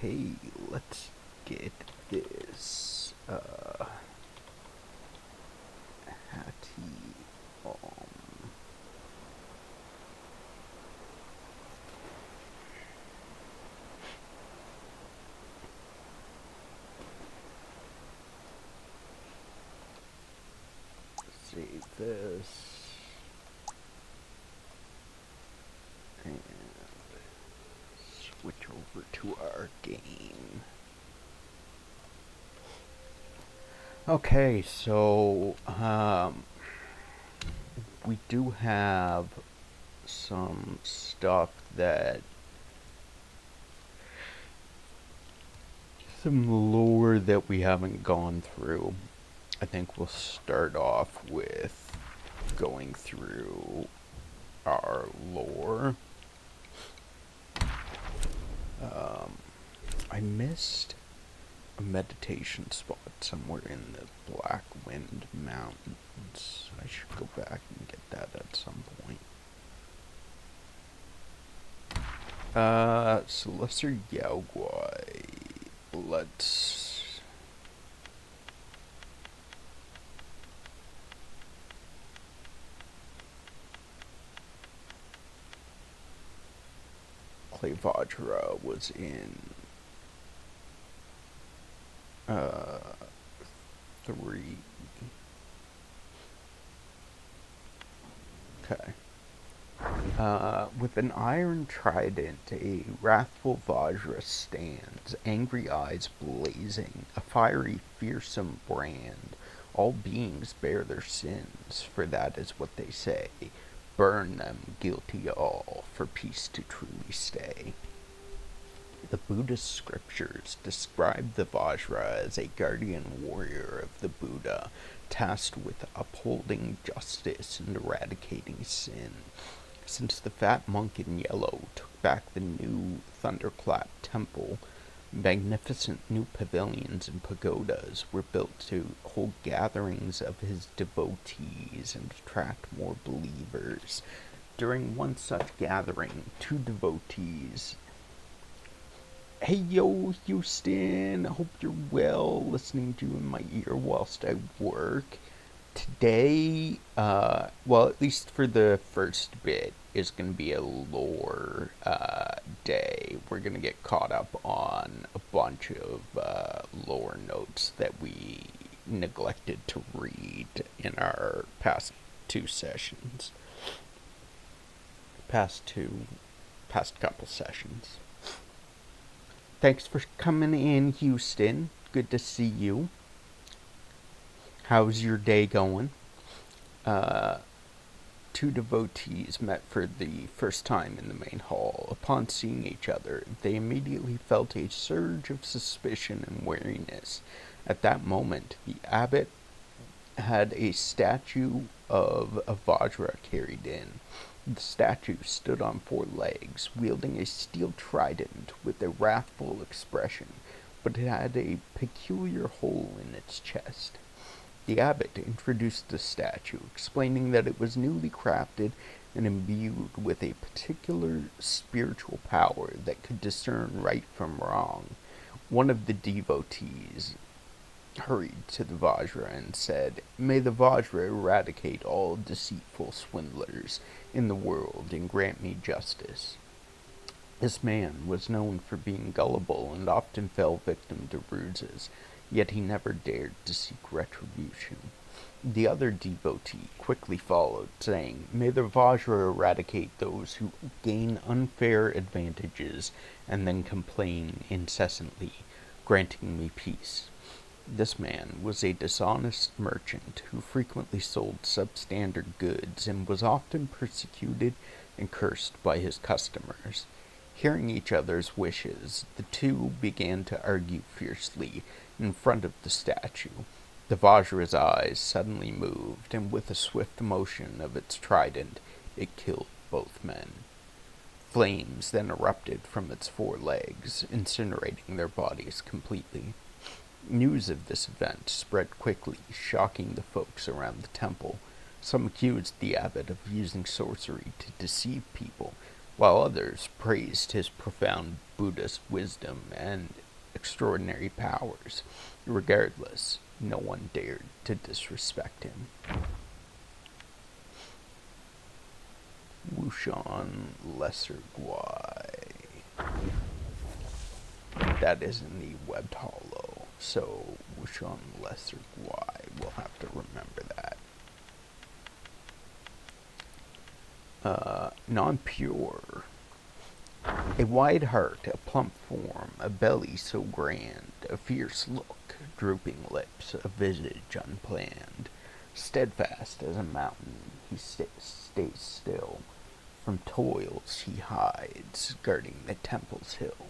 Okay, let's get this Hattie save this and switch over to our game. Okay, so we do have some stuff some lore that we haven't gone through. I think we'll start off with going through our lore. I missed a meditation spot somewhere in the Black Wind Mountains. I should go back and get that at some point. So Lesser Yaogwai. Let's... Clay Vajra was in 3. Okay. With an iron trident, a wrathful Vajra stands, angry eyes blazing, a fiery, fearsome brand. All beings bear their sins, for that is what they say. Burn them, guilty all, for peace to truly stay. The Buddhist scriptures describe the Vajra as a guardian warrior of the Buddha, tasked with upholding justice and eradicating sin. Since the fat monk in yellow took back the new thunderclap temple, magnificent new pavilions and pagodas were built to hold gatherings of his devotees and attract more believers. During one such gathering, 2 devotees... Hey yo, Houston, I hope you're well, listening to you in my ear whilst I work. Today, well, at least for the first bit, is going to be a lore day. We're going to get caught up on a bunch of lore notes that we neglected to read in our past 2 sessions. Past couple sessions. Thanks for coming in, Houston. Good to see you. How's your day going? 2 devotees met for the first time in the main hall. Upon seeing each other, they immediately felt a surge of suspicion and wariness. At that moment, the abbot had a statue of a Vajra carried in. The statue stood on 4 legs, wielding a steel trident with a wrathful expression, but it had a peculiar hole in its chest. The abbot introduced the statue, explaining that it was newly crafted and imbued with a particular spiritual power that could discern right from wrong. One of the devotees hurried to the Vajra and said, "May the Vajra eradicate all deceitful swindlers in the world and grant me justice." This man was known for being gullible and often fell victim to ruses, yet he never dared to seek retribution. The other devotee quickly followed, saying, "May the Vajra eradicate those who gain unfair advantages and then complain incessantly, granting me peace." This man was a dishonest merchant who frequently sold substandard goods and was often persecuted and cursed by his customers. Hearing each other's wishes, the 2 began to argue fiercely in front of the statue. The Vajra's eyes suddenly moved, and with a swift motion of its trident, it killed both men. Flames then erupted from its 4 legs, incinerating their bodies completely. News of this event spread quickly, shocking the folks around the temple. Some accused the abbot of using sorcery to deceive people, while others praised his profound Buddhist wisdom and extraordinary powers. Regardless, no one dared to disrespect him. Wushan Lesser Guai. That is in the webbed hollow, so Wushan Lesser Guai. We'll have to remember that. Non-pure. A wide heart, a plump form, a belly so grand, a fierce look, drooping lips, a visage unplanned. Steadfast as a mountain, he stays still. From toils he hides, guarding the temple's hill.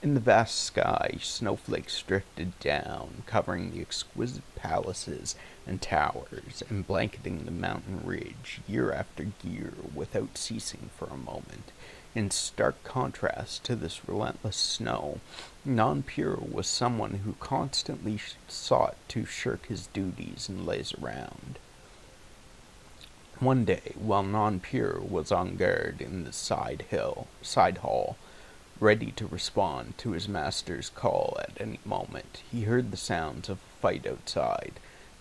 In the vast sky, snowflakes drifted down, covering the exquisite palaces and towers, and blanketing the mountain ridge year after year without ceasing for a moment. In stark contrast to this relentless snow, Non-Pure was someone who constantly sought to shirk his duties and laze around. One day, while Non-Pure was on guard in the side hall, ready to respond to his master's call at any moment, he heard the sounds of a fight outside.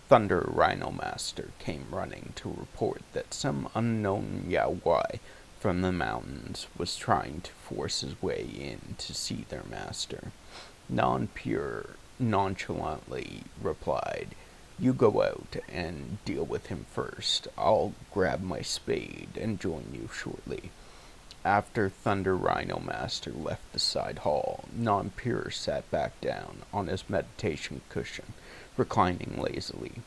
Thunder Rhino Master came running to report that some unknown Yaogwai from the mountains was trying to force his way in to see their master. Non-Pure nonchalantly replied, "You go out and deal with him first. I'll grab my spade and join you shortly." After Thunder Rhino Master left the side hall, Non-Pure sat back down on his meditation cushion, reclining lazily.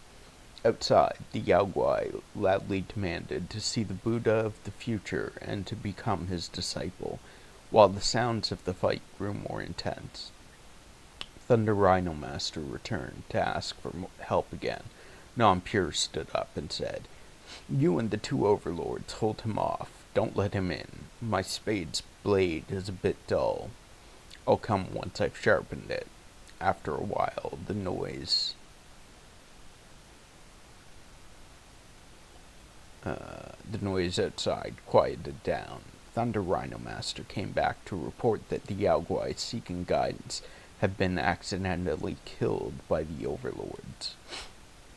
Outside, the Yaogwai loudly demanded to see the Buddha of the future and to become his disciple, while the sounds of the fight grew more intense. Thunder Rhino Master returned to ask for help again. Non-Pure stood up and said, "You and the two overlords hold him off. Don't let him in. My spade's blade is a bit dull. I'll come once I've sharpened it." After a while, the noise outside quieted down. Thunder Rhino Master came back to report that the Yaogwai seeking guidance had been accidentally killed by the overlords.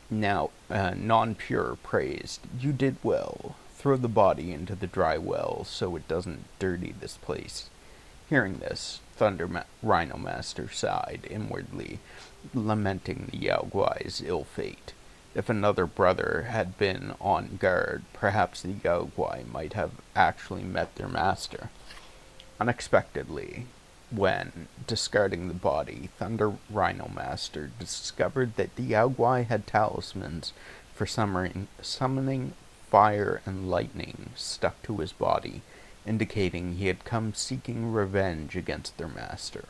Now, Non-Pure praised, "You did well. Throw the body into the dry well so it doesn't dirty this place." Hearing this, Rhino Master sighed inwardly, lamenting the Yaogwai's ill fate. If another brother had been on guard, perhaps the Yaogwai might have actually met their master. Unexpectedly, when discarding the body, Thunder Rhino Master discovered that the Yaogwai had talismans for summoning fire and lightning stuck to his body, indicating he had come seeking revenge against their master.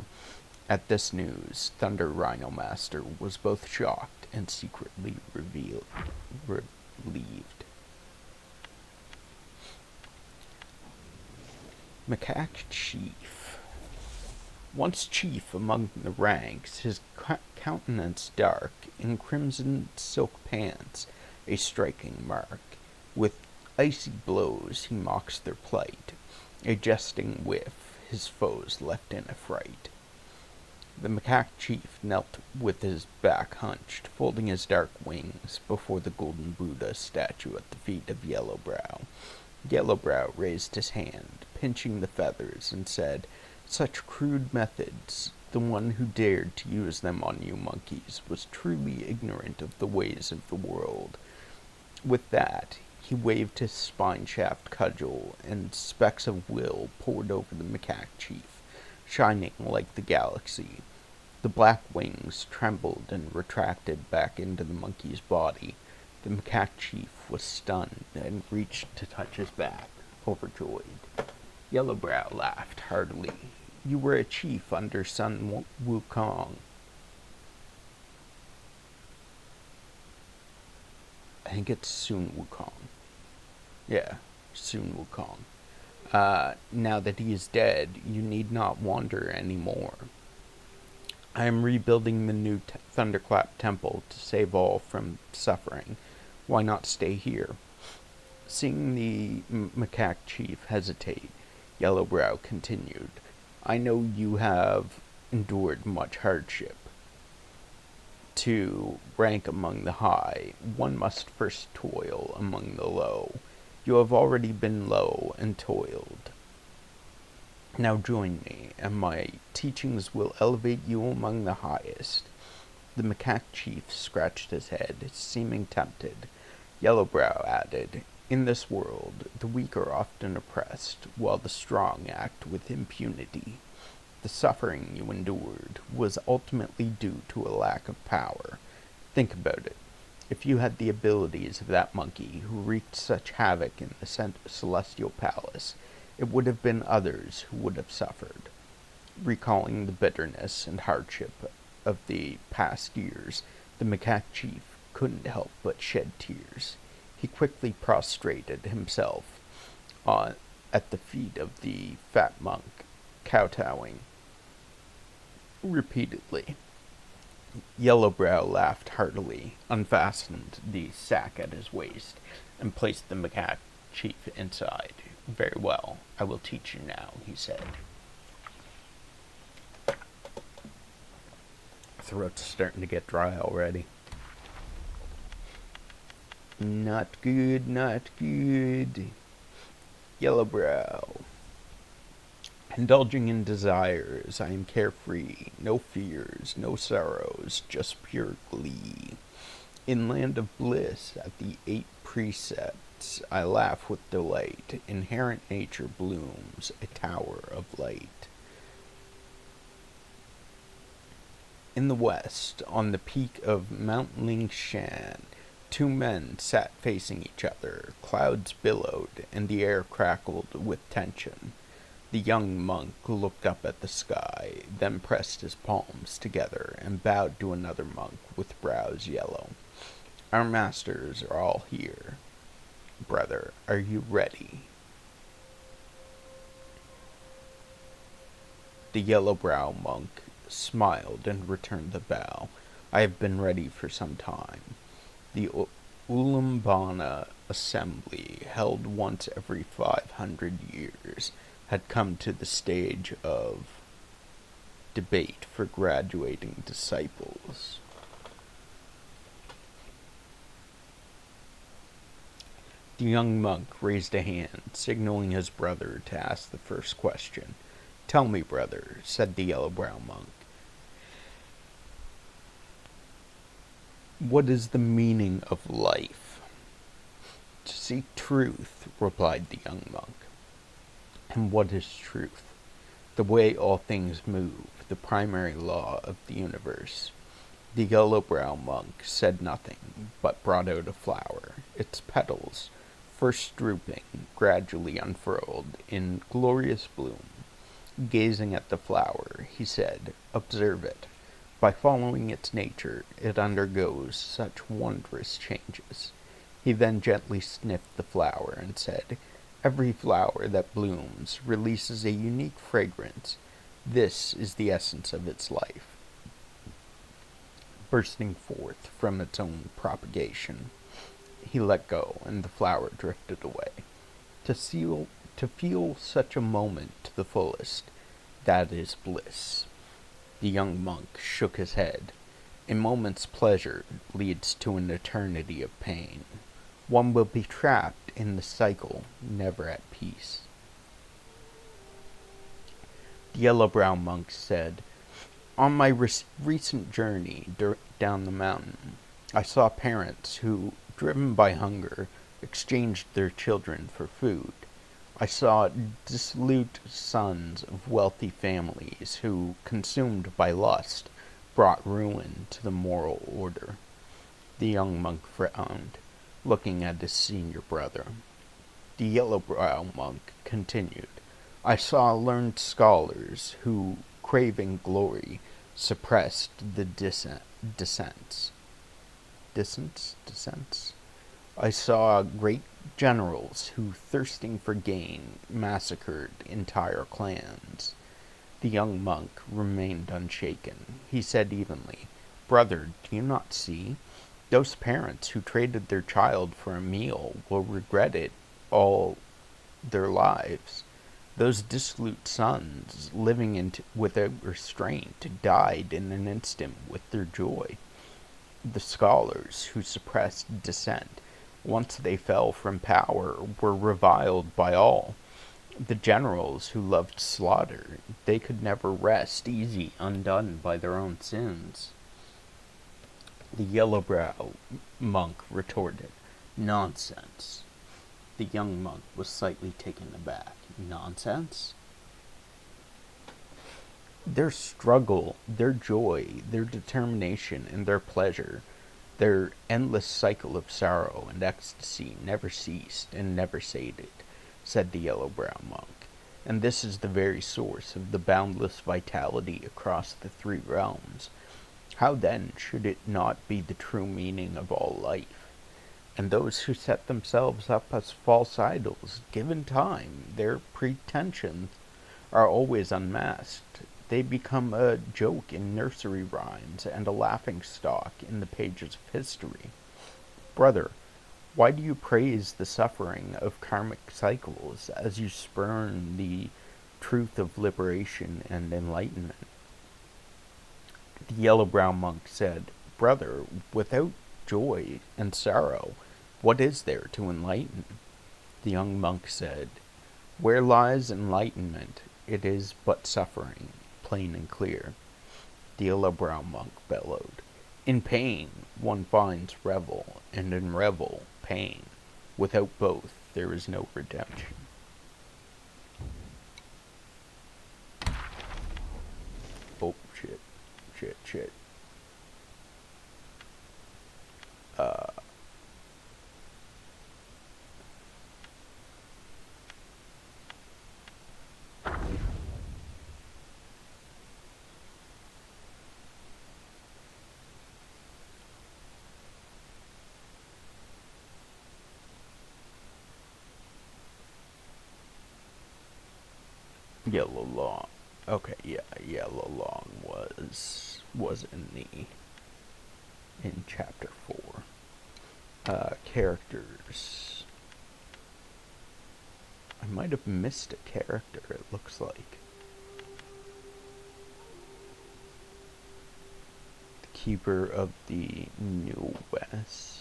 At this news, Thunder Rhino Master was both shocked and secretly relieved. Macaque Chief. Once chief among the ranks, his countenance dark, in crimson silk pants, a striking mark. With icy blows he mocks their plight, a jesting whiff his foes left in affright. The macaque chief knelt with his back hunched, folding his dark wings before the golden Buddha statue at the feet of Yellowbrow. Yellowbrow raised his hand, pinching the feathers, and said, "Such crude methods, the one who dared to use them on you monkeys was truly ignorant of the ways of the world." With that, he waved his spine-shaft cudgel, and specks of will poured over the macaque chief, shining like the galaxy. The black wings trembled and retracted back into the monkey's body. The macaque chief was stunned and reached to touch his back, overjoyed. Yellowbrow laughed heartily. "You were a chief under Sun Wukong." I think it's Sun Wukong. Yeah, Sun Wukong. Now that he is dead, you need not wander any more. I am rebuilding the new Thunderclap Temple to save all from suffering. Why not stay here? Seeing the macaque chief hesitate, Yellowbrow continued, I know you have endured much hardship. To rank among the high, one must first toil among the low. You have already been low and toiled. Now join me, and my teachings will elevate you among the highest. The macaque chief scratched his head, seeming tempted. Yellowbrow added, in this world, the weak are often oppressed, while the strong act with impunity. The suffering you endured was ultimately due to a lack of power. Think about it. If you had the abilities of that monkey who wreaked such havoc in the celestial palace, it would have been others who would have suffered. Recalling the bitterness and hardship of the past years, the macaque chief couldn't help but shed tears. He quickly prostrated himself at the feet of the fat monk, kowtowing repeatedly. Yellowbrow laughed heartily, unfastened the sack at his waist, and placed the macaque chief inside. Very well, I will teach you now, he said. Throat's starting to get dry already. Not good, not good. Yellowbrow. Indulging in desires, I am carefree, no fears, no sorrows, just pure glee. In land of bliss, at the 8 precepts, I laugh with delight. Inherent nature blooms, a tower of light. In the west, on the peak of Mount Lingshan, 2 men sat facing each other. Clouds billowed, and the air crackled with tension. The young monk looked up at the sky, then pressed his palms together and bowed to another monk with brows yellow. Our masters are all here. Brother, are you ready? The yellow-brow monk smiled and returned the bow. I have been ready for some time. The Ulumbana assembly, held once every 500 years, had come to the stage of debate for graduating disciples. The young monk raised a hand, signaling his brother to ask the first question. Tell me, brother, said the yellow-brow monk, what is the meaning of life? To seek truth, replied the young monk. And what is truth? The way all things move, the primary law of the universe. The yellow-brow monk said nothing, but brought out a flower. Its petals, first drooping, gradually unfurled in glorious bloom. Gazing at the flower, he said, observe it. By following its nature, it undergoes such wondrous changes. He then gently sniffed the flower and said, every flower that blooms releases a unique fragrance. This is the essence of its life, bursting forth from its own propagation. He let go, and the flower drifted away. To feel such a moment to the fullest, that is bliss. The young monk shook his head. A moment's pleasure leads to an eternity of pain. One will be trapped in the cycle, never at peace. The yellow-brown monk said, on my recent journey down the mountain, I saw parents who, driven by hunger, exchanged their children for food. I saw dissolute sons of wealthy families who, consumed by lust, brought ruin to the moral order. The young monk frowned, looking at his senior brother. The yellow-brow monk continued, I saw learned scholars who, craving glory, suppressed the dissents. I saw great generals who, thirsting for gain, massacred entire clans. The young monk remained unshaken. He said evenly, "Brother, do you not see? Those parents who traded their child for a meal will regret it all their lives. Those dissolute sons, living without restraint, died in an instant with their joy. The scholars who suppressed dissent, once they fell from power, were reviled by all. The generals who loved slaughter, they could never rest easy undone by their own sins." The yellow-brow monk retorted, "Nonsense." The young monk was slightly taken aback. "Nonsense?" Their struggle, their joy, their determination, and their pleasure, their endless cycle of sorrow and ecstasy never ceased and never sated, said the yellow-brow monk. And this is the very source of the boundless vitality across the three realms. How then should it not be the true meaning of all life? And those who set themselves up as false idols, given time, their pretensions are always unmasked. They become a joke in nursery rhymes and a laughing stock in the pages of history. Brother, why do you praise the suffering of karmic cycles as you spurn the truth of liberation and enlightenment? The yellow-brown monk said, "Brother, without joy and sorrow, what is there to enlighten?" The young monk said, "Where lies enlightenment, it is but suffering, plain and clear." The yellow-brown monk bellowed, "In pain one finds revel, and in revel pain. Without both there is no redemption." Oh, shit. Shit. Uh, Yellow Long. Okay, yeah, Yellow Long was in chapter 4. Characters. I might have missed a character, it looks like. The Keeper of the New West.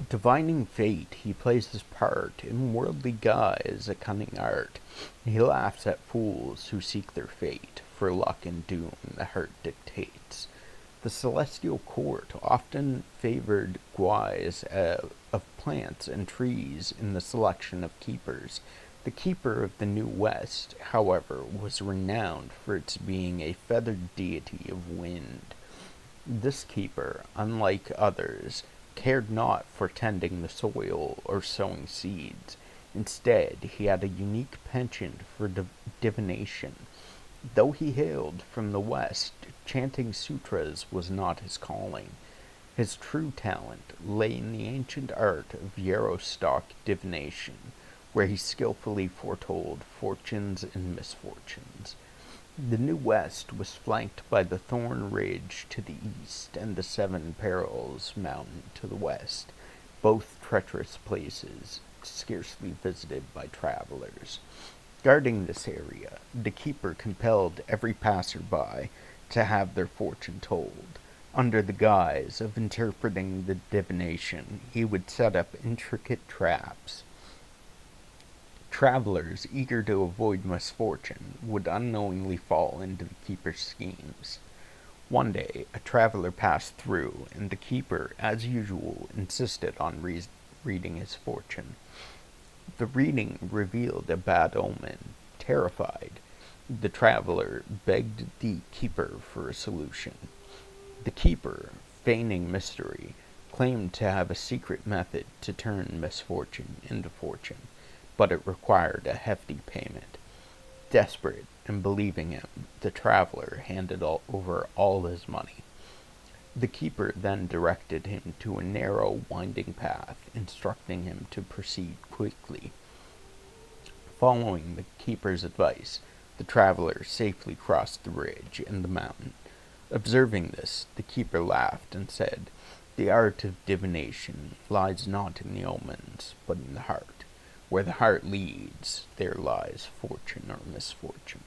Divining fate, he plays his part in worldly guise, a cunning art. He laughs at fools who seek their fate, for luck and doom the heart dictates. The celestial court often favored guise of plants and trees in the selection of keepers. The keeper of the New West, however, was renowned for its being a feathered deity of wind. This keeper, unlike others, cared not for tending the soil or sowing seeds. Instead, he had a unique penchant for divination. Though he hailed from the West, chanting sutras was not his calling. His true talent lay in the ancient art of Yarrow-stock divination, where he skillfully foretold fortunes and misfortunes. The New West was flanked by the Thorn Ridge to the east and the Seven Perils Mountain to the west, both treacherous places, scarcely visited by travelers. Guarding this area, the keeper compelled every passer-by to have their fortune told. Under the guise of interpreting the divination, he would set up intricate traps. Travelers, eager to avoid misfortune, would unknowingly fall into the keeper's schemes. One day, a traveler passed through, and the keeper, as usual, insisted on reading his fortune. The reading revealed a bad omen. Terrified, the traveler begged the keeper for a solution. The keeper, feigning mystery, claimed to have a secret method to turn misfortune into fortune, but it required a hefty payment. Desperate, and believing him, the traveler handed over all his money. The keeper then directed him to a narrow, winding path, instructing him to proceed quickly. Following the keeper's advice, the traveler safely crossed the ridge and the mountain. Observing this, the keeper laughed and said, "The art of divination lies not in the omens, but in the heart. Where the heart leads, there lies fortune or misfortune."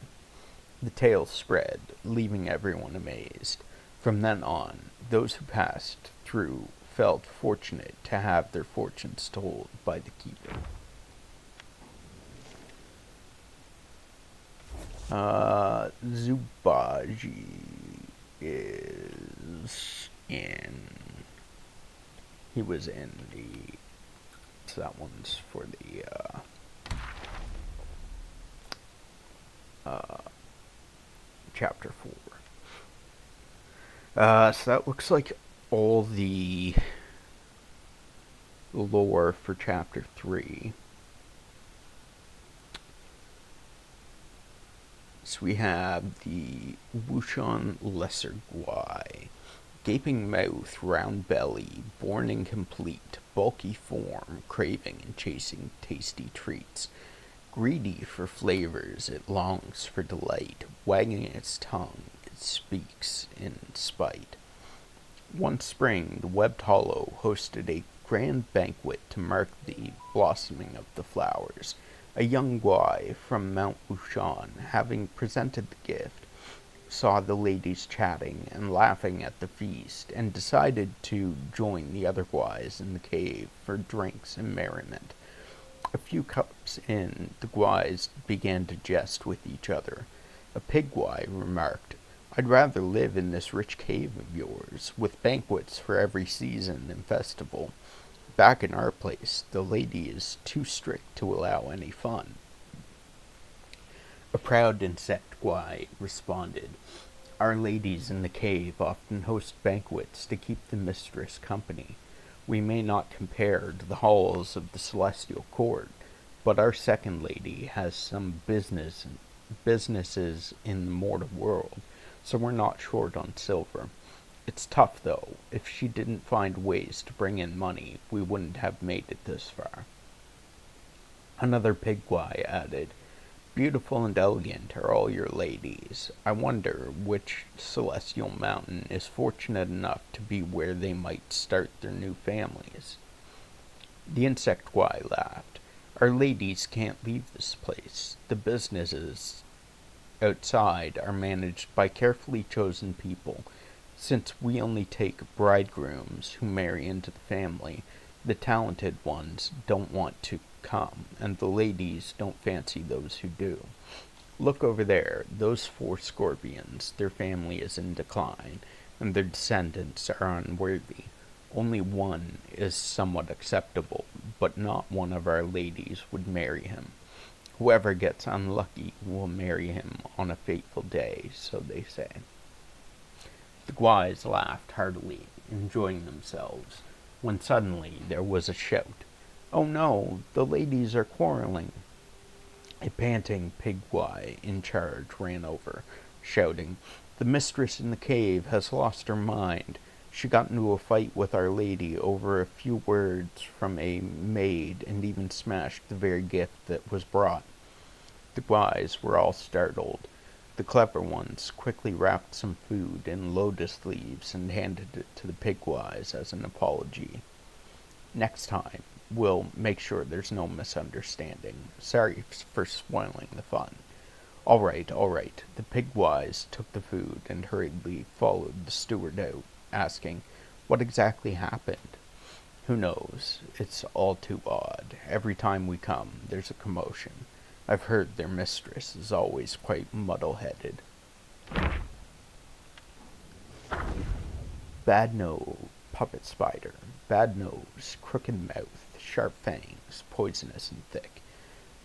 The tale spread, leaving everyone amazed. From then on, those who passed through felt fortunate to have their fortunes told by the keeper. Zubaji is in. He was in the. So that one's for the. Chapter 4. So that looks like all the lore for Chapter 3. So we have the Wukong Lesser Guai. Gaping mouth, round belly, born incomplete, bulky form, craving and chasing tasty treats. Greedy for flavors, it longs for delight. Wagging its tongue, it speaks in spite. One spring, the webbed hollow hosted a grand banquet to mark the blossoming of the flowers. A young guai from Mount Wushan, having presented the gift, saw the ladies chatting and laughing at the feast, and decided to join the other guais in the cave for drinks and merriment. A few cups in, the guais began to jest with each other. A pig guai remarked, "I'd rather live in this rich cave of yours, with banquets for every season and festival. Back in our place, the lady is too strict to allow any fun." A proud insect guai responded, "Our ladies in the cave often host banquets to keep the mistress company. We may not compare to the halls of the celestial court, but our second lady has some businesses in the mortal world, so we're not short on silver. It's tough, though. If she didn't find ways to bring in money, we wouldn't have made it this far." Another pig guai added, "Beautiful and elegant are all your ladies. I wonder which celestial mountain is fortunate enough to be where they might start their new families." The insect guai laughed. "Our ladies can't leave this place. The businesses outside are managed by carefully chosen people. Since we only take bridegrooms who marry into the family, the talented ones don't want to come, and the ladies don't fancy those who do. Look over there, those 4 scorpions, their family is in decline, and their descendants are unworthy. Only one is somewhat acceptable, but not one of our ladies would marry him. Whoever gets unlucky will marry him on a fateful day, so they say." The guais laughed heartily, enjoying themselves, when suddenly there was a shout. "Oh no, the ladies are quarreling." A panting pig guai in charge ran over, shouting, "The mistress in the cave has lost her mind. She got into a fight with Our Lady over a few words from a maid and even smashed the very gift that was brought." The guais were all startled. The clever ones quickly wrapped some food in lotus leaves and handed it to the pig guais as an apology. "Next time, we'll make sure there's no misunderstanding. Sorry for spoiling the fun." All right. The pig guais took the food and hurriedly followed the steward out, asking, "What exactly happened?" "Who knows? It's all too odd. Every time we come, there's a commotion. I've heard their mistress is always quite muddle-headed." Bad nose, puppet spider. Bad nose, crooked mouth, sharp fangs, poisonous and thick.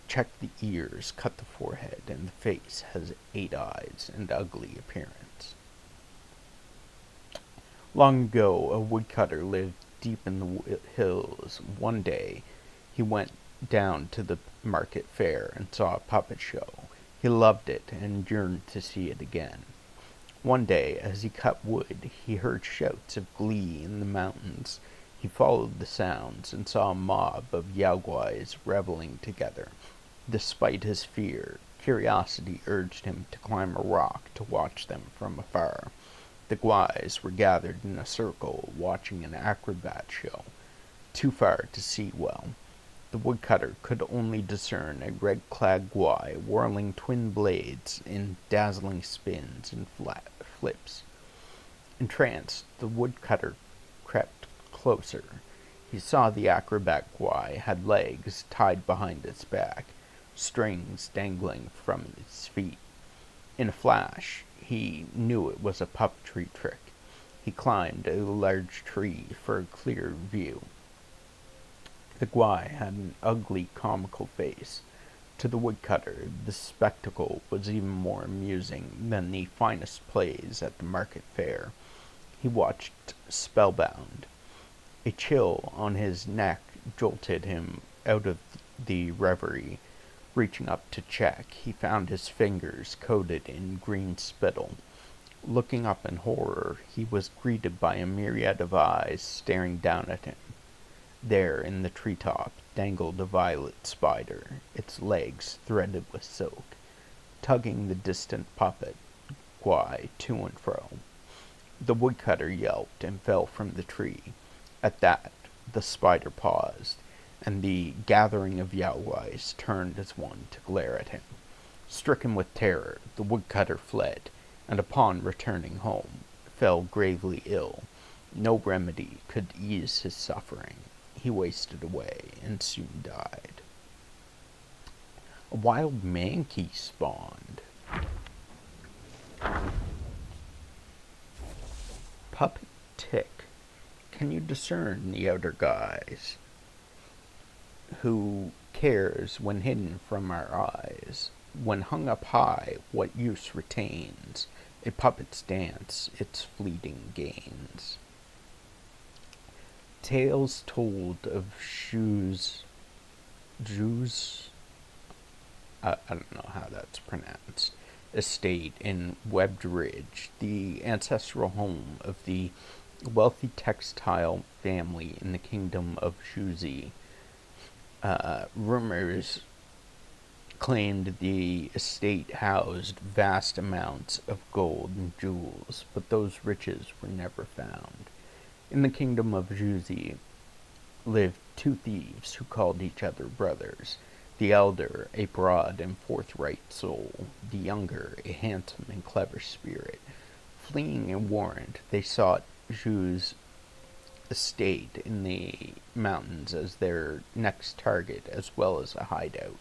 Check the ears, cut the forehead, and the face has 8 eyes and ugly appearance. Long ago, a woodcutter lived deep in the hills. One day, he went down to the market fair and saw a puppet show. He loved it and yearned to see it again. One day, as he cut wood, he heard shouts of glee in the mountains. He followed the sounds and saw a mob of Yaoguais reveling together. Despite his fear, curiosity urged him to climb a rock to watch them from afar. The Guais were gathered in a circle, watching an acrobat show, too far to see well. The woodcutter could only discern a red-clad Guai whirling twin blades in dazzling spins and flips. Entranced, the woodcutter crept closer. He saw the acrobat Guai had legs tied behind its back, strings dangling from its feet. In a flash, he knew it was a puppetry trick. He climbed a large tree for a clear view. The Guai had an ugly, comical face. To the woodcutter, the spectacle was even more amusing than the finest plays at the market fair. He watched spellbound. A chill on his neck jolted him out of the reverie. Reaching up to check, he found his fingers coated in green spittle. Looking up in horror, he was greeted by a myriad of eyes staring down at him. There, in the treetop, dangled a violet spider, its legs threaded with silk, tugging the distant puppet Guai to and fro. The woodcutter yelped and fell from the tree. At that, the spider paused, and the gathering of Yaoguais turned as one to glare at him. Stricken with terror, the woodcutter fled, and upon returning home, fell gravely ill. No remedy could ease his suffering. He wasted away and soon died. A wild mankey spawned. Puppet tick. Can you discern the outer guise? Who cares when hidden from our eyes? When hung up high, what use retains a puppet's dance, its fleeting gains? Tales told of I don't know how that's pronounced, estate in Webbed Ridge, the ancestral home of the wealthy textile family in the kingdom of Shuzi. Rumors claimed the estate housed vast amounts of gold and jewels, but those riches were never found. In the kingdom of Juzi lived two thieves who called each other brothers. The elder, a broad and forthright soul, the younger, a handsome and clever spirit. Fleeing a warrant, they sought Zhu's estate in the mountains as their next target, as well as a hideout.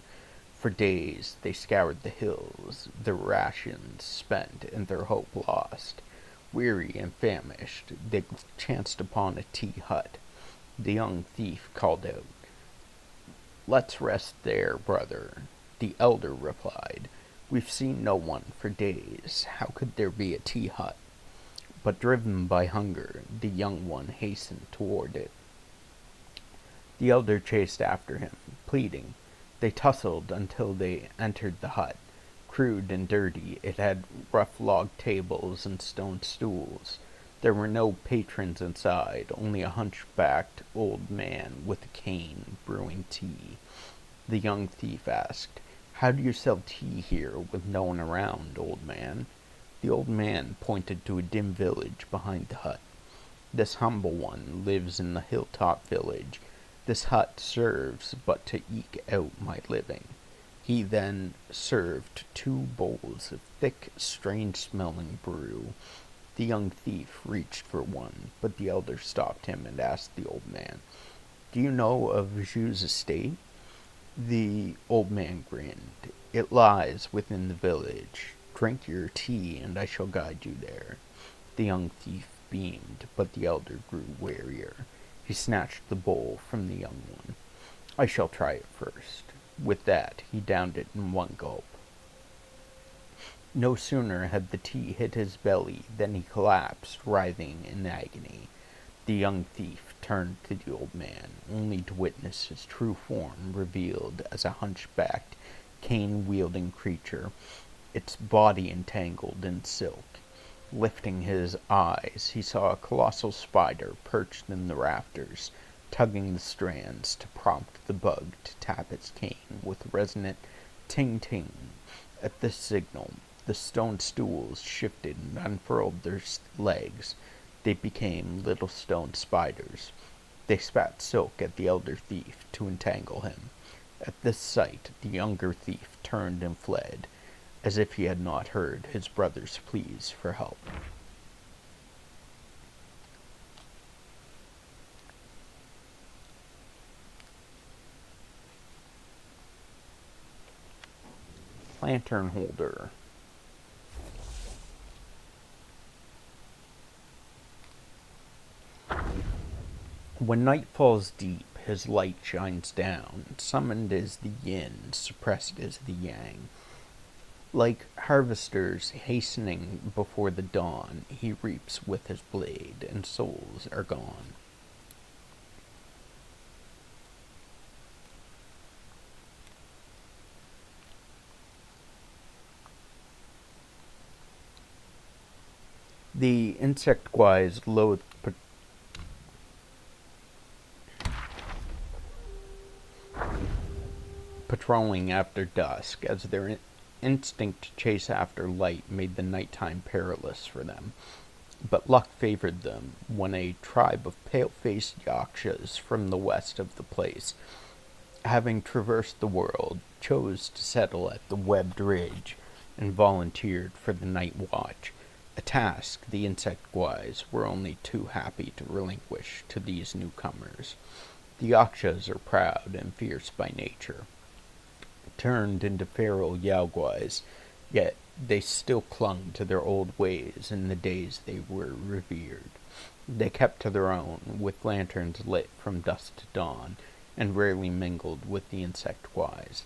For days they scoured the hills, their rations spent and their hope lost. Weary and famished, they chanced upon a tea hut. The young thief called out, "Let's rest there, brother." The elder replied, "We've seen no one for days. How could there be a tea hut?" But driven by hunger, the young one hastened toward it. The elder chased after him, pleading. They tussled until they entered the hut. Crude and dirty, it had rough log tables and stone stools. There were no patrons inside, only a hunchbacked old man with a cane brewing tea. The young thief asked, "How do you sell tea here with no one around, old man?" The old man pointed to a dim village behind the hut. "This humble one lives in the hilltop village. This hut serves but to eke out my living." He then served 2 bowls of thick, strange-smelling brew. The young thief reached for one, but the elder stopped him and asked the old man, "Do you know of Zhu's estate?" The old man grinned. "It lies within the village. Drink your tea, and I shall guide you there." The young thief beamed, but the elder grew warier. He snatched the bowl from the young one. "I shall try it first." With that, he downed it in one gulp. No sooner had the tea hit his belly than he collapsed, writhing in agony. The young thief turned to the old man, only to witness his true form revealed as a hunchbacked, cane-wielding creature, its body entangled in silk. Lifting his eyes, he saw a colossal spider perched in the rafters, tugging the strands to prompt the bug to tap its cane with resonant ting-ting. At this signal, the stone stools shifted and unfurled their legs. They became little stone spiders. They spat silk at the elder thief to entangle him. At this sight, the younger thief turned and fled, as if he had not heard his brother's pleas for help. Lantern holder. When night falls deep, his light shines down, summoned as the yin, suppressed as the yang. Like harvesters hastening before the dawn, he reaps with his blade, and souls are gone. The insect-wise loathe patrolling after dusk, as their instinct to chase after light made the nighttime perilous for them. But luck favored them when a tribe of pale-faced yakshas from the west of the place, having traversed the world, chose to settle at the webbed ridge and volunteered for the night watch, a task the insect-wise were only too happy to relinquish to these newcomers. The yakshas are proud and fierce by nature, turned into feral yaoguais, yet they still clung to their old ways in the days they were revered. They kept to their own, with lanterns lit from dusk to dawn, and rarely mingled with the insect-wise.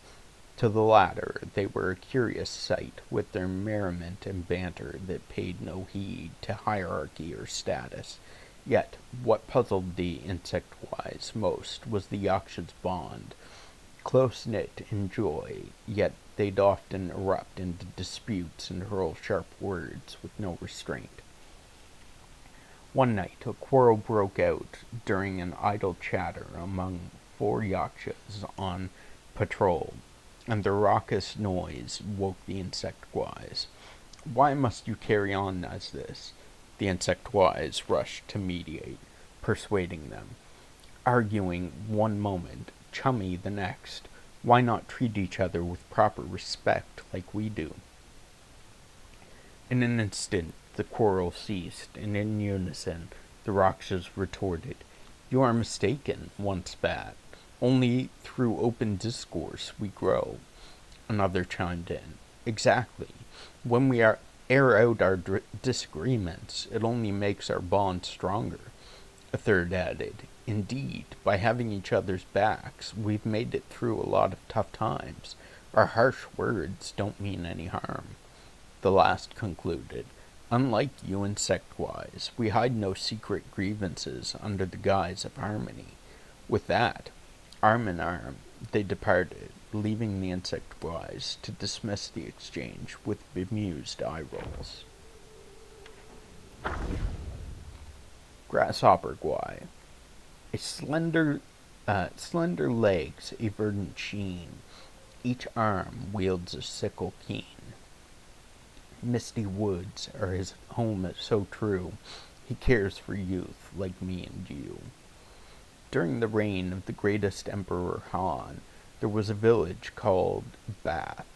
To the latter they were a curious sight, with their merriment and banter that paid no heed to hierarchy or status. Yet what puzzled the insect-wise most was the yaksha's bond. Close-knit in joy, yet they'd often erupt into disputes and hurl sharp words with no restraint. One night a quarrel broke out during an idle chatter among 4 yakshas on patrol, and their raucous noise woke the insect-wise. "Why must you carry on as this?" The insect-wise rushed to mediate, persuading them, arguing one moment, chummy the next. Why not treat each other with proper respect like we do? In an instant the quarrel ceased, and in unison the Rakshas retorted, "You are mistaken," one spat. "Only through open discourse we grow." Another chimed in, "Exactly. When we air out our disagreements, it only makes our bond stronger." A third added, "Indeed, by having each other's backs, we've made it through a lot of tough times. Our harsh words don't mean any harm." The last concluded, "Unlike you insect-wise, we hide no secret grievances under the guise of harmony." With that, arm in arm, they departed, leaving the insect-wise to dismiss the exchange with bemused eye-rolls. Grasshopper Guai. Slender legs, a verdant sheen. Each arm wields a sickle keen. Misty woods are his home so true. He cares for youth like me and you. During the reign of the greatest Emperor Han, there was a village called Bath.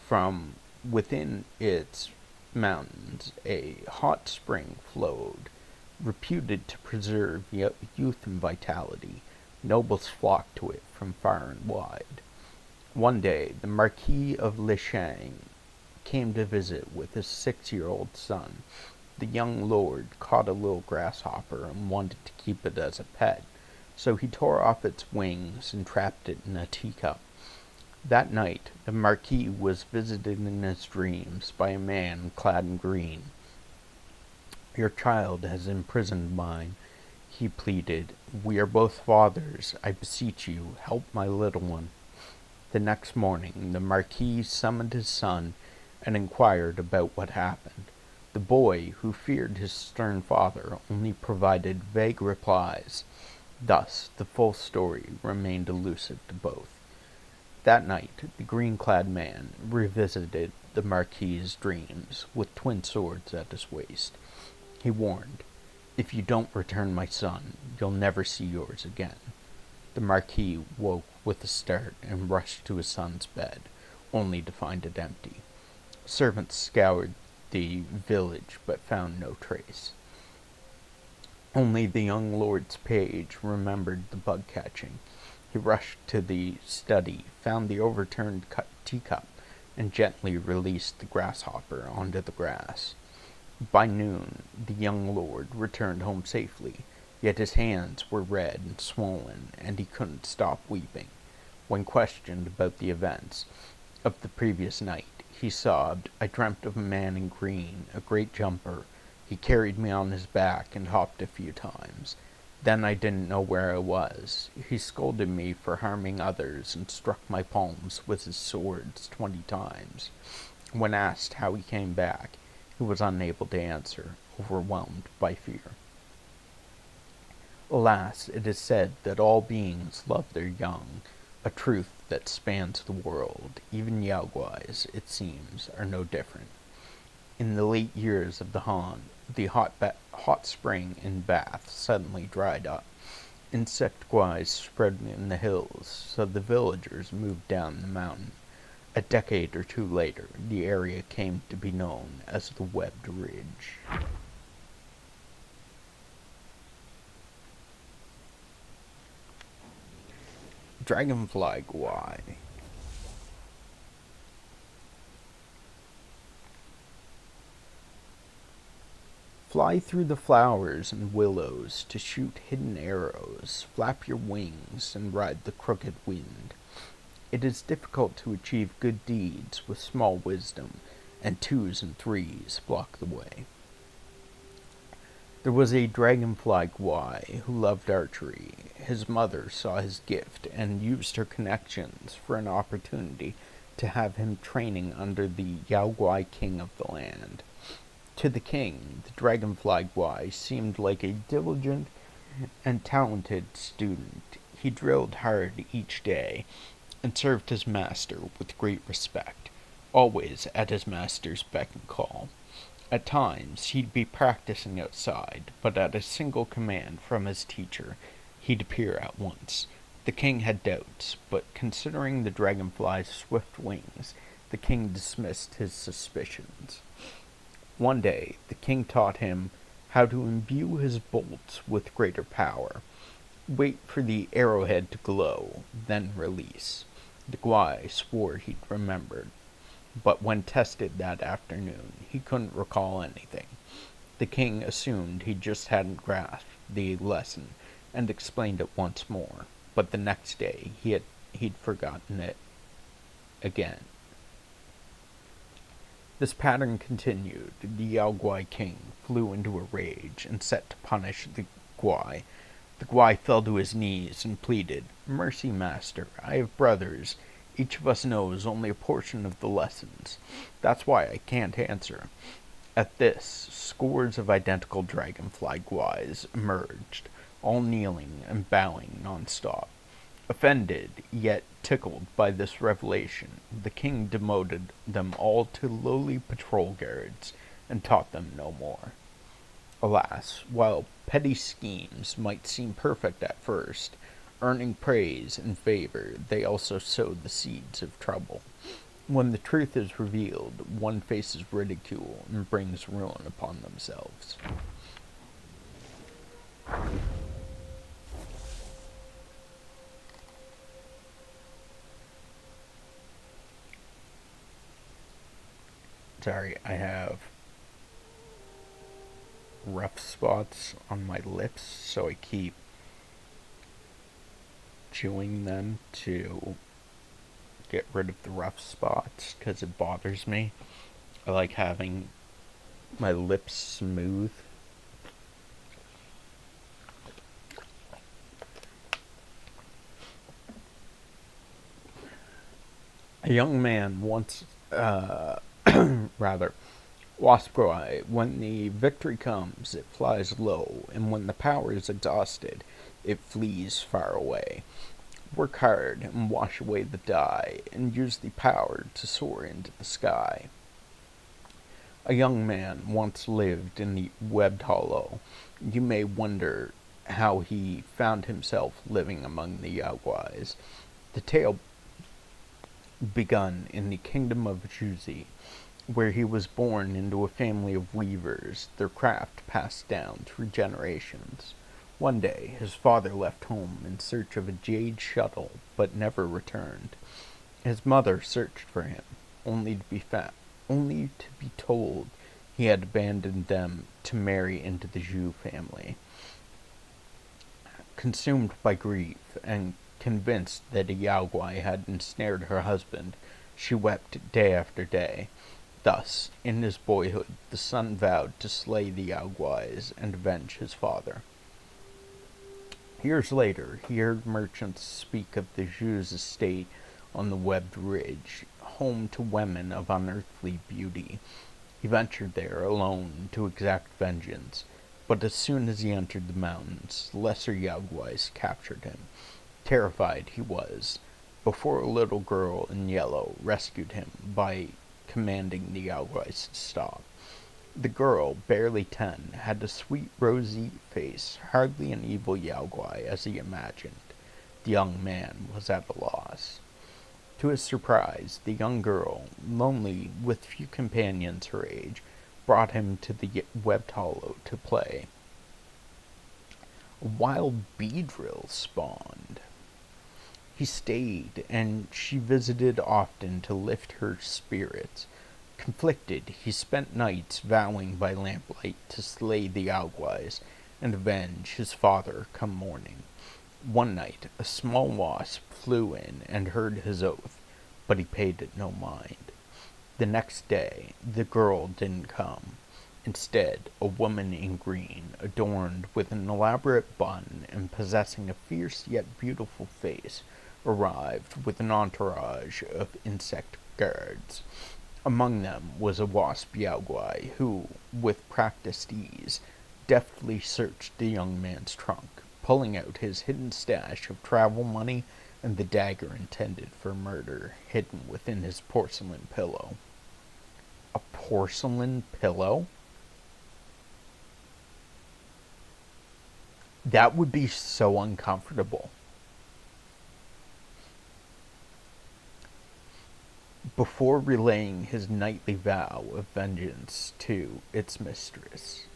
From within its mountains a hot spring flowed, reputed to preserve youth and vitality. Nobles flocked to it from far and wide. One day the Marquis of Lishang came to visit with his 6-year-old son. The young lord caught a little grasshopper and wanted to keep it as a pet, so he tore off its wings and trapped it in a teacup. That night the Marquis was visited in his dreams by a man clad in green. "Your child has imprisoned mine," he pleaded. "We are both fathers. I beseech you, help my little one." The next morning the Marquis summoned his son and inquired about what happened. The boy, who feared his stern father, only provided vague replies. Thus, the full story remained elusive to both. That night, the green-clad man revisited the Marquis's dreams with twin swords at his waist. He warned, "If you don't return my son, you'll never see yours again." The Marquis woke with a start and rushed to his son's bed, only to find it empty. Servants scoured the village but found no trace. Only the young lord's page remembered the bug-catching. He rushed to the study, found the overturned teacup, and gently released the grasshopper onto the grass. By noon, the young lord returned home safely, yet his hands were red and swollen, and he couldn't stop weeping. When questioned about the events of the previous night, he sobbed, "I dreamt of a man in green, a great jumper. He carried me on his back and hopped a few times. Then I didn't know where I was. He scolded me for harming others and struck my palms with his swords 20 times. When asked how he came back, he was unable to answer, overwhelmed by fear." Alas, it is said that all beings love their young, a truth that spans the world. Even Yaoguais, it seems, are no different. In the late years of the Han, the hot spring in Bath suddenly dried up. Insect guais spread in the hills, so the villagers moved down the mountain. A decade or two later, the area came to be known as the Webbed Ridge. Dragonfly Guai. Fly through the flowers and willows to shoot hidden arrows, flap your wings and ride the crooked wind. It is difficult to achieve good deeds with small wisdom, and twos and threes block the way. There was a dragonfly guai who loved archery. His mother saw his gift and used her connections for an opportunity to have him training under the Yaoguai king of the land. To the king, the dragonfly guai seemed like a diligent and talented student. He drilled hard each day and served his master with great respect, always at his master's beck and call. At times he'd be practicing outside, but at a single command from his teacher, he'd appear at once. The king had doubts, but considering the dragonfly's swift wings, the king dismissed his suspicions. One day, the king taught him how to imbue his bolts with greater power. Wait for the arrowhead to glow, then release. The guai swore he'd remembered, but when tested that afternoon, he couldn't recall anything. The king assumed he just hadn't grasped the lesson and explained it once more, but the next day he'd forgotten it again. This pattern continued. The Yaoguai king flew into a rage and set to punish the guai. The guai fell to his knees and pleaded, "Mercy, master, I have brothers. Each of us knows only a portion of the lessons. That's why I can't answer." At this, scores of identical dragonfly guais emerged, all kneeling and bowing non-stop. Offended, yet tickled by this revelation, the king demoted them all to lowly patrol guards and taught them no more. Alas, while petty schemes might seem perfect at first, earning praise and favor, they also sowed the seeds of trouble. When the truth is revealed, one faces ridicule and brings ruin upon themselves. Sorry, I have rough spots on my lips, so I keep chewing them to get rid of the rough spots because it bothers me. I like having my lips smooth. A young man once, rather, Wasp cry, when the victory comes, it flies low, and when the power is exhausted, it flees far away. Work hard and wash away the dye, and use the power to soar into the sky. A young man once lived in the webbed hollow. You may wonder how he found himself living among the Yaoguais. The tale begun in the kingdom of Juzi, where he was born into a family of weavers, their craft passed down through generations. One day, his father left home in search of a jade shuttle, but never returned. His mother searched for him, only to be told he had abandoned them to marry into the Zhu family. Consumed by grief and convinced that a Yaoguai had ensnared her husband, she wept day after day. Thus, in his boyhood, the son vowed to slay the Yaoguais and avenge his father. Years later, he heard merchants speak of the Zhu's estate on the webbed ridge, home to women of unearthly beauty. He ventured there alone to exact vengeance, but as soon as he entered the mountains, lesser Yaoguais captured him. Terrified he was, before a little girl in yellow rescued him by commanding the Yaoguais to stop. The girl, barely 10, had a sweet rosy face, hardly an evil Yaoguai as he imagined. The young man was at a loss. To his surprise, the young girl, lonely with few companions her age, brought him to the webbed hollow to play. A wild beedrill spawned. He stayed, and she visited often to lift her spirits. Conflicted, he spent nights vowing by lamplight to slay the Yaoguais and avenge his father come morning. One night, a small wasp flew in and heard his oath, but he paid it no mind. The next day, the girl didn't come. Instead, a woman in green, adorned with an elaborate bun and possessing a fierce yet beautiful face, arrived with an entourage of insect guards. Among them was a wasp Yaoguai who, with practiced ease, deftly searched the young man's trunk, pulling out his hidden stash of travel money and the dagger intended for murder hidden within his porcelain pillow. A porcelain pillow? That would be so uncomfortable. Before relaying his nightly vow of vengeance to its mistress.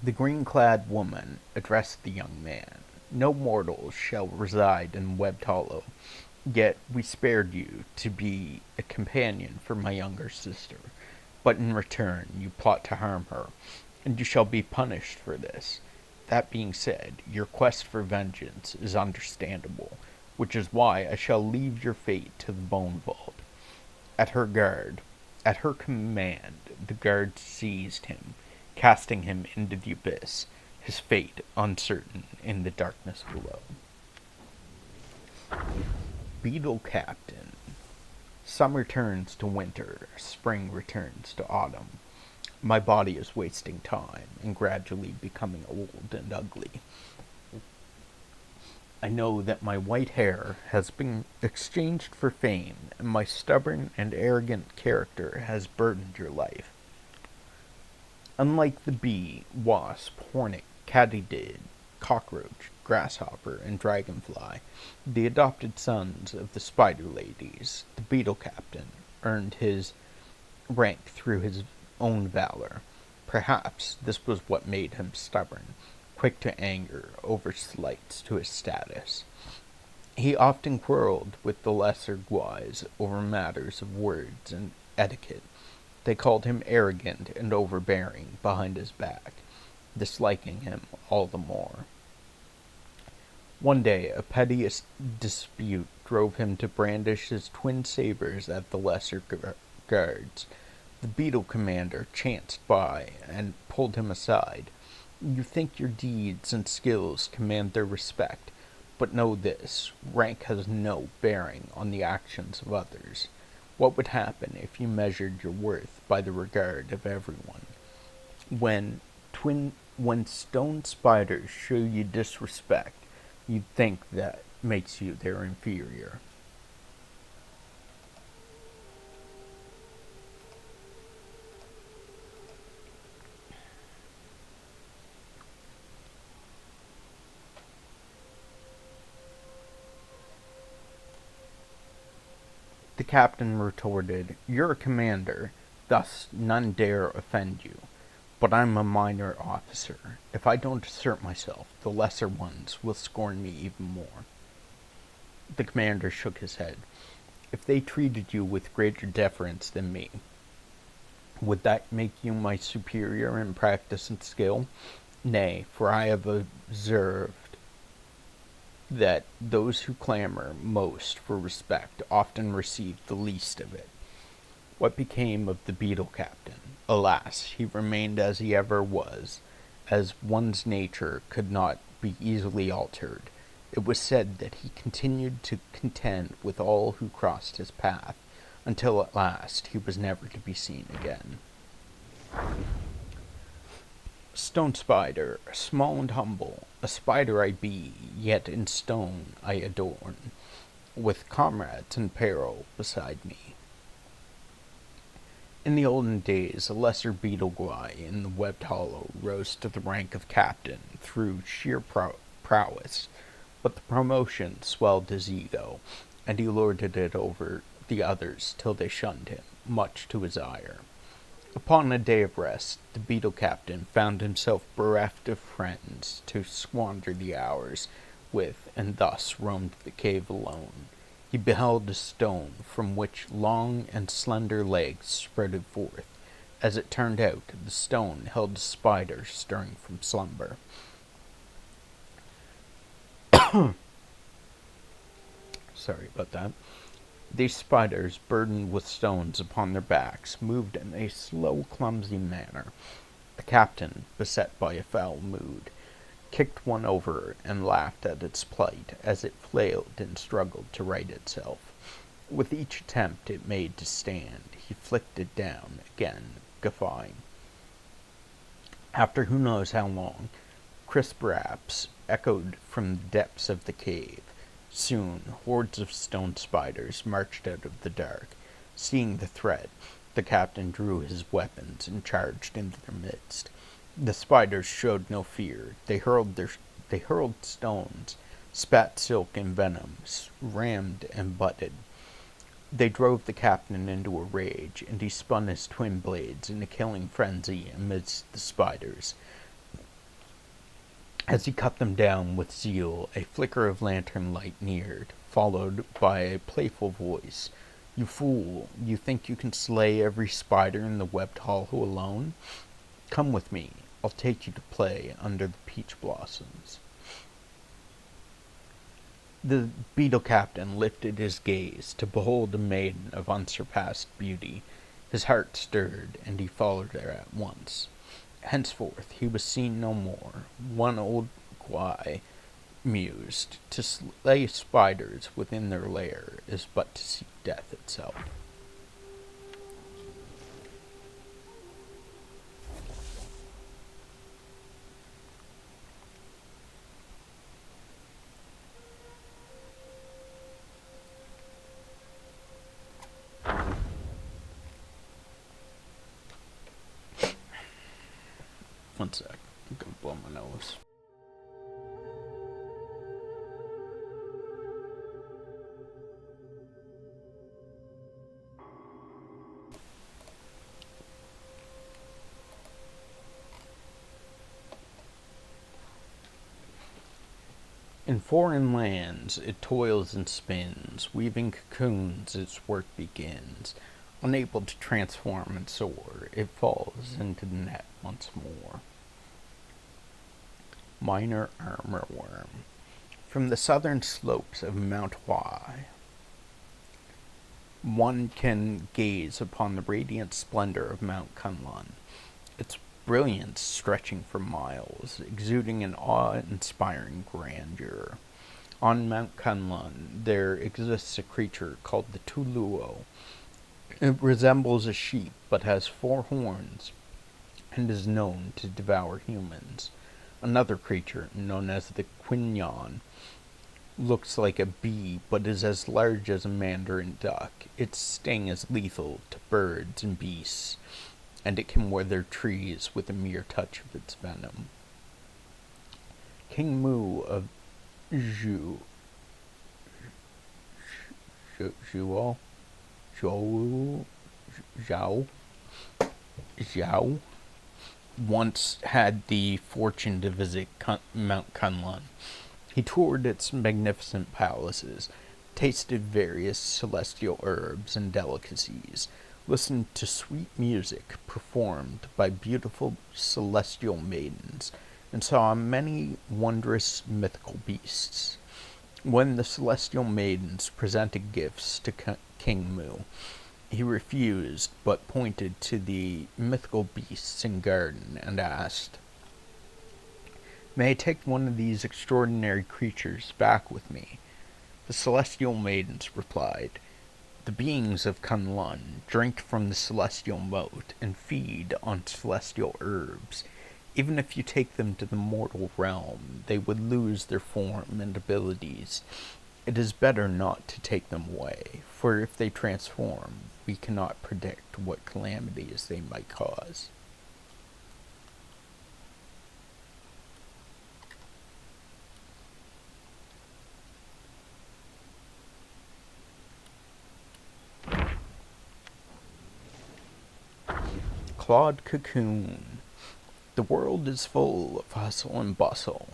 The green-clad woman addressed the young man. No mortal shall reside in Webbed Hollow, yet we spared you to be a companion for my younger sister. But in return you plot to harm her, and you shall be punished for this. That being said, your quest for vengeance is understandable, which is why I shall leave your fate to the Bone Vault. At her guard, at her command, the guards seized him, casting him into the abyss, his fate uncertain in the darkness below. Beetle Captain. Summer turns to winter, spring returns to autumn. My body is wasting time and gradually becoming old and ugly. I know that my white hair has been exchanged for fame, and my stubborn and arrogant character has burdened your life. Unlike the bee, wasp, hornet, katydid, cockroach, grasshopper, and dragonfly, the adopted sons of the spider ladies, the beetle captain, earned his rank through his own valor. Perhaps this was what made him stubborn, quick to anger over slights to his status. He often quarreled with the lesser guais over matters of words and etiquette. They called him arrogant and overbearing behind his back, disliking him all the more. One day, a petty dispute drove him to brandish his twin sabers at the lesser guards. The beetle commander chanced by and pulled him aside. You think your deeds and skills command their respect, But know this, rank has no bearing on the actions of others. What would happen if you measured your worth by the regard of everyone? When when stone spiders show you disrespect, you'd think that makes you their inferior. The captain retorted, "You're a commander, thus none dare offend you. But I'm a minor officer. If I don't assert myself, the lesser ones will scorn me even more." The commander shook his head. "If they treated you with greater deference than me, would that make you my superior in practice and skill? Nay, for I have observed that those who clamor most for respect often receive the least of it." What became of the beetle captain? Alas, he remained as he ever was, as one's nature could not be easily altered. It was said that he continued to contend with all who crossed his path, until at last he was never to be seen again. Stone spider, small and humble, a spider I be, yet in stone I adorn, with comrades in peril beside me. In the olden days, a lesser beetle guy in the webbed hollow rose to the rank of captain through sheer prowess, but the promotion swelled his ego, and he lorded it over the others till they shunned him, much to his ire. Upon a day of rest, the beetle captain found himself bereft of friends to squander the hours with, and thus roamed the cave alone. He beheld a stone from which long and slender legs sprouted forth. As it turned out, the stone held a spider stirring from slumber. Sorry about that. These spiders, burdened with stones upon their backs, moved in a slow, clumsy manner. The captain, beset by a foul mood, kicked one over and laughed at its plight as it flailed and struggled to right itself. With each attempt it made to stand, he flicked it down again, guffawing. After who knows how long, crisp raps echoed from the depths of the cave. Soon hordes of stone spiders marched out of the dark. Seeing the threat, the captain drew his weapons and charged into their midst. The spiders showed no fear. They hurled stones, spat silk and venom, rammed and butted. They drove the captain into a rage, and he spun his twin blades in a killing frenzy amidst the spiders. As he cut them down with zeal, a flicker of lantern light neared, followed by a playful voice. "You fool, you think you can slay every spider in the webbed hollow alone? Come with me, I'll take you to play under the peach blossoms." The beetle captain lifted his gaze to behold a maiden of unsurpassed beauty. His heart stirred, and he followed her at once. Henceforth he was seen no more. One old Kwai mused, "To slay spiders within their lair is but to seek death itself." One sec. I'm gonna blow my nose. In foreign lands it toils and spins, weaving cocoons its work begins. Unable to transform and soar, it falls into the net once more. Minor armorworm. From the southern slopes of Mount Hua, one can gaze upon the radiant splendor of Mount Kunlun, its brilliance stretching for miles, exuding an awe-inspiring grandeur. On Mount Kunlun, there exists a creature called the Tuluo. It resembles a sheep but has 4 horns and is known to devour humans. Another creature, known as the Quinyon, looks like a bee but is as large as a mandarin duck. Its sting is lethal to birds and beasts, and it can wither trees with a mere touch of its venom. King Mu of Zhu, Zhuo, Zhou, Zhao, Zhao, once had the fortune to visit Mount Kunlun. He toured its magnificent palaces, tasted various celestial herbs and delicacies, listened to sweet music performed by beautiful celestial maidens, and saw many wondrous mythical beasts. When the celestial maidens presented gifts to King Mu, he refused, but pointed to the mythical beasts in garden and asked, "May I take one of these extraordinary creatures back with me?" The celestial maidens replied, "The beings of Kunlun drink from the celestial moat and feed on celestial herbs. Even if you take them to the mortal realm, they would lose their form and abilities. It is better not to take them away, for if they transform, we cannot predict what calamities they might cause." Claude Cocoon. The world is full of hustle and bustle.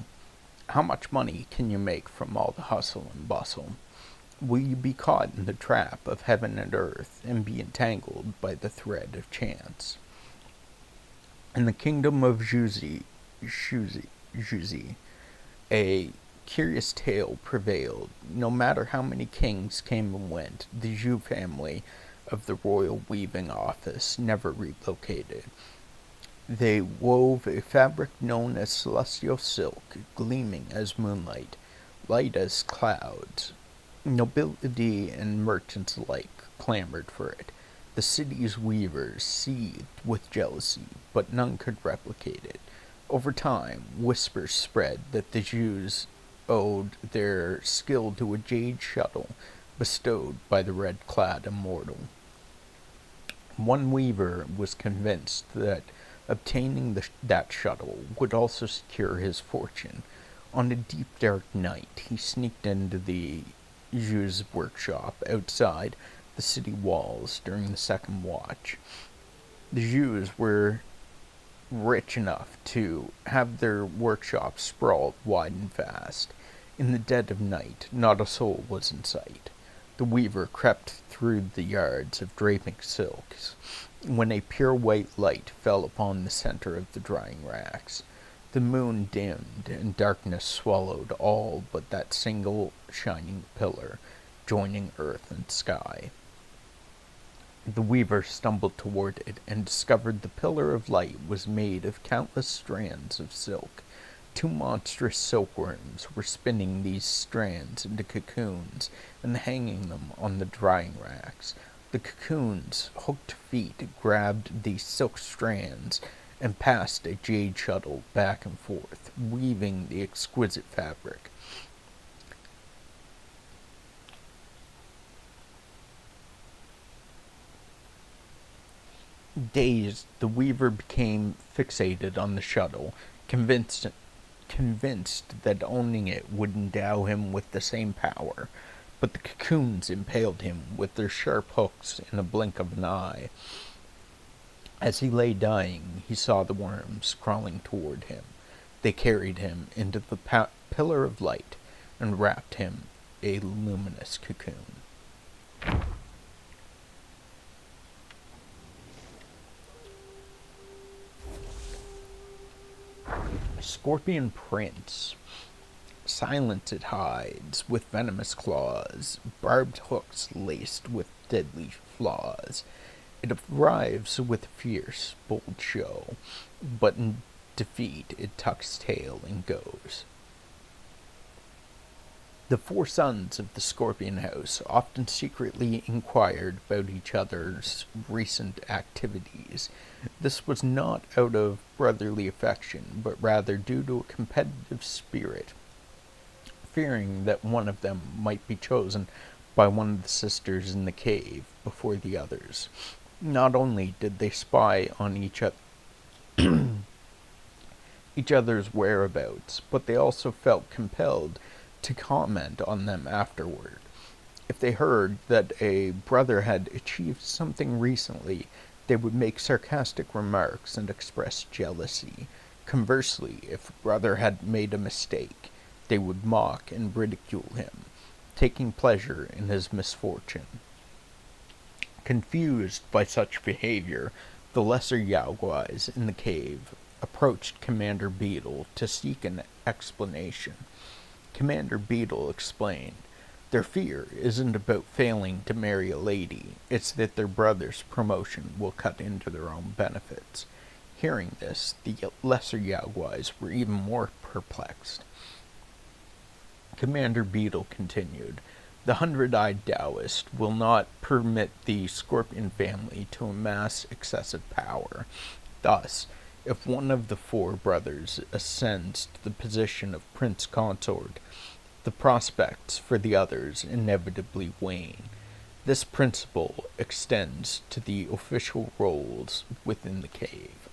How much money can you make from all the hustle and bustle? Will you be caught in the trap of heaven and earth and be entangled by the thread of chance? In the kingdom of Juzi, a curious tale prevailed. No matter how many kings came and went, the Zhu family of the royal weaving office never relocated. They wove a fabric known as celestial silk, gleaming as moonlight, light as clouds. Nobility and merchants alike clamored for it. The city's weavers seethed with jealousy, but none could replicate it. Over time, whispers spread that the Jews owed their skill to a jade shuttle bestowed by the red-clad immortal. One weaver was convinced that obtaining that shuttle would also secure his fortune. On a deep, dark night, he sneaked into the Jew's workshop outside the city walls during the second watch. The Jews were rich enough to have their workshop sprawled wide and fast. In the dead of night, not a soul was in sight. The weaver crept through the yards of draping silks, when a pure white light fell upon the center of the drying racks. The moon dimmed, and darkness swallowed all but that single shining pillar, joining earth and sky. The weaver stumbled toward it, and discovered the pillar of light was made of countless strands of silk. 2 monstrous silkworms were spinning these strands into cocoons and hanging them on the drying racks. The cocoons' hooked feet grabbed the silk strands and passed a jade shuttle back and forth, weaving the exquisite fabric. Dazed, the weaver became fixated on the shuttle, convinced that owning it would endow him with the same power. But the cocoons impaled him with their sharp hooks in a blink of an eye. As he lay dying, he saw the worms crawling toward him. They carried him into the pillar of light and wrapped him a luminous cocoon. Scorpion Prince. Silent it hides, with venomous claws, barbed hooks laced with deadly flaws. It arrives with fierce, bold show, but in defeat it tucks tail and goes. The four sons of the Scorpion House often secretly inquired about each other's recent activities. This was not out of brotherly affection, but rather due to a competitive spirit, fearing that one of them might be chosen by one of the sisters in the cave before the others. Not only did they spy on each other's whereabouts, but they also felt compelled to comment on them afterward. If they heard that a brother had achieved something recently, they would make sarcastic remarks and express jealousy. Conversely, if a brother had made a mistake, they would mock and ridicule him, taking pleasure in his misfortune. Confused by such behavior, the lesser Yaoguais in the cave approached Commander Beetle to seek an explanation. Commander Beetle explained, "Their fear isn't about failing to marry a lady, it's that their brother's promotion will cut into their own benefits." Hearing this, the lesser Yaoguais were even more perplexed. Commander Beetle continued, "The Hundred-Eyed Taoist will not permit the Scorpion family to amass excessive power. Thus, if one of the four brothers ascends to the position of Prince Consort, the prospects for the others inevitably wane. This principle extends to the official roles within the cave.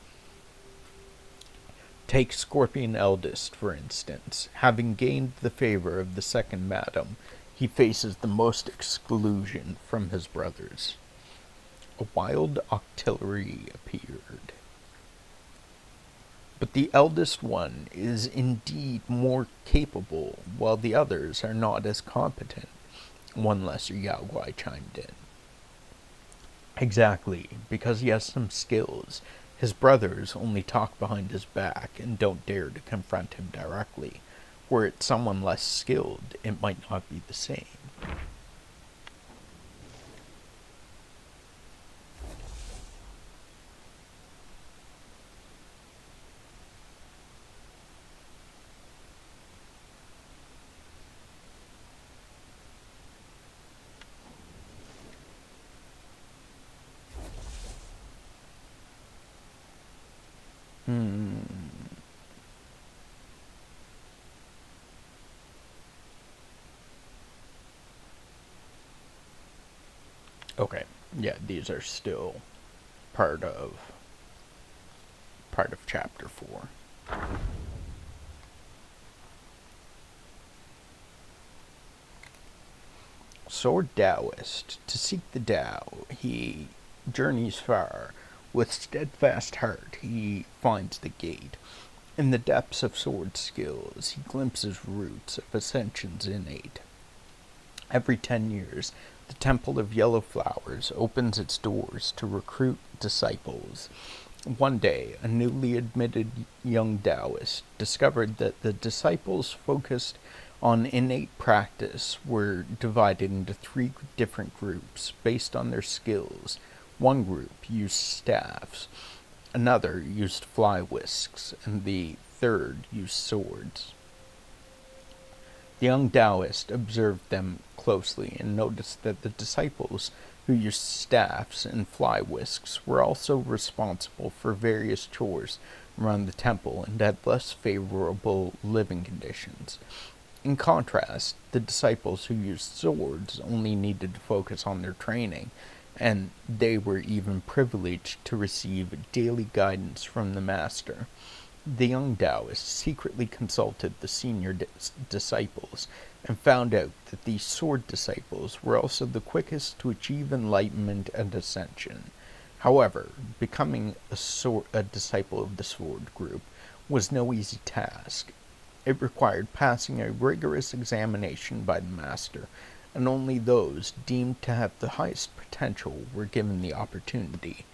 Take Scorpion Eldest, for instance. Having gained the favor of the second madam, he faces the most exclusion from his brothers." A wild octillery appeared. "But the eldest one is indeed more capable, while the others are not as competent," one lesser Yaoguai chimed in. "Exactly, because he has some skills. His brothers only talk behind his back and don't dare to confront him directly. Were it someone less skilled, it might not be the same." Okay, yeah, these are still part of chapter 4. Sword Taoist. To seek the Tao, he journeys far. With steadfast heart, he finds the gate. In the depths of sword skills, he glimpses roots of ascensions innate. Every 10 years, the Temple of Yellow Flowers opens its doors to recruit disciples. One day, a newly admitted young Taoist discovered that the disciples focused on innate practice were divided into 3 different groups based on their skills. One group used staffs, another used fly whisks, and the third used swords. The young Taoist observed them closely and noticed that the disciples who used staffs and fly whisks were also responsible for various chores around the temple and had less favorable living conditions. In contrast, the disciples who used swords only needed to focus on their training, and they were even privileged to receive daily guidance from the master. The young Taoist secretly consulted the senior disciples and found out that these sword disciples were also the quickest to achieve enlightenment and ascension. However, becoming a disciple of the sword group was no easy task. It required passing a rigorous examination by the master, and only those deemed to have the highest potential were given the opportunity.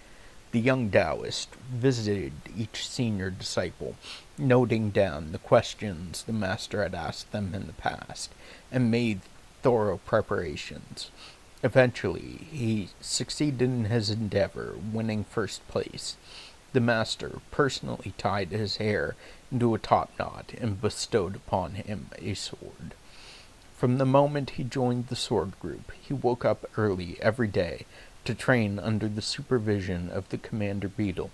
The young Taoist visited each senior disciple, noting down the questions the master had asked them in the past, and made thorough preparations. Eventually, he succeeded in his endeavor, winning first place. The master personally tied his hair into a top knot and bestowed upon him a sword. From the moment he joined the sword group, he woke up early every day to train under the supervision of the Commander Beetle.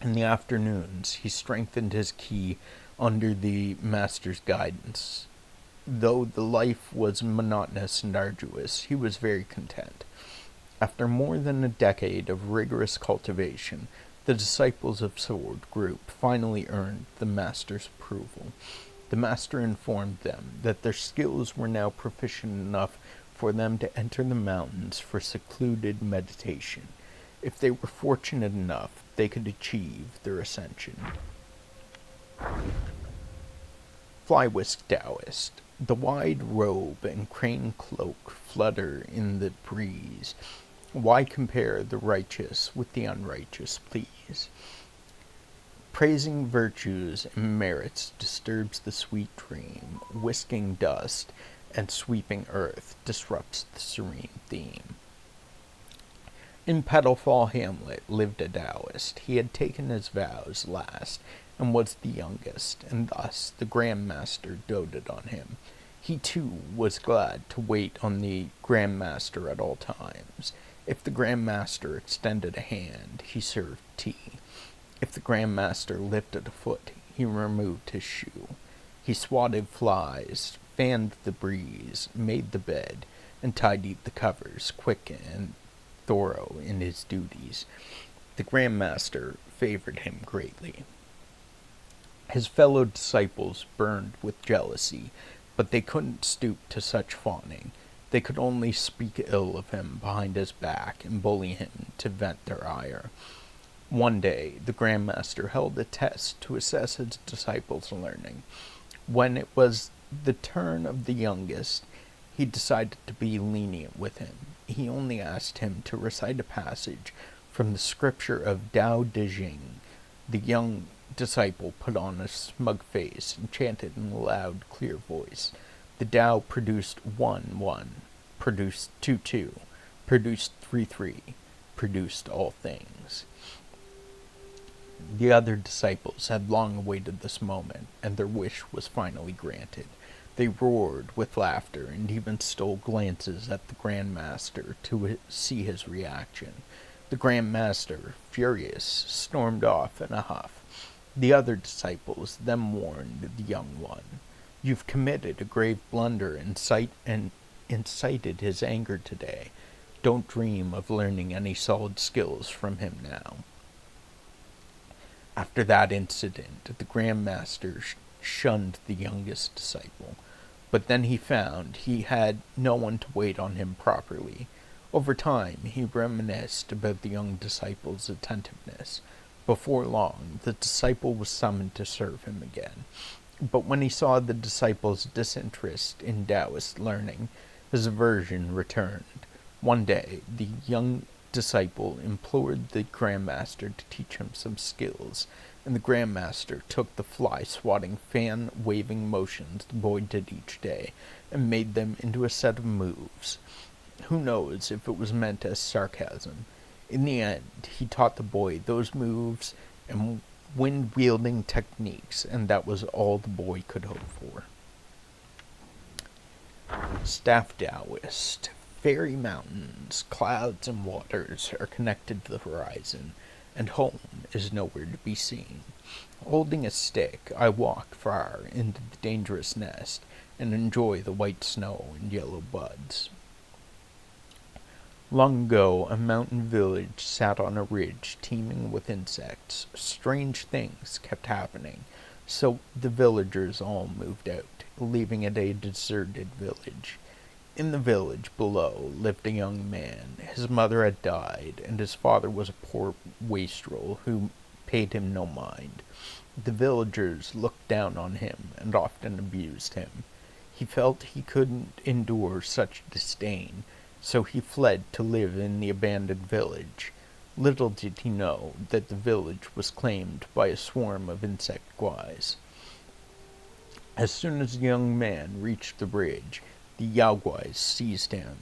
In the afternoons, he strengthened his ki under the master's guidance. Though the life was monotonous and arduous, he was very content. After more than a decade of rigorous cultivation, the disciples of Sword Group finally earned the master's approval. The master informed them that their skills were now proficient enough for them to enter the mountains for secluded meditation. If they were fortunate enough, they could achieve their ascension. Fly-whisk Taoist. The wide robe and crane cloak flutter in the breeze. Why compare the righteous with the unrighteous, please? Praising virtues and merits disturbs the sweet dream. Whisking dust and sweeping earth disrupts the serene theme. In Petalfall Hamlet lived a Taoist. He had taken his vows last, and was the youngest, and thus the Grand Master doted on him. He too was glad to wait on the Grand Master at all times. If the Grand Master extended a hand, he served tea. If the Grand Master lifted a foot, he removed his shoe. He swatted flies, fanned the breeze, made the bed, and tidied the covers, quick and thorough in his duties. The Grand Master favored him greatly. His fellow disciples burned with jealousy, but they couldn't stoop to such fawning. They could only speak ill of him behind his back and bully him to vent their ire. One day, the Grand Master held a test to assess his disciples' learning. When it was the turn of the youngest, he decided to be lenient with him. He only asked him to recite a passage from the scripture of Tao Te Ching. The young disciple put on a smug face and chanted in a loud, clear voice. The Tao produced 1-1, produced 2-2, produced 3-3, produced all things. The other disciples had long awaited this moment, and their wish was finally granted. They roared with laughter and even stole glances at the Grand Master to see his reaction. The Grand Master, furious, stormed off in a huff. The other disciples then warned the young one. You've committed a grave blunder and incited his anger today. Don't dream of learning any solid skills from him now. After that incident, the Grand Master shunned the youngest disciple, but then he found he had no one to wait on him properly. Over time, he reminisced about the young disciple's attentiveness. Before long, the disciple was summoned to serve him again. But when he saw the disciple's disinterest in Taoist learning, his aversion returned. One day, the young disciple implored the Grand Master to teach him some skills, and the Grand Master took the fly-swatting, fan-waving motions the boy did each day, and made them into a set of moves. Who knows if it was meant as sarcasm? In the end, he taught the boy those moves and wind-wielding techniques, and that was all the boy could hope for. Staff Taoist. Fairy mountains, clouds, and waters are connected to the horizon, and home is nowhere to be seen. Holding a stick, I walk far into the dangerous nest, and enjoy the white snow and yellow buds. Long ago, a mountain village sat on a ridge teeming with insects. Strange things kept happening, so the villagers all moved out, leaving it a deserted village. In the village below lived a young man. His mother had died, and his father was a poor wastrel who paid him no mind. The villagers looked down on him and often abused him. He felt he couldn't endure such disdain, so he fled to live in the abandoned village. Little did he know that the village was claimed by a swarm of insect guys. As soon as the young man reached the bridge, the Yaoguais seized him.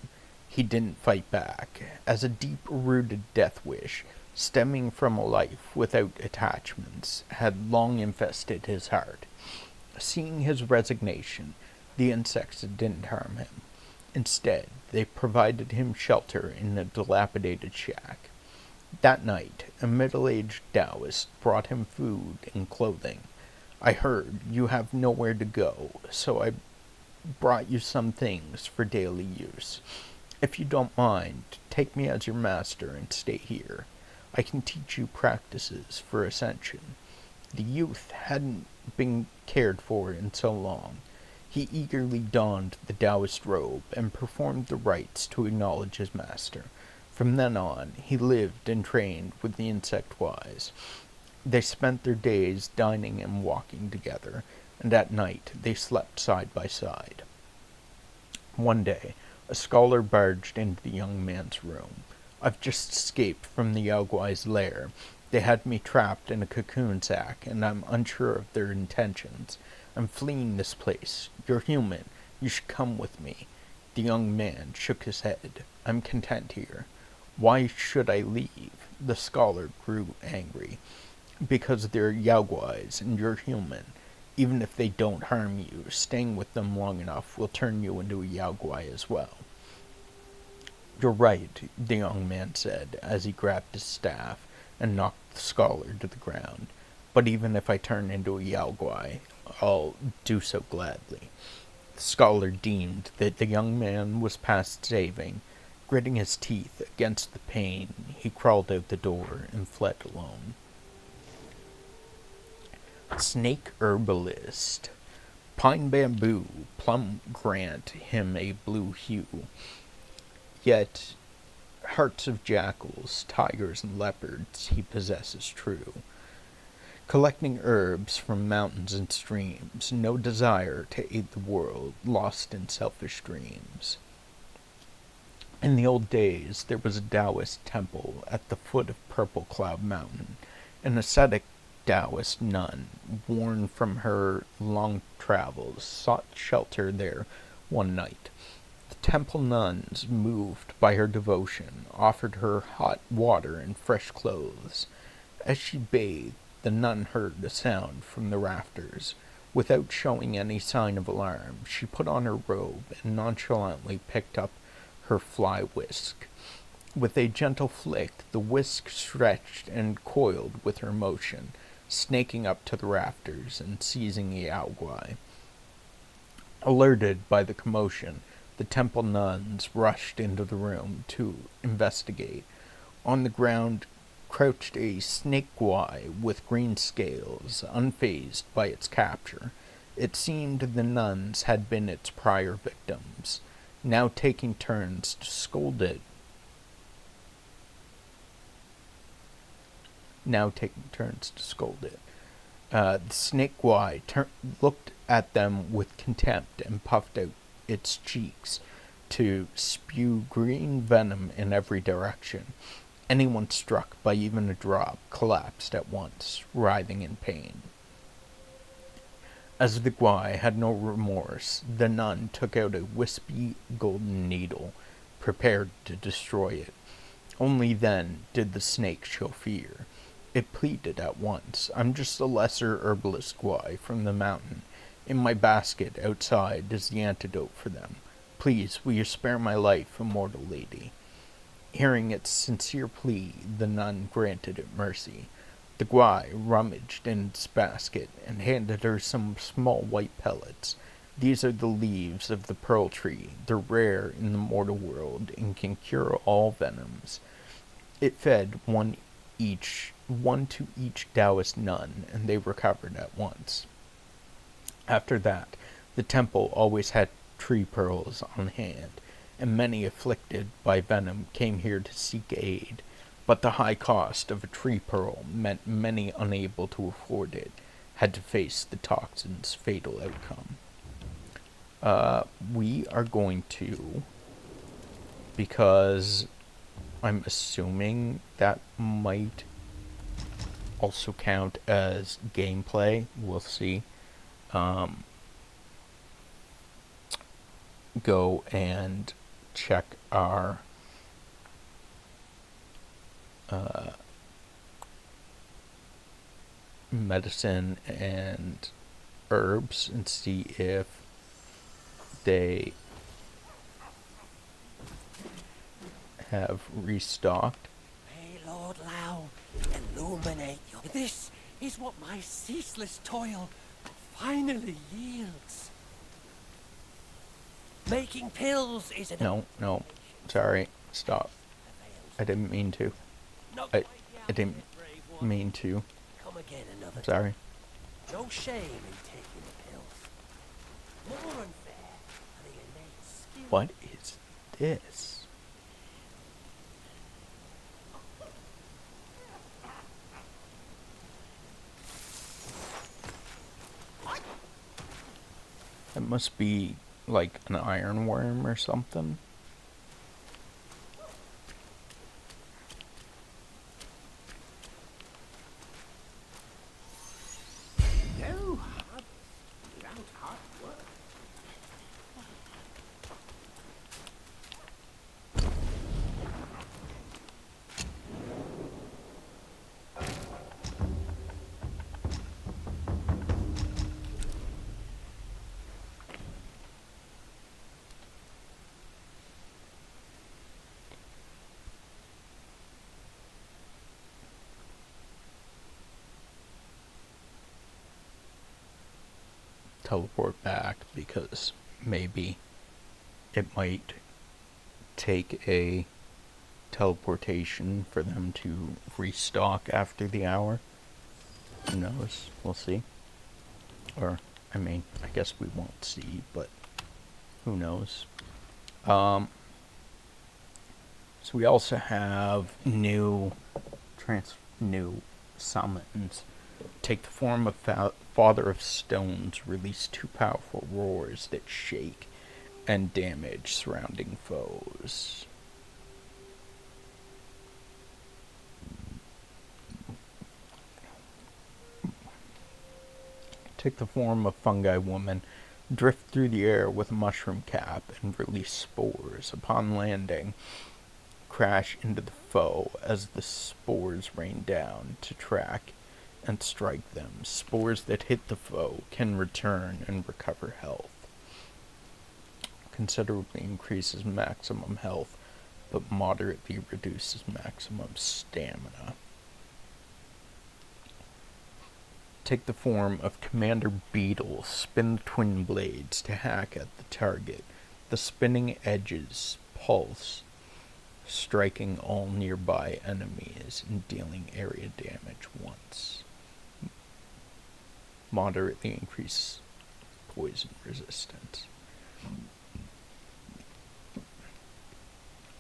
He didn't fight back, as a deep-rooted death wish, stemming from a life without attachments, had long infested his heart. Seeing his resignation, The insects didn't harm him. Instead, they provided him shelter in a dilapidated shack. That night, a middle-aged Taoist brought him food and clothing. I heard you have nowhere to go, so I brought you some things for daily use. If you don't mind, take me as your master and stay here. I can teach you practices for ascension. The youth hadn't been cared for in so long. He eagerly donned the Taoist robe and performed the rites to acknowledge his master. From then on, he lived and trained with the insect wise. They spent their days dining and walking together, and at night they slept side by side. One day, a scholar barged into the young man's room. I've just escaped from the Yaoguai's lair. They had me trapped in a cocoon sack, and I'm unsure of their intentions. I'm fleeing this place. You're human. You should come with me. The young man shook his head. I'm content here. Why should I leave? The scholar grew angry. Because they're Yaoguais and you're human. Even if they don't harm you, staying with them long enough will turn you into a Yaoguai as well. You're right, the young man said, as he grabbed his staff and knocked the scholar to the ground. But even if I turn into a Yaoguai, I'll do so gladly. The scholar deemed that the young man was past saving. Gritting his teeth against the pain, he crawled out the door and fled alone. Snake herbalist. Pine bamboo, plum grant him a blue hue. Yet hearts of jackals, tigers, and leopards he possesses true. Collecting herbs from mountains and streams, no desire to aid the world, lost in selfish dreams. In the old days, there was a Taoist temple at the foot of Purple Cloud Mountain. An ascetic Taoist nun, worn from her long travels, sought shelter there one night. The temple nuns, moved by her devotion, offered her hot water and fresh clothes. As she bathed, the nun heard a sound from the rafters. Without showing any sign of alarm, she put on her robe and nonchalantly picked up her fly whisk. With a gentle flick, the whisk stretched and coiled with her motion, snaking up to the rafters and seizing the Yaoguai. Alerted by the commotion, the temple nuns rushed into the room to investigate. On the ground crouched a snake guai with green scales, unfazed by its capture. It seemed the nuns had been its prior victims, now taking turns to scold it. The snake guai looked at them with contempt and puffed out its cheeks to spew green venom in every direction. Anyone struck by even a drop collapsed at once, writhing in pain. As the guai had no remorse, the nun took out a wispy golden needle, prepared to destroy it. Only then did the snake show fear. It pleaded at once. I'm just a lesser herbalist guai from the mountain. In my basket outside is the antidote for them. Please, will you spare my life, immortal lady? Hearing its sincere plea, the nun granted it mercy. The guai rummaged in its basket and handed her some small white pellets. These are the leaves of the pearl tree. They're rare in the mortal world and can cure all venoms. It fed one to each Taoist nun, and they recovered at once. After that, the temple always had tree pearls on hand, and many afflicted by venom came here to seek aid. But the high cost of a tree pearl meant many unable to afford it had to face the toxin's fatal outcome. We are going to, because I'm assuming that might also count as gameplay. We'll see. Go and check our medicine and herbs and see if they have restocked. May Lord Lao illuminate you. This is what my ceaseless toil finally yields. Making pills is an... No, sorry, stop. I didn't mean to. I didn't mean to. Come again another Sorry. No shame in taking the pills. More unfair are the innate skill. What is this? It must be like an ironworm or something. No harvest without hard work. Teleport back because maybe it might take a teleportation for them to restock after the hour. Who knows? We'll see. Or, I mean, I guess we won't see, but who knows? So we also have new summons. Take the form of Father of Stones, release 2 powerful roars that shake and damage surrounding foes. Take the form of Fungi Woman, drift through the air with a mushroom cap and release spores. Upon landing, crash into the foe as the spores rain down to track and strike them. Spores that hit the foe can return and recover health. Considerably increases maximum health, but moderately reduces maximum stamina. Take the form of Commander Beetle. Spin the twin blades to hack at the target. The spinning edges pulse, striking all nearby enemies and dealing area damage once. Moderately increase poison resistance.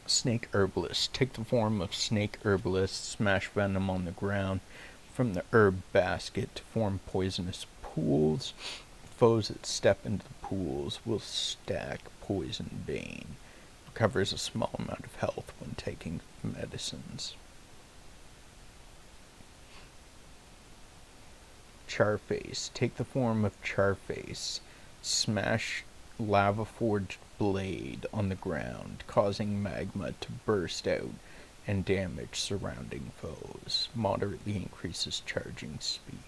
Snake Herbalist. Take the form of Snake Herbalist, smash venom on the ground from the herb basket to form poisonous pools. Foes that step into the pools will stack Poison Bane. Recovers a small amount of health when taking medicines. Charface. Take the form of Charface. Smash lava forged blade on the ground, causing magma to burst out and damage surrounding foes. Moderately increases charging speed.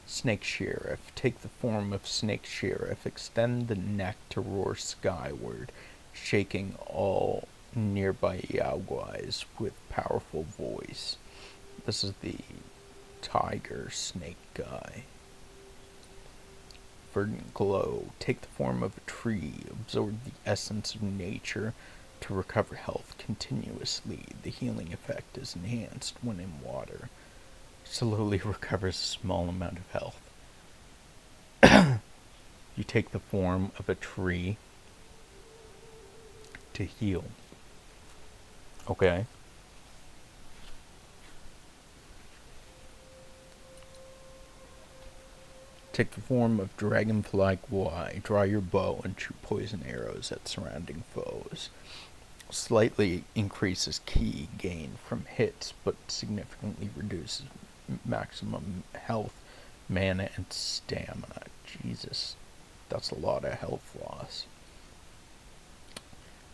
Snake Sheriff. Take the form of Snake Sheriff. Extend the neck to roar skyward, shaking all nearby Yaoguais with powerful voice. This is the tiger snake guy. Verdant Glow. Take the form of a tree. Absorb the essence of nature to recover health continuously. The healing effect is enhanced when in water. Slowly recovers a small amount of health. You take the form of a tree to heal. Okay. Take the form of Dragonfly Guai. Draw your bow and shoot poison arrows at surrounding foes. Slightly increases ki gain from hits, but significantly reduces maximum health, mana, and stamina. Jesus, that's a lot of health loss.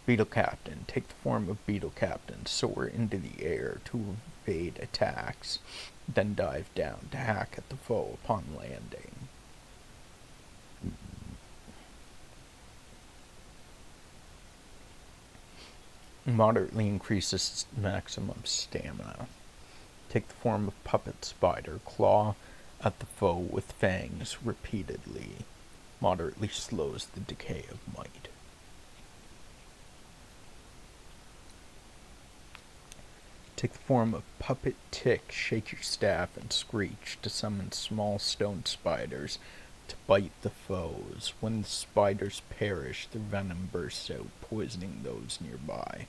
Beetle Captain. Take the form of Beetle Captain. Soar into the air to evade attacks. then dived down to hack at the foe upon landing. Moderately increases maximum stamina. Take the form of puppet spider. Claw at the foe with fangs repeatedly. Moderately slows the decay of might. Take the form of puppet tick. Shake your staff and screech to summon small stone spiders to bite the foes. When the spiders perish, their venom bursts out, poisoning those nearby.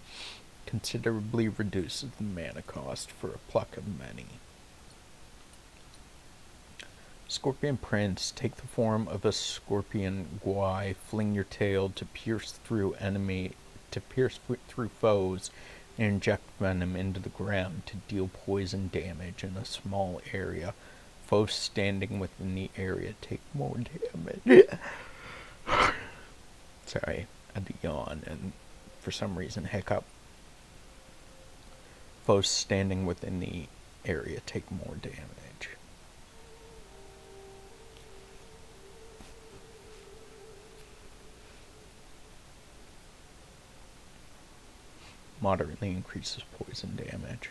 Considerably reduces the mana cost for a pluck of many. Scorpion Prince, take the form of a scorpion guai. Fling your tail to pierce through foes and inject venom into the ground to deal poison damage in a small area. Foes standing within the area take more damage. Sorry, I had to yawn and for some reason hiccup. Foes standing within the area take more damage. Moderately increases poison damage.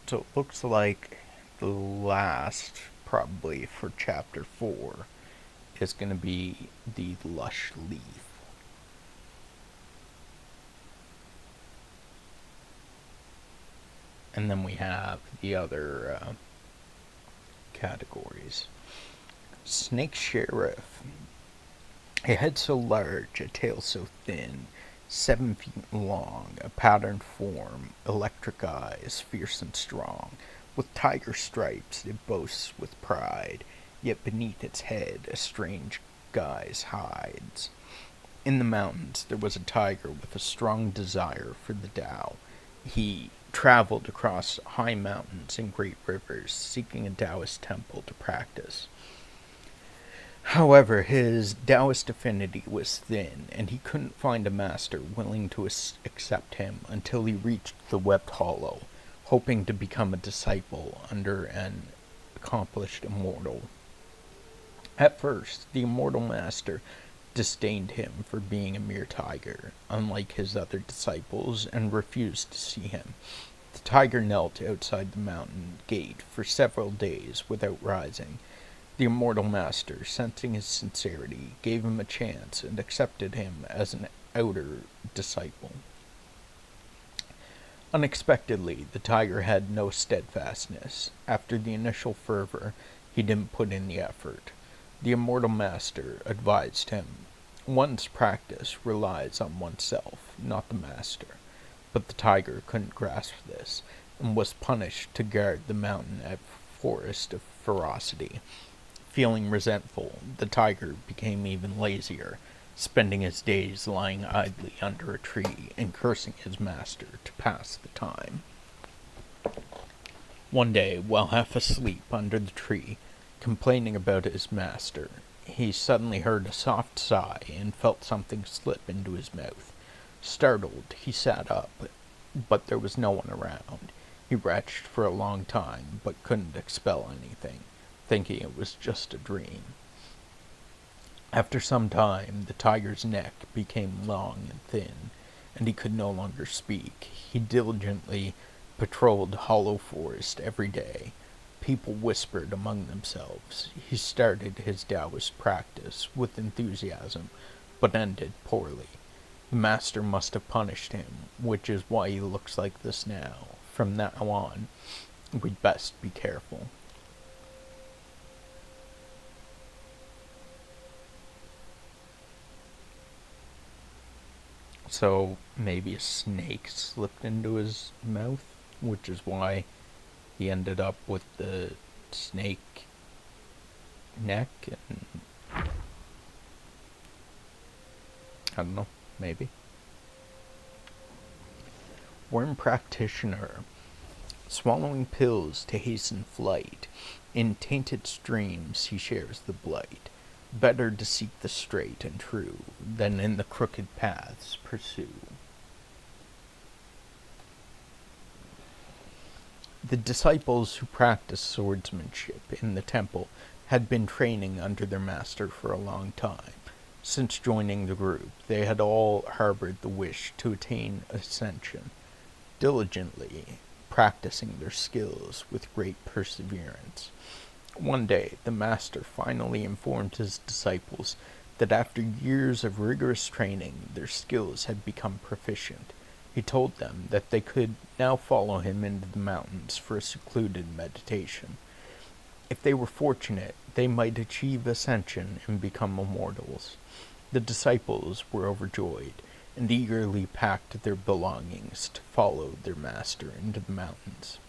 So it looks like the last, probably for chapter 4, is going to be the lush leaf. And then we have the other categories. Snake Sheriff. A head so large, a tail so thin, 7 feet long, a patterned form, electric eyes, fierce and strong. With tiger stripes it boasts with pride, yet beneath its head a strange guise hides. In the mountains there was a tiger with a strong desire for the Tao. He traveled across high mountains and great rivers, seeking a Taoist temple to practice. However, his Taoist affinity was thin, and he couldn't find a master willing to accept him until he reached the Webbed Hollow, hoping to become a disciple under an accomplished immortal. At first, the immortal master disdained him for being a mere tiger, unlike his other disciples, and refused to see him. The tiger knelt outside the mountain gate for several days without rising. The immortal master, sensing his sincerity, gave him a chance and accepted him as an outer disciple. Unexpectedly, the tiger had no steadfastness. After the initial fervor, he didn't put in the effort. The immortal master advised him, one's practice relies on oneself, not the master. But the tiger couldn't grasp this, and was punished to guard the mountain at Forest of Ferocity. Feeling resentful, the tiger became even lazier, spending his days lying idly under a tree and cursing his master to pass the time. One day, while half asleep under the tree, complaining about his master, he suddenly heard a soft sigh and felt something slip into his mouth. Startled, he sat up, but there was no one around. He retched for a long time, but couldn't expel anything, thinking it was just a dream. After some time, the tiger's neck became long and thin, and he could no longer speak. He diligently patrolled Hollow Forest every day. People whispered among themselves. He started his Taoist practice with enthusiasm, but ended poorly. The master must have punished him, which is why he looks like this now. From now on, we'd best be careful. So maybe a snake slipped into his mouth, which is why he ended up with the snake neck. And I don't know, maybe. Worm practitioner. Swallowing pills to hasten flight. In tainted streams he shares the blight. Better to seek the straight and true than in the crooked paths pursue. The disciples who practiced swordsmanship in the temple had been training under their master for a long time. Since joining the group, they had all harbored the wish to attain ascension, diligently practicing their skills with great perseverance. One day, the master finally informed his disciples that after years of rigorous training, their skills had become proficient. He told them that they could now follow him into the mountains for a secluded meditation. If they were fortunate, they might achieve ascension and become immortals. The disciples were overjoyed and eagerly packed their belongings to follow their master into the mountains.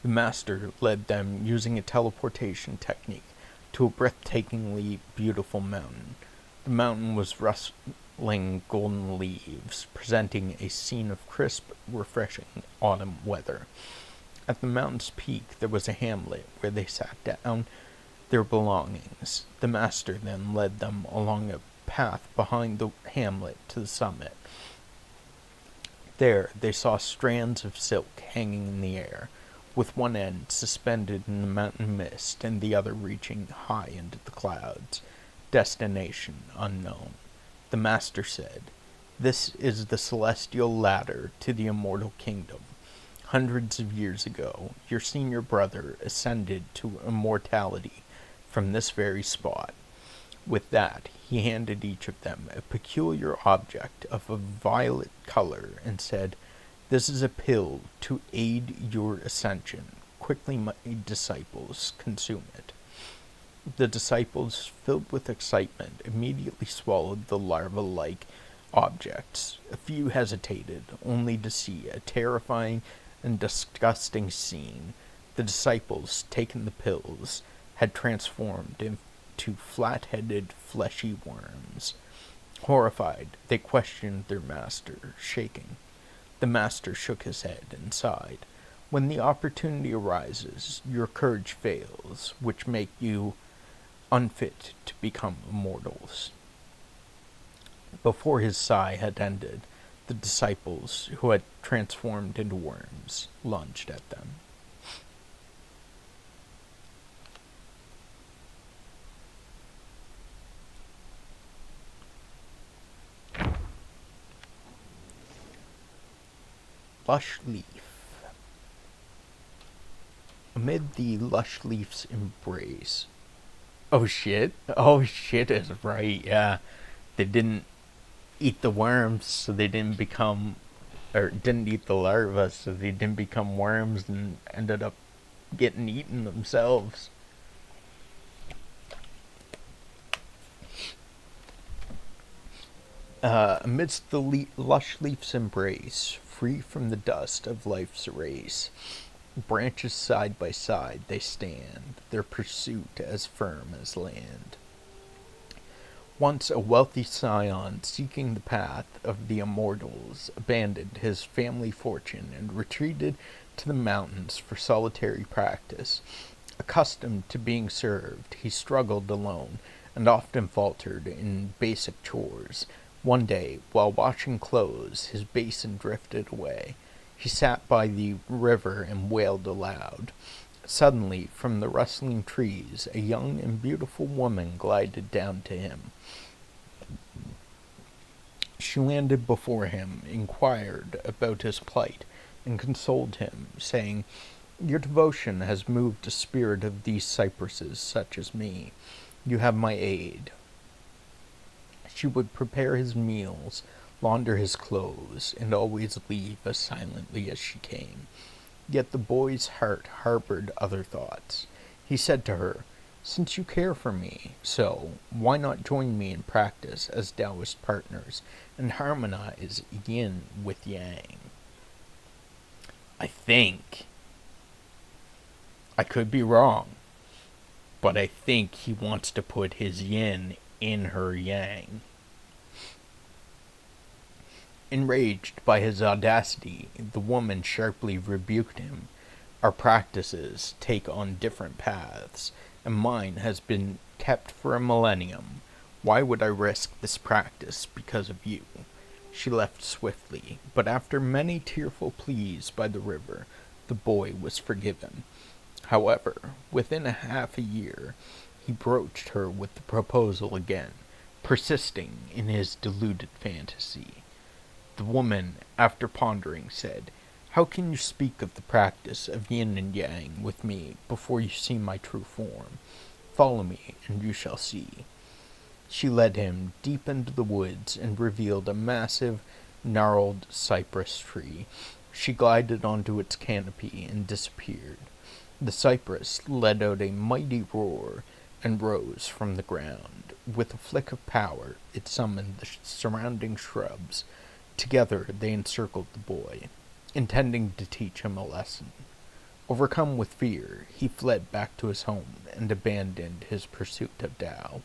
The master led them using a teleportation technique to a breathtakingly beautiful mountain. The mountain was rustling golden leaves, presenting a scene of crisp, refreshing autumn weather. At the mountain's peak there was a hamlet where they sat down their belongings. The master then led them along a path behind the hamlet to the summit. There they saw strands of silk hanging in the air, with one end suspended in the mountain mist and the other reaching high into the clouds. Destination unknown. The master said, "This is the celestial ladder to the immortal kingdom. Hundreds of years ago, your senior brother ascended to immortality from this very spot." With that, he handed each of them a peculiar object of a violet color and said, "This is a pill to aid your ascension. Quickly, my disciples, consume it." The disciples, filled with excitement, immediately swallowed the larva-like objects. A few hesitated, only to see a terrifying and disgusting scene. The disciples, taking the pills, had transformed into flat-headed, fleshy worms. Horrified, they questioned their master, shaking. The master shook his head and sighed. "When the opportunity arises, your courage fails, which make you unfit to become immortals." Before his sigh had ended, the disciples, who had transformed into worms, lunged at them. Lush leaf. Amid the lush leaf's embrace. Oh shit! Oh shit is right, yeah. They didn't eat the worms, so they didn't become, or didn't eat the larvae, so they didn't become worms and ended up getting eaten themselves. Amidst the lush leaf's embrace, free from the dust of life's race, branches side by side they stand, their pursuit as firm as land. Once a wealthy scion seeking the path of the immortals abandoned his family fortune and retreated to the mountains for solitary practice. Accustomed to being served, he struggled alone and often faltered in basic chores. One day, while washing clothes, his basin drifted away. He sat by the river and wailed aloud. Suddenly, from the rustling trees, a young and beautiful woman glided down to him. She landed before him, inquired about his plight, and consoled him, saying, "Your devotion has moved a spirit of these cypresses such as me. You have my aid." She would prepare his meals, launder his clothes, and always leave as silently as she came. Yet the boy's heart harbored other thoughts. He said to her, Since you care for me so, why not join me in practice as Taoist partners and harmonize yin with yang? I think, I could be wrong, but I think he wants to put his yin in her yang. Enraged by his audacity, the woman sharply rebuked him. Our practices take on different paths, and mine has been kept for a millennium. Why would I risk this practice because of you? She left swiftly, but after many tearful pleas by the river, the boy was forgiven. However, within a half a year, he broached her with the proposal again, persisting in his deluded fantasy. The woman, after pondering, said, "How can you speak of the practice of yin and yang with me before you see my true form? Follow me, and you shall see." She led him deep into the woods and revealed a massive, gnarled cypress tree. She glided onto its canopy and disappeared. The cypress let out a mighty roar and rose from the ground. With a flick of power, it summoned the surrounding shrubs. Together they encircled the boy, intending to teach him a lesson. Overcome with fear, he fled back to his home and abandoned his pursuit of Tao.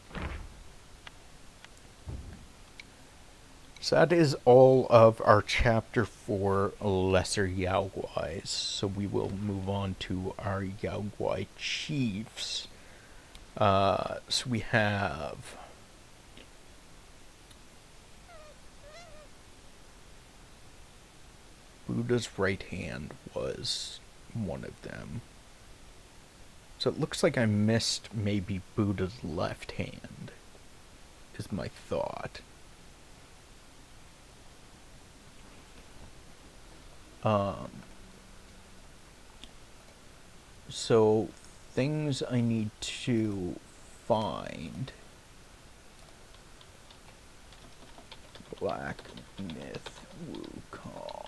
So that is all of our chapter 4 Lesser Yao Guais. So we will move on to our Yao Guai chiefs. So we have Buddha's right hand was one of them. So it looks like I missed maybe Buddha's left hand, is my thought. So things I need to find. Black Myth Wukong.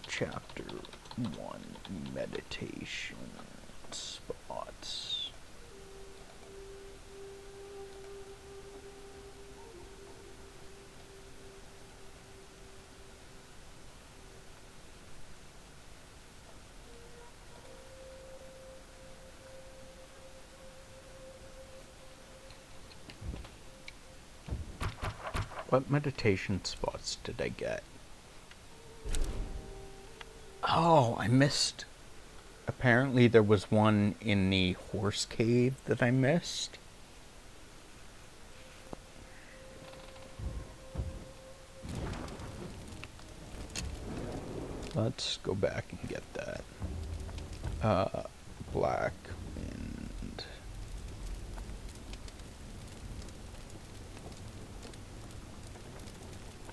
Chapter 1 Meditation Spots. What meditation spots did I get? Oh, I missed. Apparently there was one in the horse cave that I missed. Let's go back and get that. Black Wind.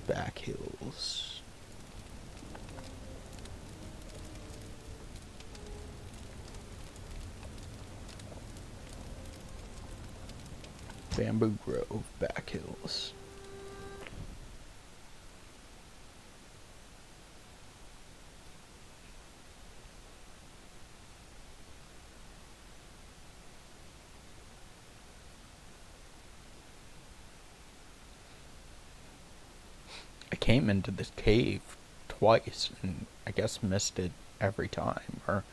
Back Hills. Bamboo Grove, Back Hills. I came into this cave twice and I guess missed it every time, or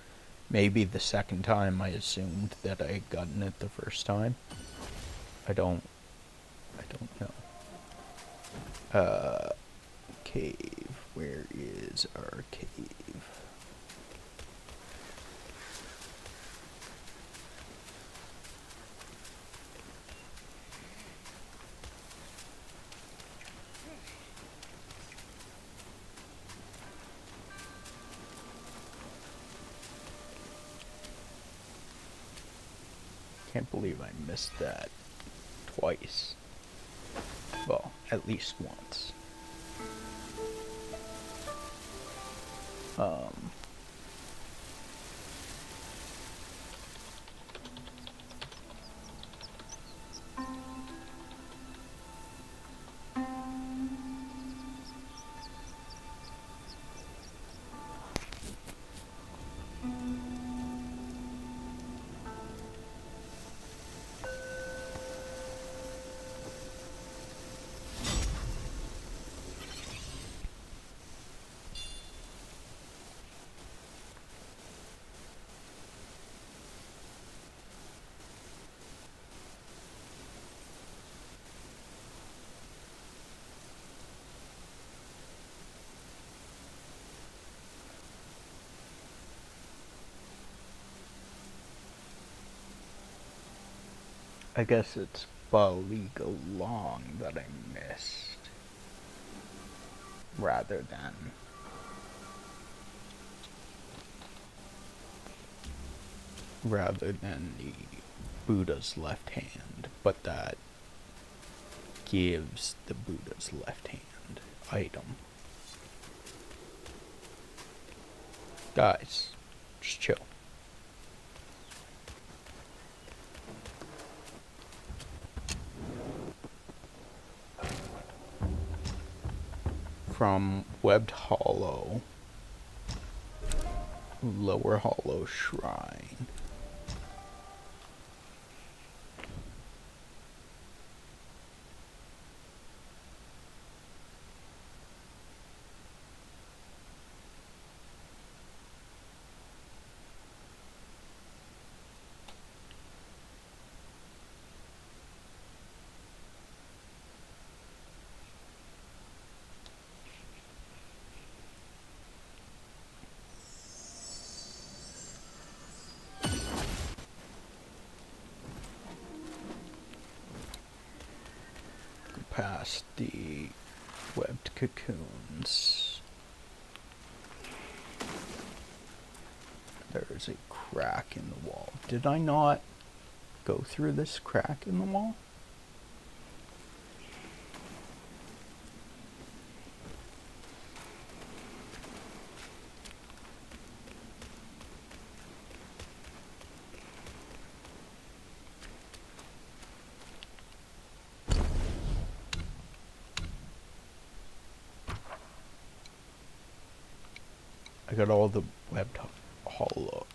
maybe the second time I assumed that I had gotten it the first time. I don't know. Cave. Where is our cave? Can't believe I missed that twice. Well, at least once. I guess it's Bali Long that I missed. Rather than the Buddha's left hand, but that gives the Buddha's left hand item. Guys, just chill. From Webbed Hollow, Lower Hollow Shrine. Past the webbed cocoons. There's a crack in the wall. Did I not go through this crack in the wall? I got all the webbed hollow.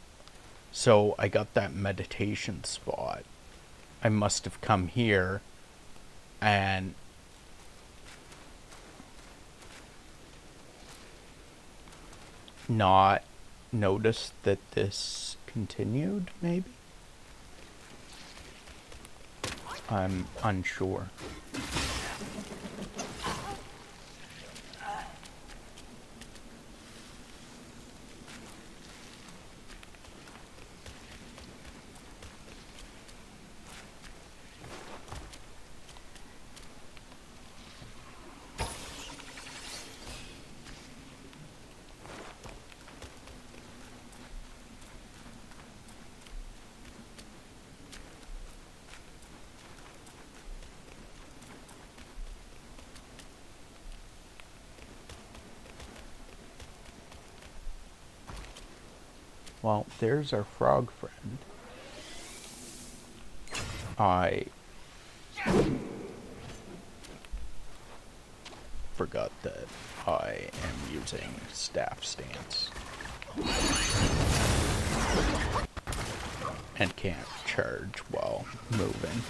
So I got that meditation spot. I must have come here and not noticed that this continued, maybe? I'm unsure. Well, there's our frog friend. I forgot that I am using staff stance and can't charge while moving.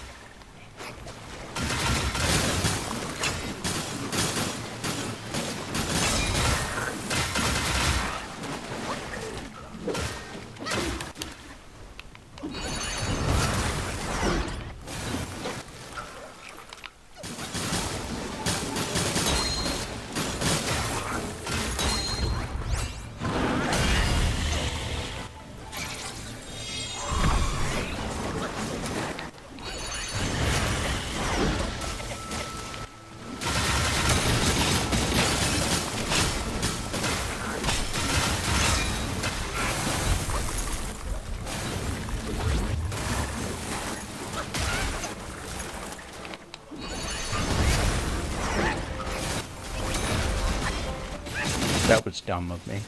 That was dumb of me.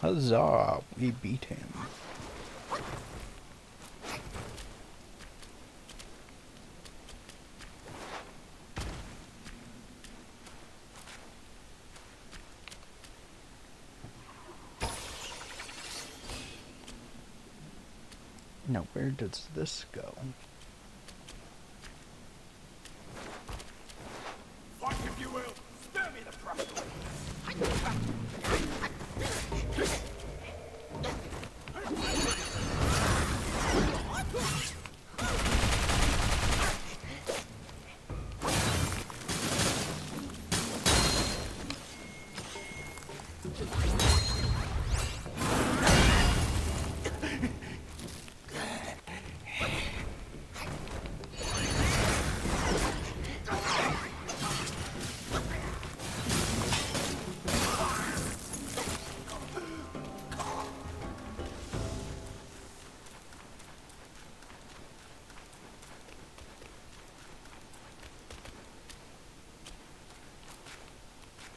Huzzah! We beat him. Now, where does this go? Fight if you will! Spare me the brush!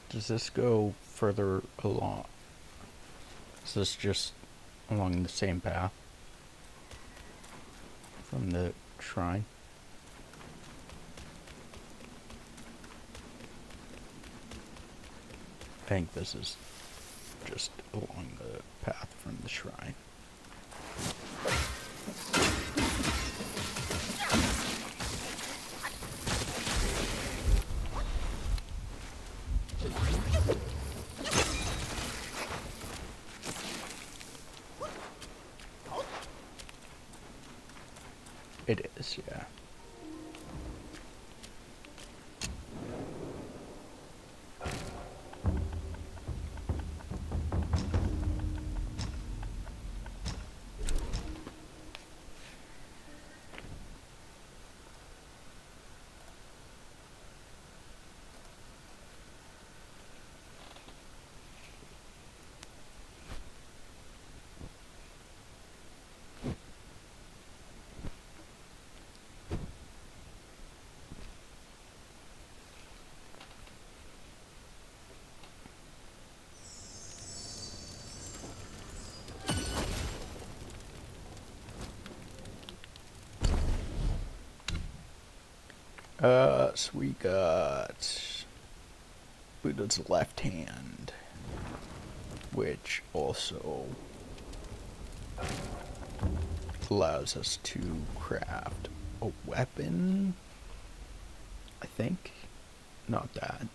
Does this go further along? Is this just along the same path from the shrine? I think this is just along the path from the shrine. It is, yeah. So we got Buddha's left hand, which also allows us to craft a weapon, I think. Not that.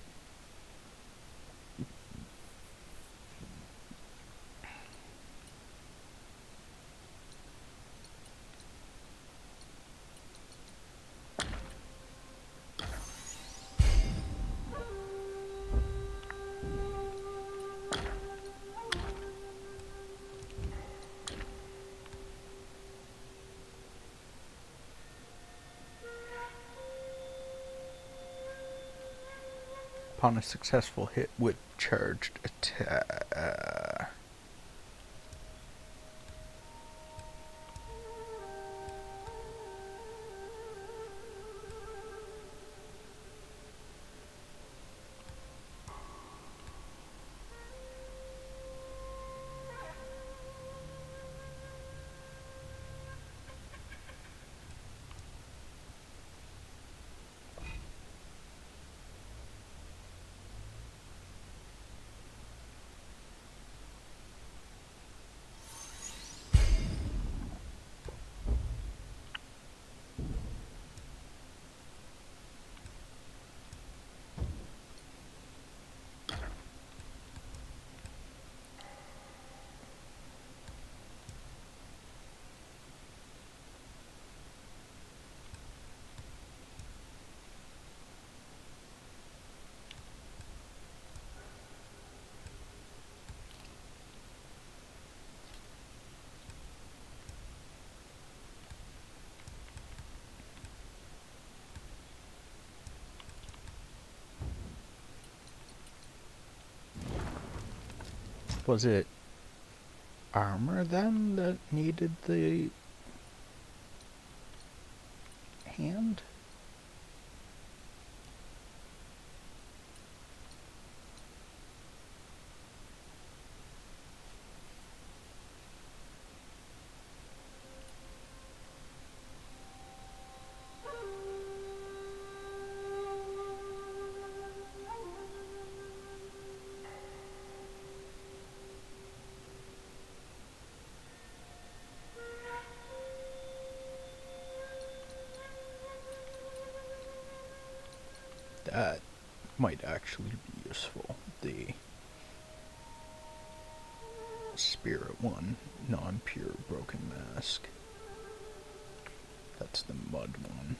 Upon a successful hit with charged attack. Was it armor then that needed the hand? That might actually be useful. The spirit one, non-pure broken mask. That's the mud one.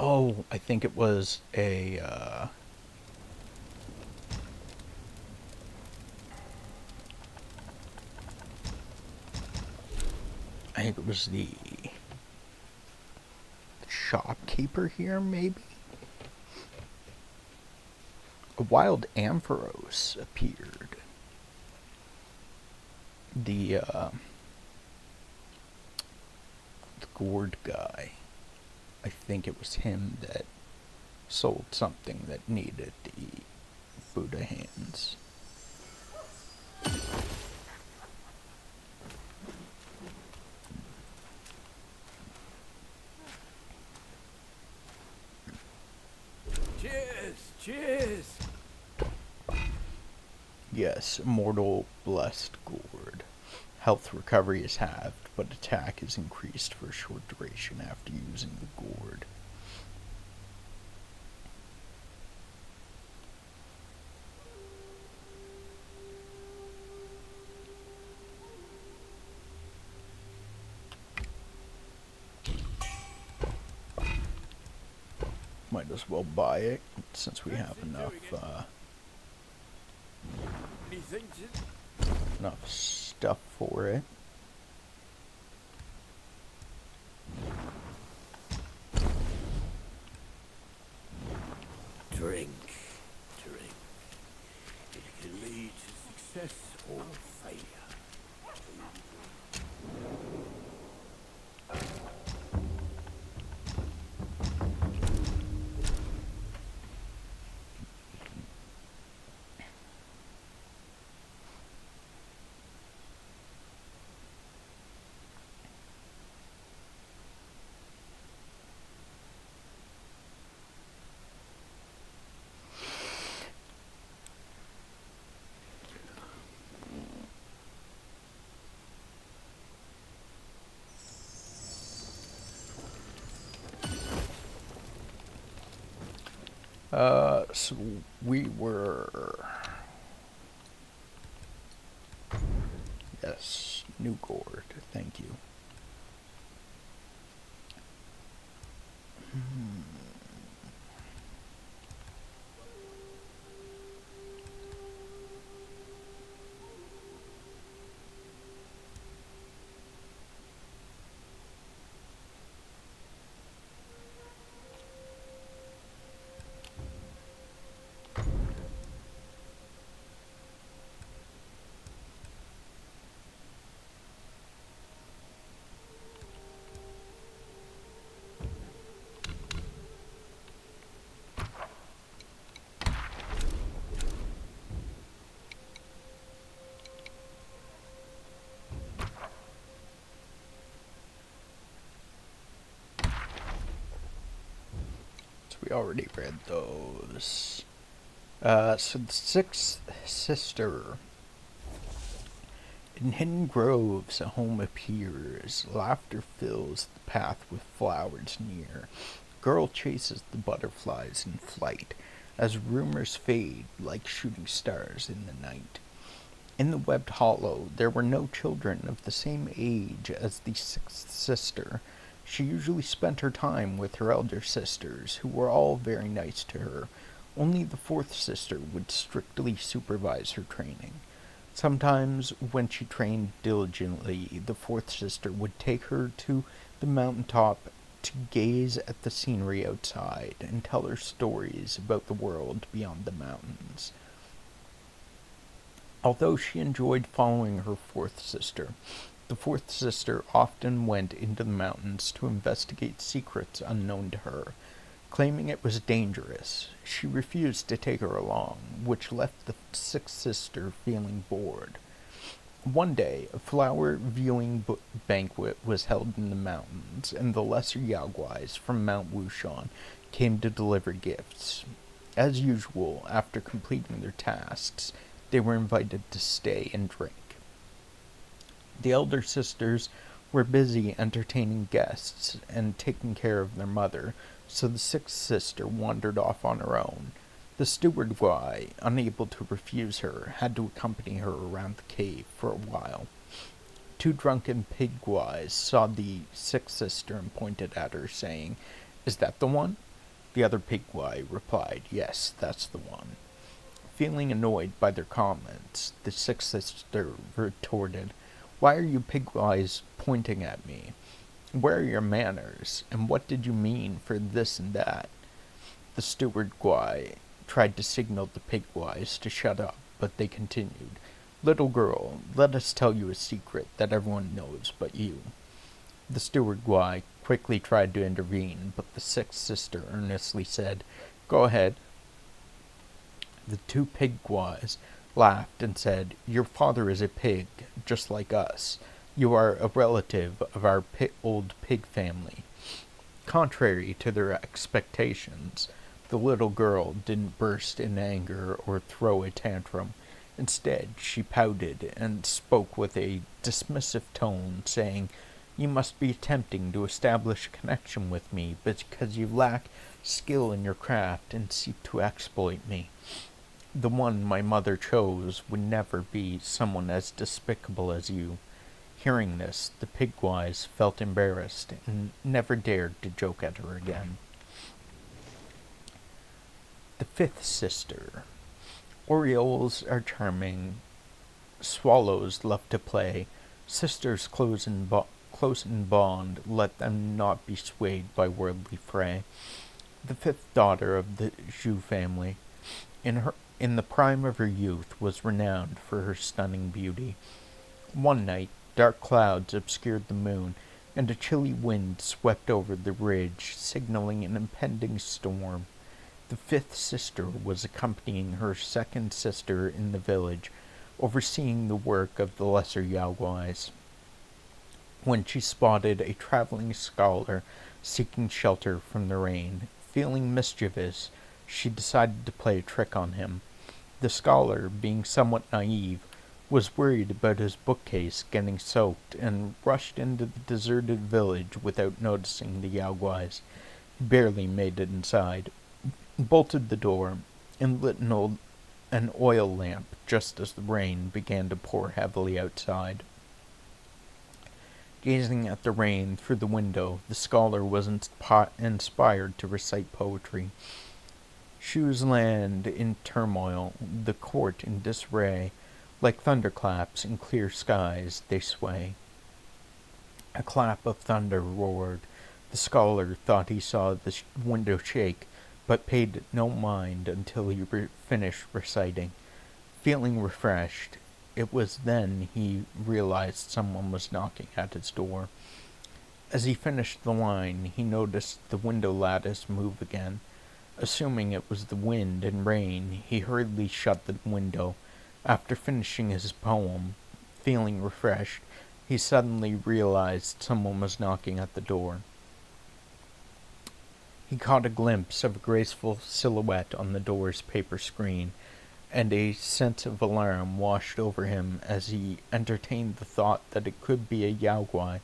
Oh, I think it was I think it was the shopkeeper here, maybe? A wild Ampharos appeared. The gourd guy. I think it was him that sold something that needed the Buddha hands. Cheers! Cheers! Yes, immortal blessed gourd. Health recovery is halved, but attack is increased for a short duration after using the gourd. Might as well buy it since we have enough stuff for it. Drink. Drink. It can lead to success or failure. So we were... Yes, new gourd, thank you. We already read those. So the sixth sister. In hidden groves a home appears. Laughter fills the path with flowers near. Girl chases the butterflies in flight as rumors fade like shooting stars in the night. In the webbed hollow there were no children of the same age as the sixth sister. She usually spent her time with her elder sisters, who were all very nice to her. Only the fourth sister would strictly supervise her training. Sometimes, when she trained diligently, the fourth sister would take her to the mountaintop to gaze at the scenery outside and tell her stories about the world beyond the mountains. Although she enjoyed following her fourth sister, the fourth sister often went into the mountains to investigate secrets unknown to her. Claiming it was dangerous, she refused to take her along, which left the sixth sister feeling bored. One day, a flower viewing banquet was held in the mountains, and the lesser Yaoguais from Mount Wushan came to deliver gifts. As usual, after completing their tasks, they were invited to stay and drink. The elder sisters were busy entertaining guests and taking care of their mother, so the sixth sister wandered off on her own. The steward Guai, unable to refuse her, had to accompany her around the cave for a while. Two drunken pig Guais saw the sixth sister and pointed at her, saying, "Is that the one?" The other pig Guai replied, "Yes, that's the one." Feeling annoyed by their comments, the sixth sister retorted, "Why are you pig Guais pointing at me? Where are your manners, and what did you mean for this and that?" The steward Guai tried to signal the pig Guais to shut up, but they continued, "Little girl, let us tell you a secret that everyone knows but you." The steward Guai quickly tried to intervene, but the sixth sister earnestly said, "Go ahead." The two pig Guais laughed and said, "Your father is a pig, just like us. You are a relative of our old pig family." Contrary to their expectations, the little girl didn't burst in anger or throw a tantrum. Instead, she pouted and spoke with a dismissive tone, saying, "You must be attempting to establish a connection with me because you lack skill in your craft and seek to exploit me. The one my mother chose would never be someone as despicable as you." Hearing this, the pigwise felt embarrassed and never dared to joke at her again. The fifth sister. Orioles are charming. Swallows love to play. Sisters close in bond, let them not be swayed by worldly fray. The fifth daughter of the Zhu family, in the prime of her youth, was renowned for her stunning beauty. One night, dark clouds obscured the moon, and a chilly wind swept over the ridge, signaling an impending storm. The fifth sister was accompanying her second sister in the village, overseeing the work of the lesser Yaoguais, when she spotted a traveling scholar seeking shelter from the rain. Feeling mischievous, she decided to play a trick on him. The scholar, being somewhat naive, was worried about his bookcase getting soaked and rushed into the deserted village without noticing the Yaoguais. He barely made it inside, bolted the door, and lit an oil lamp just as the rain began to pour heavily outside. Gazing at the rain through the window, the scholar was inspired to recite poetry. Shoes land in turmoil, the court in disarray, like thunderclaps in clear skies they sway. A clap of thunder roared. The scholar thought he saw the window shake, but paid no mind until he finished reciting. Feeling refreshed, it was then he realized someone was knocking at his door. As he finished the line, he noticed the window lattice move again. Assuming it was the wind and rain, he hurriedly shut the window. After finishing his poem, feeling refreshed, he suddenly realized someone was knocking at the door. He caught a glimpse of a graceful silhouette on the door's paper screen, and a sense of alarm washed over him as he entertained the thought that it could be a Yaoguai.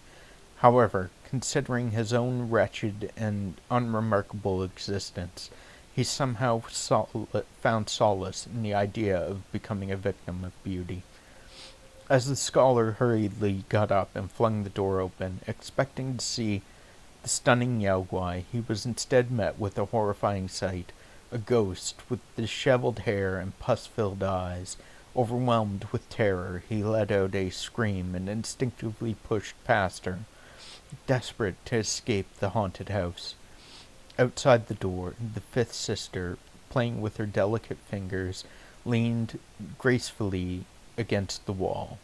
However, considering his own wretched and unremarkable existence, he somehow found solace in the idea of becoming a victim of beauty. As the scholar hurriedly got up and flung the door open, expecting to see the stunning Yaoguai, he was instead met with a horrifying sight. A ghost with disheveled hair and pus-filled eyes. Overwhelmed with terror, he let out a scream and instinctively pushed past her, desperate to escape the haunted house. Outside the door, the fifth sister, playing with her delicate fingers, leaned gracefully against the wall,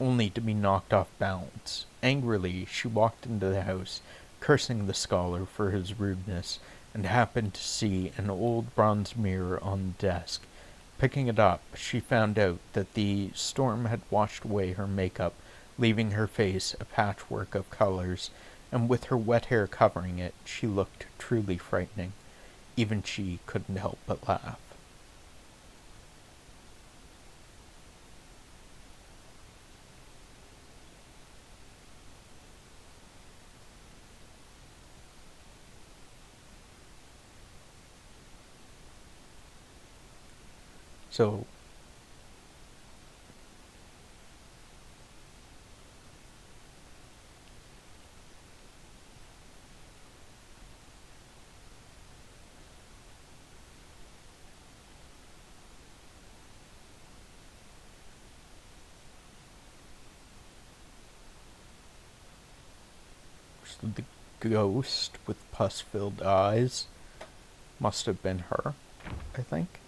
only to be knocked off balance. Angrily, she walked into the house, cursing the scholar for his rudeness, and happened to see an old bronze mirror on the desk. Picking it up, she found out that the storm had washed away her makeup, leaving her face a patchwork of colors, and with her wet hair covering it, she looked truly frightening. Even she couldn't help but laugh. So, the ghost with pus-filled eyes must have been her, I think.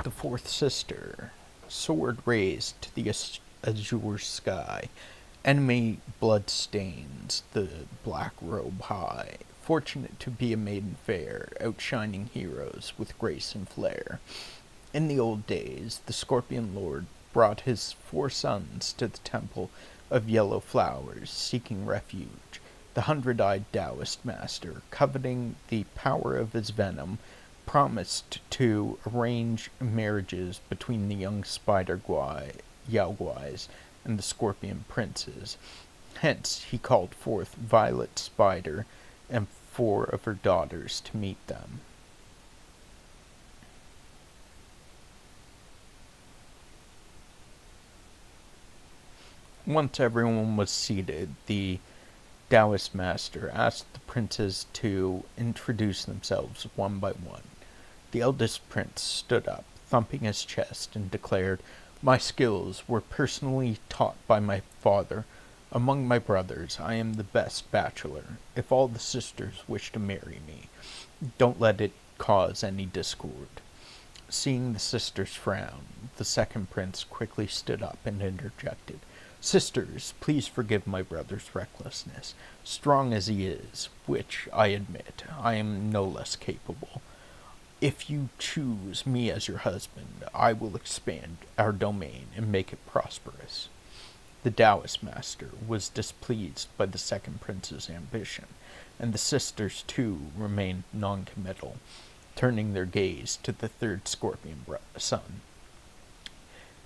The fourth sister, sword raised to the azure sky, enemy blood stains the black robe high, fortunate to be a maiden fair, outshining heroes with grace and flair. In the old days, the Scorpion Lord brought his 4 sons to the temple of yellow flowers, seeking refuge. The 100-eyed Taoist master, coveting the power of his venom, promised to arrange marriages between the young spider Yao Guais and the scorpion princes. Hence he called forth Violet Spider and 4 of her daughters to meet them. Once everyone was seated, the Taoist master asked the princes to introduce themselves one by one. The eldest prince stood up, thumping his chest, and declared, "My skills were personally taught by my father. Among my brothers, I am the best bachelor. If all the sisters wish to marry me, don't let it cause any discord." Seeing the sisters frown, the second prince quickly stood up and interjected, "Sisters, please forgive my brother's recklessness. Strong as he is, which I admit, I am no less capable. If you choose me as your husband, I will expand our domain and make it prosperous." The Taoist master was displeased by the second prince's ambition, and the sisters too remained non-committal, turning their gaze to the third scorpion son.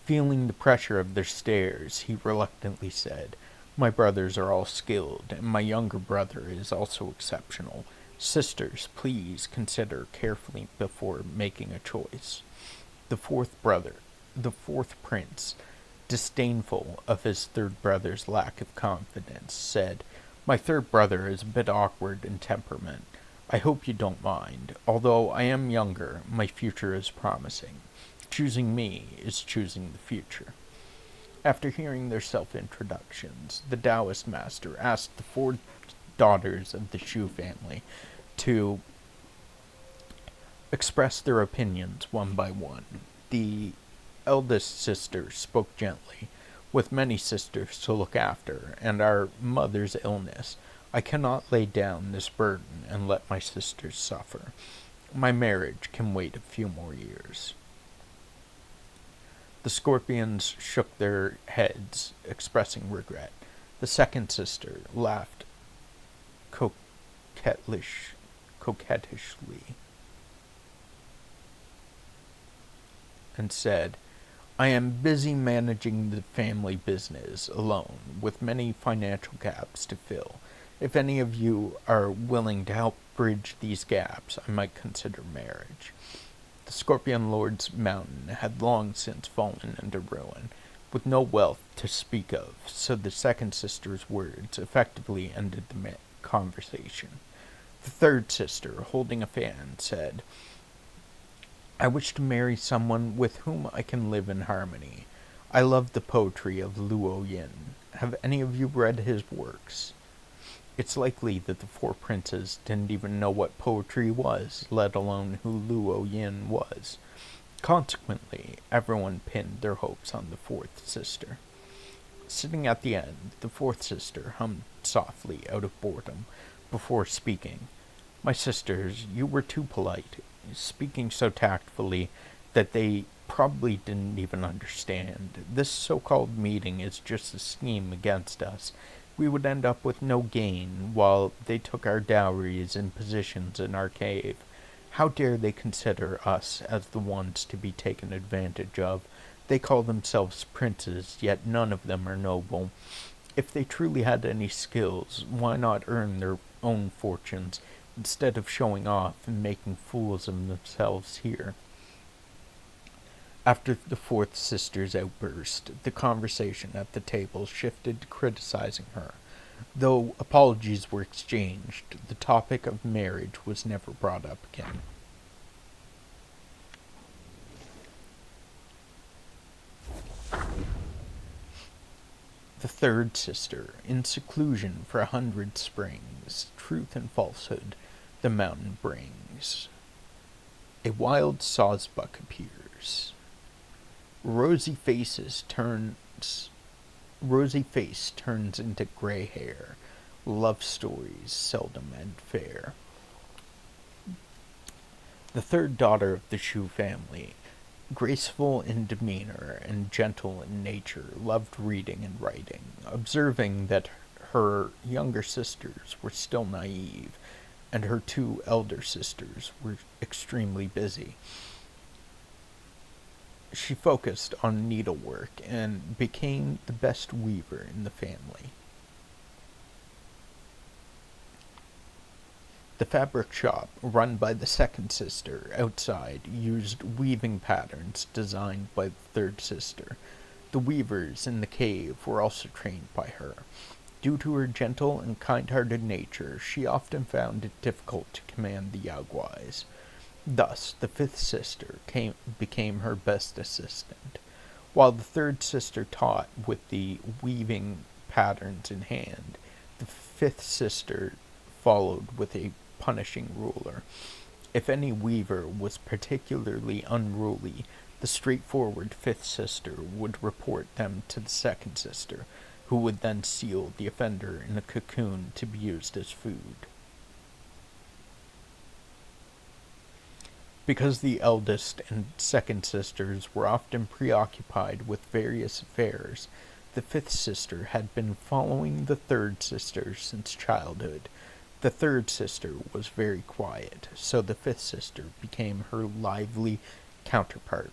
Feeling the pressure of their stares, he reluctantly said, "My brothers are all skilled, and my younger brother is also exceptional. Sisters, please consider carefully before making a choice." The fourth prince, disdainful of his third brother's lack of confidence, said, "My third brother is a bit awkward in temperament. I hope you don't mind. Although I am younger, my future is promising. Choosing me is choosing the future." After hearing their self-introductions, the Taoist master asked the 4 daughters of the Shu family to express their opinions one by one. The eldest sister spoke gently. "With many sisters to look after, and our mother's illness, I cannot lay down this burden and let my sisters suffer. My marriage can wait a few more years." The scorpions shook their heads, expressing regret. The second sister laughed coquettishly and said, "I am busy managing the family business alone, with many financial gaps to fill. If any of you are willing to help bridge these gaps, I might consider marriage." The Scorpion Lord's mountain had long since fallen into ruin, with no wealth to speak of, so the second sister's words effectively ended the conversation. The third sister, holding a fan, said, "I wish to marry someone with whom I can live in harmony. I love the poetry of Luo Yin. Have any of you read his works?" It's likely that the 4 princes didn't even know what poetry was, let alone who Luo Yin was. Consequently, everyone pinned their hopes on the fourth sister. Sitting at the end, the fourth sister hummed softly out of boredom before speaking. My sisters, you were too polite, speaking so tactfully that they probably didn't even understand. This so-called meeting is just a scheme against us. We would end up with no gain while they took our dowries and positions in our cave. How dare they consider us as the ones to be taken advantage of? They call themselves princes, yet none of them are noble. If they truly had any skills, why not earn their own fortunes instead of showing off and making fools of themselves here? After the fourth sister's outburst, the conversation at the table shifted to criticizing her. Though apologies were exchanged, the topic of marriage was never brought up again. The third sister, in seclusion for 100 springs, truth and falsehood the mountain brings. A wild sawsbuck appears. Rosy faces turns Rosy face turns into gray hair. Love stories seldom end fair. The third daughter of the Shu family, graceful in demeanor and gentle in nature, loved reading and writing. Observing that her younger sisters were still naive, and her two elder sisters were extremely busy, she focused on needlework and became the best weaver in the family. The fabric shop, run by the second sister outside, used weaving patterns designed by the third sister. The weavers in the cave were also trained by her. Due to her gentle and kind-hearted nature, she often found it difficult to command the Yaoguais. Thus, the fifth sister became her best assistant. While the third sister taught with the weaving patterns in hand, the fifth sister followed with a punishing ruler. If any weaver was particularly unruly, the straightforward fifth sister would report them to the second sister, who would then seal the offender in a cocoon to be used as food. Because the eldest and second sisters were often preoccupied with various affairs, the fifth sister had been following the third sister since childhood. The third sister was very quiet, so the fifth sister became her lively counterpart.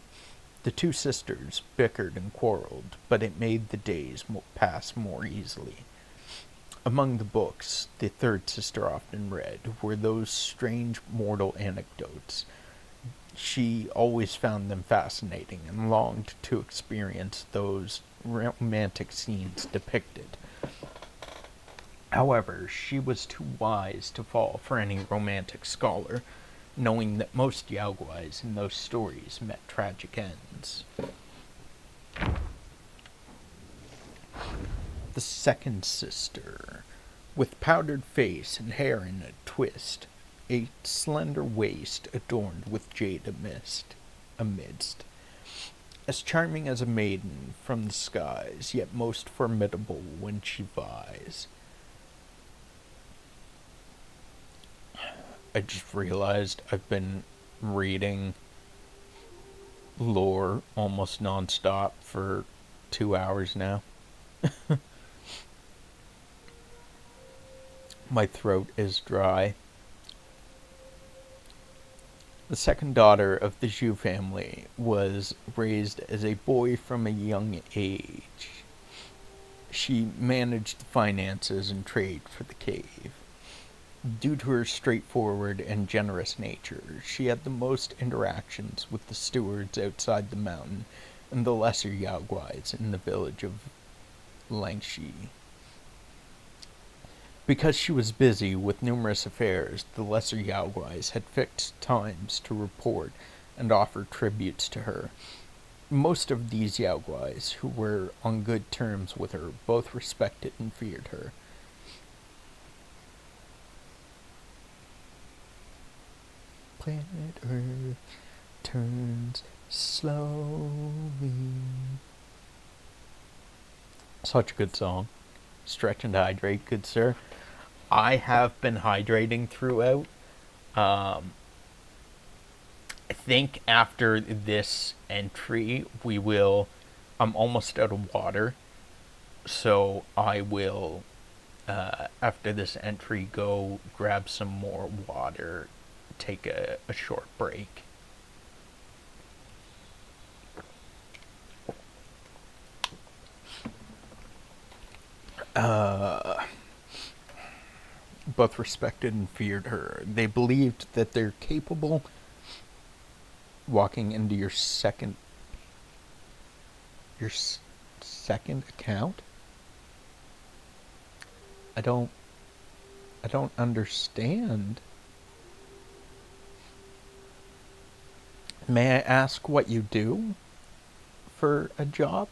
The two sisters bickered and quarreled, but it made the days pass more easily. Among the books the third sister often read were those strange mortal anecdotes. She always found them fascinating and longed to experience those romantic scenes depicted. However, she was too wise to fall for any romantic scholar, knowing that most Yaoguais in those stories met tragic ends. The second sister, with powdered face and hair in a twist, a slender waist adorned with jade amidst, as charming as a maiden from the skies, yet most formidable when she vies. I just realized I've been reading lore almost nonstop for 2 hours now. My throat is dry. The second daughter of the Zhu family was raised as a boy from a young age. She managed the finances and trade for the cave. Due to her straightforward and generous nature, she had the most interactions with the stewards outside the mountain and the lesser Yaoguais in the village of Langshi. Because she was busy with numerous affairs, the lesser Yaoguais had fixed times to report and offer tributes to her. Most of these Yaoguais, who were on good terms with her, both respected and feared her. Planet Earth turns slowly. Such a good song. Stretch and hydrate, good sir. I have been hydrating throughout. I think after this entry, we will. I'm almost out of water, so I will, after this entry, go grab some more water, take a short break. Both respected and feared her. They believed that they're capable walking into your second account. I don't I don't understand. May I ask what you do for a job?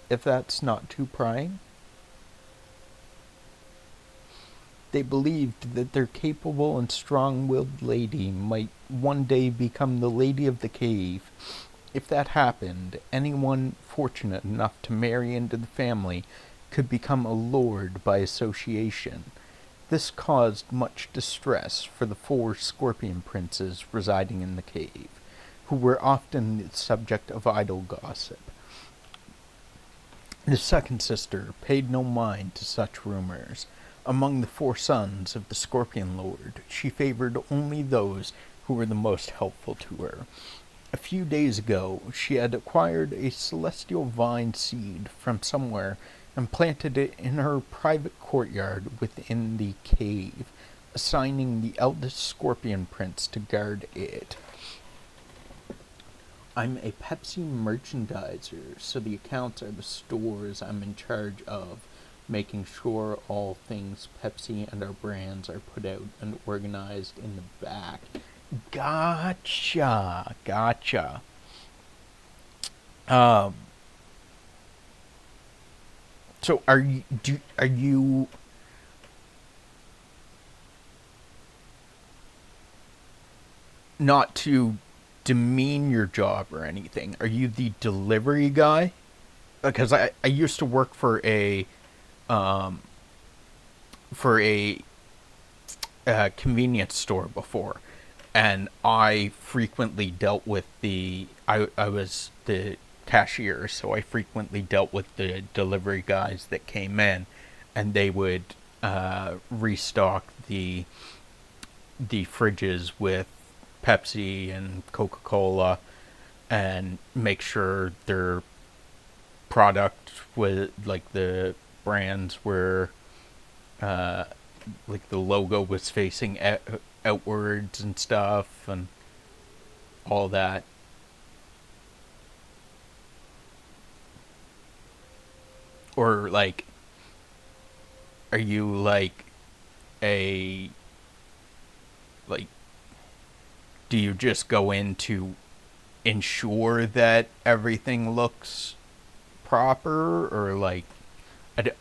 If that's not too prying. They believed that their capable and strong-willed lady might one day become the lady of the cave. If that happened, anyone fortunate enough to marry into the family could become a lord by association. This caused much distress for the 4 scorpion princes residing in the cave, who were often the subject of idle gossip. The second sister paid no mind to such rumors. Among the 4 sons of the Scorpion Lord, she favored only those who were the most helpful to her. A few days ago, she had acquired a celestial vine seed from somewhere and planted it in her private courtyard within the cave, assigning the eldest Scorpion Prince to guard it. I'm a Pepsi merchandiser, so the accounts are the stores I'm in charge of, making sure all things Pepsi and our brands are put out and organized in the back. Gotcha. Um, so are you not to demean your job or anything? Are you the delivery guy? Because I used to work um for a convenience store before, and I frequently dealt with I was the cashier, so I frequently dealt with the delivery guys that came in, and they would restock the fridges with Pepsi and Coca Cola, and make sure their product was like the brands were uh, like the logo was facing outwards and stuff and all that. Or like, are you like a like? Do you just go in to ensure that everything looks proper, or like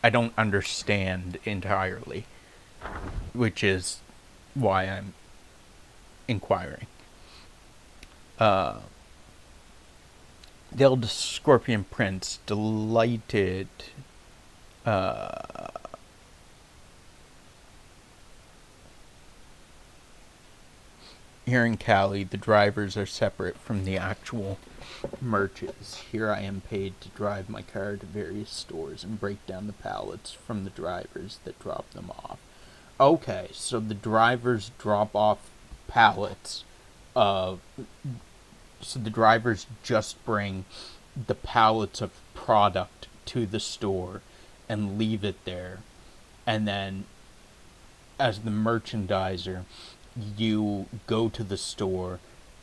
I don't understand entirely, which is why I'm inquiring. Uh, the eldest Scorpion Prince, delighted uh, here in Cali, the drivers are separate from the actual merches. Here I am paid to drive my car to various stores and break down the pallets from the drivers that drop them off. Okay, so the drivers drop off pallets of. So the drivers just bring the pallets of product to the store and leave it there. And then, as the merchandiser, you go to the store,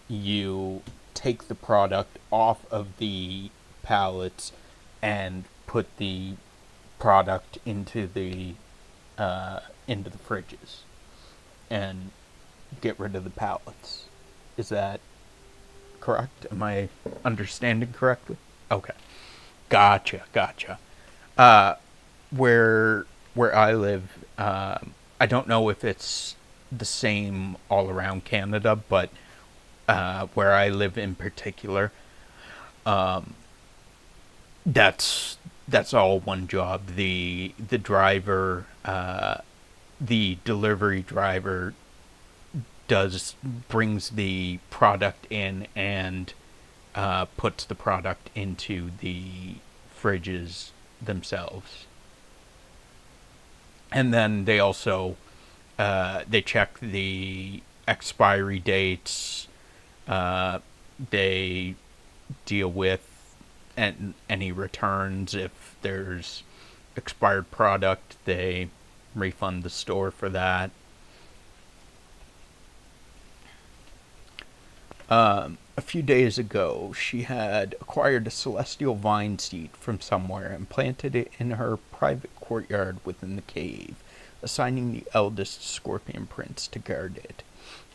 you take the product off of the pallets and put the product into the fridges and get rid of the pallets. Is that correct? Am I understanding correctly? Okay. Gotcha. Uh, where I live, I don't know if it's the same all around Canada, but where I live in particular, That's all one job. The driver, the delivery driver, does brings the product in and puts the product into the fridges themselves, and then they also they check the expiry dates. They deal with any returns. If there's expired product, they refund the store for that. A few days ago, she had acquired a celestial vine seed from somewhere and planted it in her private courtyard within the cave, assigning the eldest Scorpion Prince to guard it.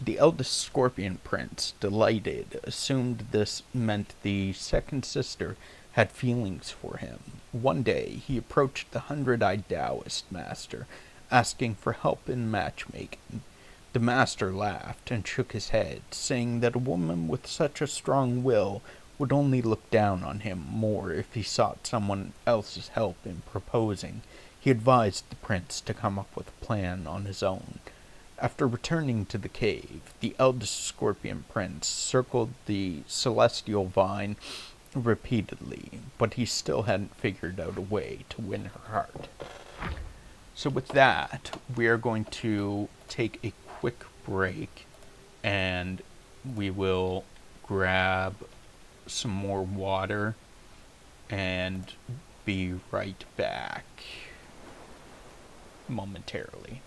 The eldest Scorpion Prince, delighted, assumed this meant the second sister had feelings for him. One day, he approached the hundred-eyed Taoist master, asking for help in matchmaking. The master laughed and shook his head, saying that a woman with such a strong will would only look down on him more if he sought someone else's help in proposing. He advised the prince to come up with a plan on his own. After returning to the cave, the eldest Scorpion Prince circled the celestial vine repeatedly, but he still hadn't figured out a way to win her heart. So with that, we are going to take a quick break, and we will grab some more water and be right back momentarily.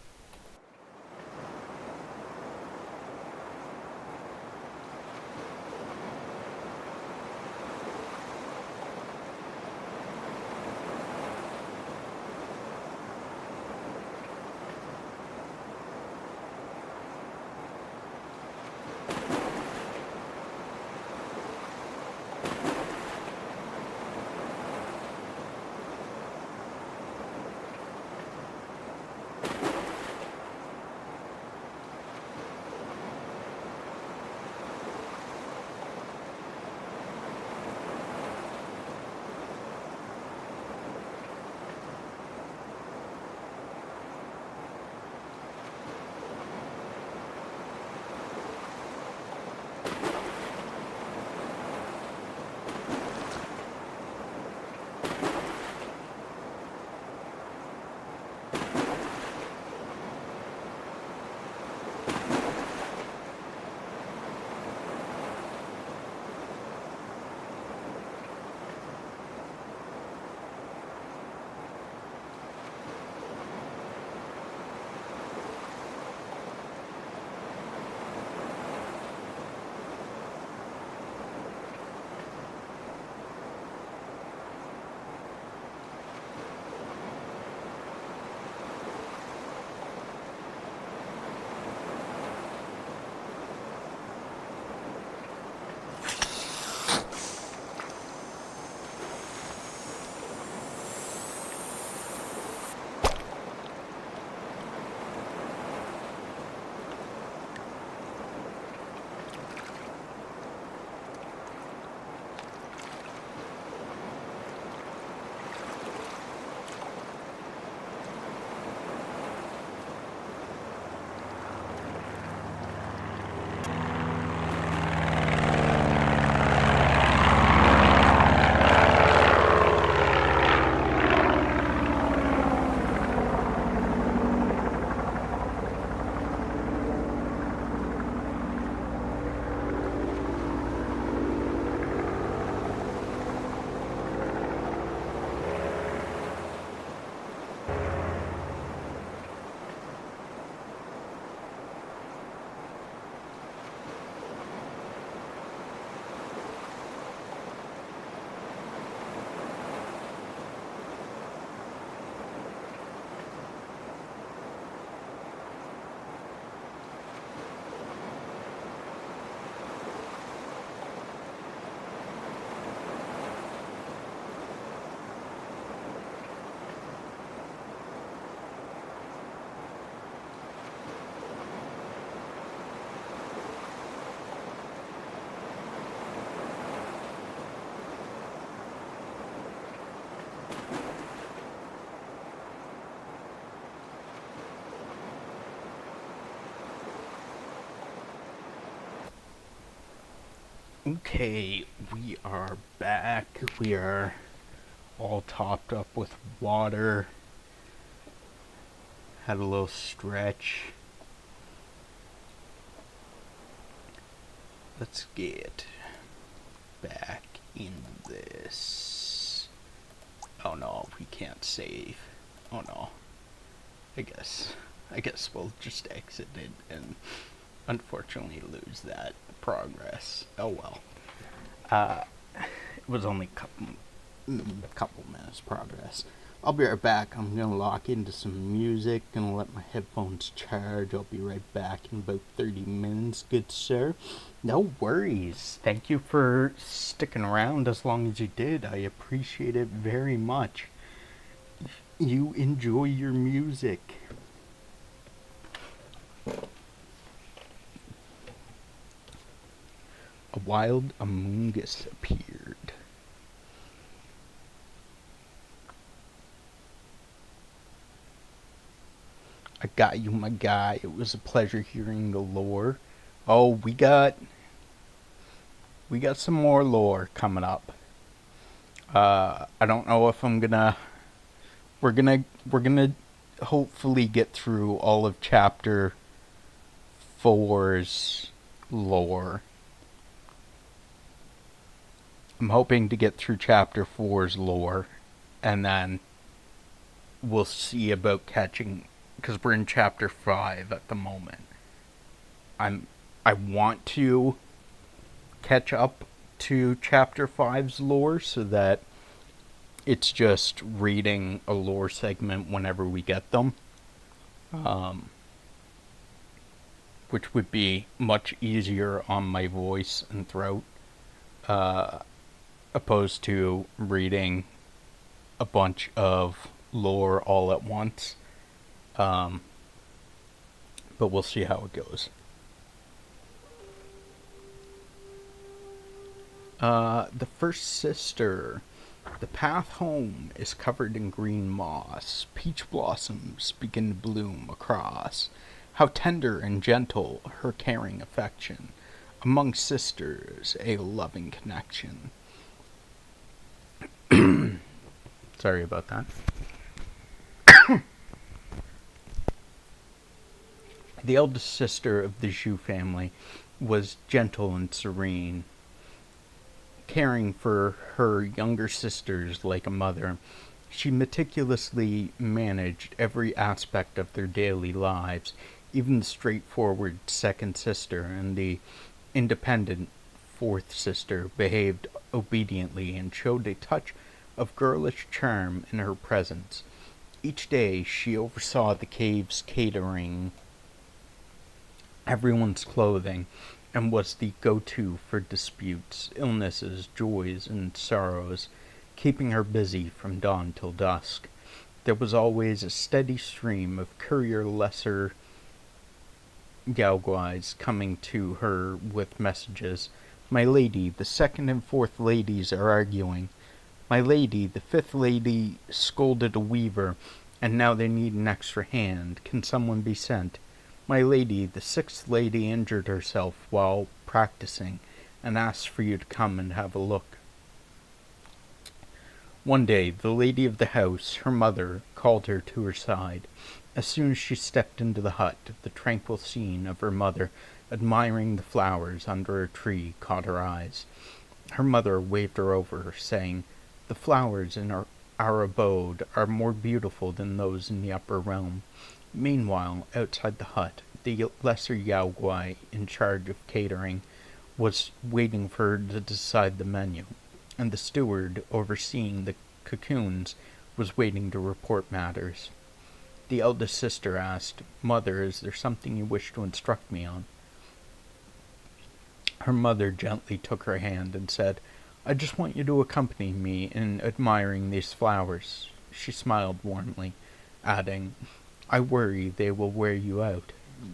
Okay, we are back. We are all topped up with water. Had a little stretch. Let's get back in this. Oh no, we can't save. Oh no. I guess we'll just exit it and unfortunately lose that progress. Oh well. It was only a couple minutes progress. I'll be right back. I'm gonna lock into some music, gonna let my headphones charge. I'll be right back in about 30 minutes, good sir. No worries. Thank you for sticking around as long as you did. I appreciate it very much. You enjoy your music. A wild amoongus appeared. I got you, my guy. It was a pleasure hearing the lore. Oh, we got some more lore coming up. I don't know if I'm gonna. We're gonna hopefully get through all of chapter 4's lore. I'm hoping to get through chapter 4's lore, and then we'll see about catching, because we're in chapter 5 at the moment. I want to catch up to chapter 5's lore so that it's just reading a lore segment whenever we get them. Which would be much easier on my voice and throat, opposed to reading a bunch of lore all at once. But we'll see how it goes. The first sister. The path home is covered in green moss. Peach blossoms begin to bloom across. How tender and gentle her caring affection. Among sisters, a loving connection. Sorry about that. The eldest sister of the Zhu family was gentle and serene, caring for her younger sisters like a mother. She meticulously managed every aspect of their daily lives. Even the straightforward second sister and the independent fourth sister behaved obediently and showed a touch of girlish charm in her presence. Each day she oversaw the cave's catering, everyone's clothing, and was the go-to for disputes, illnesses, joys, and sorrows, keeping her busy from dawn till dusk. There was always a steady stream of courier lesser Yaoguais coming to her with messages. My lady, the second and fourth ladies are arguing. My lady, the fifth lady scolded a weaver, and now they need an extra hand. Can someone be sent? My lady, the sixth lady injured herself while practicing, and asked for you to come and have a look. One day, the lady of the house, her mother, called her to her side. As soon as she stepped into the hut, the tranquil scene of her mother admiring the flowers under a tree caught her eyes. Her mother waved her over, saying, "The flowers in our abode are more beautiful than those in the upper realm." Meanwhile, outside the hut, the lesser Yaoguai in charge of catering was waiting for her to decide the menu, and the steward overseeing the cocoons was waiting to report matters. The eldest sister asked, "Mother, is there something you wish to instruct me on?" Her mother gently took her hand and said, "I just want you to accompany me in admiring these flowers." She smiled warmly, adding, "I worry they will wear you out."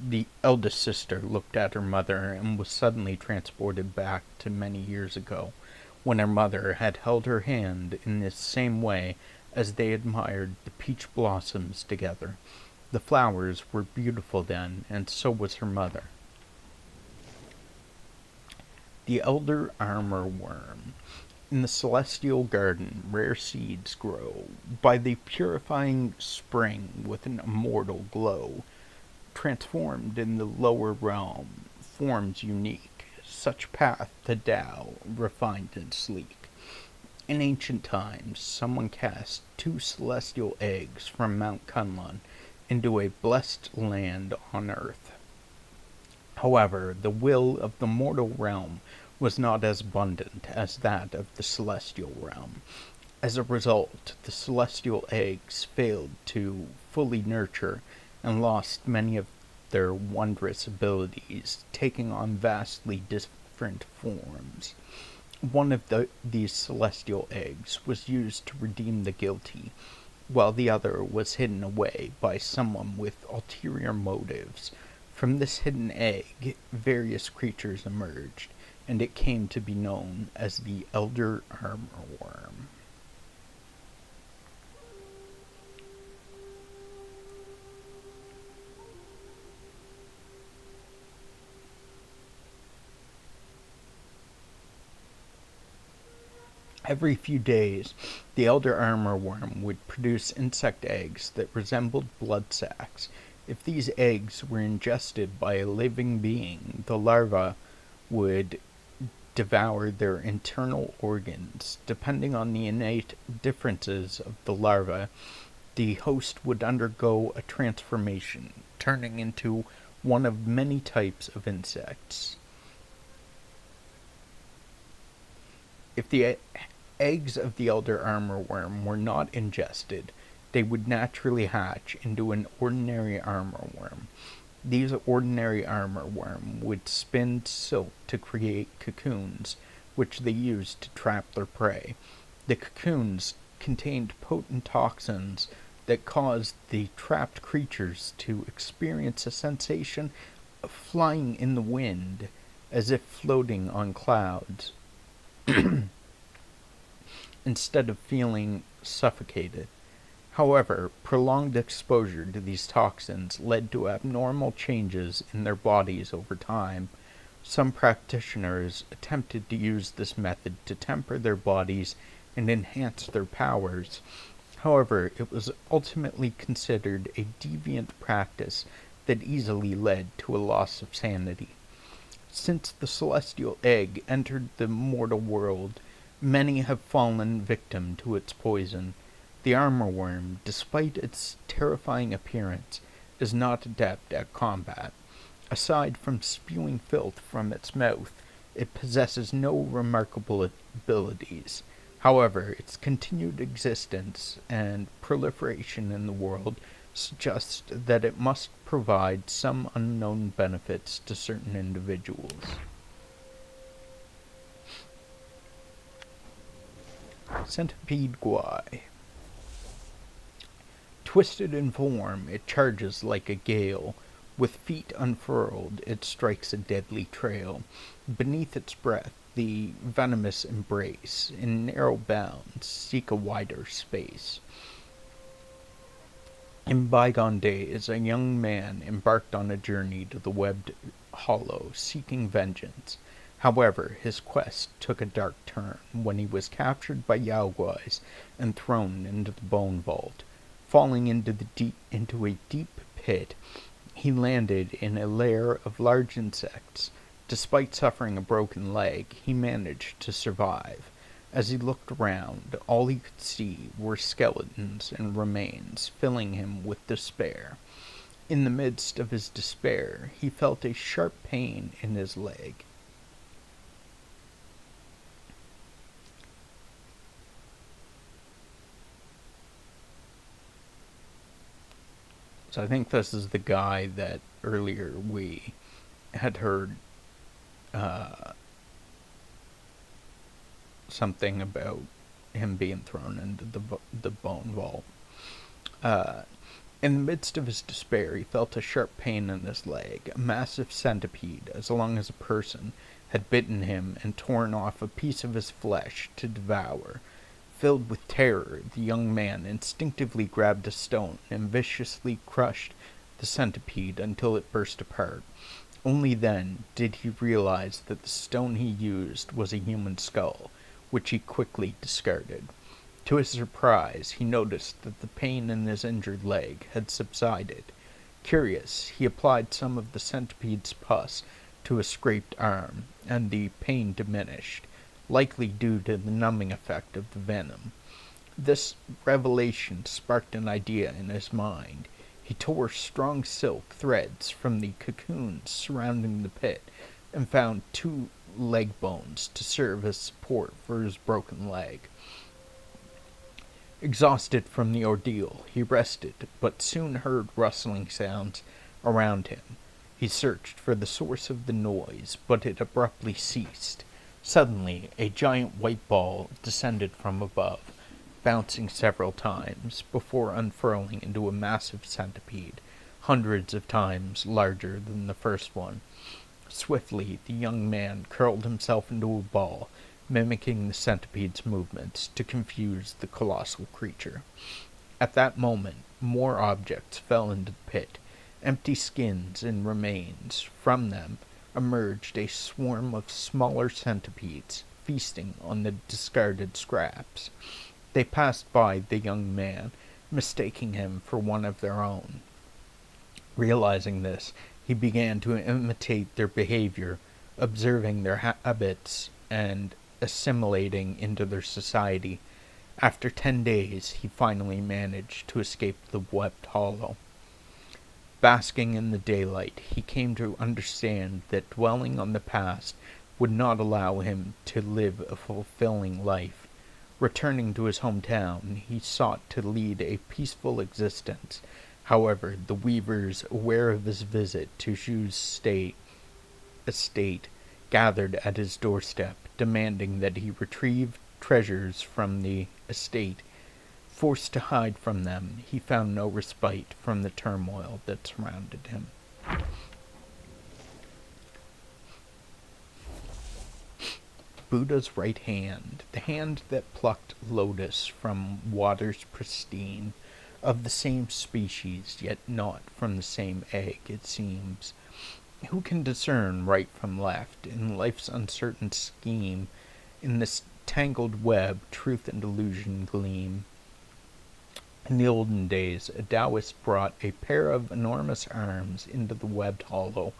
The eldest sister looked at her mother and was suddenly transported back to many years ago, when her mother had held her hand in this same way as they admired the peach blossoms together. The flowers were beautiful then, and so was her mother. The Elder Armor Worm. In the celestial garden, rare seeds grow by the purifying spring with an immortal glow. Transformed in the lower realm, forms unique, such path to Tao, refined and sleek. In ancient times, someone cast two celestial eggs from Mount Kunlun into a blessed land on earth. However, the will of the mortal realm was not as abundant as that of the celestial realm. As a result, the celestial eggs failed to fully nurture and lost many of their wondrous abilities, taking on vastly different forms. One of these celestial eggs was used to redeem the guilty, while the other was hidden away by someone with ulterior motives. From this hidden egg, various creatures emerged, and it came to be known as the Elder Armor Worm. Every few days, the Elder Armor Worm would produce insect eggs that resembled blood sacs. If these eggs were ingested by a living being, the larva would devour their internal organs. Depending on the innate differences of the larva, the host would undergo a transformation, turning into one of many types of insects. If the eggs of the Elder Armor Worm were not ingested, they would naturally hatch into an ordinary armor worm. These ordinary armor worm would spin silk to create cocoons, which they used to trap their prey. The cocoons contained potent toxins that caused the trapped creatures to experience a sensation of flying in the wind, as if floating on clouds, instead of feeling suffocated. However, prolonged exposure to these toxins led to abnormal changes in their bodies over time. Some practitioners attempted to use this method to temper their bodies and enhance their powers. However, it was ultimately considered a deviant practice that easily led to a loss of sanity. Since the celestial egg entered the mortal world, many have fallen victim to its poison. The armor worm, despite its terrifying appearance, is not adept at combat. Aside from spewing filth from its mouth, it possesses no remarkable abilities. However, its continued existence and proliferation in the world suggest that it must provide some unknown benefits to certain individuals. Centipede Guai. Twisted in form, it charges like a gale. With feet unfurled, it strikes a deadly trail. Beneath its breath, the venomous embrace. In narrow bounds, seek a wider space. In bygone days, a young man embarked on a journey to the webbed hollow, seeking vengeance. However, his quest took a dark turn when he was captured by Yaoguais and thrown into the bone vault. Falling into a deep pit, he landed in a lair of large insects. Despite suffering a broken leg, he managed to survive. As he looked around, all he could see were skeletons and remains, filling him with despair. In the midst of his despair, he felt a sharp pain in his leg. So I think this is the guy that earlier we had heard something about him being thrown into the bone vault. In the midst of his despair, he felt a sharp pain in his leg. A massive centipede, as long as a person, had bitten him and torn off a piece of his flesh to devour. Filled with terror, the young man instinctively grabbed a stone and viciously crushed the centipede until it burst apart. Only then did he realize that the stone he used was a human skull, which he quickly discarded. To his surprise, he noticed that the pain in his injured leg had subsided. Curious, he applied some of the centipede's pus to a scraped arm, and the pain diminished, likely due to the numbing effect of the venom. This revelation sparked an idea in his mind. He tore strong silk threads from the cocoons surrounding the pit and found two leg bones to serve as support for his broken leg. Exhausted from the ordeal, he rested, but soon heard rustling sounds around him. He searched for the source of the noise, but it abruptly ceased. Suddenly, a giant white ball descended from above, bouncing several times before unfurling into a massive centipede, hundreds of times larger than the first one. Swiftly, the young man curled himself into a ball, mimicking the centipede's movements to confuse the colossal creature. At that moment, more objects fell into the pit, empty skins and remains. From them emerged a swarm of smaller centipedes, feasting on the discarded scraps. They passed by the young man, mistaking him for one of their own. Realizing this, he began to imitate their behavior, observing their habits and assimilating into their society. After 10 days, he finally managed to escape the webbed hollow. Basking in the daylight, he came to understand that dwelling on the past would not allow him to live a fulfilling life. Returning to his hometown, he sought to lead a peaceful existence. However, the weavers, aware of his visit to Zhu's estate, gathered at his doorstep, demanding that he retrieve treasures from the estate. Forced to hide from them, he found no respite from the turmoil that surrounded him. Buddha's right hand, the hand that plucked lotus from waters pristine, of the same species, yet not from the same egg, it seems. Who can discern right from left in life's uncertain scheme? In this tangled web, truth and illusion gleam. In the olden days, a Taoist brought a pair of enormous arms into the webbed hollow.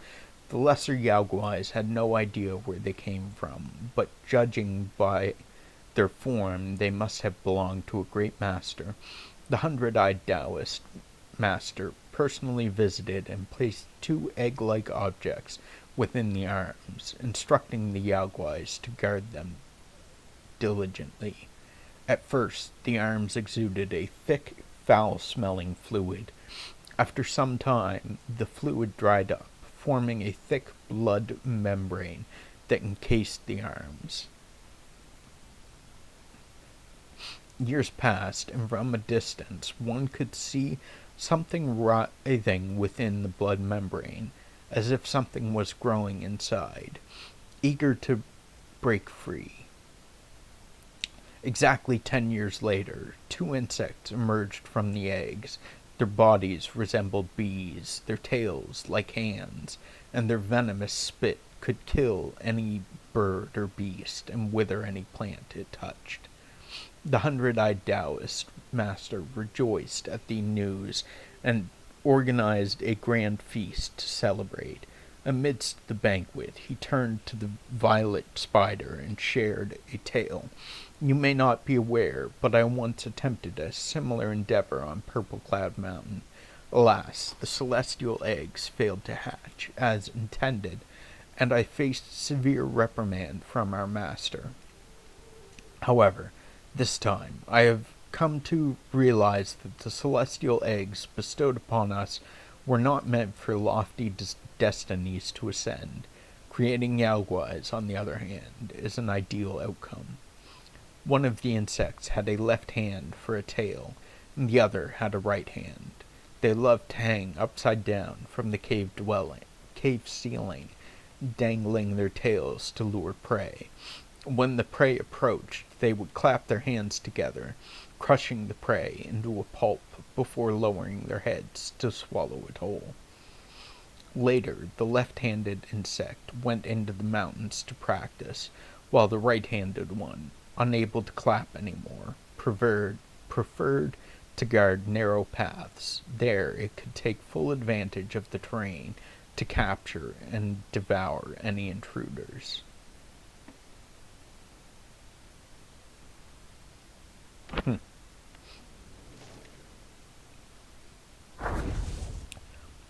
The lesser Yaoguais had no idea where they came from, but judging by their form, they must have belonged to a great master. The hundred-eyed Taoist master personally visited and placed two egg-like objects within the arms, instructing the Yaoguais to guard them diligently. At first, the arms exuded a thick, foul-smelling fluid. After some time, the fluid dried up, forming a thick blood membrane that encased the arms. Years passed, and from a distance one could see something writhing within the blood membrane, as if something was growing inside, eager to break free. Exactly 10 years later, two insects emerged from the eggs. Their bodies resembled bees, their tails like hands, and their venomous spit could kill any bird or beast and wither any plant it touched. The hundred-eyed Taoist master rejoiced at the news and organized a grand feast to celebrate. Amidst the banquet, he turned to the violet spider and shared a tale. You may not be aware, but I once attempted a similar endeavor on Purple Cloud Mountain. Alas, the celestial eggs failed to hatch, as intended, and I faced severe reprimand from our master. However, this time I have come to realize that the celestial eggs bestowed upon us were not meant for lofty destinies to ascend. Creating Yaoguais, on the other hand, is an ideal outcome. One of the insects had a left hand for a tail, and the other had a right hand. They loved to hang upside down from the cave ceiling, dangling their tails to lure prey. When the prey approached, they would clap their hands together, crushing the prey into a pulp before lowering their heads to swallow it whole. Later, the left-handed insect went into the mountains to practice, while the right-handed one, unable to clap anymore, preferred to guard narrow paths. There it could take full advantage of the terrain to capture and devour any intruders.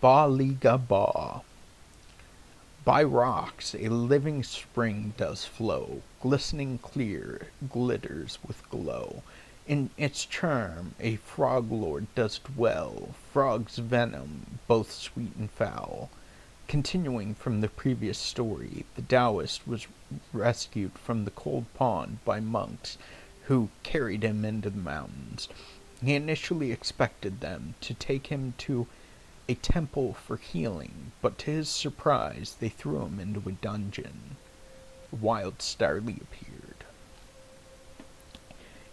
Ba Liga Ba. By rocks a living spring does flow, glistening clear, glitters with glow. In its charm a frog lord does dwell, frog's venom both sweet and foul. Continuing from the previous story, the Taoist was rescued from the cold pond by monks who carried him into the mountains. He initially expected them to take him to a temple for healing, but to his surprise they threw him into a dungeon. A wild starly appeared.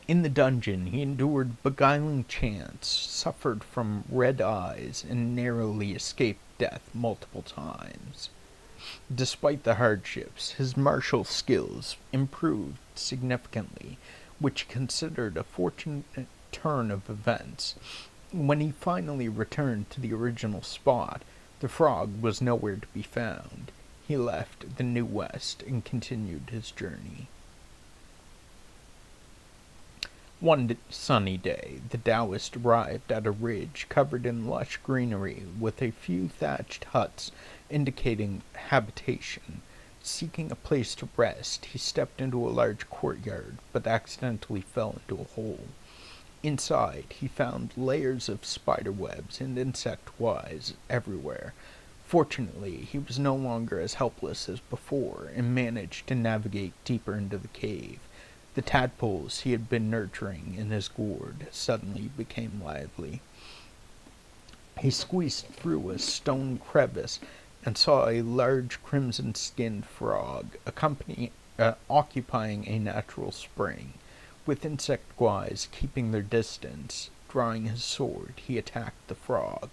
In the dungeon he endured beguiling chants, suffered from red eyes, and narrowly escaped death multiple times. Despite the hardships, his martial skills improved significantly, which he considered a fortunate turn of events. When he finally returned to the original spot, the frog was nowhere to be found. He left the New West and continued his journey. One sunny day, the Taoist arrived at a ridge covered in lush greenery with a few thatched huts indicating habitation. Seeking a place to rest, he stepped into a large courtyard, but accidentally fell into a hole. Inside, he found layers of spider webs and insect webs everywhere. Fortunately, he was no longer as helpless as before and managed to navigate deeper into the cave. The tadpoles he had been nurturing in his gourd suddenly became lively. He squeezed through a stone crevice and saw a large crimson-skinned frog occupying a natural spring. With insect guys keeping their distance, drawing his sword, he attacked the frog.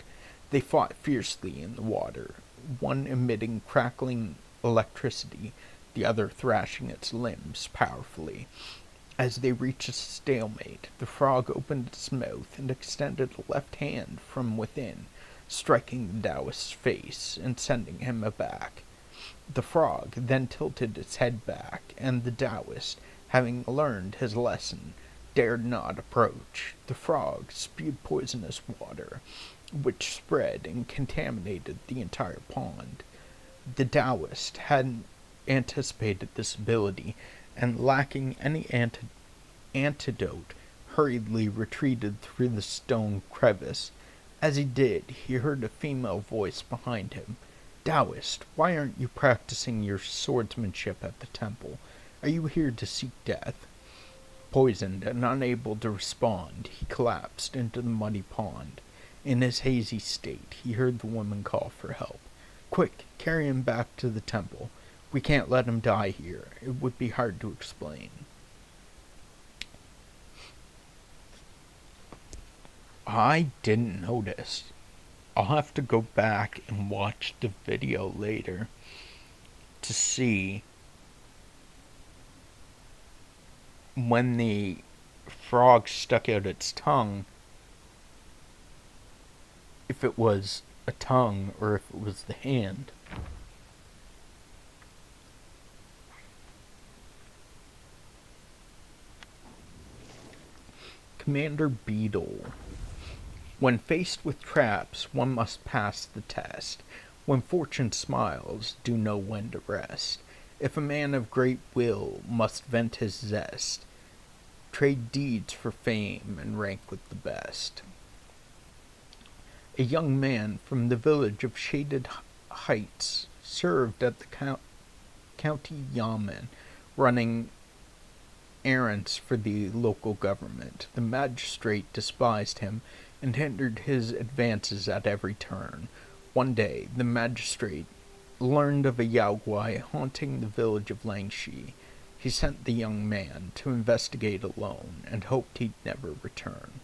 They fought fiercely in the water, one emitting crackling electricity, the other thrashing its limbs powerfully. As they reached a stalemate, the frog opened its mouth and extended a left hand from within, striking the Taoist's face and sending him aback. The frog then tilted its head back, and the Taoist, having learned his lesson, dared not approach. The frog spewed poisonous water, which spread and contaminated the entire pond. The Taoist had anticipated this ability, and lacking any antidote, hurriedly retreated through the stone crevice. As he did, he heard a female voice behind him. "Taoist, why aren't you practicing your swordsmanship at the temple? Are you here to seek death?" Poisoned and unable to respond, he collapsed into the muddy pond. In his hazy state, he heard the woman call for help. "Quick, carry him back to the temple. We can't let him die here. It would be hard to explain." I didn't notice. I'll have to go back and watch the video later to see when the frog stuck out its tongue, if it was a tongue or if it was the hand. Commander Beetle. When faced with traps, one must pass the test. When fortune smiles, do know when to rest. If a man of great will must vent his zest, trade deeds for fame and rank with the best. A young man from the village of Shaded Heights served at the county yamen, running errands for the local government. The magistrate despised him and hindered his advances at every turn. One day, the magistrate learned of a Yaoguai haunting the village of Langshi. He sent the young man to investigate alone and hoped he'd never return.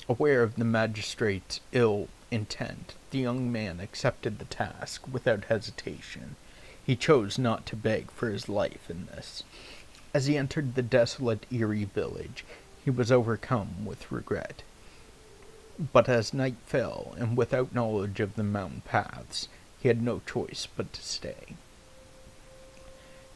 Aware of the magistrate's ill intent, the young man accepted the task without hesitation. He chose not to beg for his life in this. As he entered the desolate, eerie village, he was overcome with regret. But as night fell, and without knowledge of the mountain paths, he had no choice but to stay.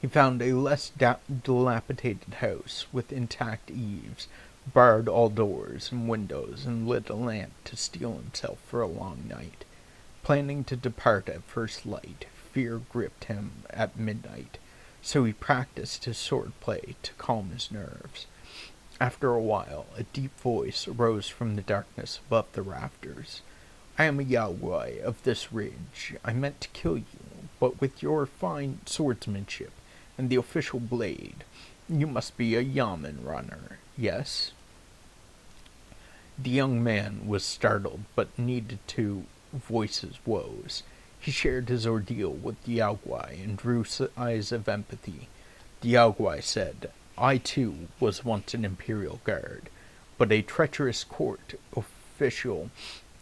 He found a less dilapidated house with intact eaves, barred all doors and windows, and lit a lamp to steel himself for a long night. Planning to depart at first light, fear gripped him at midnight, so he practiced his sword-play to calm his nerves. After a while, a deep voice arose from the darkness above the rafters. "I am a Yagwai of this ridge. I meant to kill you, but with your fine swordsmanship and the official blade, you must be a yamen runner, yes?" The young man was startled, but needed to voice his woes. He shared his ordeal with the Yagwai and drew sighs of empathy. The Yagwai said, "I too was once an imperial guard, but a treacherous court official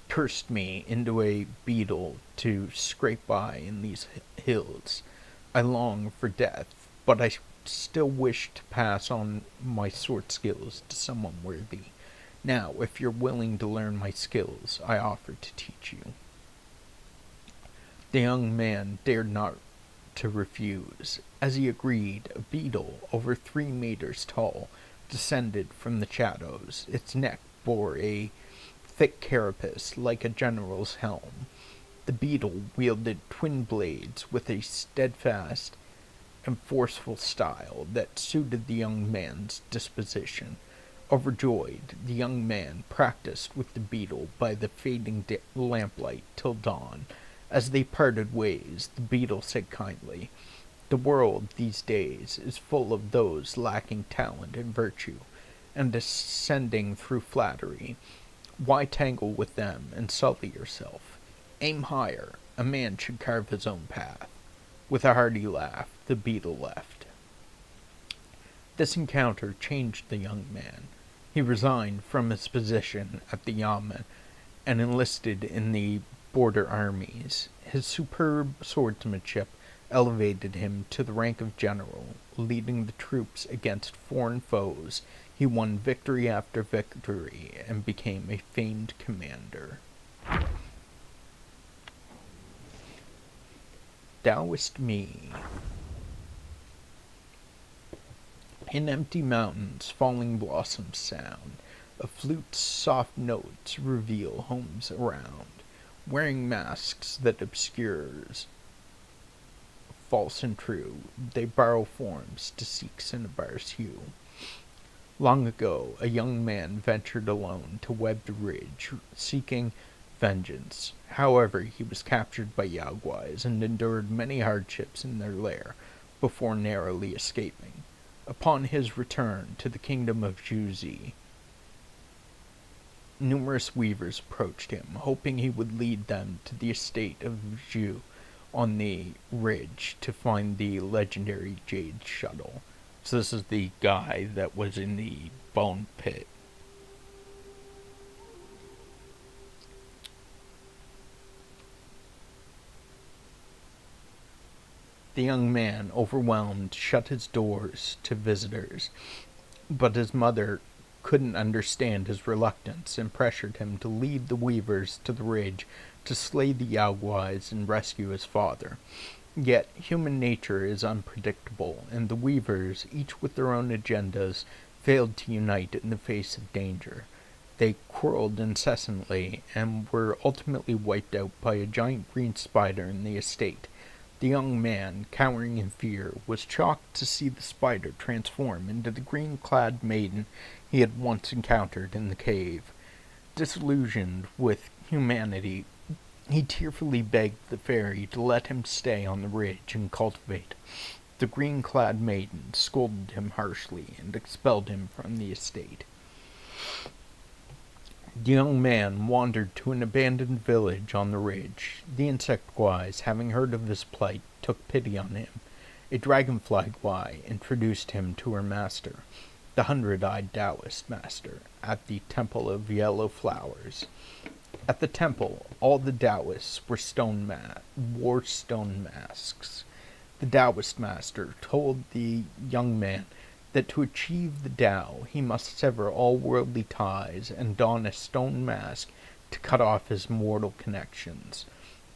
cursed me into a beetle to scrape by in these hills. I long for death, but I still wish to pass on my sword skills to someone worthy. Now, if you're willing to learn my skills, I offer to teach you." The young man dared not to refuse. As he agreed, a beetle, over 3 meters tall, descended from the shadows. Its neck bore a thick carapace like a general's helm. The beetle wielded twin blades with a steadfast and forceful style that suited the young man's disposition. Overjoyed, the young man practiced with the beetle by the fading lamplight till dawn. As they parted ways, the beetle said kindly, "The world these days is full of those lacking talent and virtue, and descending through flattery. Why tangle with them and sully yourself? Aim higher. A man should carve his own path." With a hearty laugh, the beetle left. This encounter changed the young man. He resigned from his position at the yamen and enlisted in the border armies. His superb swordsmanship elevated him to the rank of general. Leading the troops against foreign foes, he won victory after victory and became a famed commander. Taoist Me. In empty mountains, falling blossoms sound. A flute's soft notes reveal homes around, wearing masks that obscures false and true. They borrow forms to seek Cinnabar's hue. Long ago, a young man ventured alone to web the ridge, seeking vengeance. However, he was captured by Yagwais and endured many hardships in their lair before narrowly escaping. Upon his return to the kingdom of Juzi, numerous weavers approached him, hoping he would lead them to the estate of Zhu on the ridge to find the legendary Jade Shuttle. So this is the guy that was in the bone pit. The young man, overwhelmed, shut his doors to visitors, but his mother couldn't understand his reluctance and pressured him to lead the weavers to the ridge to slay the Yagwais and rescue his father. Yet human nature is unpredictable, and the weavers, each with their own agendas, failed to unite in the face of danger. They quarreled incessantly and were ultimately wiped out by a giant green spider in the estate. The young man, cowering in fear, was shocked to see the spider transform into the green-clad maiden he had once encountered in the cave. Disillusioned with humanity, he tearfully begged the fairy to let him stay on the ridge and cultivate. The green-clad maiden scolded him harshly and expelled him from the estate. The young man wandered to an abandoned village on the ridge. The insect-wise, having heard of his plight, took pity on him. A dragonfly-wise introduced him to her master, the 100-eyed Taoist master, at the Temple of Yellow Flowers. At the temple, all the Taoists wore stone masks. The Taoist master told the young man that to achieve the Tao he must sever all worldly ties and don a stone mask to cut off his mortal connections.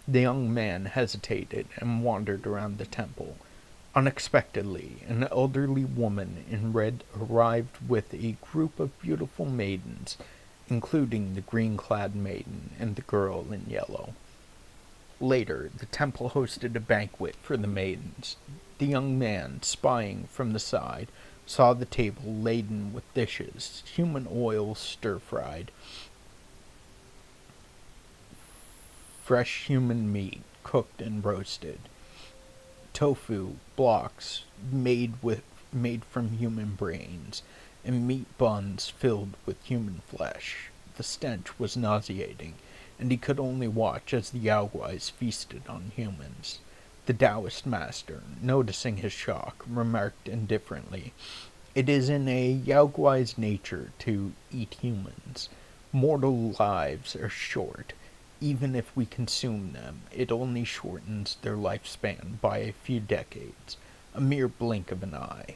The young man hesitated and wandered around the temple. Unexpectedly, an elderly woman in red arrived with a group of beautiful maidens, including the green-clad maiden and the girl in yellow. Later, the temple hosted a banquet for the maidens. The young man, spying from the side, saw the table laden with dishes, human oil stir-fried, fresh human meat cooked and roasted, tofu blocks made from human brains, and meat buns filled with human flesh. The stench was nauseating, and he could only watch as the Yaoguais feasted on humans. The Taoist master, noticing his shock, remarked indifferently, "It is in a Yaoguai's nature to eat humans. Mortal lives are short. Even if we consume them, it only shortens their lifespan by a few decades, a mere blink of an eye."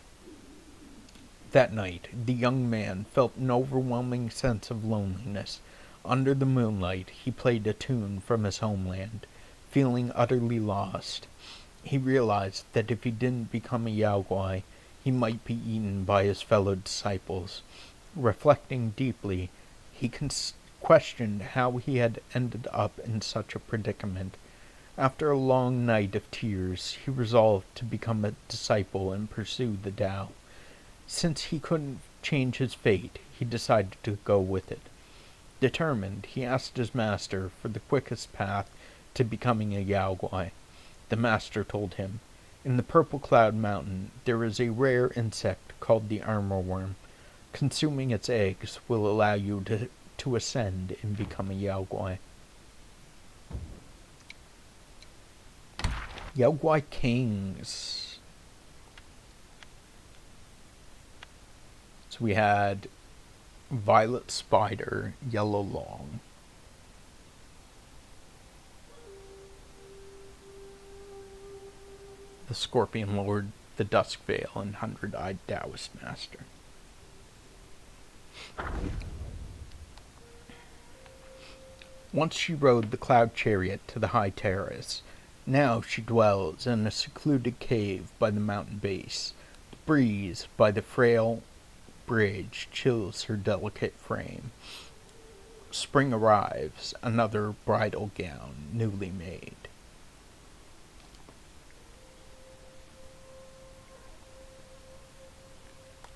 That night, the young man felt an overwhelming sense of loneliness. Under the moonlight, he played a tune from his homeland. Feeling utterly lost, he realized that if he didn't become a Yaoguai, he might be eaten by his fellow disciples. Reflecting deeply, he questioned how he had ended up in such a predicament. After a long night of tears, he resolved to become a disciple and pursue the Tao. Since he couldn't change his fate, he decided to go with it. Determined, he asked his master for the quickest path to becoming a Yaoguai. The master told him, "In the Purple Cloud Mountain there is a rare insect called the armor worm. Consuming its eggs will allow you to ascend and become a Yaoguai." Yaoguai Kings. So we had Violet Spider, Yellow Long. The Scorpion Lord, the Dusk Veil, and Hundred-Eyed Taoist Master. Once she rode the cloud chariot to the high terrace. Now she dwells in a secluded cave by the mountain base. The breeze by the frail bridge chills her delicate frame. Spring arrives, another bridal gown newly made.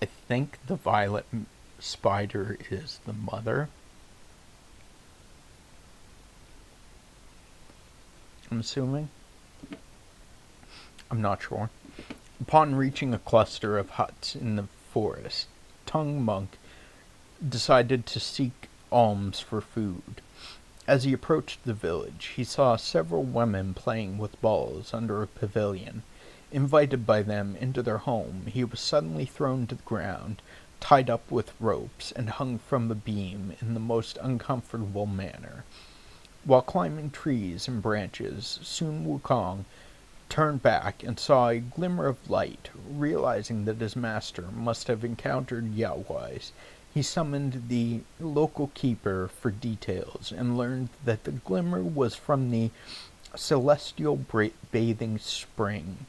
I think the violet spider is the mother. I'm assuming. I'm not sure. Upon reaching a cluster of huts in the forest, Tung Monk decided to seek alms for food. As he approached the village, he saw several women playing with balls under a pavilion. Invited by them into their home, he was suddenly thrown to the ground, tied up with ropes, and hung from a beam in the most uncomfortable manner. While climbing trees and branches, soon Wukong turned back and saw a glimmer of light. Realizing that his master must have encountered Yaoguais, he summoned the local keeper for details and learned that the glimmer was from the celestial bathing spring,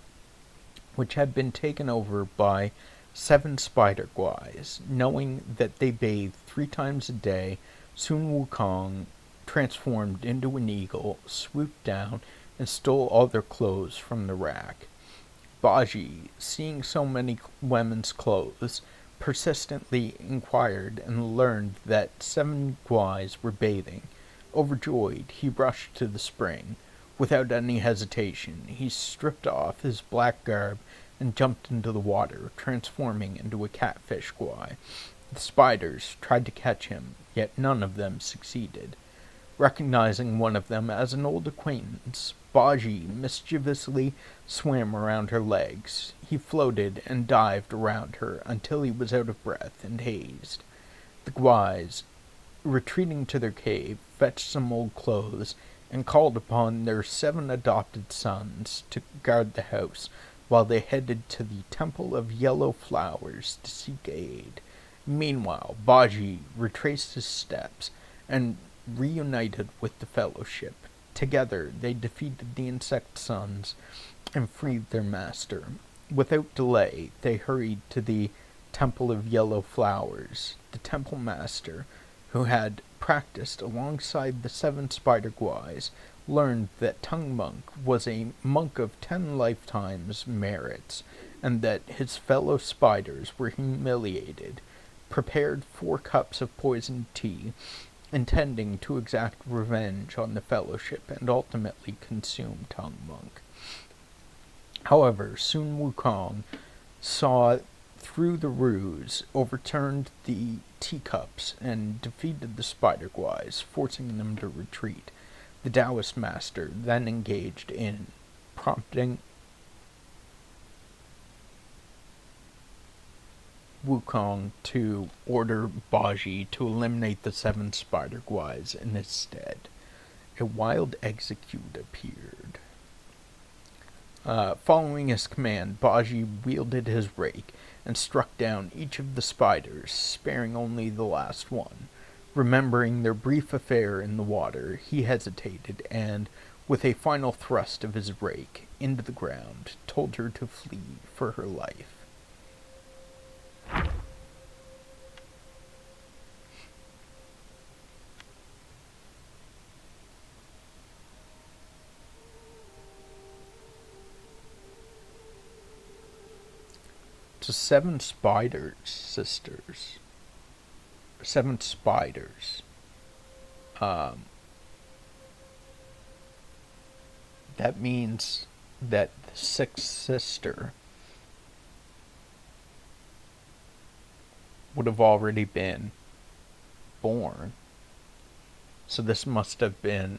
which had been taken over by 7 spider guais. Knowing that they bathed 3 times a day, Sun Wukong transformed into an eagle, swooped down, and stole all their clothes from the rack. Baji, seeing so many women's clothes, persistently inquired and learned that 7 guais were bathing. Overjoyed, he rushed to the spring. Without any hesitation, he stripped off his black garb and jumped into the water, transforming into a catfish guai. The spiders tried to catch him, yet none of them succeeded. Recognizing one of them as an old acquaintance, Baji mischievously swam around her legs. He floated and dived around her until he was out of breath and hazed. The guais, retreating to their cave, fetched some old clothes, and called upon their 7 adopted sons to guard the house while they headed to the Temple of Yellow Flowers to seek aid. Meanwhile, Baji retraced his steps and reunited with the Fellowship. Together, they defeated the Insect Sons and freed their master. Without delay, they hurried to the Temple of Yellow Flowers. The temple master, who had practiced alongside the 7 spider guys, learned that Tongue Monk was a monk of 10 lifetimes' merits, and that his fellow spiders were humiliated, prepared 4 cups of poisoned tea, intending to exact revenge on the Fellowship and ultimately consume Tongue Monk. However, soon Wukong saw through the ruse, overturned the teacups, and defeated the spider guys, forcing them to retreat. The Taoist master then engaged in prompting Wukong to order Baji to eliminate the 7 spider guys in his stead. A wild execute appeared. Following his command, Baji wielded his rake and struck down each of the spiders, sparing only the last one. Remembering their brief affair in the water, he hesitated and, with a final thrust of his rake into the ground, told her to flee for her life. To 7 spiders, sisters. 7 spiders. That means that the 6th sister would have already been born. So this must have been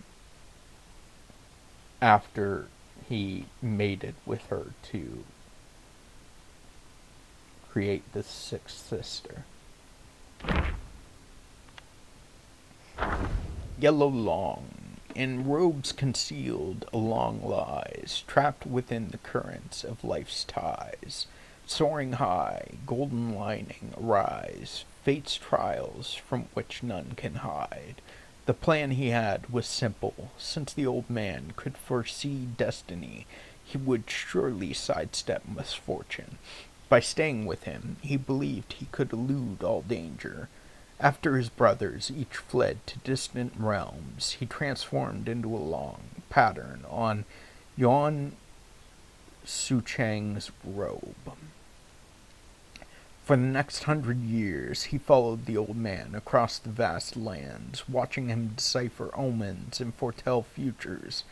after he mated with her to create the 6th sister. Yellow Long, in robes concealed along lies, trapped within the currents of life's ties, soaring high, golden lining arise, fate's trials from which none can hide. The plan he had was simple. Since the old man could foresee destiny, he would surely sidestep misfortune. By staying with him, he believed he could elude all danger. After his brothers each fled to distant realms, he transformed into a long pattern on Yuan Suchang's robe. For the next 100 years, he followed the old man across the vast lands, watching him decipher omens and foretell futures.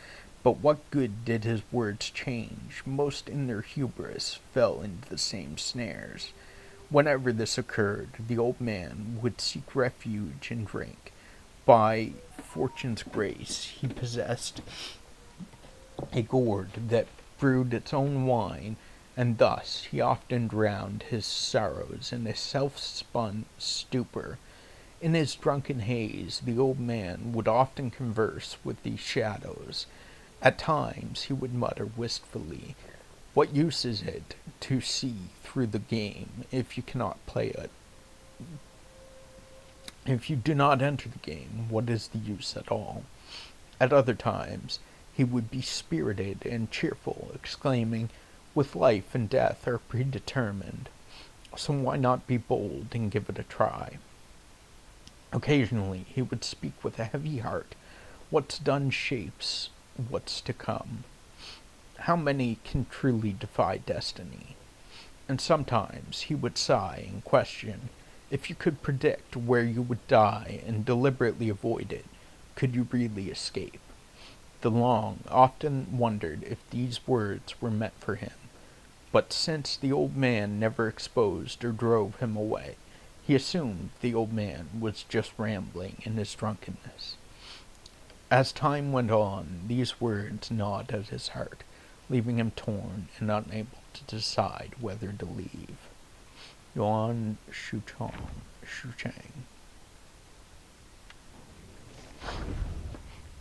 But what good did his words change? Most in their hubris fell into the same snares. Whenever this occurred, the old man would seek refuge in drink. By fortune's grace, he possessed a gourd that brewed its own wine, and thus he often drowned his sorrows in a self-spun stupor. In his drunken haze, the old man would often converse with the shadows. At times he would mutter wistfully, "What use is it to see through the game if you cannot play it? If you do not enter the game, what is the use at all?" At other times he would be spirited and cheerful, exclaiming, "With life and death are predetermined, so why not be bold and give it a try?" Occasionally he would speak with a heavy heart. What's done shapes what's to come. How many can truly defy destiny? And sometimes he would sigh and question, if you could predict where you would die and deliberately avoid it, could you really escape? The Long often wondered if these words were meant for him, but since the old man never exposed or drove him away, he assumed the old man was just rambling in his drunkenness. As time went on, these words gnawed at his heart, leaving him torn and unable to decide whether to leave. Yuan Shuchang.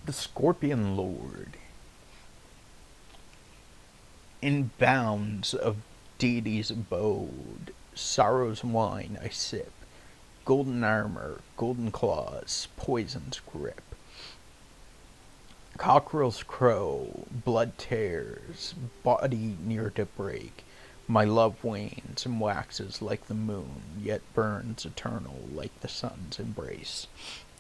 The Scorpion Lord. In bounds of deity's abode, sorrow's wine I sip, golden armor, golden claws, poison's grip. Cockerels crow, blood tears, body near to break. My love wanes and waxes like the moon, yet burns eternal like the sun's embrace.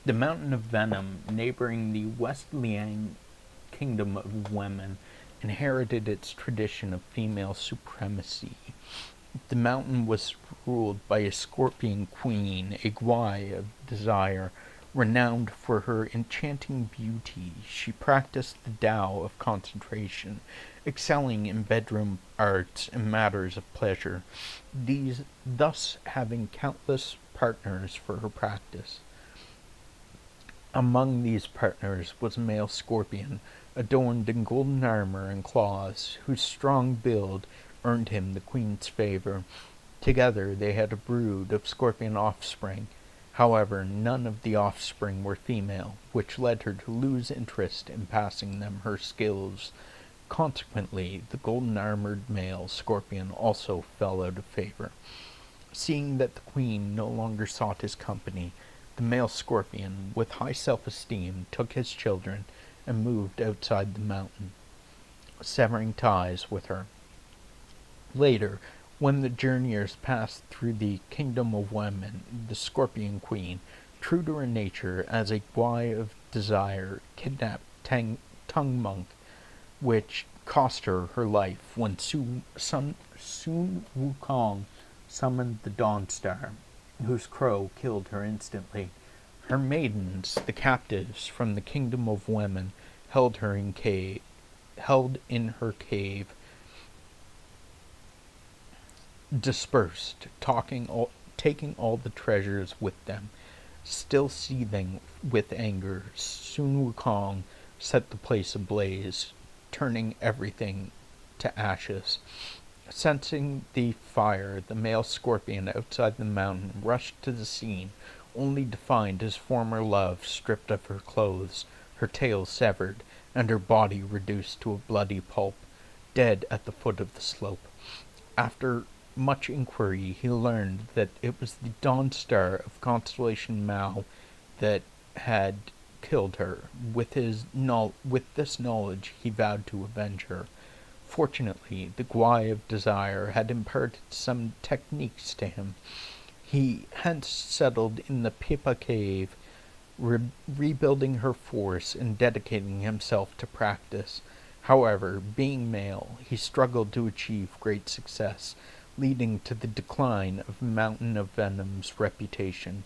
The mountain of venom, neighboring the West Liang kingdom of women, inherited its tradition of female supremacy. The mountain was ruled by a scorpion queen, a Gwai of desire. Renowned for her enchanting beauty, she practiced the Tao of concentration, excelling in bedroom arts and matters of pleasure, these thus having countless partners for her practice. Among these partners was a male scorpion, adorned in golden armor and claws, whose strong build earned him the queen's favor. Together they had a brood of scorpion offspring. However, none of the offspring were female, which led her to lose interest in passing them her skills. Consequently, the golden-armored male scorpion also fell out of favor. Seeing that the queen no longer sought his company, the male scorpion, with high self-esteem, took his children and moved outside the mountain, severing ties with her. Later, when the journeyers passed through the kingdom of women, the scorpion queen, true to her nature as a Gwai of desire, kidnapped Tung Monk, which cost her her life when Sun Wukong summoned the Dawn Star, whose crow killed her instantly. Her maidens, the captives from the kingdom of women, held in her cave, dispersed, taking all the treasures with them. Still seething with anger, Sun Wukong set the place ablaze, turning everything to ashes. Sensing the fire, the male scorpion outside the mountain rushed to the scene, only to find his former love stripped of her clothes, her tail severed, and her body reduced to a bloody pulp, dead at the foot of the slope. After much inquiry, he learned that it was the Dawn Star of Constellation Mao that had killed her. With this knowledge, he vowed to avenge her. Fortunately, the Gwai of Desire had imparted some techniques to him. He hence settled in the Pipa cave, rebuilding her force and dedicating himself to practice. However, being male, he struggled to achieve great success, leading to the decline of Mountain of Venom's reputation.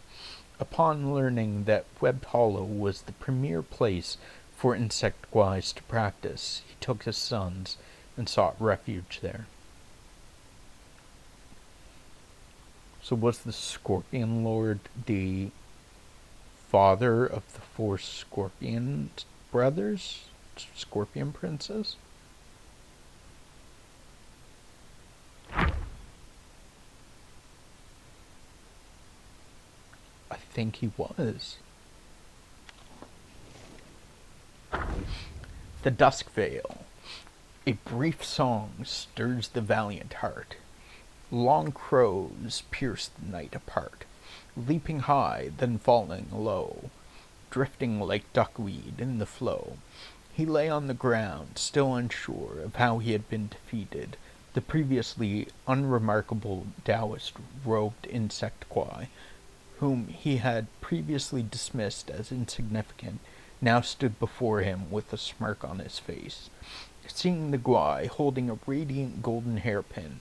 Upon learning that Webbed Hollow was the premier place for insect Gwais to practice, he took his sons and sought refuge there. So was the Scorpion Lord the father of the four Scorpion brothers? Scorpion princes? I think he was. The Dusk Veil. A brief song stirs the valiant heart. Long crows pierce the night apart, leaping high, then falling low, drifting like duckweed in the flow. He lay on the ground, still unsure of how he had been defeated. The previously unremarkable Taoist robed insect Kwai, whom he had previously dismissed as insignificant, now stood before him with a smirk on his face. Seeing the Gwai holding a radiant golden hairpin,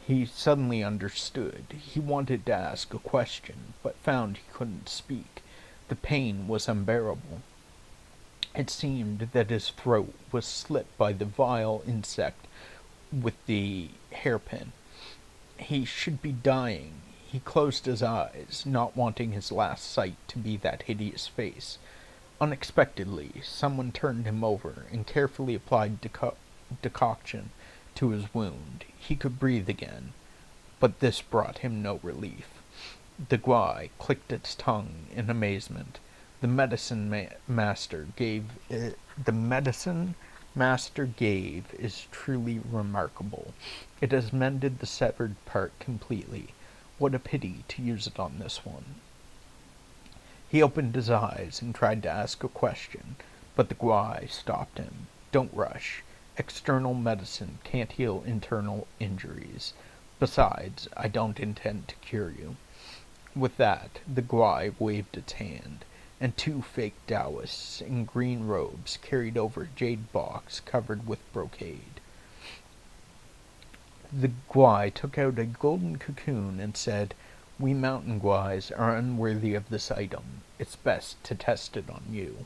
he suddenly understood. He wanted to ask a question, but found he couldn't speak. The pain was unbearable. It seemed that his throat was slit by the vile insect with the hairpin. He should be dying. He closed his eyes, not wanting his last sight to be that hideous face. Unexpectedly, someone turned him over and carefully applied decoction to his wound. He could breathe again, but this brought him no relief. The Gwai clicked its tongue in amazement. The the medicine master gave is truly remarkable. It has mended the severed part completely. What a pity to use it on this one. He opened his eyes and tried to ask a question, but the Gwai stopped him. Don't rush. External medicine can't heal internal injuries. Besides, I don't intend to cure you. With that, the Gwai waved its hand, and two fake Taoists in green robes carried over a jade box covered with brocade. The Gwai took out a golden cocoon and said, "We mountain Gwais are unworthy of this item. It's best to test it on you."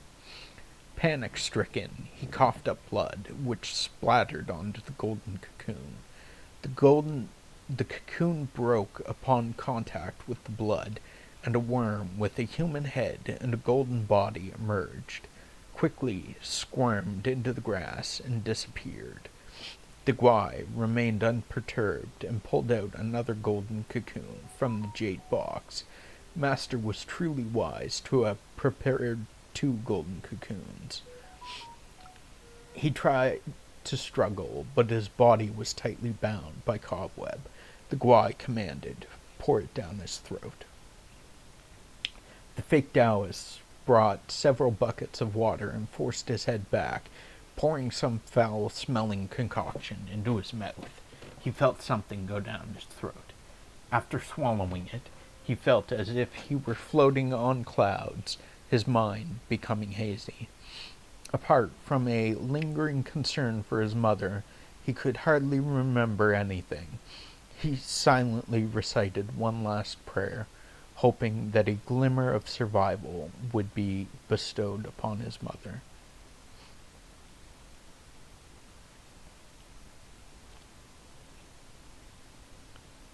Panic-stricken, he coughed up blood, which splattered onto the golden cocoon. The cocoon broke upon contact with the blood, and a worm with a human head and a golden body emerged, quickly squirmed into the grass, and disappeared. The Gwai remained unperturbed and pulled out another golden cocoon from the jade box. Master was truly wise to have prepared 2 golden cocoons. He tried to struggle, but his body was tightly bound by cobweb. The Gwai commanded, "Pour it down his throat." The fake Taoists brought several buckets of water and forced his head back, pouring some foul-smelling concoction into his mouth. He felt something go down his throat. After swallowing it, he felt as if he were floating on clouds, his mind becoming hazy. Apart from a lingering concern for his mother, he could hardly remember anything. He silently recited one last prayer, hoping that a glimmer of survival would be bestowed upon his mother.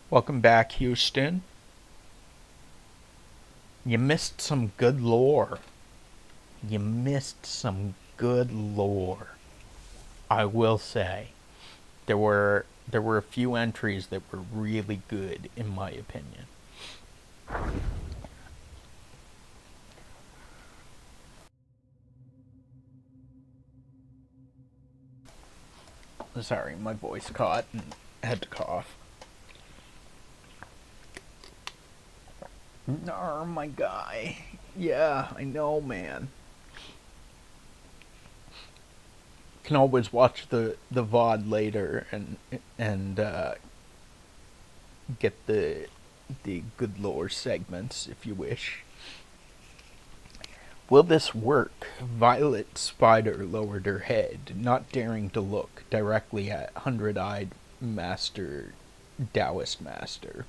Welcome back, Houston. You missed some good lore. You missed some good lore. I will say, there were a few entries that were really good, in my opinion. Sorry, my voice caught and had to cough. Nar, my guy. Yeah, I know, man. Can always watch the VOD later and get the good lore segments if you wish. Will this work? Violet Spider lowered her head, not daring to look directly at Hundred-Eyed Taoist Master.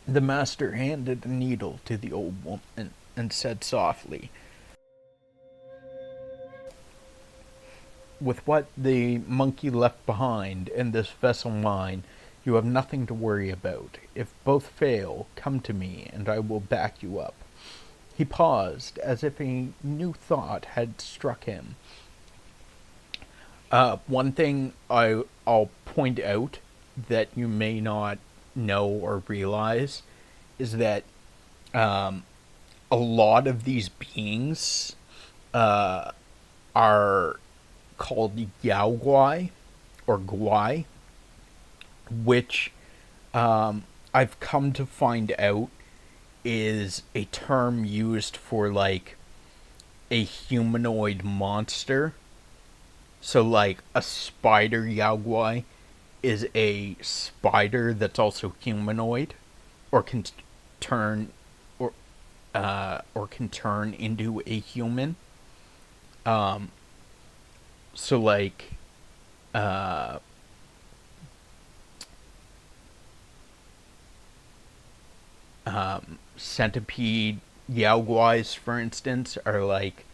The master handed a needle to the old woman and said softly, "With what the monkey left behind and this vessel mine, you have nothing to worry about. If both fail, come to me and I will back you up." He paused, as if a new thought had struck him. One thing I'll point out that you may not know or realize is that a lot of these beings are called Yao Guai or Guai, which I've come to find out is a term used for like a humanoid monster. So like a spider Yao Guai is a spider that's also humanoid, or can turn into a human. So like centipede Yao Guais, for instance, are like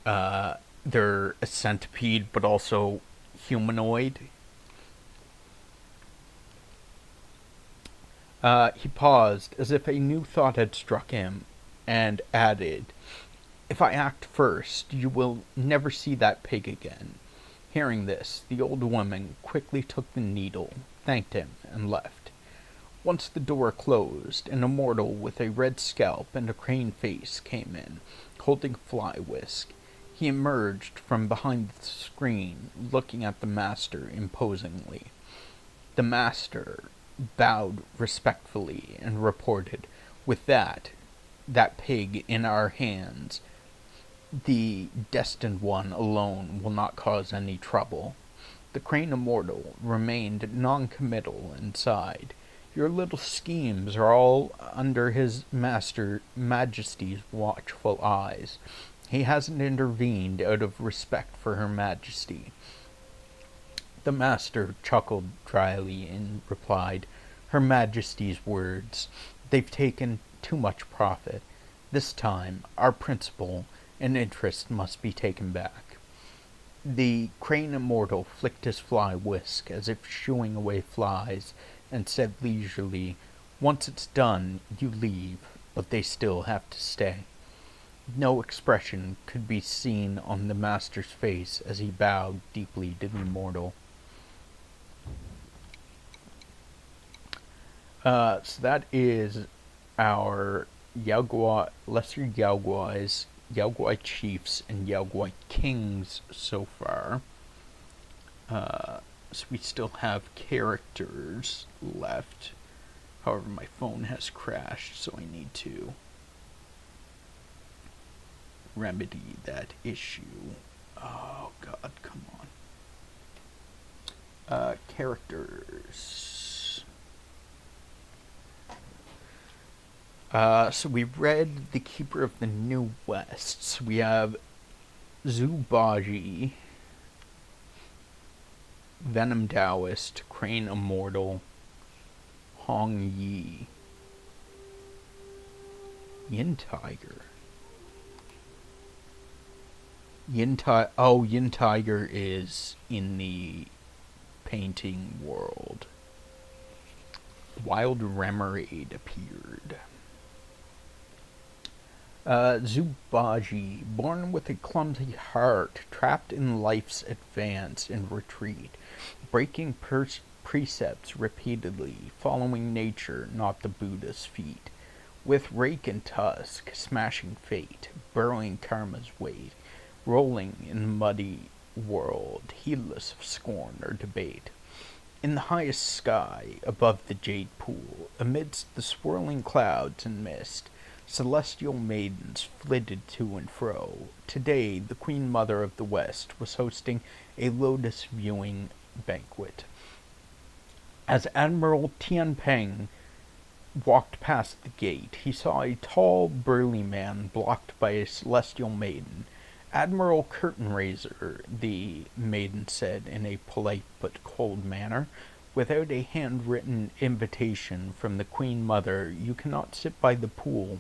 they're a centipede but also humanoid. He paused, as if a new thought had struck him, and added, "If I act first, you will never see that pig again." Hearing this, the old woman quickly took the needle, thanked him, and left. Once the door closed, an immortal with a red scalp and a crane face came in, holding a fly whisk. He emerged from behind the screen, looking at the master imposingly. The master bowed respectfully and reported, "With that pig in our hands, the destined one alone will not cause any trouble." The crane immortal remained non-committal and sighed. "Your little schemes are all under his majesty's watchful eyes. He hasn't intervened out of respect for her majesty." The master chuckled dryly and replied, "Her majesty's words. They've taken too much profit. This time, our principle and interest must be taken back." The crane immortal flicked his fly whisk as if shooing away flies, and said leisurely, "Once it's done, you leave, but they still have to stay." No expression could be seen on the master's face as he bowed deeply to the immortal. So that is our Lesser Yaogwai Chiefs, and Yaogwai Kings so far. So we still have characters left. However, my phone has crashed, so I need to remedy that issue. Oh god, come on. Characters. So we read The Keeper of the New West. We have Zubaji, Venom Taoist, Crane Immortal, Hong Yi, Yin Tiger. Yin Tiger is in the painting world. Wild Remoraid appeared. Zubaji, born with a clumsy heart, trapped in life's advance and retreat, breaking precepts repeatedly, following nature, not the Buddha's feet. With rake and tusk, smashing fate, burrowing karma's weight, rolling in the muddy world, heedless of scorn or debate. In the highest sky, above the jade pool, amidst the swirling clouds and mist, celestial maidens flitted to and fro. Today, the Queen Mother of the West was hosting a lotus viewing banquet. As Admiral Tian Peng walked past the gate, he saw a tall, burly man blocked by a celestial maiden. "Admiral Curtain Raiser," the maiden said in a polite but cold manner, "without a handwritten invitation from the Queen Mother, you cannot sit by the pool.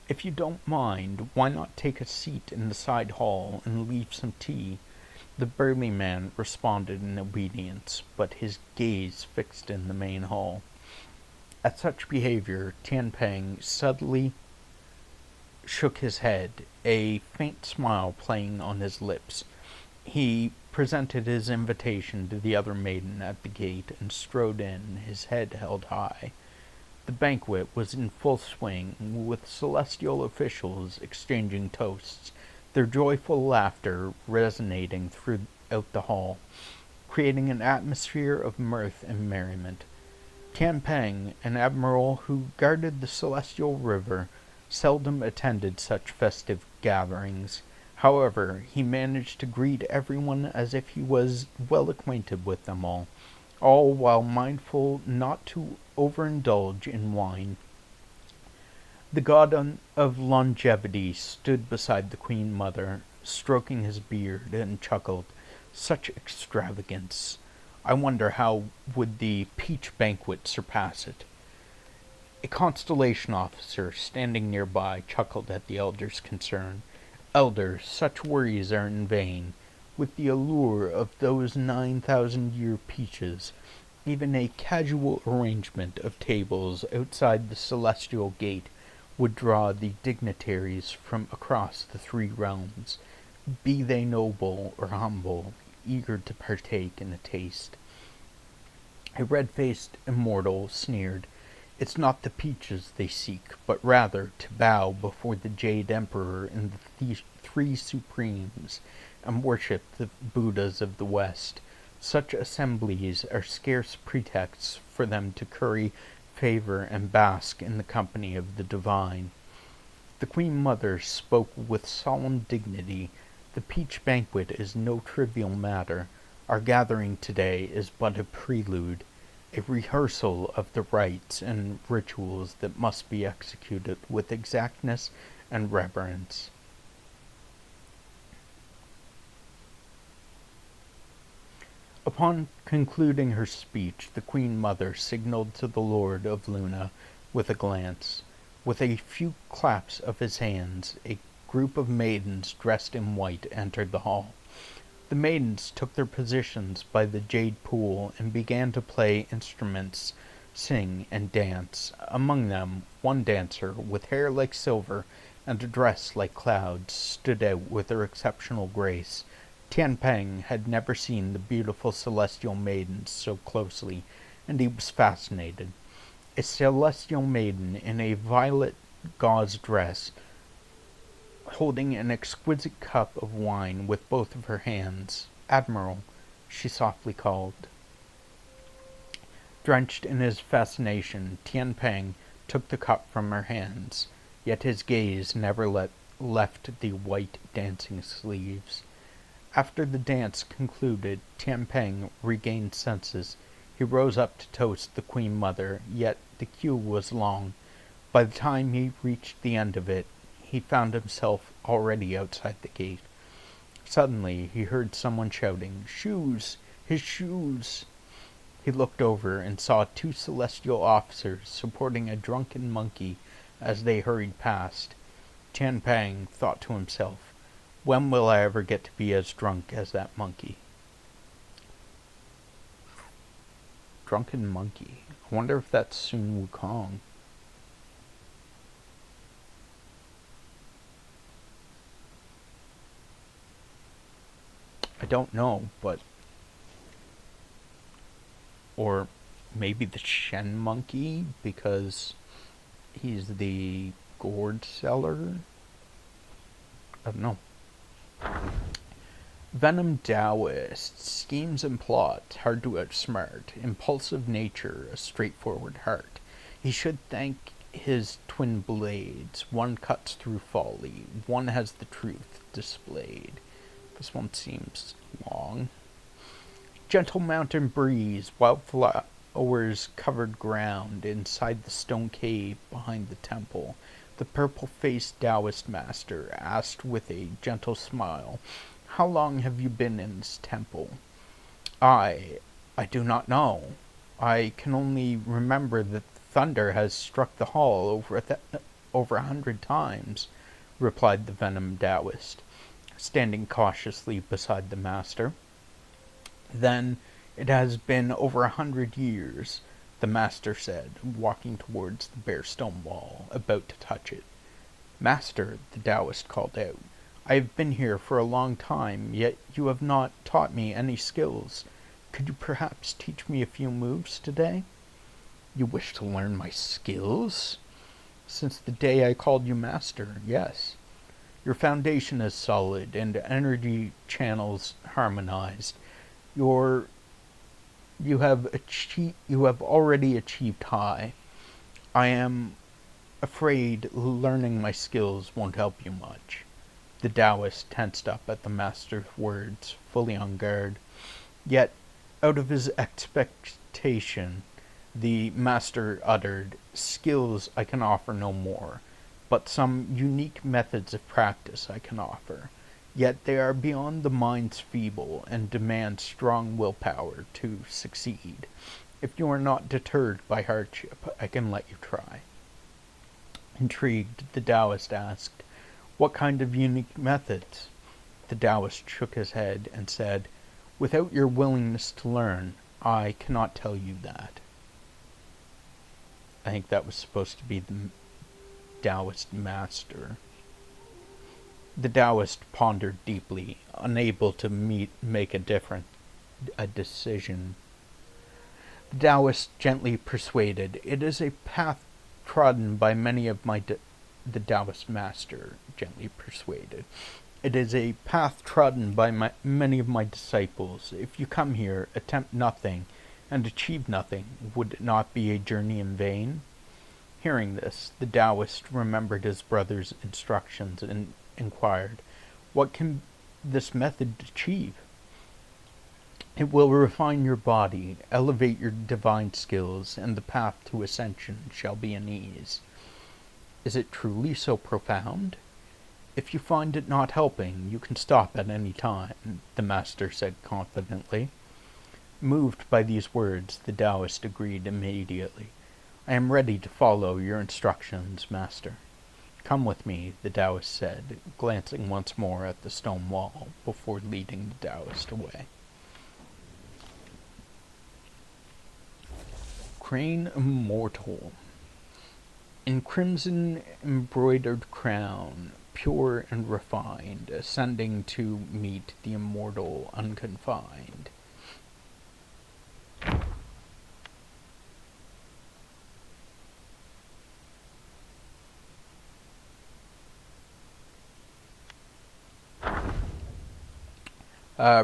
If you don't mind, why not take a seat in the side hall and leave some tea?" The burly man responded in obedience, but his gaze fixed in the main hall. At such behavior, Tian Peng subtly shook his head, a faint smile playing on his lips. He presented his invitation to the other maiden at the gate and strode in, his head held high. The banquet was in full swing, with celestial officials exchanging toasts, their joyful laughter resonating throughout the hall, creating an atmosphere of mirth and merriment. Tian Peng, an admiral who guarded the celestial river, seldom attended such festive gatherings. However, he managed to greet everyone as if he was well acquainted with them all while mindful not to overindulge in wine. The god of longevity stood beside the Queen Mother, stroking his beard, and chuckled, "Such extravagance! I wonder how would the peach banquet surpass it?" A constellation officer standing nearby chuckled at the elder's concern. "Elder, such worries are in vain. With the allure of those 9,000-year peaches, even a casual arrangement of tables outside the celestial gate would draw the dignitaries from across the three realms, be they noble or humble, eager to partake in a taste." A red-faced immortal sneered, It's not the peaches they seek, but rather to bow before the Jade Emperor and the Three Supremes, and worship the Buddhas of the West. Such assemblies are scarce pretexts for them to curry favor and bask in the company of the divine. The Queen Mother spoke with solemn dignity. The peach banquet is no trivial matter. Our gathering today is but a prelude, a rehearsal of the rites and rituals that must be executed with exactness and reverence. Upon concluding her speech, the Queen Mother signalled to the Lord of Luna with a glance. With a few claps of his hands, a group of maidens dressed in white entered the hall. The maidens took their positions by the jade pool and began to play instruments, sing, and dance. Among them, one dancer, with hair like silver and a dress like clouds, stood out with her exceptional grace. Tian Peng had never seen the beautiful celestial maidens so closely, and he was fascinated. A celestial maiden in a violet gauze dress, holding an exquisite cup of wine with both of her hands. "Admiral," she softly called. Drenched in his fascination, Tian Peng took the cup from her hands, yet his gaze never left the white dancing sleeves. After the dance concluded, Tian Peng regained senses. He rose up to toast the Queen Mother, yet the queue was long. By the time he reached the end of it, he found himself already outside the gate. Suddenly, he heard someone shouting, "Shoes! His shoes!" He looked over and saw two celestial officers supporting a drunken monkey as they hurried past. Tian Peng thought to himself, "When will I ever get to be as drunk as that monkey?" Drunken monkey. I wonder if that's Sun Wukong. I don't know, but... Or maybe the Shen monkey, because he's the gourd seller? I don't know. Venom Taoist, schemes and plots, hard to outsmart, impulsive nature, a straightforward heart. He should thank his twin blades, one cuts through folly, one has the truth displayed. This one seems long. Gentle mountain breeze, wildflowers covered ground, inside the stone cave behind the temple. The purple-faced Taoist master asked with a gentle smile, "How long have you been in this temple?" I do not know. I can only remember that thunder has struck the hall over 100 times," replied the Venom Taoist, standing cautiously beside the master. "Then it has been over 100 years," the master said, walking towards the bare stone wall, about to touch it. "Master," the Taoist called out, "I have been here for a long time, yet you have not taught me any skills. Could you perhaps teach me a few moves today?" "You wish to learn my skills?" "Since the day I called you master, yes. Your foundation is solid and energy channels harmonized. You have already achieved high. I am afraid learning my skills won't help you much." The Taoist tensed up at the master's words, fully on guard. Yet, out of his expectation, the master uttered, "Skills I can offer no more, but some unique methods of practice I can offer. Yet they are beyond the mind's feeble and demand strong willpower to succeed. If you are not deterred by hardship, I can let you try." Intrigued, the Taoist asked, "What kind of unique methods?" The Taoist shook his head and said, "Without your willingness to learn, I cannot tell you that." I think that was supposed to be the Taoist master. The Taoist pondered deeply, unable to make a decision. The Taoist gently persuaded. It is a path trodden by many of the Taoist master gently persuaded. It is a path trodden by many of my disciples. If you come here, attempt nothing, and achieve nothing, would it not be a journey in vain? Hearing this, the Taoist remembered his brother's instructions and inquired, "What can this method achieve?" "It will refine your body, elevate your divine skills, and the path to ascension shall be an ease." "Is it truly so profound?" "If you find it not helping, you can stop at any time," the master said confidently. Moved by these words, the Taoist agreed immediately. "I am ready to follow your instructions, master." "Come with me," the Taoist said, glancing once more at the stone wall before leading the Taoist away. Crane Immortal. In crimson embroidered crown, pure and refined, ascending to meet the immortal unconfined.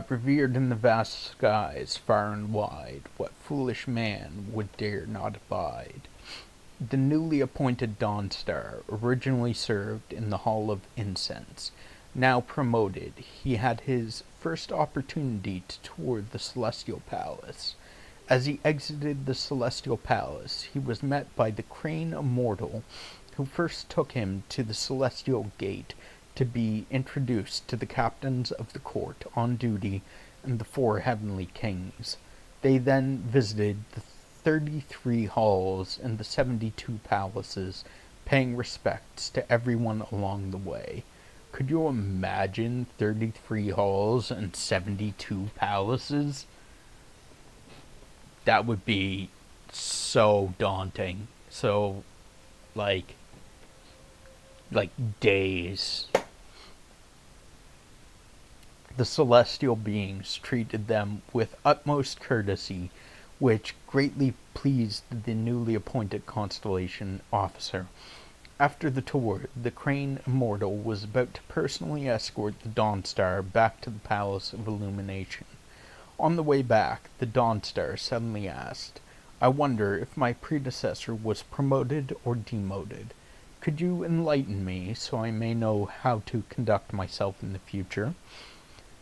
Revered in the vast skies, far and wide, what foolish man would dare not abide? The newly appointed Dawn Star originally served in the Hall of Incense. Now promoted, he had his first opportunity to tour the Celestial Palace. As he exited the Celestial Palace, he was met by the Crane Immortal, who first took him to the Celestial Gate to be introduced to the captains of the court on duty and the 4 heavenly kings. They then visited the 33 halls and the 72 palaces, paying respects to everyone along the way. Could you imagine 33 halls and 72 palaces? That would be so daunting. So, like days. The celestial beings treated them with utmost courtesy, which greatly pleased the newly appointed constellation officer. After the tour, the Crane Immortal was about to personally escort the Dawn Star back to the Palace of Illumination. On the way back, the Dawn Star suddenly asked, "I wonder if my predecessor was promoted or demoted. Could you enlighten me so I may know how to conduct myself in the future?"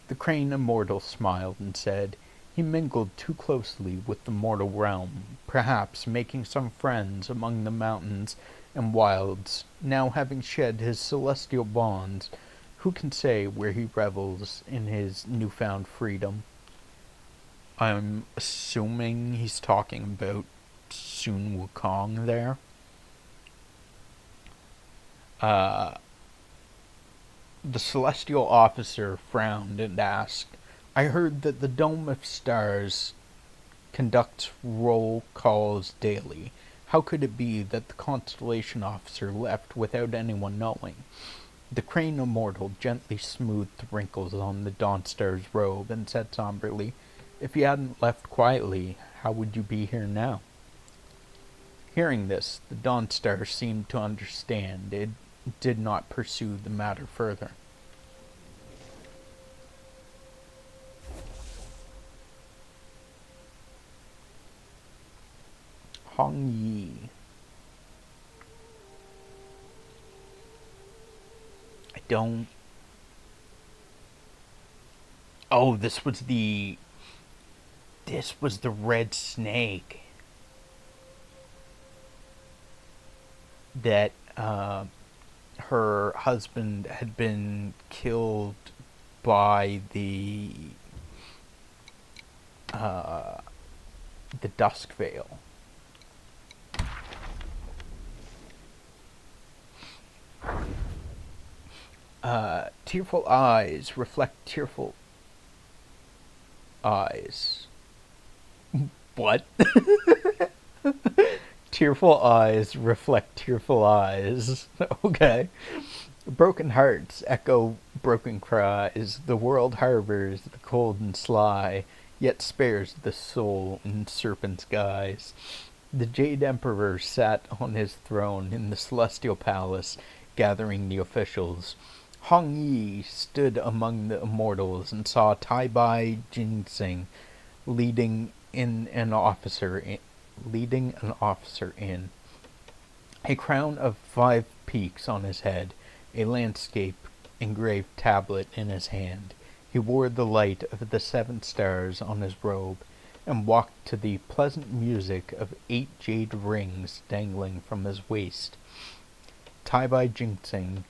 The Crane Immortal smiled and said, "He mingled too closely with the mortal realm, perhaps making some friends among the mountains and wilds. Now having shed his celestial bonds, who can say where he revels in his newfound freedom?" I'm assuming he's talking about Sun Wukong there. Uh, The celestial officer frowned and asked, "I heard that the Dome of Stars conducts roll calls daily. How could it be that the constellation officer left without anyone knowing?" The Crane Immortal gently smoothed the wrinkles on the Dawn Star's robe and said somberly, "If you hadn't left quietly, how would you be here now?" Hearing this, the Dawn Star seemed to understand. It did not pursue the matter further. Hong Yi. I don't. Oh, this was the. This was the red snake that her husband had been killed by the Dusk Veil. Tearful eyes reflect tearful eyes. What? Tearful eyes reflect tearful eyes. Okay. Broken hearts echo broken cries. The world harbors the cold and sly. yet spares the soul in serpent's guise. The Jade Emperor sat on his throne in the celestial palace, gathering the officials. Hong Yi stood among the immortals and saw Tai Bai Ginseng leading in an officer in, leading an officer in. A crown of 5 peaks on his head, a landscape engraved tablet in his hand. He wore the light of the 7 stars on his robe, and walked to the pleasant music of 8 jade rings dangling from his waist. Tai Bai Ginseng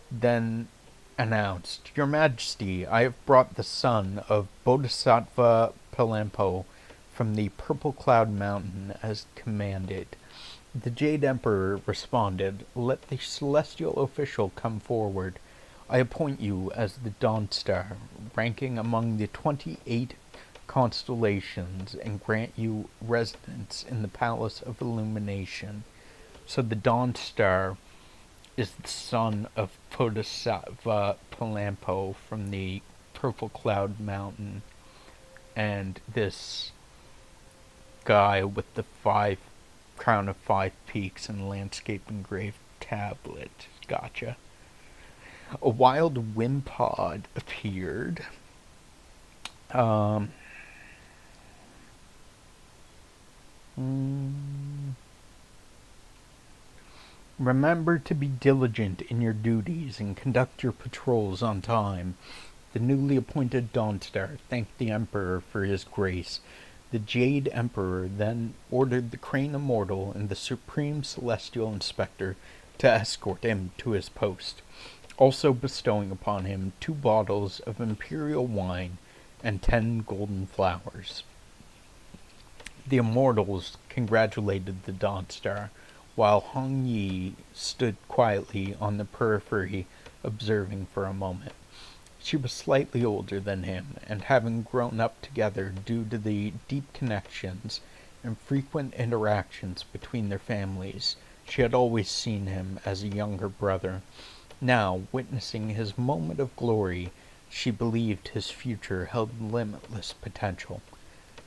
then announced, "Your Majesty, I have brought the son of Bodhisattva Pelampo from the Purple Cloud Mountain as commanded." The Jade Emperor responded, "Let the celestial official come forward. I appoint you as the Dawn Star, ranking among the 28 constellations, and grant you residence in the Palace of Illumination." So the Dawn Star is the son of Bodhisattva Pelampo from the Purple Cloud Mountain, and this guy with the crown of 5 peaks and landscape engraved tablet. Gotcha. A wild Wimpod appeared. Remember to be diligent in your duties and conduct your patrols on time. The newly appointed Dawnstar thanked the Emperor for his grace. The Jade Emperor then ordered the Crane Immortal and the Supreme Celestial Inspector to escort him to his post, also bestowing upon him 2 bottles of imperial wine and 10 golden flowers. The Immortals congratulated the Dawnstar, while Hong Yi stood quietly on the periphery, observing for a moment. She was slightly older than him, and having grown up together due to the deep connections and frequent interactions between their families, she had always seen him as a younger brother. Now, witnessing his moment of glory, she believed his future held limitless potential.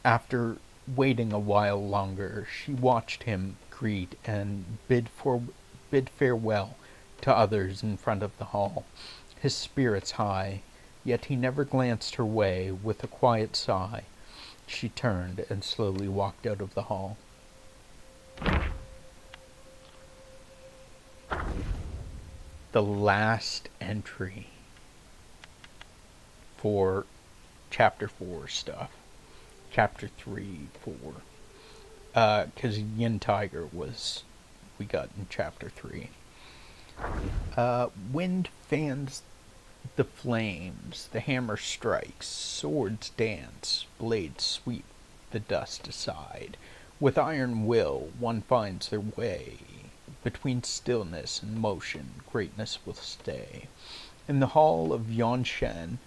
After waiting a while longer, she watched him greet and bid farewell to others in front of the hall, his spirits high, yet he never glanced her way. With a quiet sigh, she turned and slowly walked out of the hall. The last entry for Chapter 4 stuff. Chapter 3, 4. Because Yin Tiger we got in Chapter 3. Wind fans the flames, the hammer strikes, swords dance, blades sweep the dust aside. With iron will, one finds their way. Between stillness and motion, greatness will stay. In the hall of Yonshen,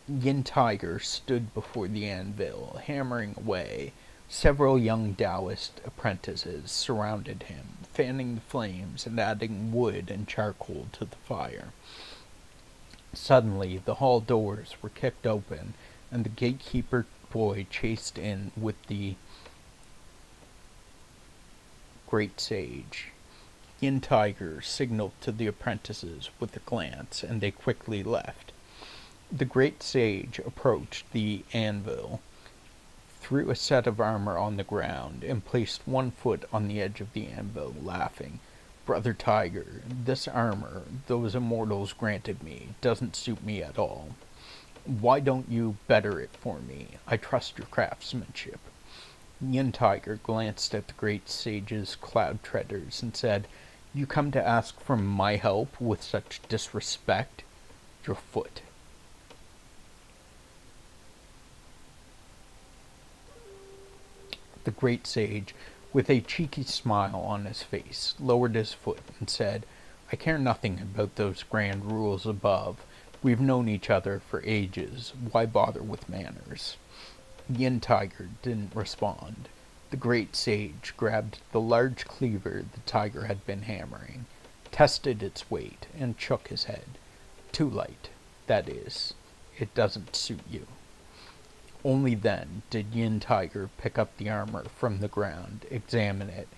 Yin Tiger stood before the anvil, hammering away. Several young Taoist apprentices surrounded him, fanning the flames and adding wood and charcoal to the fire. Suddenly, the hall doors were kicked open, and the gatekeeper boy chased in with the great sage. Yin Tiger signaled to the apprentices with a glance, and they quickly left. The great sage approached the anvil, threw a set of armor on the ground, and placed 1 foot on the edge of the anvil, laughing. "Brother Tiger, this armor those immortals granted me doesn't suit me at all. Why don't you better it for me? I trust your craftsmanship." Yin Tiger glanced at the great sage's cloud treaders and said, "You come to ask for my help with such disrespect? Your foot." The great sage, with a cheeky smile on his face, lowered his foot and said, "I care nothing about those grand rules above. We've known each other for ages. Why bother with manners?" Yin Tiger didn't respond. The great sage grabbed the large cleaver the tiger had been hammering, tested its weight, and shook his head. "Too light. That is, it doesn't suit you." Only then did Yin Tiger pick up the armor from the ground, examine it,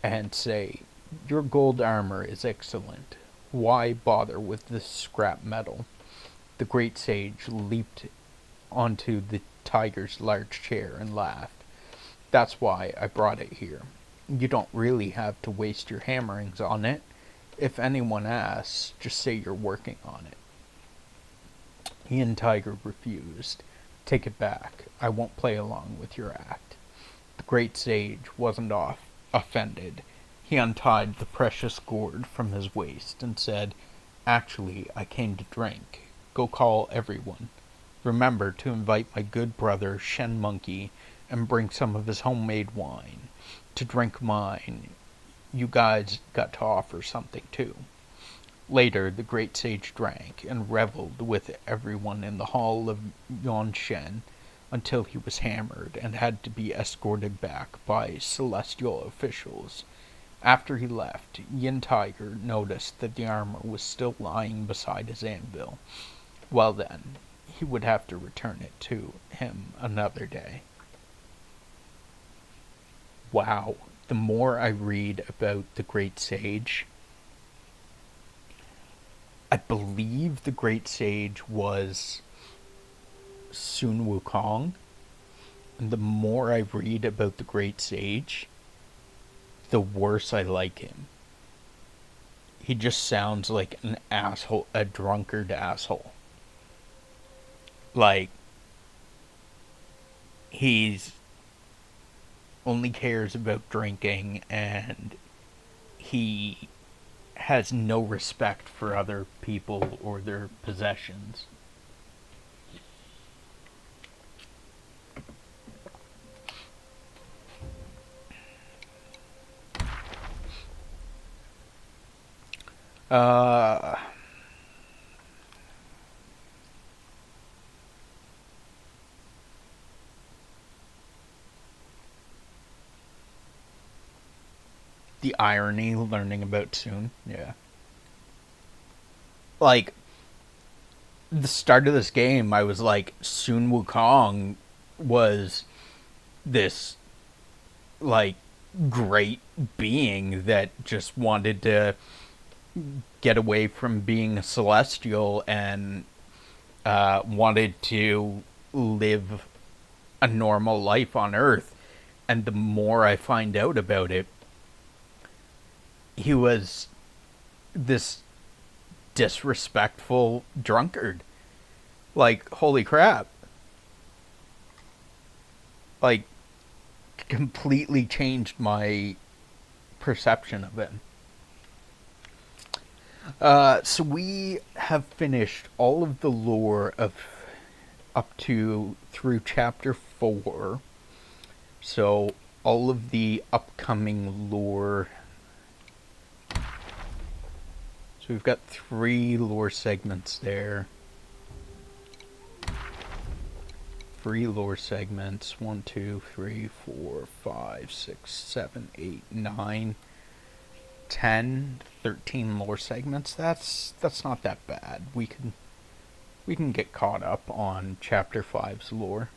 and say, "Your gold armor is excellent. Why bother with this scrap metal?" The great sage leaped onto the tiger's large chair and laughed. "That's why I brought it here. You don't really have to waste your hammerings on it. If anyone asks, just say you're working on it." Yin Tiger refused. "Take it back. I won't play along with your act." The great sage wasn't offended. He untied the precious gourd from his waist and said, "Actually, I came to drink. Go call everyone. Remember to invite my good brother Shen Monkey and bring some of his homemade wine. To drink mine, you guys got to offer something too." Later, the great sage drank and reveled with everyone in the hall of Yonshen until he was hammered and had to be escorted back by celestial officials. After he left, Yin Tiger noticed that the armor was still lying beside his anvil. Well then, he would have to return it to him another day. Wow, the more I read about the great sage, I believe the great sage was Sun Wukong. And the more I read about the great sage, the worse I like him. He just sounds like an asshole, a drunkard asshole. Like, he's only cares about drinking, and he has no respect for other people or their possessions. Uh, the irony learning about soon, yeah. Like, the start of this game, I was like, Sun Wukong was this, like, great being that just wanted to get away from being a celestial and wanted to live a normal life on Earth. And the more I find out about it, he was this disrespectful drunkard. Like, holy crap. Like, completely changed my perception of it. So we have finished all of the lore of up to through chapter 4. So all of the upcoming lore. So we've got 3 lore segments there. 3 lore segments. 1, 2, 3, 4, 5, 6, 7, 8, 9, 10, 13 lore segments. That's not that bad. We can get caught up on chapter 5's lore.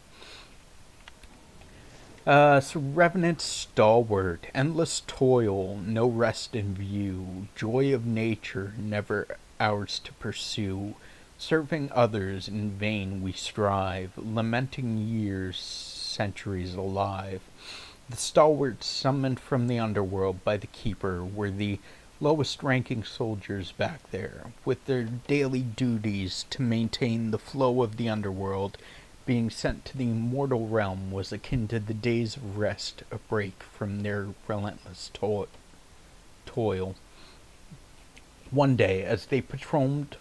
So Revenant stalwart, endless toil, no rest in view, joy of nature, never ours to pursue. Serving others in vain we strive, lamenting years, centuries alive. The stalwarts summoned from the underworld by the keeper were the lowest ranking soldiers back there, with their daily duties to maintain the flow of the underworld. Being sent to the immortal realm was akin to the days of rest, a break from their relentless toil. One day, as they patrolled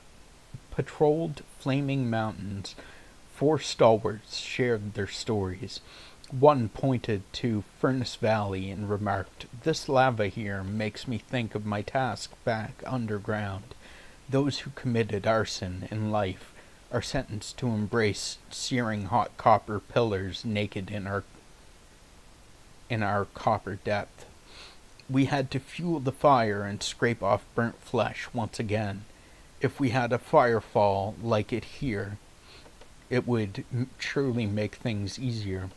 flaming mountains, 4 stalwarts shared their stories. One pointed to Furnace Valley and remarked, "This lava here makes me think of my task back underground. Those who committed arson in life are sentenced to embrace searing hot copper pillars naked in our copper depth. We had to fuel the fire and scrape off burnt flesh once again. If we had a firefall like it here, it would surely make things easier.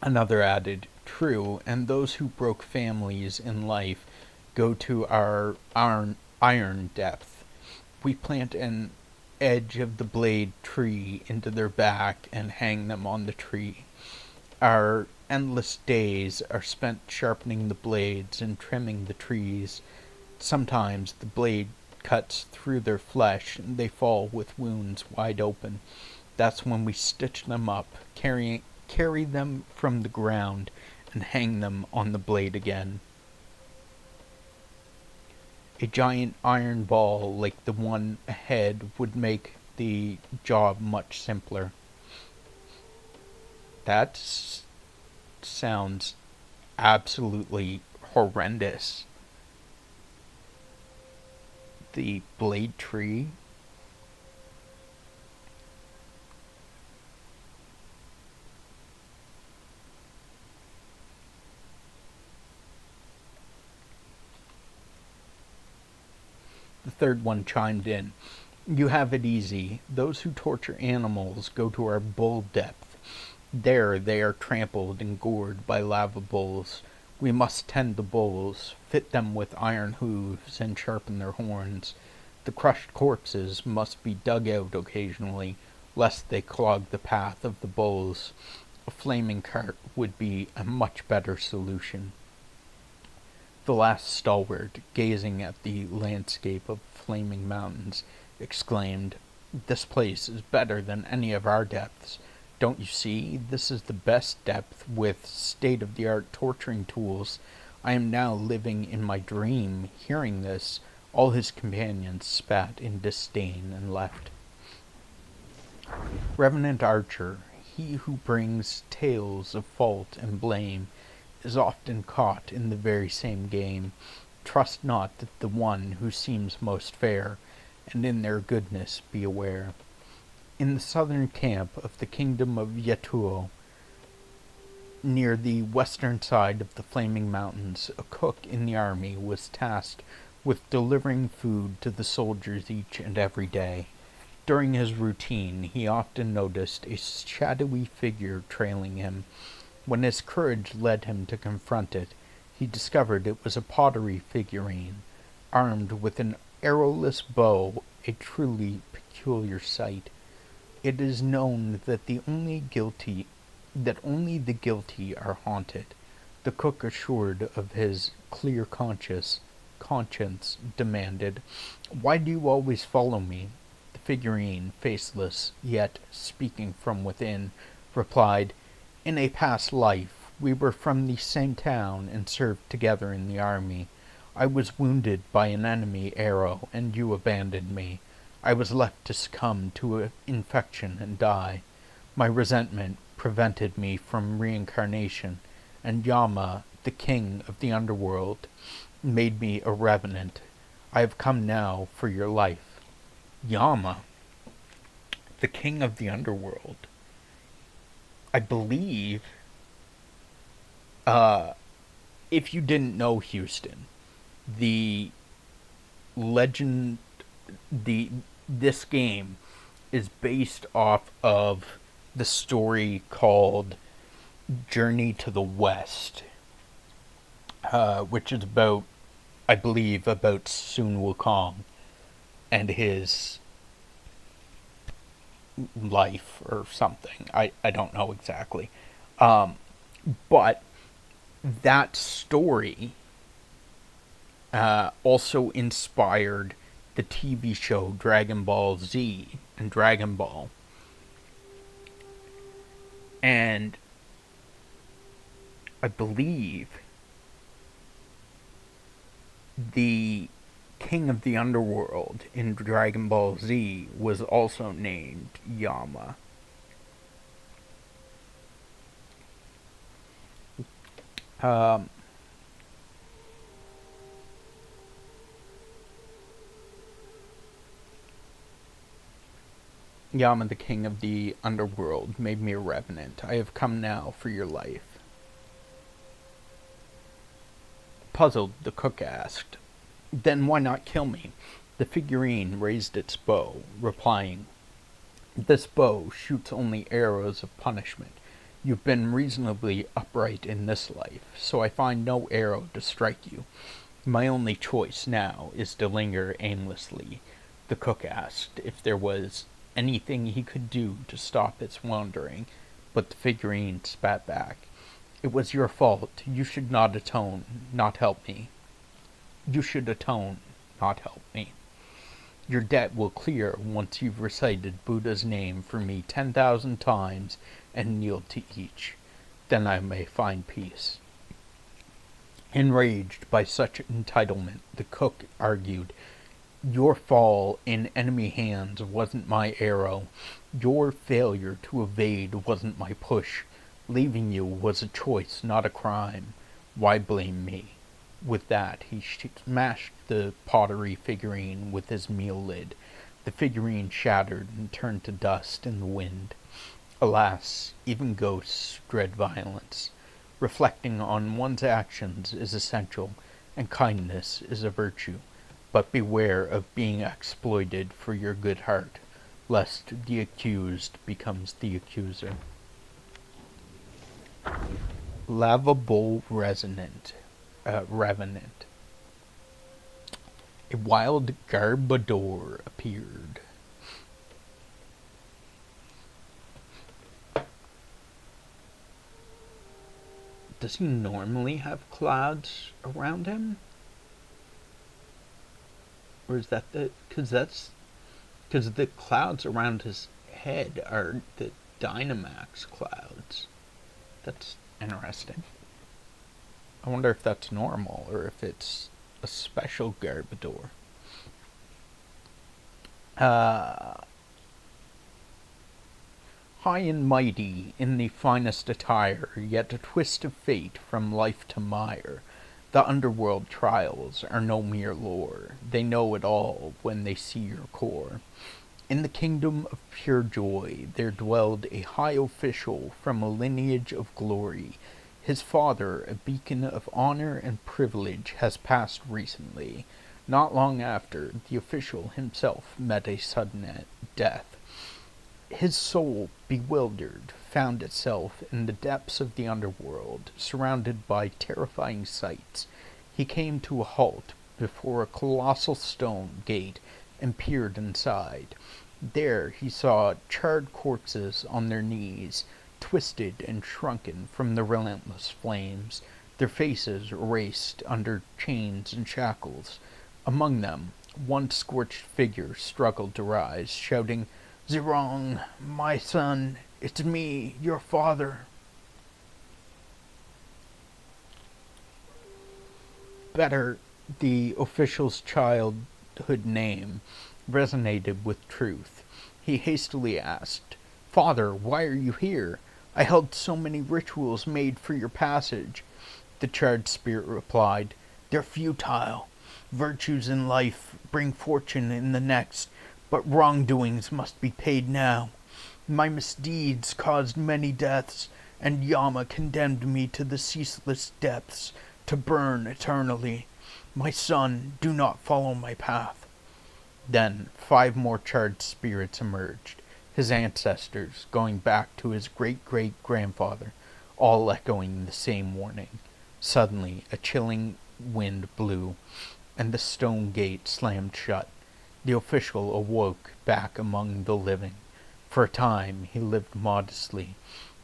Another added, true, and those who broke families in life go to our iron depth. We plant an edge of the blade tree into their back and hang them on the tree. Our endless days are spent sharpening the blades and trimming the trees. Sometimes the blade cuts through their flesh and they fall with wounds wide open. That's when we stitch them up, carry them from the ground, and hang them on the blade again. A giant iron ball like the one ahead would make the job much simpler. That sounds absolutely horrendous. The blade tree. The third one chimed in. You have it easy. Those who torture animals go to our bull depth. There they are trampled and gored by lava bulls. We must tend the bulls, fit them with iron hooves, and sharpen their horns. The crushed corpses must be dug out occasionally, lest they clog the path of the bulls. A flaming cart would be a much better solution. The last stalwart, gazing at the landscape of flaming mountains, exclaimed, "This place is better than any of our depths. Don't you see? This is the best depth with state-of-the-art torturing tools. I am now living in my dream." Hearing this, all his companions spat in disdain and left. Revenant Archer, he who brings tales of fault and blame, is often caught in the very same game. Trust not the one who seems most fair, and in their goodness be aware. In the southern camp of the kingdom of Yetuo, near the western side of the Flaming Mountains, a cook in the army was tasked with delivering food to the soldiers each and every day. During his routine, he often noticed a shadowy figure trailing him. When his courage led him to confront it, he discovered it was a pottery figurine, armed with an arrowless bow, a truly peculiar sight. It is known that only the guilty are haunted. The cook, assured of his clear conscience, demanded, "Why do you always follow me?" The figurine, faceless, yet speaking from within, replied, "In a past life, we were from the same town and served together in the army. I was wounded by an enemy arrow, and you abandoned me. I was left to succumb to infection and die. My resentment prevented me from reincarnation, and Yama, the king of the underworld, made me a revenant. I have come now for your life." Yama, the king of the underworld. I believe, if you didn't know, Houston, the legend, this game is based off of the story called Journey to the West, which is about, I believe, about Sun Wukong and his life or something. I don't know exactly. But that story also inspired the TV show Dragon Ball Z and Dragon Ball. And I believe the king of the underworld in Dragon Ball Z was also named Yama. Yama, the king of the underworld, made me a revenant. I have come now for your life. Puzzled, the cook asked, "Then why not kill me?" The figurine raised its bow, replying, This bow shoots only arrows of punishment. You've been reasonably upright in this life, so I find no arrow to strike you. My only choice now is to linger aimlessly. The cook asked if there was anything he could do to stop its wandering, but the figurine spat back. It was your fault. You should not atone, not help me. You should atone, not help me. Your debt will clear once you've recited Buddha's name for me 10,000 times and kneeled to each. Then I may find peace. Enraged by such entitlement, the cook argued, your fall in enemy hands wasn't my arrow. Your failure to evade wasn't my push. Leaving you was a choice, not a crime. Why blame me? With that, he smashed the pottery figurine with his meal lid. The figurine shattered and turned to dust in the wind. Alas, even ghosts dread violence. Reflecting on one's actions is essential, and kindness is a virtue. But beware of being exploited for your good heart, lest the accused becomes the accuser. Lavable Revenant. A wild garbador appeared. Does he normally have clouds around him? Or is that because the clouds around his head are the Dynamax clouds. That's interesting. I wonder if that's normal or if it's a special Garbador. High and mighty in the finest attire, yet a twist of fate from life to mire. The underworld trials are no mere lore. They know it all when they see your core. In the kingdom of pure joy there dwelled a high official from a lineage of glory. His father, a beacon of honor and privilege, has passed recently. Not long after, the official himself met a sudden death. His soul, bewildered, found itself in the depths of the underworld, surrounded by terrifying sights. He came to a halt before a colossal stone gate and peered inside. There he saw charred corpses on their knees, twisted and shrunken from the relentless flames, their faces erased under chains and shackles. Among them, one scorched figure struggled to rise, shouting, "Zirong, my son, it's me, your father." Better, the official's childhood name resonated with truth. He hastily asked, "Father, why are you here? I held so many rituals made for your passage." The charred spirit replied, "They're futile. Virtues in life bring fortune in the next, but wrongdoings must be paid now. My misdeeds caused many deaths, and Yama condemned me to the ceaseless depths, to burn eternally. My son, do not follow my path." Then 5 more charred spirits emerged, his ancestors going back to his great-great-grandfather, all echoing the same warning. Suddenly, a chilling wind blew, and the stone gate slammed shut. The official awoke back among the living. For a time he lived modestly,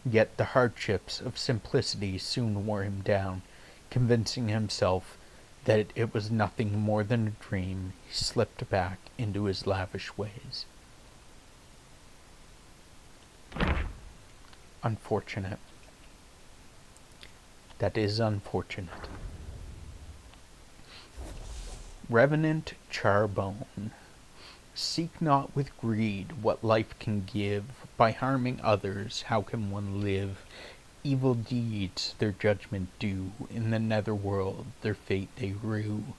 yet the hardships of simplicity soon wore him down. Convincing himself that it was nothing more than a dream, he slipped back into his lavish ways. Unfortunate. That is unfortunate. Revenant Charbone. Seek not with greed what life can give. By harming others, how can one live? Evil deeds their judgment due. In the netherworld their fate they rue.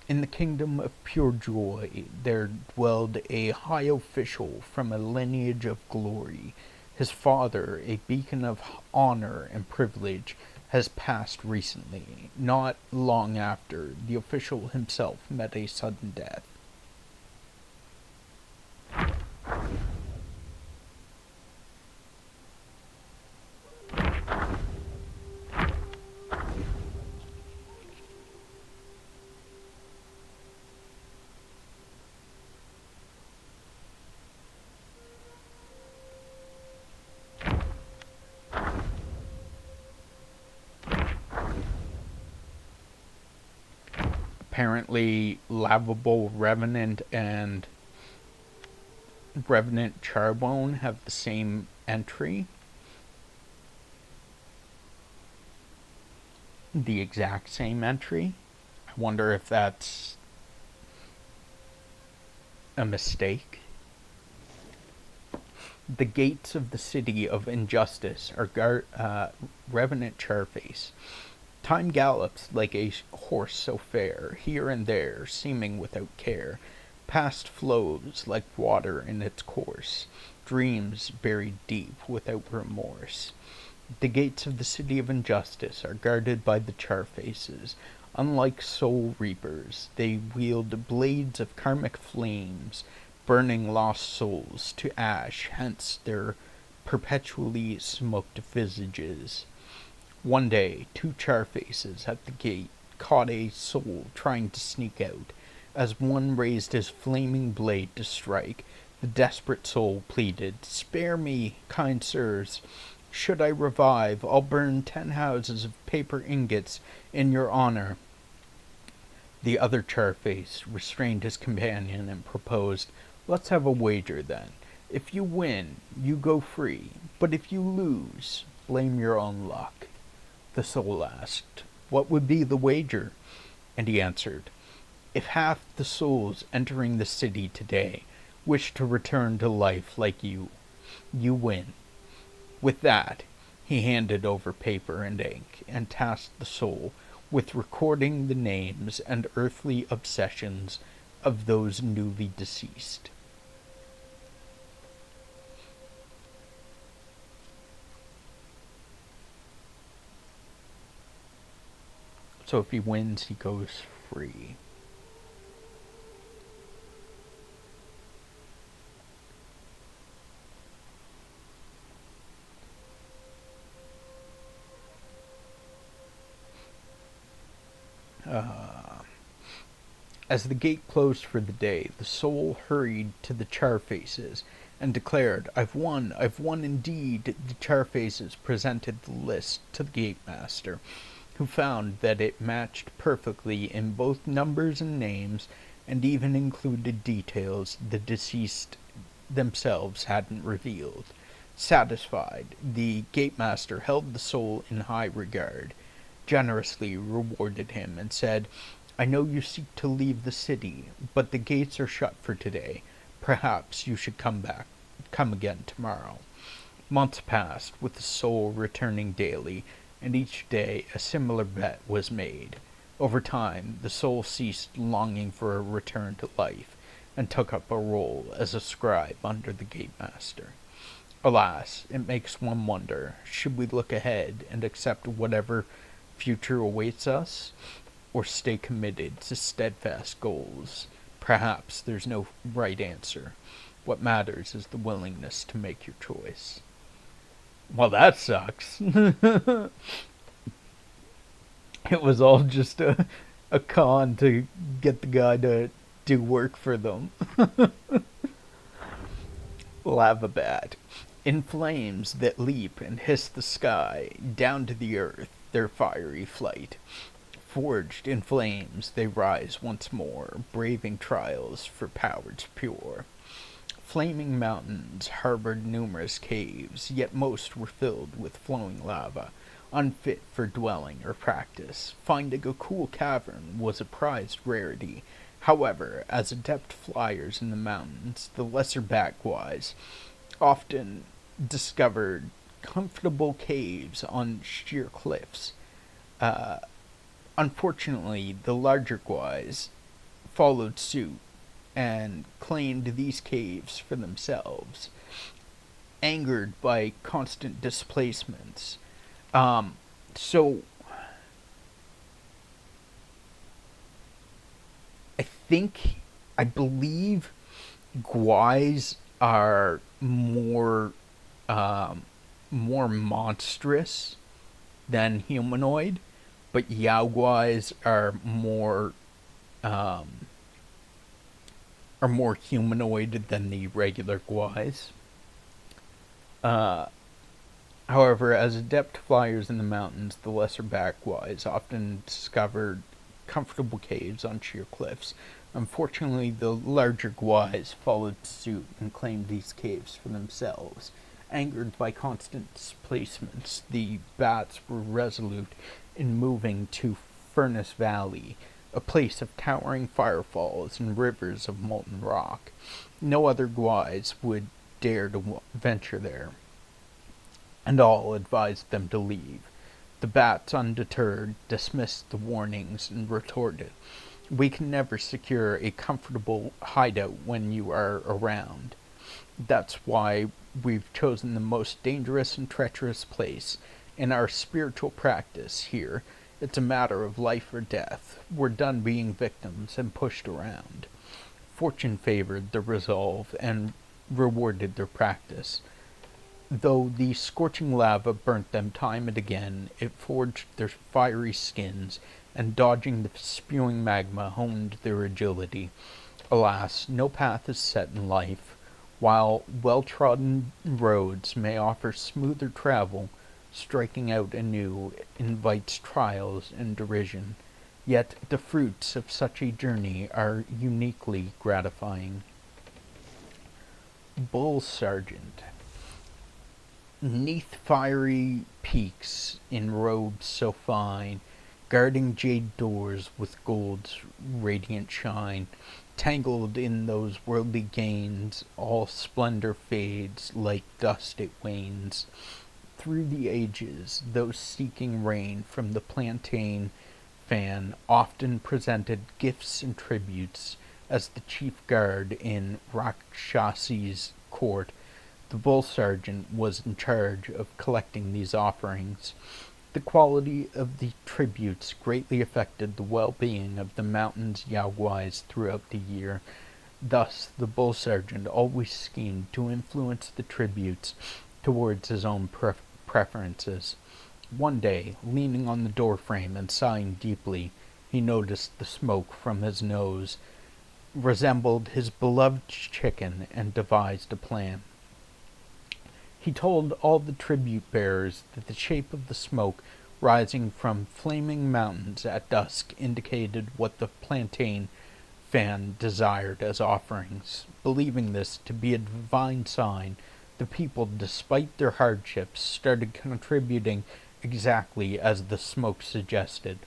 In the kingdom of pure joy there dwelled a high official from a lineage of glory. His father, a beacon of honor and privilege, has passed recently. Not long after, the official himself met a sudden death. Apparently, Lavable Revenant and Revenant Charbone have the same entry. The exact same entry. I wonder if that's a mistake. The gates of the city of injustice are Revenant Charface. Time gallops like a horse so fair, here and there, seeming without care. Past flows like water in its course, dreams buried deep without remorse. The gates of the city of injustice are guarded by the Charfaces. Unlike soul reapers, they wield blades of karmic flames, burning lost souls to ash, hence their perpetually smoked visages. One day, two Charfaces at the gate caught a soul trying to sneak out. As one raised his flaming blade to strike, the desperate soul pleaded, "Spare me, kind sirs. Should I revive, I'll burn 10 houses of paper ingots in your honor." The other Charface restrained his companion and proposed, "Let's have a wager then. If you win, you go free, but if you lose, blame your own luck." The soul asked, "What would be the wager?" And he answered, "If half the souls entering the city today wish to return to life like you win." With that, he handed over paper and ink and tasked the soul with recording the names and earthly obsessions of those newly deceased. So if he wins, he goes free. As the gate closed for the day, the soul hurried to the Charfaces and declared, I've won indeed." The Charfaces presented the list to the Gatemaster, who found that it matched perfectly in both numbers and names, and even included details the deceased themselves hadn't revealed. Satisfied, the Gatemaster held the soul in high regard, generously rewarded him, and said, "I know you seek to leave the city, but the gates are shut for today. Perhaps you should come again tomorrow." Months passed, with the soul returning daily, and each day a similar bet was made. Over time, the soul ceased longing for a return to life, and took up a role as a scribe under the Gatemaster. Alas, it makes one wonder, should we look ahead and accept whatever future awaits us, or stay committed to steadfast goals? Perhaps there's no right answer. What matters is the willingness to make your choice. Well, that sucks. It was all just a con to get the guy to do work for them. Lava bat. In flames that leap and hiss the sky, down to the earth their fiery flight. Forged in flames they rise once more, braving trials for powers pure. Flaming mountains harbored numerous caves, yet most were filled with flowing lava, unfit for dwelling or practice. Finding a cool cavern was a prized rarity. However, as adept flyers in the mountains, the lesser backwise often discovered comfortable caves on sheer cliffs. Uh, Unfortunately, the larger guys followed suit and claimed these caves for themselves, angered by constant displacements. So I believe guys are more monstrous than humanoid, but Yaoguais are more humanoid than the regular guais. Uh, However, as adept flyers in the mountains, the lesser back guais often discovered comfortable caves on sheer cliffs. Unfortunately, the larger guais followed suit and claimed these caves for themselves. Angered by constant displacements, the bats were resolute in moving to Furnace Valley, a place of towering firefalls and rivers of molten rock. No other guais would dare to venture there, and all advised them to leave. The bats, undeterred, dismissed the warnings and retorted, "We can never secure a comfortable hideout when you are around. That's why we've chosen the most dangerous and treacherous place. In our spiritual practice here, it's a matter of life or death. We're done being victims and pushed around." Fortune favored their resolve and rewarded their practice. Though the scorching lava burnt them time and again, it forged their fiery skins, and dodging the spewing magma honed their agility. Alas, no path is set in life. While well-trodden roads may offer smoother travel, striking out anew invites trials and derision. Yet the fruits of such a journey are uniquely gratifying. Bull Sergeant. 'Neath fiery peaks, in robes so fine, guarding jade doors with gold's radiant shine, tangled in those worldly gains, all splendor fades, like dust it wanes. Through the ages, those seeking rain from the plantain fan often presented gifts and tributes as the chief guard in Rakshasi's court. The bull sergeant was in charge of collecting these offerings. The quality of the tributes greatly affected the well-being of the mountain's yaoguais throughout the year. Thus, the bull sergeant always schemed to influence the tributes towards his own preferences. One day, leaning on the doorframe and sighing deeply, he noticed the smoke from his nose resembled his beloved chicken and devised a plan. He told all the tribute bearers that the shape of the smoke rising from flaming mountains at dusk indicated what the plantain fan desired as offerings. Believing this to be a divine sign, the people, despite their hardships, started contributing exactly as the smoke suggested.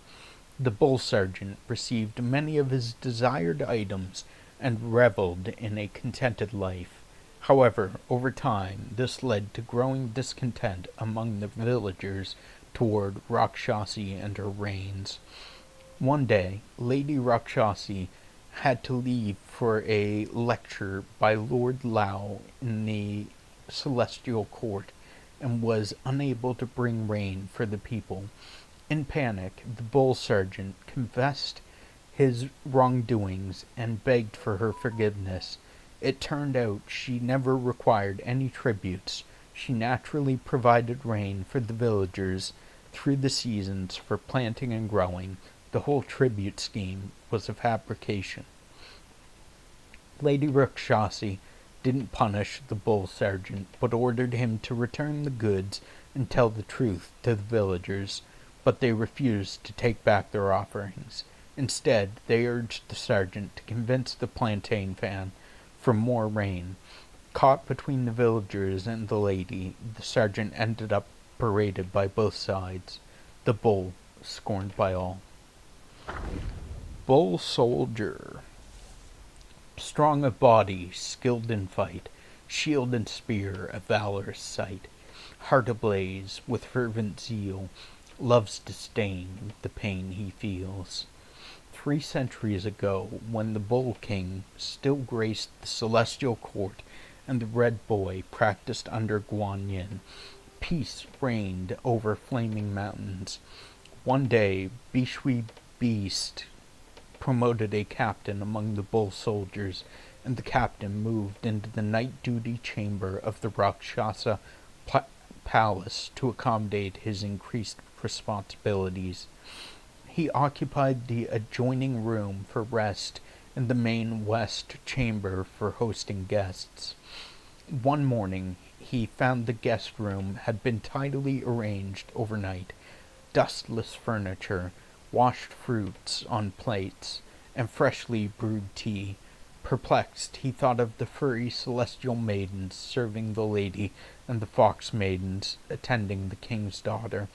The bull sergeant received many of his desired items and reveled in a contented life. However, over time, this led to growing discontent among the villagers toward Rakshasi and her reigns. One day, Lady Rakshasi had to leave for a lecture by Lord Lao in the celestial court, and was unable to bring rain for the people. In panic, the bull sergeant confessed his wrongdoings and begged for her forgiveness. It turned out she never required any tributes. She naturally provided rain for the villagers through the seasons for planting and growing. The whole tribute scheme was a fabrication. Lady Rakshasi didn't punish the bull sergeant, but ordered him to return the goods and tell the truth to the villagers, but they refused to take back their offerings. Instead, they urged the sergeant to convince the plantain fan for more rain. Caught between the villagers and the lady, the sergeant ended up paraded by both sides, the bull scorned by all. Bull Soldier. Strong of body, skilled in fight, shield and spear a valorous sight, heart ablaze with fervent zeal, love's disdain the pain he feels. 3 centuries ago, when the Bull King still graced the celestial court and the Red Boy practiced under Guan Yin, peace reigned over flaming mountains. One day, Bishui Beast promoted a captain among the bull soldiers, and the captain moved into the night duty chamber of the Rakshasa palace to accommodate his increased responsibilities. He occupied the adjoining room for rest and the main west chamber for hosting guests. One morning, he found the guest room had been tidily arranged overnight. Dustless furniture, washed fruits on plates, and freshly brewed tea. Perplexed, he thought of the furry celestial maidens serving the lady and the fox maidens attending the king's daughter,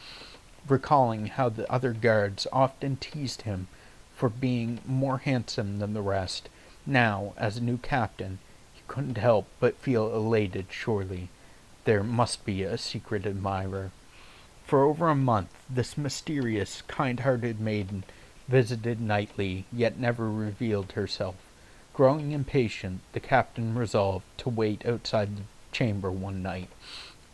recalling how the other guards often teased him for being more handsome than the rest. Now, as a new captain, he couldn't help but feel elated. Surely there must be a secret admirer. For over a month this mysterious, kind-hearted maiden visited nightly, yet never revealed herself. Growing impatient, the captain resolved to wait outside the chamber one night.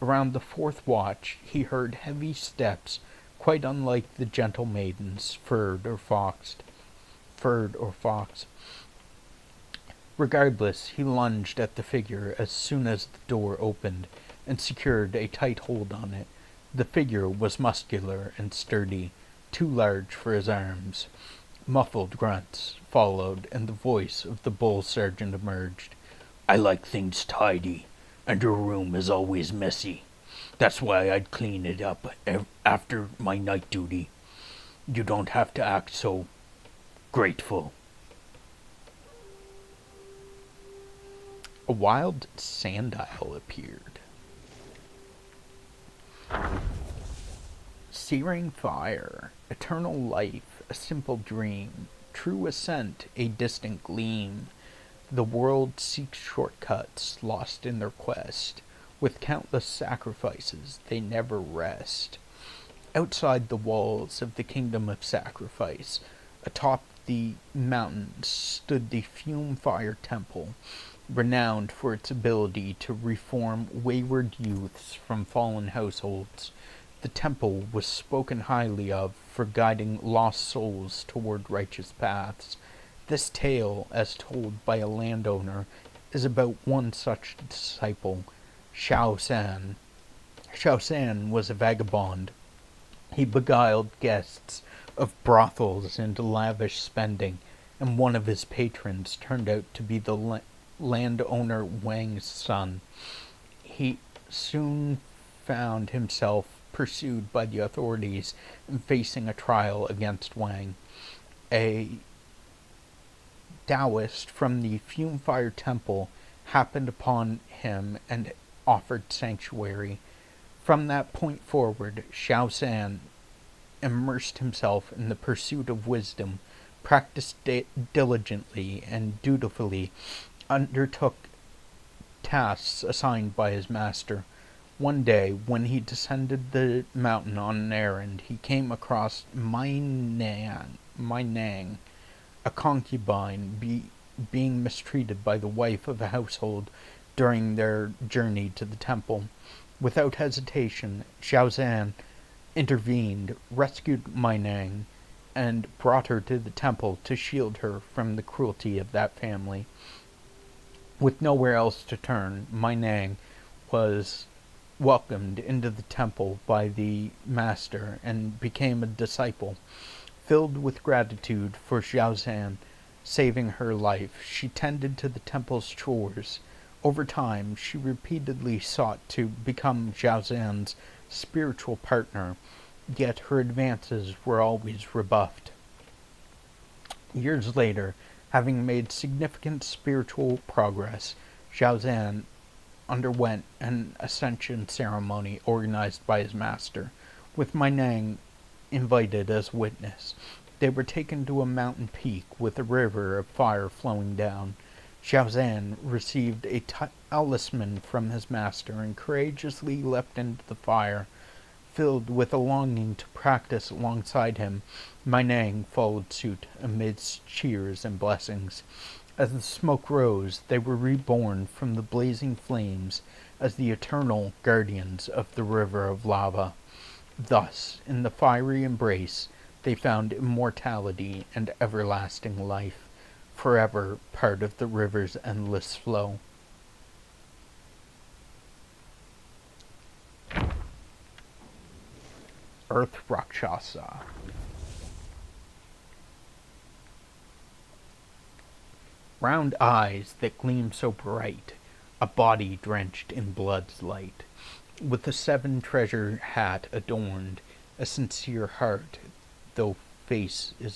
Around the fourth watch he heard heavy steps, quite unlike the gentle maidens, furred or foxed. Regardless, he lunged at the figure as soon as the door opened, and secured a tight hold on it. The figure was muscular and sturdy, too large for his arms. Muffled grunts followed, and the voice of the bull sergeant emerged. "I like things tidy, and your room is always messy. That's why I'd clean it up after my night duty. You don't have to act so grateful." A wild sandile appeared. Searing fire, eternal life, a simple dream, true ascent, a distant gleam. The world seeks shortcuts, lost in their quest. With countless sacrifices, they never rest. Outside the walls of the kingdom of sacrifice, atop the mountains, stood the Fume Fire Temple, renowned for its ability to reform wayward youths from fallen households. The temple was spoken highly of for guiding lost souls toward righteous paths. This tale, as told by a landowner, is about one such disciple, Shao San. Shao San was a vagabond. He beguiled guests of brothels into lavish spending, and one of his patrons turned out to be the landowner Wang's son. He soon found himself pursued by the authorities and facing a trial against Wang. A Taoist from the Fume Fire Temple happened upon him and offered sanctuary. From that point forward, Shao San immersed himself in the pursuit of wisdom, practiced diligently and dutifully, undertook tasks assigned by his master. One day, when he descended the mountain on an errand, he came across Mai Nang, a concubine being mistreated by the wife of a household during their journey to the temple. Without hesitation, Xiao Zhan intervened, rescued Mai Nang, and brought her to the temple to shield her from the cruelty of that family. With nowhere else to turn, Mai Nang was welcomed into the temple by the master and became a disciple. Filled with gratitude for Xiao Zhan saving her life, she tended to the temple's chores. Over time, she repeatedly sought to become Xiao Zhan's spiritual partner, yet her advances were always rebuffed. Years later, having made significant spiritual progress, Xiao Zhan underwent an ascension ceremony organized by his master, with Mai Nang invited as witness. They were taken to a mountain peak with a river of fire flowing down. Xiao Zhan received a talisman from his master and courageously leapt into the fire. Filled with a longing to practice alongside him, Mai Nang followed suit amidst cheers and blessings. As the smoke rose, they were reborn from the blazing flames as the eternal guardians of the river of lava. Thus, in the fiery embrace, they found immortality and everlasting life, forever part of the river's endless flow. Earth Rakshasa. Round eyes that gleam so bright, a body drenched in blood's light, with a seven-treasure hat adorned, a sincere heart, though face is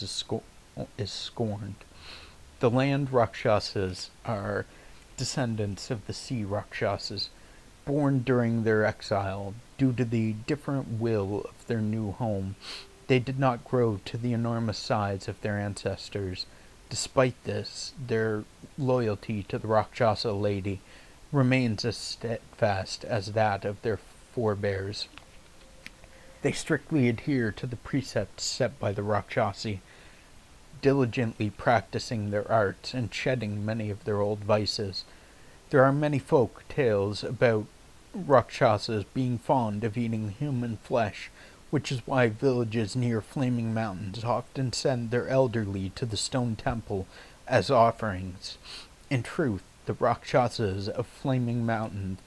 scorned. The land Rakshasas are descendants of the sea Rakshasas, born during their exile. Due to the different will of their new home, they did not grow to the enormous size of their ancestors. Despite this, their loyalty to the Rakshasa lady remains as steadfast as that of their forebears. They strictly adhere to the precepts set by the Rakshasi, diligently practicing their arts and shedding many of their old vices. There are many folk tales about Rakshasas being fond of eating human flesh, which is why villages near flaming mountains often send their elderly to the stone temple as offerings. In truth, the Rakshasas of flaming mountains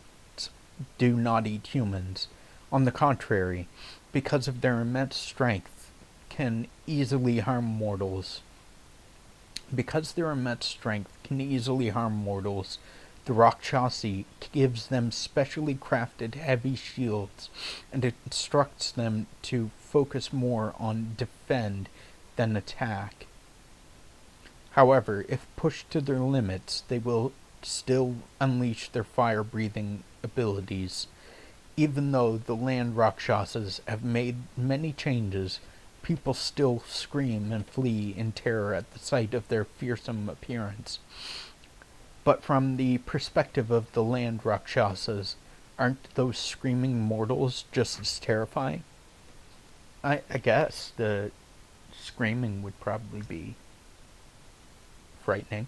do not eat humans. On the contrary, because of their immense strength, can easily harm mortals. Because their immense strength can easily harm mortals, the Rakshasi gives them specially crafted heavy shields and instructs them to focus more on defend than attack. However, if pushed to their limits, they will still unleash their fire-breathing abilities. Even though the land Rakshasas have made many changes, people still scream and flee in terror at the sight of their fearsome appearance. But from the perspective of the land Rakshasas, aren't those screaming mortals just as terrifying? I guess the screaming would probably be frightening.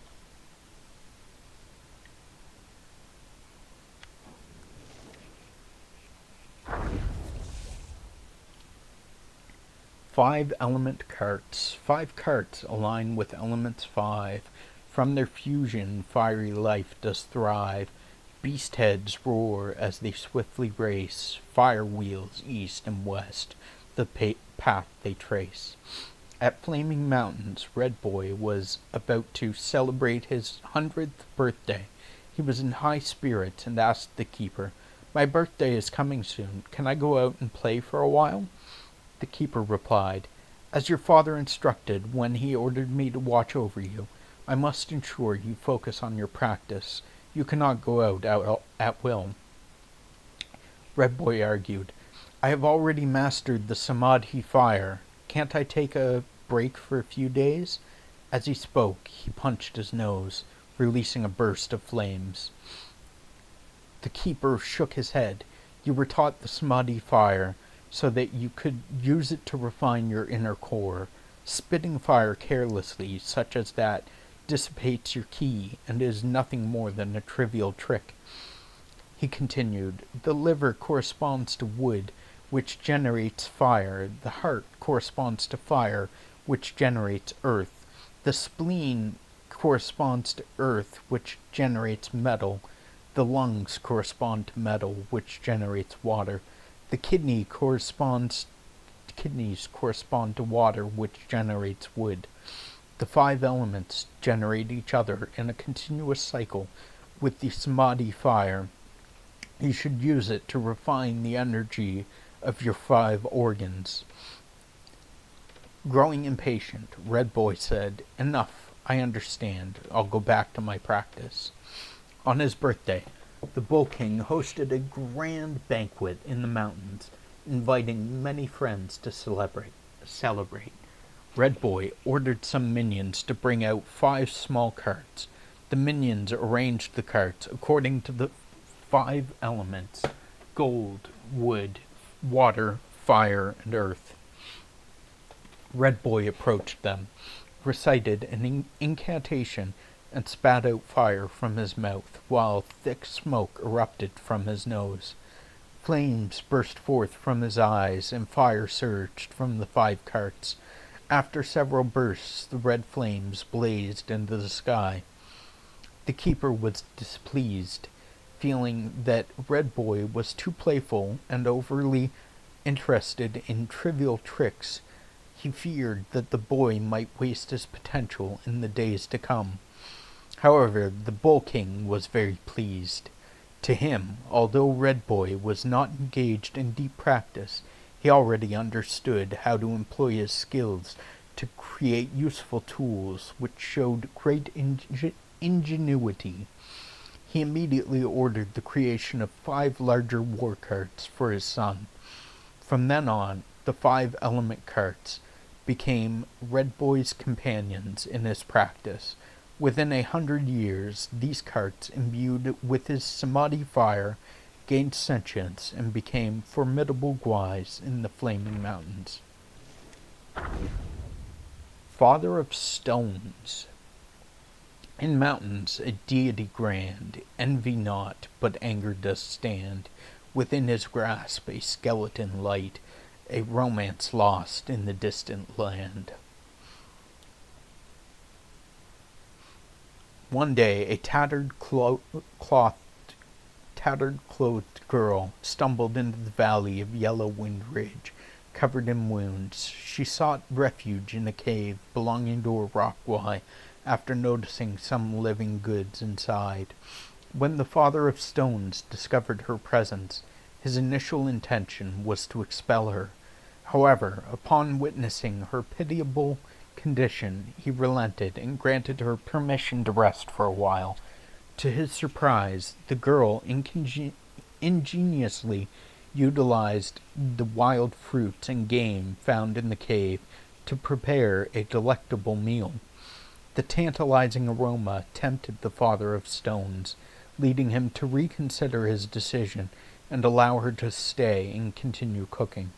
Five element carts. 5 carts align with elements 5. From their fusion, fiery life does thrive. Beast heads roar as they swiftly race. Fire wheels east and west, the path they trace. At Flaming Mountains, Red Boy was about to celebrate his 100th birthday. He was in high spirits and asked the keeper, "My birthday is coming soon. Can I go out and play for a while?" The keeper replied, "As your father instructed when he ordered me to watch over you, I must ensure you focus on your practice. You cannot go out at will." Red Boy argued, "I have already mastered the Samadhi fire. Can't I take a break for a few days?" As he spoke, he punched his nose, releasing a burst of flames. The keeper shook his head. "You were taught the Samadhi fire so that you could use it to refine your inner core. Spitting fire carelessly, such as that, dissipates your ki and is nothing more than a trivial trick." He continued, "The liver corresponds to wood, which generates fire. The heart corresponds to fire, which generates earth. The spleen corresponds to earth, which generates metal. The lungs correspond to metal, which generates water. The kidneys correspond to water, which generates wood. The 5 elements generate each other in a continuous cycle. With the Samadhi fire, you should use it to refine the energy of your 5 organs." Growing impatient, Red Boy said, "Enough, I understand. I'll go back to my practice." On his birthday, the Bull King hosted a grand banquet in the mountains, inviting many friends to celebrate. Red Boy ordered some minions to bring out 5 small carts. The minions arranged the carts according to the 5 elements: gold, wood, water, fire, and earth. Red Boy approached them, recited an incantation, and spat out fire from his mouth, while thick smoke erupted from his nose. Flames burst forth from his eyes, and fire surged from the 5 carts. After several bursts, the red flames blazed into the sky. The keeper was displeased, feeling that Red Boy was too playful and overly interested in trivial tricks. He feared that the boy might waste his potential in the days to come. However, the Bull King was very pleased. To him, although Red Boy was not engaged in deep practice, he already understood how to employ his skills to create useful tools which showed great ingenuity. He immediately ordered the creation of 5 larger war carts for his son. From then on, the 5 element carts became Red Boy's companions in his practice. Within 100 years, these carts, imbued with his samadhi fire, gained sentience and became formidable guais in the Flaming Mountains. Father of Stones. In mountains a deity grand, envy not, but anger does stand. Within his grasp a skeleton light, a romance lost in the distant land. One day a tattered-clothed girl stumbled into the valley of Yellow Wind Ridge, covered in wounds. She sought refuge in a cave belonging to a rock guai, after noticing some living goods inside. When the Father of Stones discovered her presence, his initial intention was to expel her. However, upon witnessing her pitiable condition, he relented and granted her permission to rest for a while. To his surprise, the girl ingeniously utilized the wild fruits and game found in the cave to prepare a delectable meal. The tantalizing aroma tempted the Father of Stones, leading him to reconsider his decision and allow her to stay and continue cooking.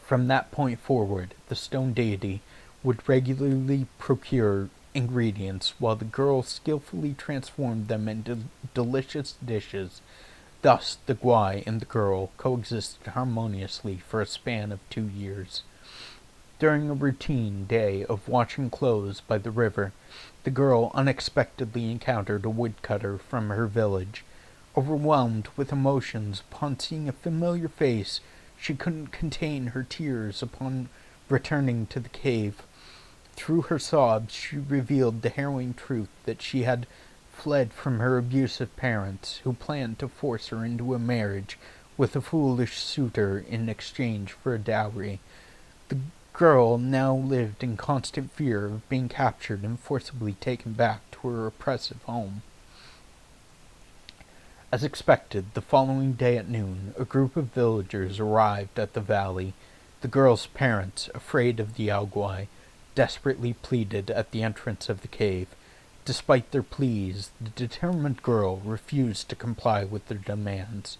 From that point forward, the stone deity would regularly procure ingredients while the girl skillfully transformed them into delicious dishes. Thus, the guai and the girl coexisted harmoniously for a span of 2 years. During a routine day of washing clothes by the river, the girl unexpectedly encountered a woodcutter from her village. Overwhelmed with emotions upon seeing a familiar face, she couldn't contain her tears upon returning to the cave. Through her sobs, she revealed the harrowing truth that she had fled from her abusive parents, who planned to force her into a marriage with a foolish suitor in exchange for a dowry. The girl now lived in constant fear of being captured and forcibly taken back to her oppressive home. As expected, the following day at noon, a group of villagers arrived at the valley. The girl's parents, afraid of the Alguai, desperately pleaded at the entrance of the cave. Despite their pleas, the determined girl refused to comply with their demands.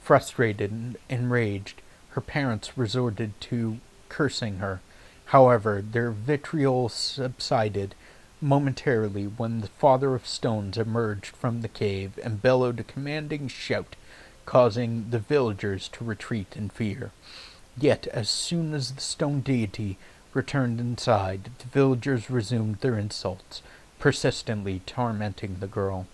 Frustrated and enraged, her parents resorted to cursing her. However, their vitriol subsided momentarily when the Father of Stones emerged from the cave and bellowed a commanding shout, causing the villagers to retreat in fear. Yet, as soon as the stone deity returned inside, the villagers resumed their insults, persistently tormenting the girl.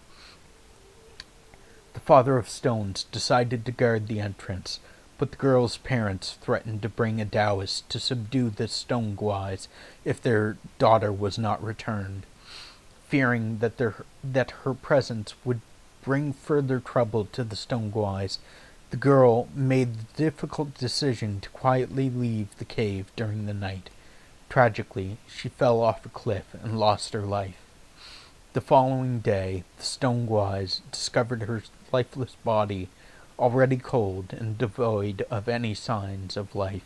The Father of Stones decided to guard the entrance, but the girl's parents threatened to bring a Taoist to subdue the stone guais if their daughter was not returned. Fearing that her presence would bring further trouble to the stone guais, the girl made the difficult decision to quietly leave the cave during the night. Tragically, she fell off a cliff and lost her life. The following day, the stone guais discovered her lifeless body, already cold and devoid of any signs of life.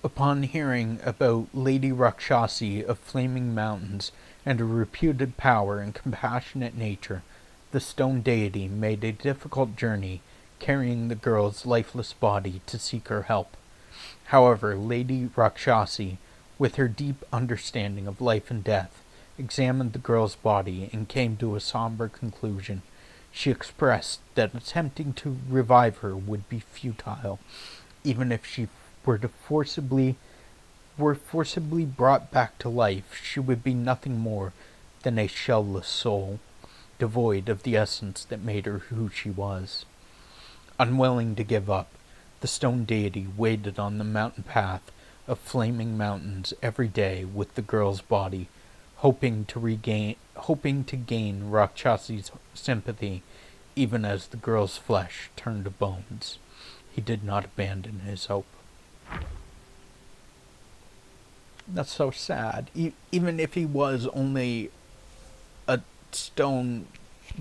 Upon hearing about Lady Rakshasi of Flaming Mountains and her reputed power and compassionate nature, the stone deity made a difficult journey, carrying the girl's lifeless body to seek her help. However, Lady Rakshasi, with her deep understanding of life and death, examined the girl's body and came to a somber conclusion. She expressed that attempting to revive her would be futile. Even if she were forcibly brought back to life, she would be nothing more than a shellless soul, devoid of the essence that made her who she was. Unwilling to give up, the stone deity waited on the mountain path of Flaming Mountains every day with the girl's body, hoping to gain Rakshasi's sympathy, even as the girl's flesh turned to bones. He did not abandon his hope. That's so sad. Even if he was only a stone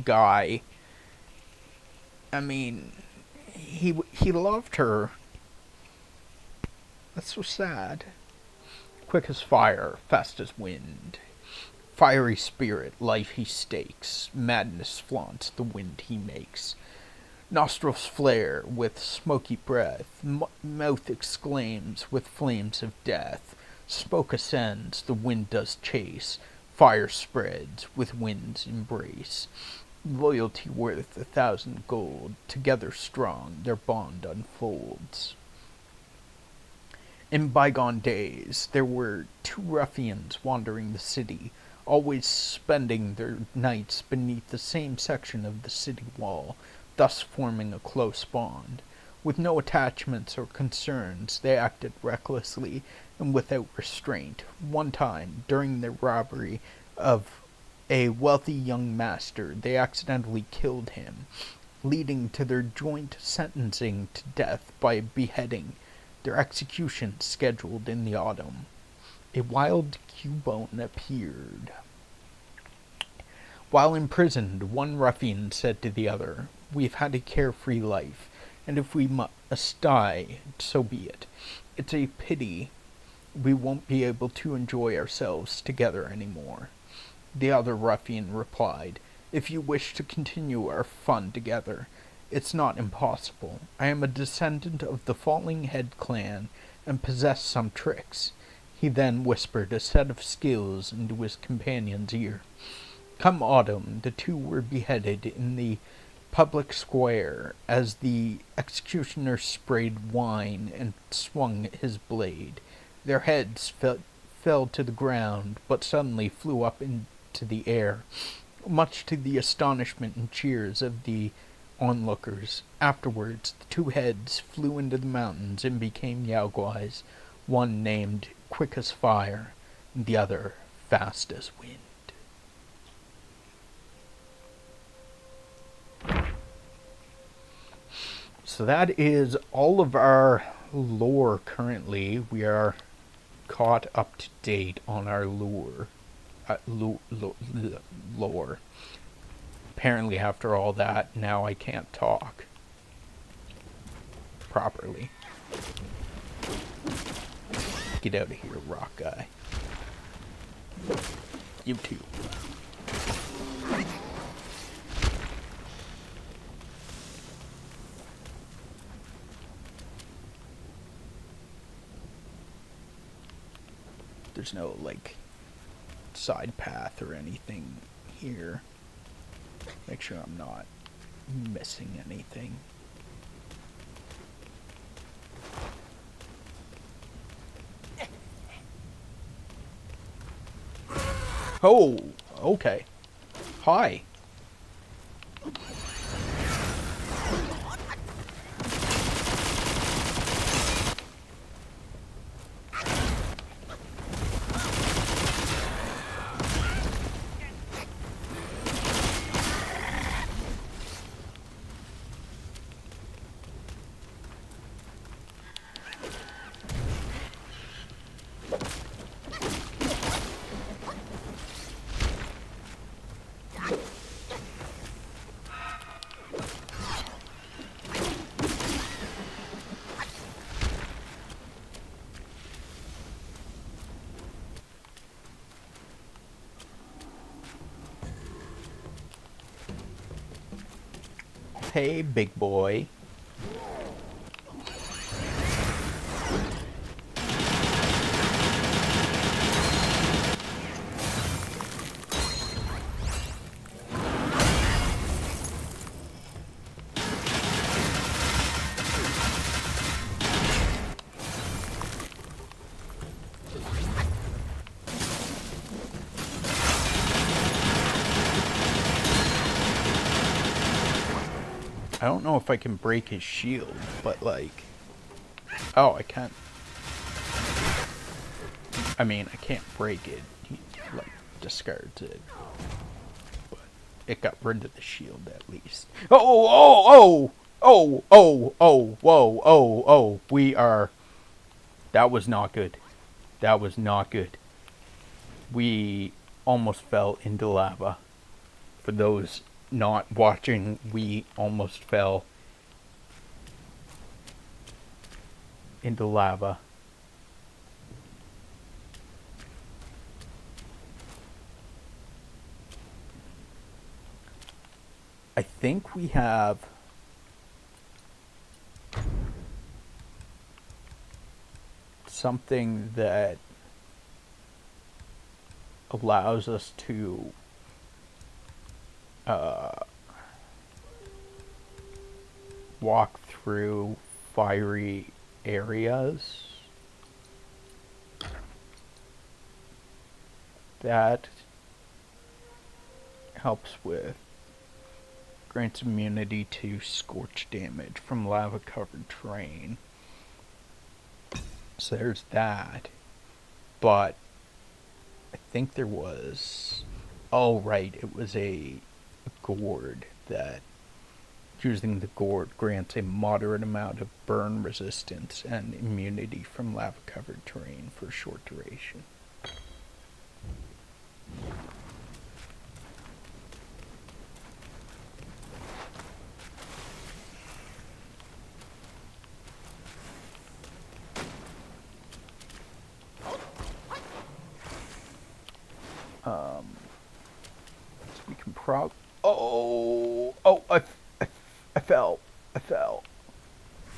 guy, I mean, he loved her. That's so sad. Quick as fire, fast as wind. Fiery spirit, life he stakes. Madness flaunts the wind he makes. Nostrils flare with smoky breath. Mouth exclaims with flames of death. Smoke ascends, the wind does chase. Fire spreads with wind's embrace. Loyalty worth 1,000 gold. Together strong, their bond unfolds. In bygone days, there were two ruffians wandering the city, always spending their nights beneath the same section of the city wall, thus forming a close bond. With no attachments or concerns, they acted recklessly and without restraint. One time, during their robbery of a wealthy young master, they accidentally killed him, leading to their joint sentencing to death by beheading, their execution scheduled in the autumn. A wild Cubone appeared. While imprisoned, one ruffian said to the other, "We've had a carefree life, and if we must die, so be it. It's a pity we won't be able to enjoy ourselves together any more." The other ruffian replied, "If you wish to continue our fun together, it's not impossible. I am a descendant of the Falling Head clan and possess some tricks." He then whispered a set of skills into his companion's ear. Come autumn, the two were beheaded in the public square as the executioner sprayed wine and swung his blade. Their heads fell to the ground, but suddenly flew up into the air, much to the astonishment and cheers of the onlookers. Afterwards, the two heads flew into the mountains and became Yaoguais, one named Quick as Fire, and the other Fast as Wind. So that is all of our lore currently. We are caught up to date on our lore. Apparently, after all that, now I can't talk properly. Get out of here, rock guy. You too. There's no, like, side path or anything here. Make sure I'm not missing anything. Oh, okay. Hi. Hey, big boy. I don't know if I can break his shield, but like... Oh, I can't... I mean, I can't break it. He, like, discards it. But it got rid of the shield, at least. Oh, oh, oh! Oh, oh, oh, whoa, oh, oh. We are... That was not good. That was not good. We almost fell into lava. For those not watching, we almost fell into lava. I think we have something that allows us to walk through fiery areas. That helps with grants immunity to scorch damage from lava covered terrain. So there's that. But I think there was, oh right, it was a gourd that using the gourd grants a moderate amount of burn resistance and immunity from lava covered terrain for a short duration. So we can I fell.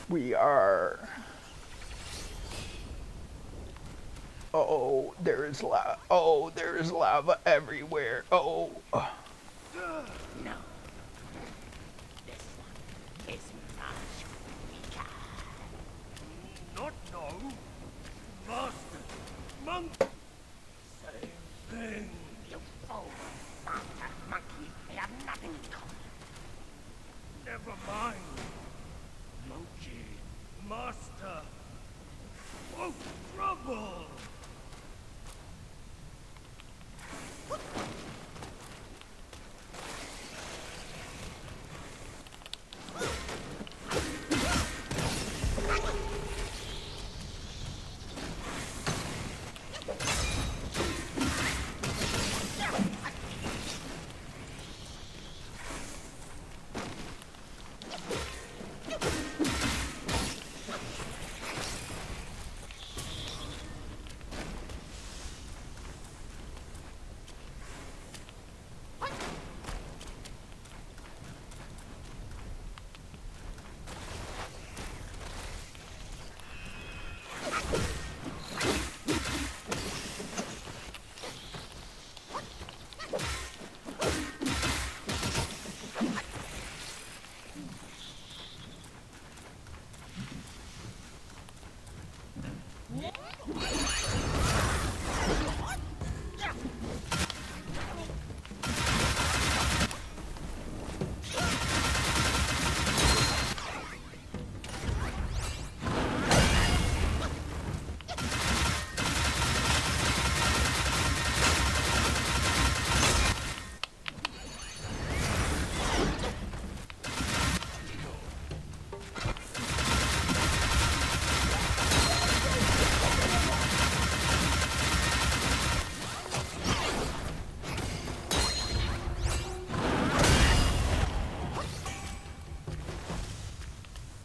We are. Oh, there is lava. Oh, there is lava everywhere. Oh. No. This one is much weaker. Not no. Master. Monk. Same thing. You fool. Master, monkey. They have nothing in common. Never mind. Monkey. Master. Oh, trouble.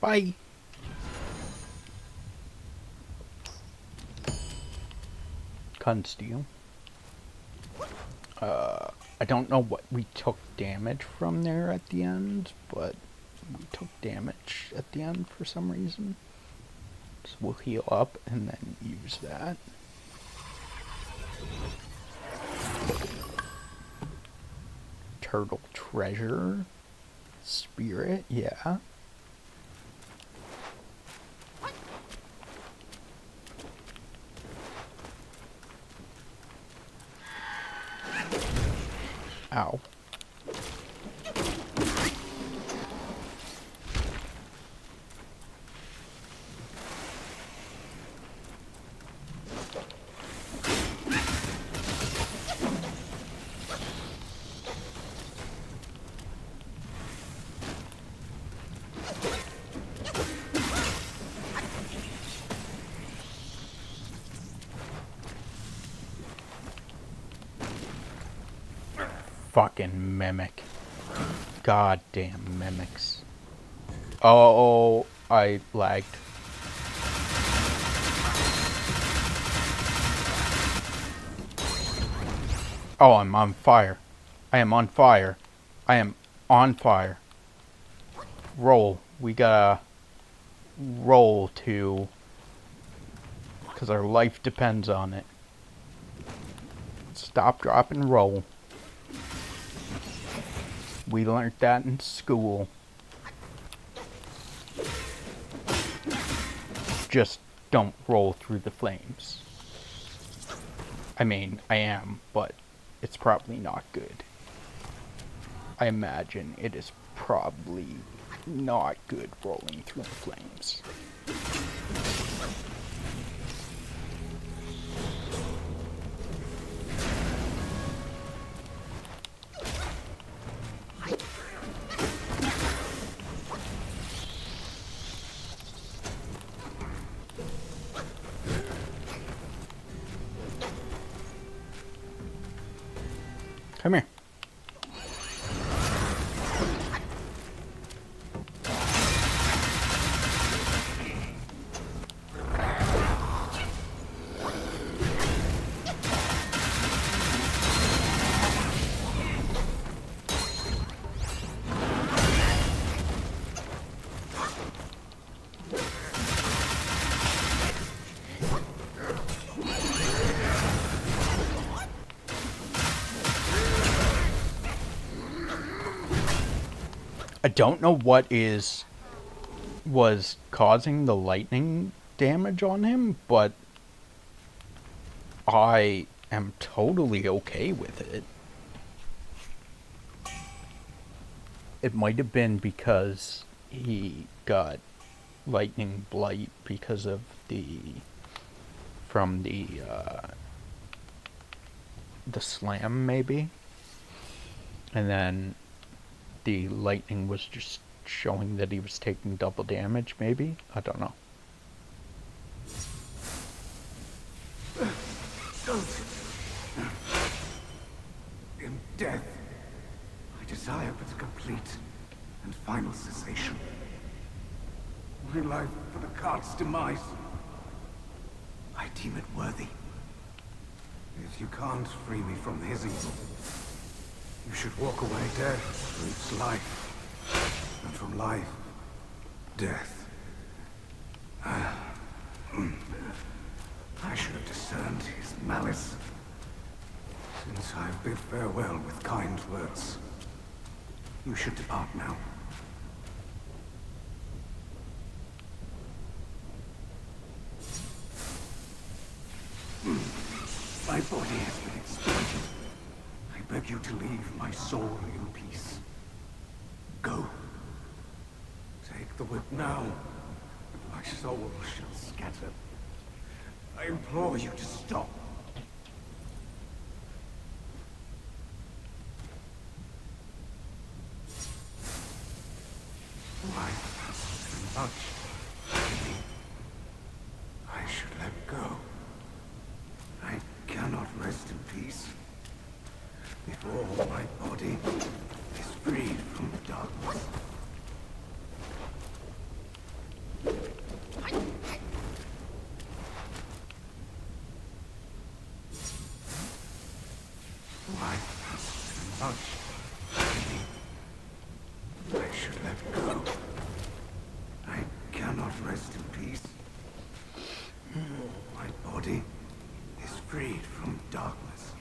Bye. Consteel. I don't know what we took damage from there at the end, but we took damage at the end for some reason. So we'll heal up and then use that. Turtle treasure. Spirit, yeah. Ow. Fucking mimic. Goddamn mimics. Oh, I lagged. Oh, I'm on fire. I am on fire. I am on fire. Roll. We gotta roll to... because our life depends on it. Stop, drop, and roll. We learned that in school. Just don't roll through the flames. I mean, I am, but it's probably not good. I imagine it is probably not good rolling through the flames. Come here. I don't know what was causing the lightning damage on him, but I am totally okay with it. It might have been because he got lightning blight because of from the slam, maybe, and then the lightning was just showing that he was taking double damage, maybe? I don't know. In death, I desire but complete and final cessation. My life for the cart's demise. I deem it worthy. If you can't free me from his evil, you should walk away dead from its life, and from life, death. I should have discerned his malice. Since I've bid farewell with kind words, you should depart now. My body has been exploited. I beg you to leave my soul in peace. Go. Take the whip now, and my soul shall scatter. I implore you to stop. Why so much? I should let go. I cannot rest in peace before my body is freed from darkness. Why so much? I should let go. I cannot rest in peace. My body is freed from darkness.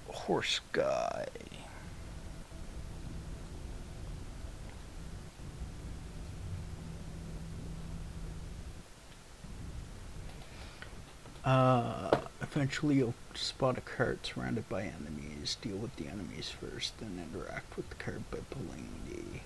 Horse guy. Eventually you'll spot a cart surrounded by enemies. Deal with the enemies first, then interact with the cart by pulling the...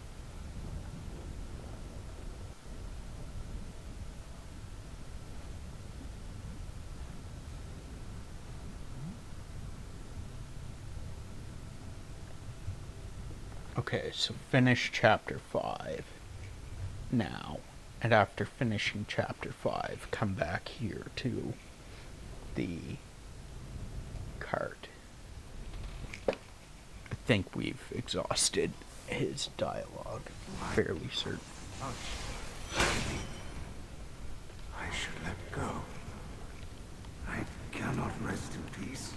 Okay, so finish chapter 5 now. And after finishing chapter 5, come back here to the part. I think we've exhausted his dialogue. Fairly certain. I should let go. I cannot rest in peace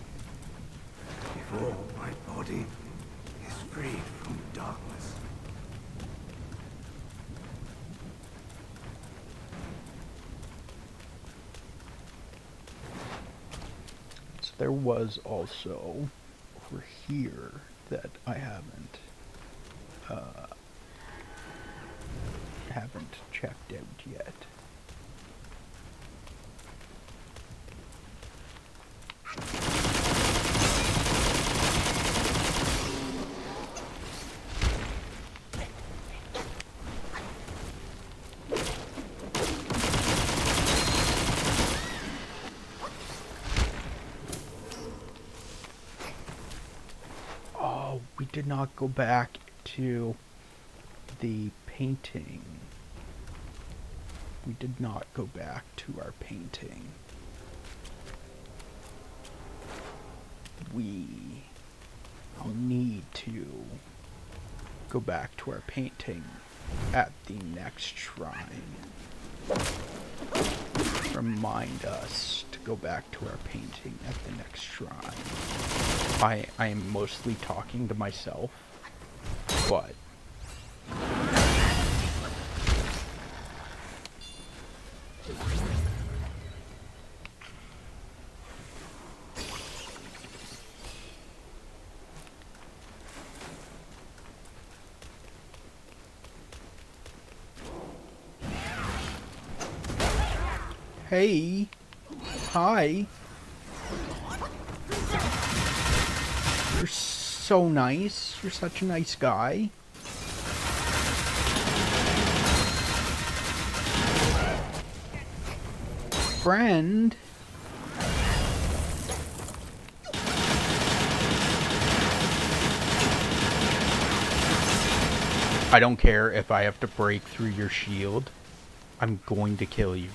before my body is freed from darkness. So there was also over here that I haven't checked out yet. Oh, we did not go back to the painting. We did not go back to our painting. We need to go back to our painting at the next shrine. Remind us to go back to our painting at the next shrine. I am mostly talking to myself, but hey, hi. You're so nice. You're such a nice guy. Friend. I don't care if I have to break through your shield. I'm going to kill you.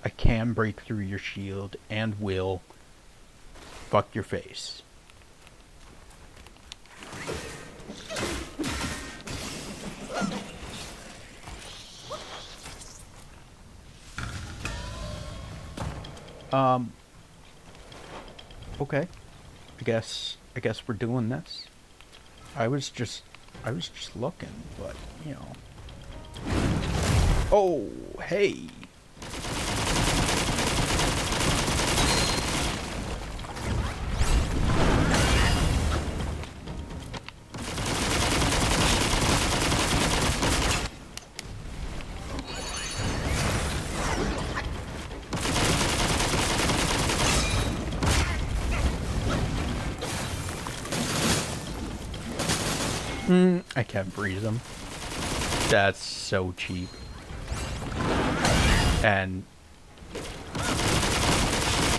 I can break through your shield and will fuck your face. Okay. I guess we're doing this. I was just looking, but you know. Oh, hey. I can't freeze him. That's so cheap. And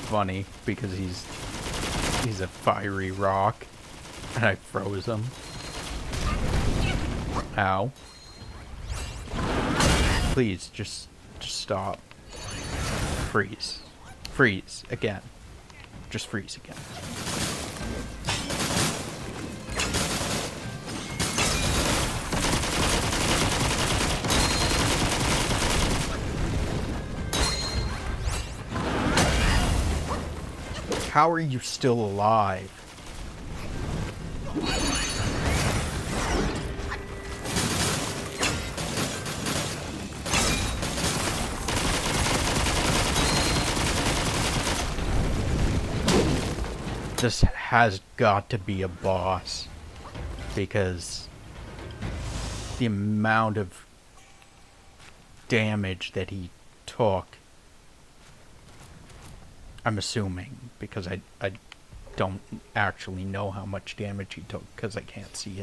funny because he's a fiery rock and I froze him. Ow. Please just stop. Freeze. Freeze again. Just freeze again. How are you still alive? This has got to be a boss, because the amount of damage that he took, I'm assuming, because I don't actually know how much damage he took because I can't see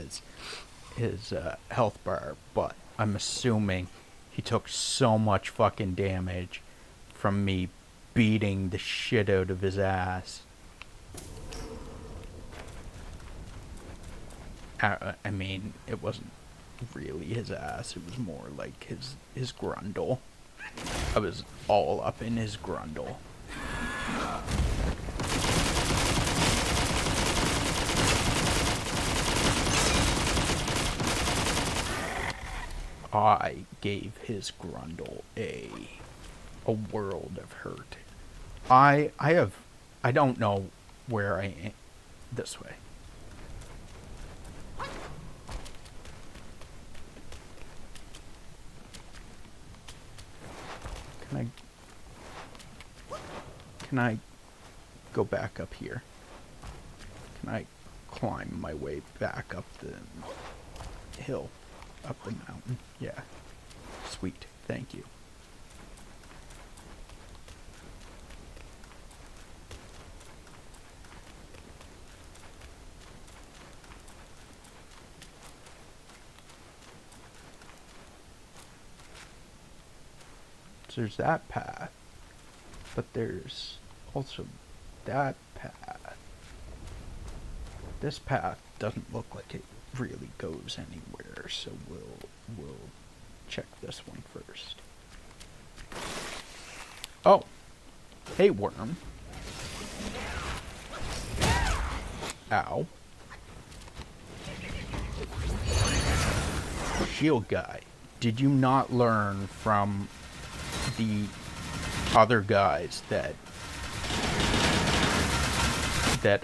his health bar, but I'm assuming he took so much fucking damage from me beating the shit out of his ass. I mean, it wasn't really his ass, it was more like his grundle. I was all up in his grundle. I gave his grundle a world of hurt. I don't know where I am. This way. Can I go back up here? Can I climb my way back up the hill? Up the mountain? Yeah. Sweet. Thank you. So there's that path. But there's also that path. This path doesn't look like it really goes anywhere, so we'll check this one first. Oh, hey worm. Ow. Shield guy, did you not learn from the other guys that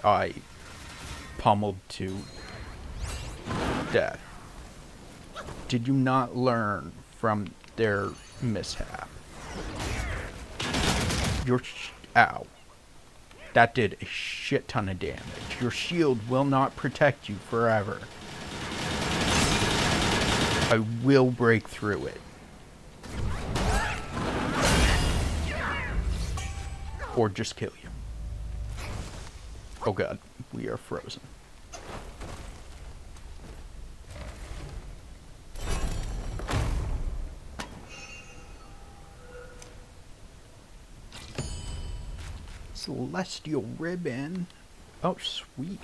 I pummeled to death? Did you not learn from their mishap? Ow. That did a shit ton of damage. Your shield will not protect you forever. I will break through it. Or just kill you. Oh god, we are frozen. Celestial ribbon. Oh, sweet.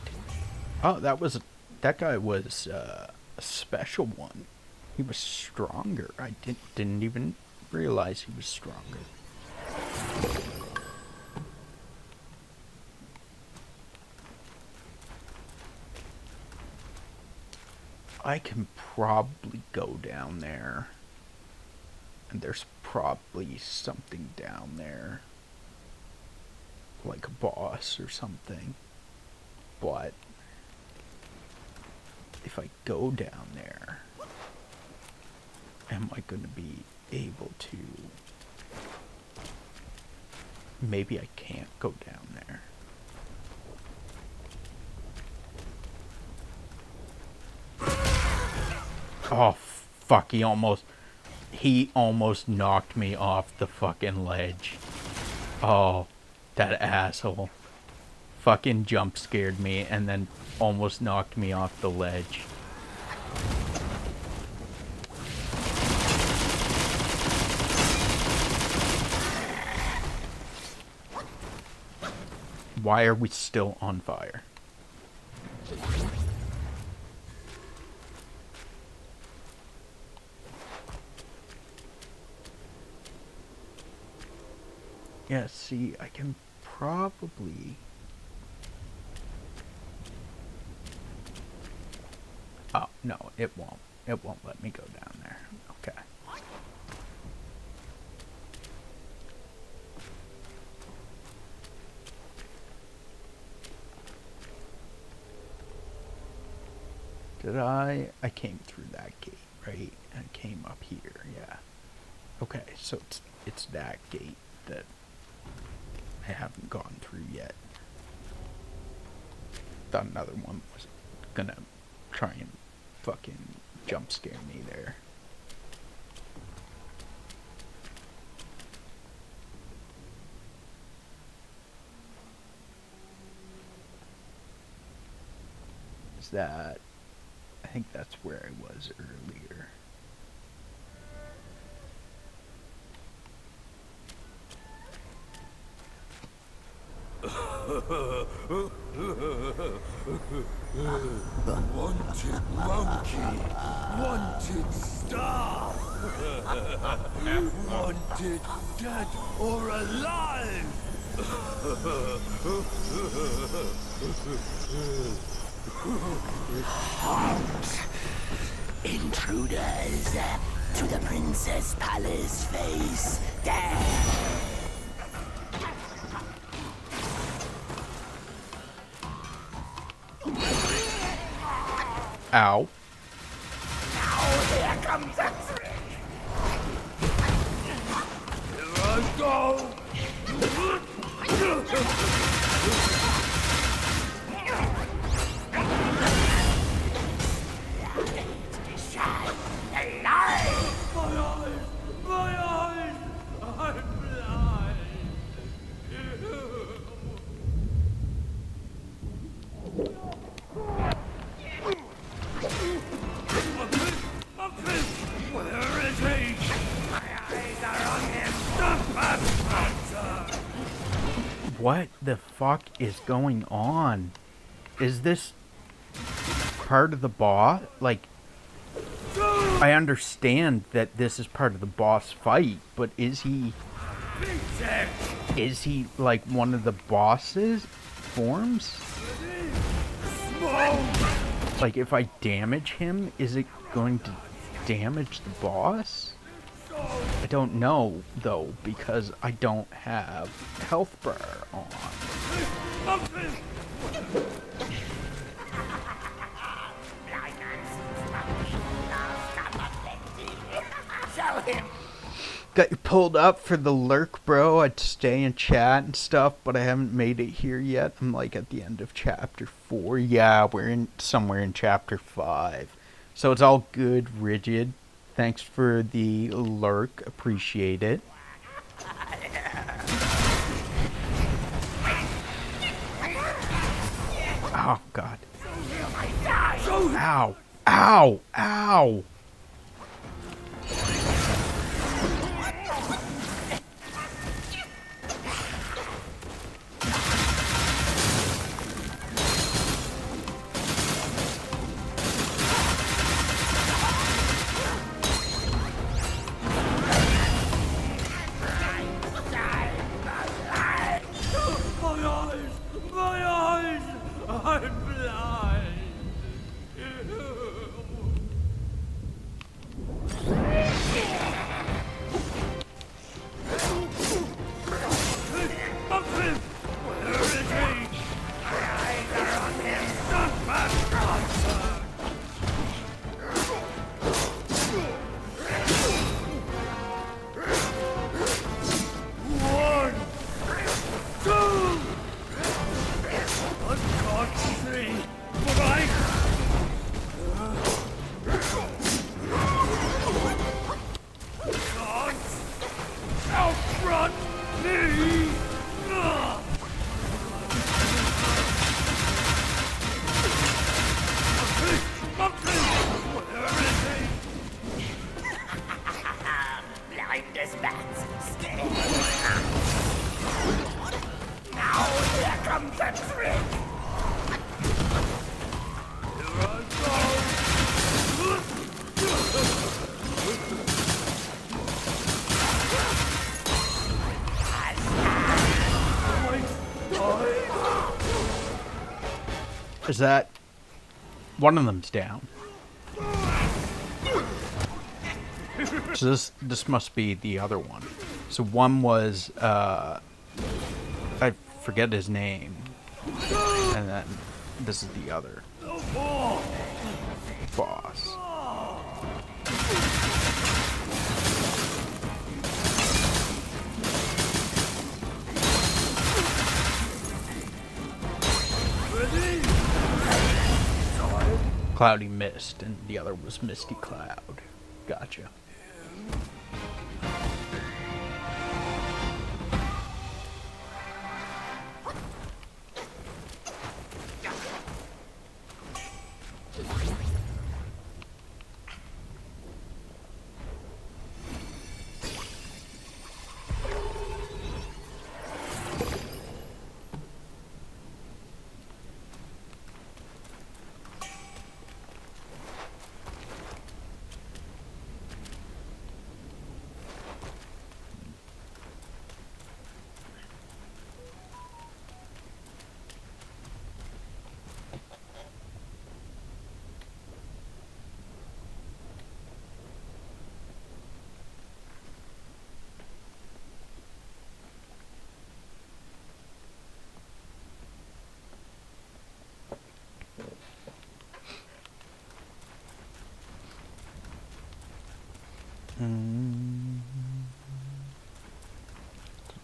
Oh, that guy was a special one. He was stronger. I didn't even realize he was stronger. I can probably go down there. And there's probably something down there. Like a boss or something. But if I go down there, am I going to be able to... Maybe I can't go down there. Oh, fuck, he almost knocked me off the fucking ledge. Oh, that asshole. Fucking jump scared me and then almost knocked me off the ledge. Why are we still on fire? Yeah, see, I can probably... Oh, no, it won't. It won't let me go down there. Okay. Did I came through that gate, right? And came up here, yeah. Okay, so it's that gate that I haven't gone through yet. Thought another one was gonna try and fucking jump scare me there. Is that... I think that's where I was earlier. Wanted monkey, wanted star, wanted dead or alive. Intruders to the Princess Palace face death. Ow. Now here comes a trick. Here I go. Shine the light. My eyes, I'm blind. Where is he? My eyes are on him. Stop that. What the fuck is going on? Is this part of the boss? Like, I understand that this is part of the boss fight, but is he like one of the bosses forms? Like, if I damage him, is it going to damage the boss? I don't know, though, because I don't have health bar on. Show him. Got you pulled up for the lurk, bro. I'd stay and chat and stuff, but I haven't made it here yet. I'm like at the end of chapter 4. Yeah, we're in somewhere in chapter 5. So it's all good, Rigid. Thanks for the lurk. Appreciate it. Oh, God. Ow. Ow. Ow. My eyes, I'm blind. Outrun me! Blind as bats. Stay. Now here comes a trick. Here I Is that... One of them's down. So this must be the other one. So one was, I forget his name. And then this is the other boss. Cloudy Mist, and the other was Misty Cloud. Gotcha.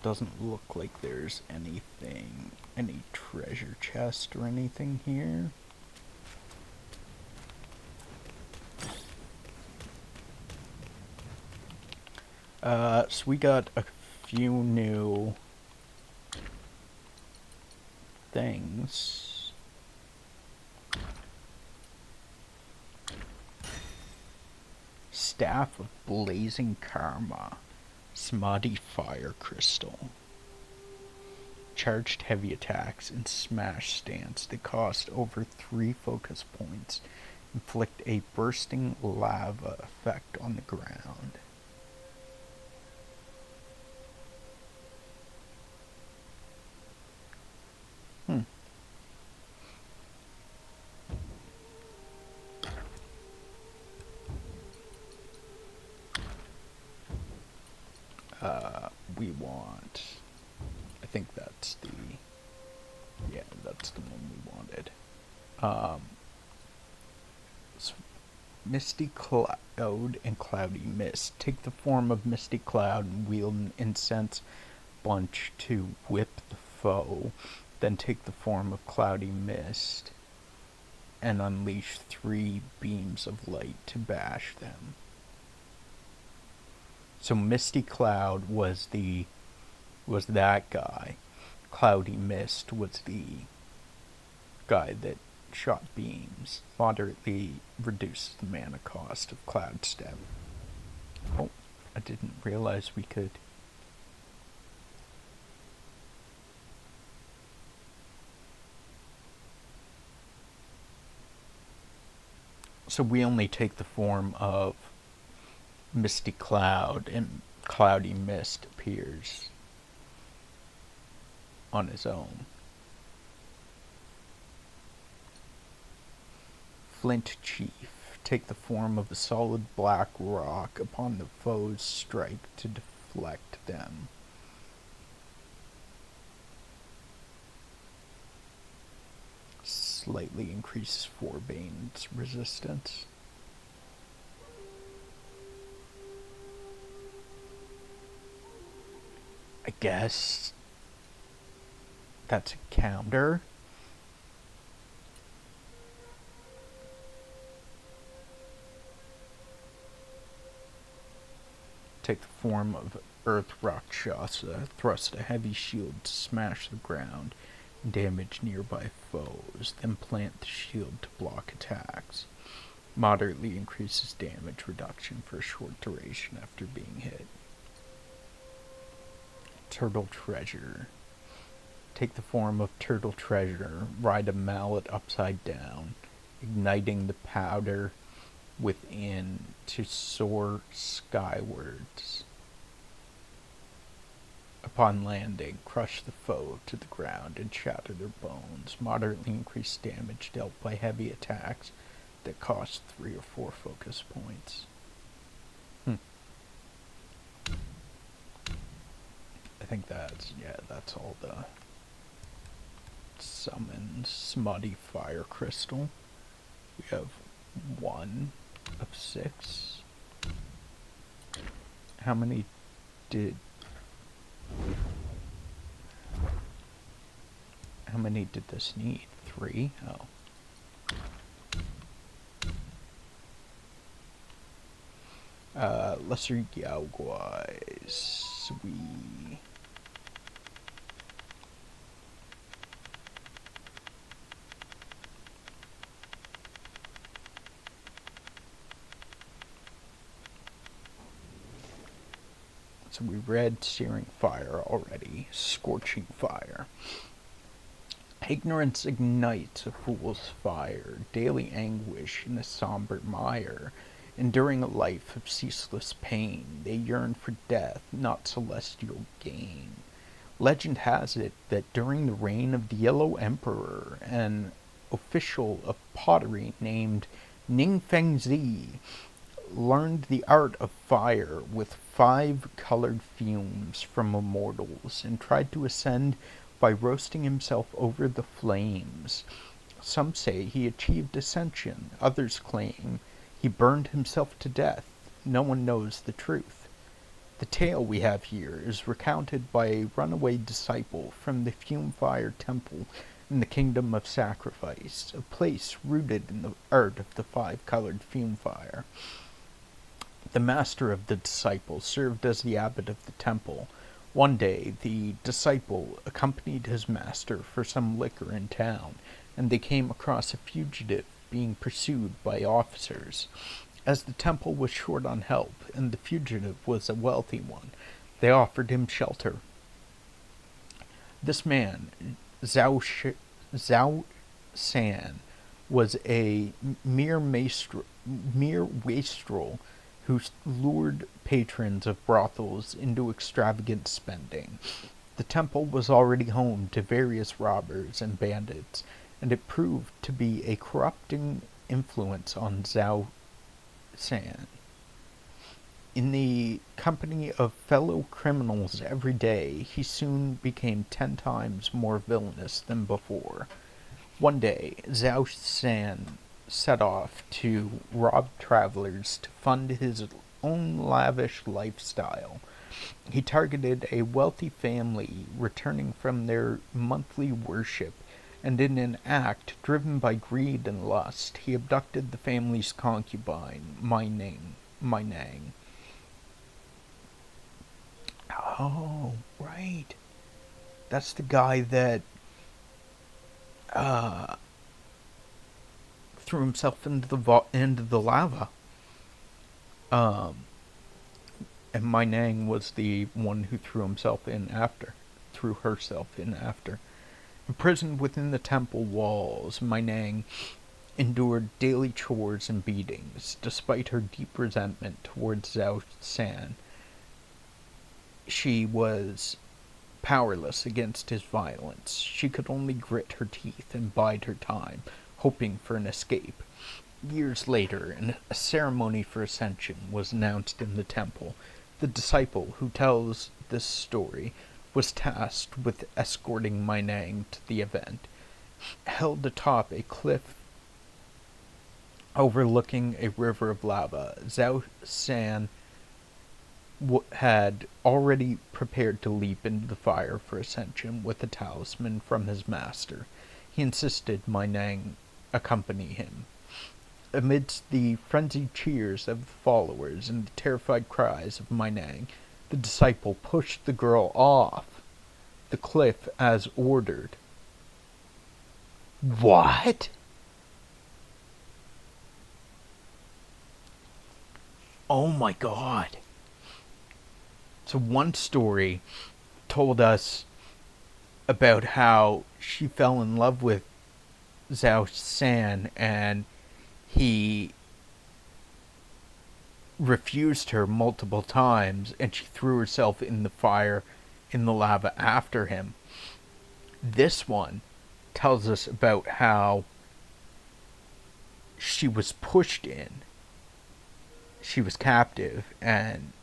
Doesn't look like there's anything, any treasure chest or anything here. So we got a few new things. Staff of Blazing Karma. Samadhi Fire Crystal. Charged heavy attacks and smash stance that cost over 3 focus points inflict a bursting lava effect on the ground. We want, I think that's the, yeah, that's the one we wanted. So Misty Cloud and Cloudy Mist. Take the form of Misty Cloud and wield an incense bunch to whip the foe. Then take the form of Cloudy Mist and unleash 3 beams of light to bash them. So Misty Cloud was that guy. Cloudy Mist was the guy that shot beams. Moderately reduces the mana cost of Cloud Step. Oh, I didn't realize we could. So we only take the form of Misty Cloud, and Cloudy Mist appears on his own. Flint Chief. Take the form of a solid black rock upon the foe's strike to deflect them. Slightly increases Forbane's resistance. I guess that's a counter. Take the form of Earth Rakshasa. Thrust a heavy shield to smash the ground and damage nearby foes. Then plant the shield to block attacks. Moderately increases damage reduction for a short duration after being hit. Turtle Treasure. Take the form of Turtle Treasure. Ride a mallet upside down, igniting the powder within to soar skywards. Upon landing, crush the foe to the ground and shatter their bones. Moderately increased damage dealt by heavy attacks that cost 3 or 4 focus points. I think that's all the summons. Smutty Fire Crystal. We have 1 of 6. How many did this need? 3? Oh. Lesser Yaoguais. So we read Searing Fire already. Scorching Fire. Ignorance ignites a fool's fire, daily anguish in a somber mire. Enduring a life of ceaseless pain, they yearn for death, not celestial gain. Legend has it that during the reign of the Yellow Emperor, an official of pottery named Ning Fengzi learned the art of fire with 5 colored fumes from immortals and tried to ascend by roasting himself over the flames. Some say he achieved ascension, others claim he burned himself to death. No one knows the truth. The tale we have here is recounted by a runaway disciple from the Fume Fire Temple in the Kingdom of Sacrifice, a place rooted in the art of the five-colored fume fire. The master of the disciple served as the abbot of the temple. One day, the disciple accompanied his master for some liquor in town, and they came across a fugitive being pursued by officers. As the temple was short on help, and the fugitive was a wealthy one, they offered him shelter. This man, Zhao San, was a mere wastrel who lured patrons of brothels into extravagant spending. The temple was already home to various robbers and bandits, and it proved to be a corrupting influence on Zhao San. In the company of fellow criminals every day, he soon became 10 times more villainous than before. One day, Zhao San set off to rob travelers to fund his own lavish lifestyle. He targeted a wealthy family returning from their monthly worship, and in an act driven by greed and lust, he abducted the family's concubine, Mai Nang. Oh, right. That's the guy that threw himself into the lava. And Mai Nang was the one who threw herself in after. Imprisoned within the temple walls, Mai Nang endured daily chores and beatings. Despite her deep resentment towards Zhao San, she was powerless against his violence. She could only grit her teeth and bide her time, hoping for an escape. Years later, a ceremony for ascension was announced in the temple. The disciple who tells this story was tasked with escorting Mai Nang to the event. Held atop a cliff overlooking a river of lava, Zhao San had already prepared to leap into the fire for ascension with a talisman from his master. He insisted Mai Nang accompany him. Amidst the frenzied cheers of the followers and the terrified cries of Mai Nang, the disciple pushed the girl off the cliff as ordered. What? Oh my god. So one story told us about how she fell in love with Zhao San and he refused her multiple times and she threw herself in the fire, in the lava after him. This one tells us about how she was pushed in. She was captive and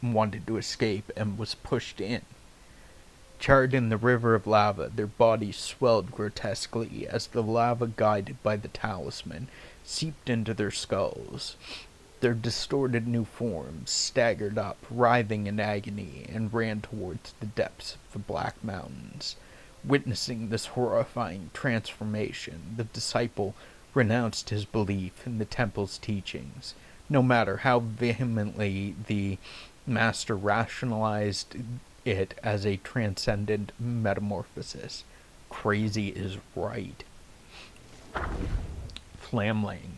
wanted to escape and was pushed in. Charred in the river of lava, their bodies swelled grotesquely as the lava, guided by the talisman, seeped into their skulls. Their distorted new forms staggered up, writhing in agony, and ran towards the depths of the Black Mountains. Witnessing this horrifying transformation, the disciple renounced his belief in the temple's teachings. No matter how vehemently the master rationalized it as a transcendent metamorphosis. Crazy is right. Flamling.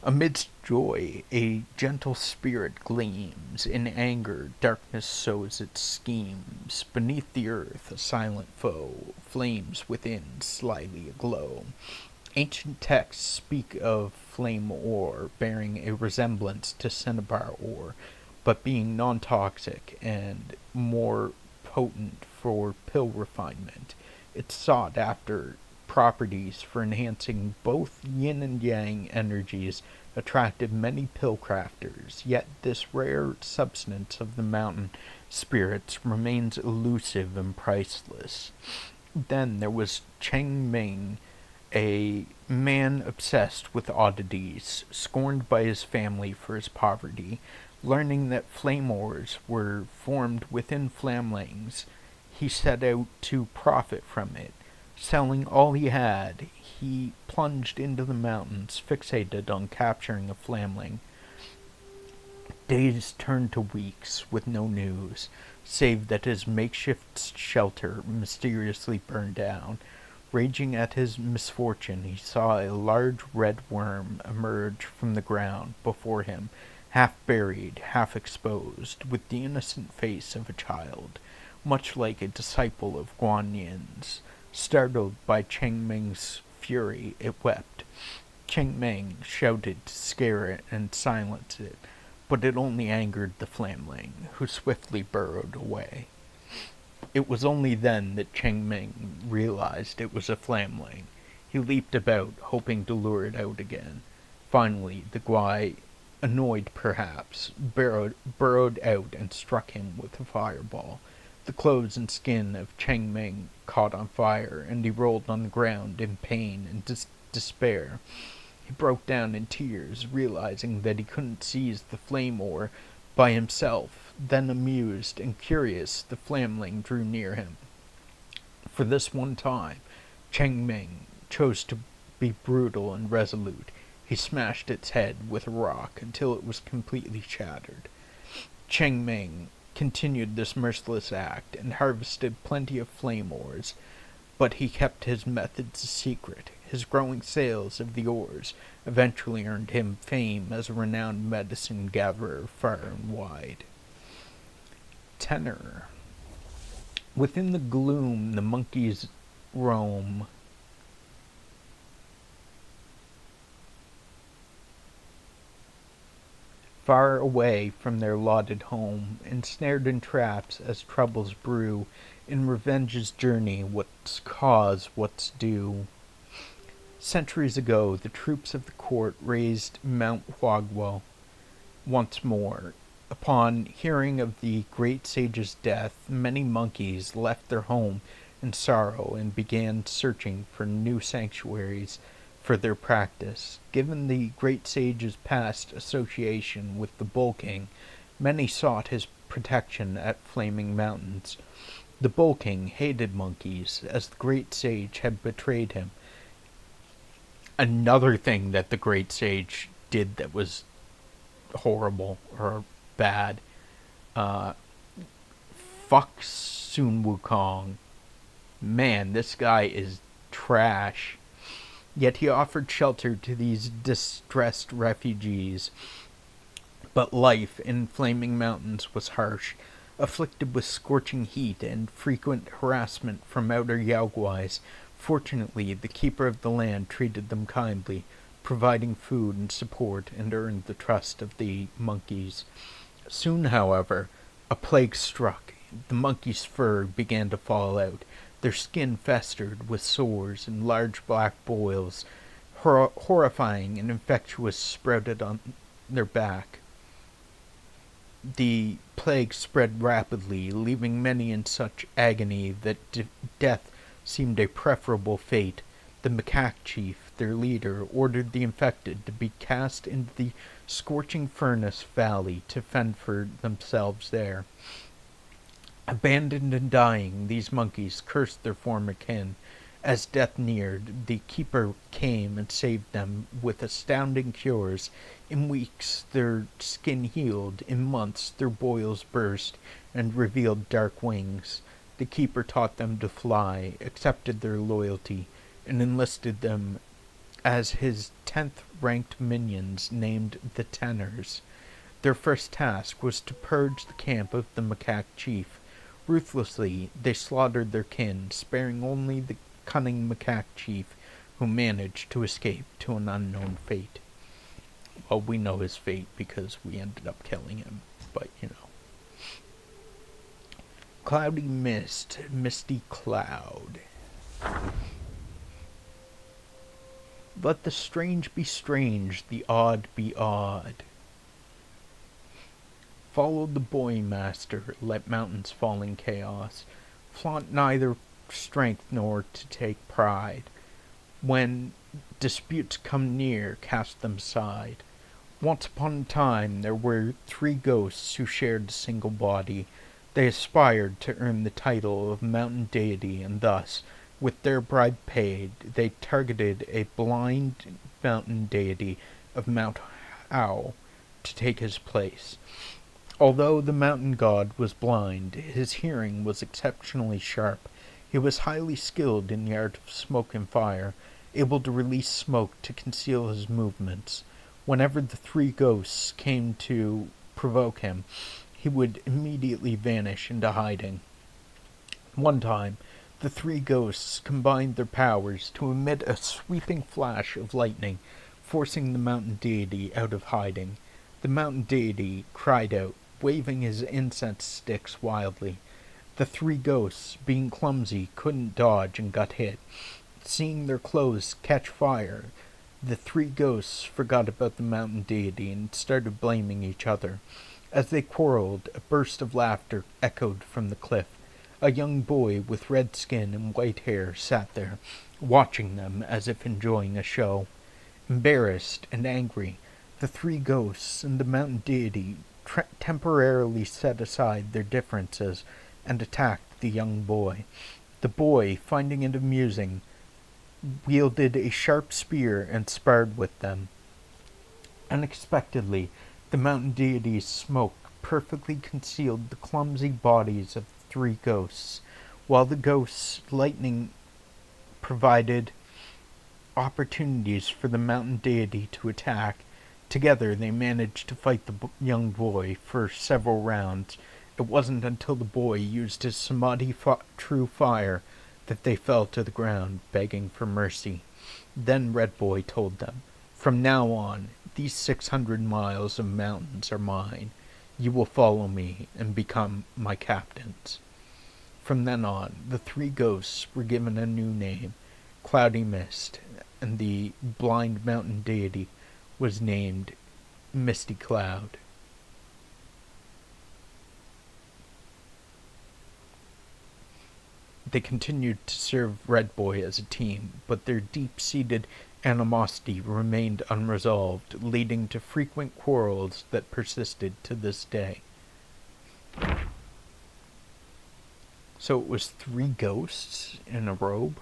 Amidst joy, a gentle spirit gleams. In anger, darkness sows its schemes. Beneath the earth, a silent foe. Flames within, slyly aglow. Ancient texts speak of flame ore bearing a resemblance to cinnabar ore, but being non-toxic and more potent for pill refinement. It sought after properties for enhancing both yin and yang energies attracted many pill crafters, yet this rare substance of the mountain spirits remains elusive and priceless. Then there was Cheng Ming, a man obsessed with oddities, scorned by his family for his poverty. Learning that flame ores were formed within flamlings, he set out to profit from it. Selling all he had, he plunged into the mountains, fixated on capturing a flamling. Days turned to weeks with no news, save that his makeshift shelter mysteriously burned down. Raging at his misfortune, he saw a large red worm emerge from the ground before him, half buried, half exposed, with the innocent face of a child, much like a disciple of Guan Yin's. Startled by Cheng Ming's fury, it wept. Cheng Ming shouted to scare it and silence it, but it only angered the flamling, who swiftly burrowed away. It was only then that Cheng Ming realized it was a flamling. He leaped about, hoping to lure it out again. Finally, the guai, annoyed perhaps, burrowed out and struck him with a fireball. The clothes and skin of Cheng Ming caught on fire, and he rolled on the ground in pain and despair. He broke down in tears, realizing that he couldn't seize the flame ore by himself. Then, amused and curious, the flamling drew near him. For this one time, Cheng Ming chose to be brutal and resolute. He smashed its head with a rock until it was completely shattered. Cheng Ming continued this merciless act and harvested plenty of flame ores, but he kept his methods a secret. His growing sales of the ores eventually earned him fame as a renowned medicine gatherer far and wide. Tenor. Within the gloom the monkeys roam. Far away from their lauded home, ensnared in traps as troubles brew, in revenge's journey, what's cause, what's due. Centuries ago, the troops of the court raised Mount Huaguo once more. Upon hearing of the great sage's death, many monkeys left their home in sorrow and began searching for new sanctuaries for their practice. Given the great sage's past association with the Bull King, many sought his protection at Flaming Mountains. The Bull King hated monkeys, as the great sage had betrayed him. Another thing that the great sage did that was horrible or bad. Fuck Sun Wukong. Man, this guy is trash. Yet he offered shelter to these distressed refugees. But life in Flaming Mountains was harsh, afflicted with scorching heat and frequent harassment from outer Yaoguais. Fortunately, the keeper of the land treated them kindly, providing food and support, and earned the trust of the monkeys. Soon, however, a plague struck. The monkeys' fur began to fall out. Their skin festered with sores and large black boils. Horrifying and infectious sprouted on their back. The plague spread rapidly, leaving many in such agony that death seemed a preferable fate. The macaque chief, their leader, ordered the infected to be cast into the scorching furnace valley to fend for themselves there. Abandoned and dying, these monkeys cursed their former kin. As death neared, the keeper came and saved them with astounding cures. In weeks their skin healed, in months their boils burst and revealed dark wings. The keeper taught them to fly, accepted their loyalty, and enlisted them as his 10th-ranked minions named the Tenors. Their first task was to purge the camp of the macaque chief. Ruthlessly, they slaughtered their kin, sparing only the cunning macaque chief, who managed to escape to an unknown fate. Well, we know his fate because we ended up killing him, but you know. Cloudy mist, misty cloud. Let the strange be strange, the odd be odd. Follow the boy master, let mountains fall in chaos. Flaunt neither strength nor to take pride. When disputes come near, cast them aside. Once upon a time there were three ghosts who shared a single body. They aspired to earn the title of mountain deity, and thus, with their bribe paid, they targeted a blind mountain deity of Mount Hao to take his place. Although the mountain god was blind, his hearing was exceptionally sharp. He was highly skilled in the art of smoke and fire, able to release smoke to conceal his movements. Whenever the three ghosts came to provoke him, he would immediately vanish into hiding. One time, the three ghosts combined their powers to emit a sweeping flash of lightning, forcing the mountain deity out of hiding. The mountain deity cried out, waving his incense sticks wildly. The three ghosts, being clumsy, couldn't dodge and got hit. Seeing their clothes catch fire, the three ghosts forgot about the mountain deity and started blaming each other. As they quarreled, a burst of laughter echoed from the cliff. A young boy with red skin and white hair sat there, watching them as if enjoying a show. Embarrassed and angry, the three ghosts and the mountain deity temporarily set aside their differences and attacked the young boy. The boy, finding it amusing, wielded a sharp spear and sparred with them. Unexpectedly, the mountain deity's smoke perfectly concealed the clumsy bodies of the three ghosts, while the ghosts' lightning provided opportunities for the mountain deity to attack. Together they managed to fight the young boy for several rounds. It wasn't until the boy used his samadhi true fire that they fell to the ground, begging for mercy. Then Red Boy told them, "From now on, these 600 miles of mountains are mine. You will follow me and become my captains." From then on, the three ghosts were given a new name, Cloudy Mist, and the blind mountain deity was named Misty Cloud. They continued to serve Red Boy as a team, but their deep-seated animosity remained unresolved, leading to frequent quarrels that persisted to this day. So it was three ghosts in a robe?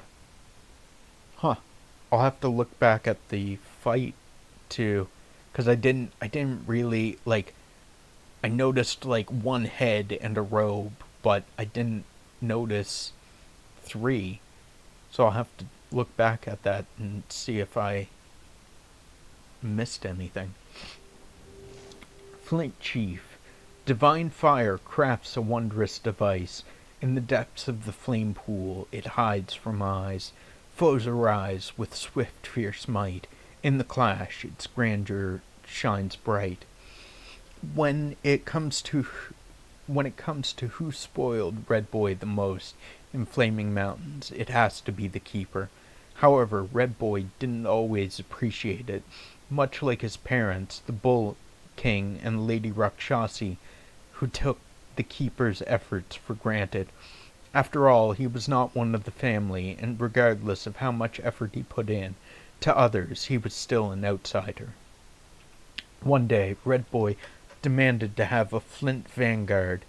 Huh. I'll have to look back at the fight too, because I didn't really, I noticed, one head and a robe, but I didn't notice three. So I'll have to look back at that and see if I missed anything. Flint Chief. Divine fire crafts a wondrous device. In the depths of the flame pool it hides from eyes. Foes arise with swift fierce might. In the clash its grandeur shines bright. When it comes to who spoiled Red Boy the most in Flaming Mountains, it has to be the Keeper. However, Red Boy didn't always appreciate it. Much like his parents, the Bull King and Lady Rakshasi, who took the Keeper's efforts for granted. After all, he was not one of the family, and regardless of how much effort he put in, to others he was still an outsider. One day, Red Boy demanded to have a flint vanguard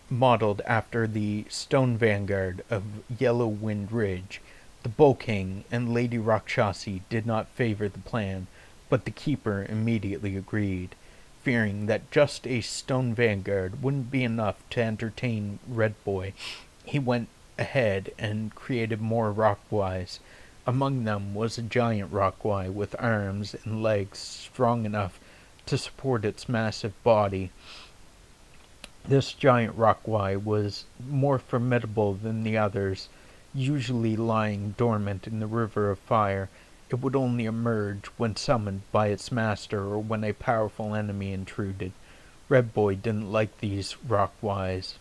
modeled after the stone vanguard of Yellow Wind Ridge. The Bull King and Lady Rakshasi did not favor the plan, but the Keeper immediately agreed. Fearing that just a stone vanguard wouldn't be enough to entertain Red Boy, he went ahead and created more Rockwise. Among them was a giant Rockwise with arms and legs strong enough to support its massive body. This giant Rockwise was more formidable than the others. Usually lying dormant in the river of fire, it would only emerge when summoned by its master or when a powerful enemy intruded. Red Boy didn't like these Rockwise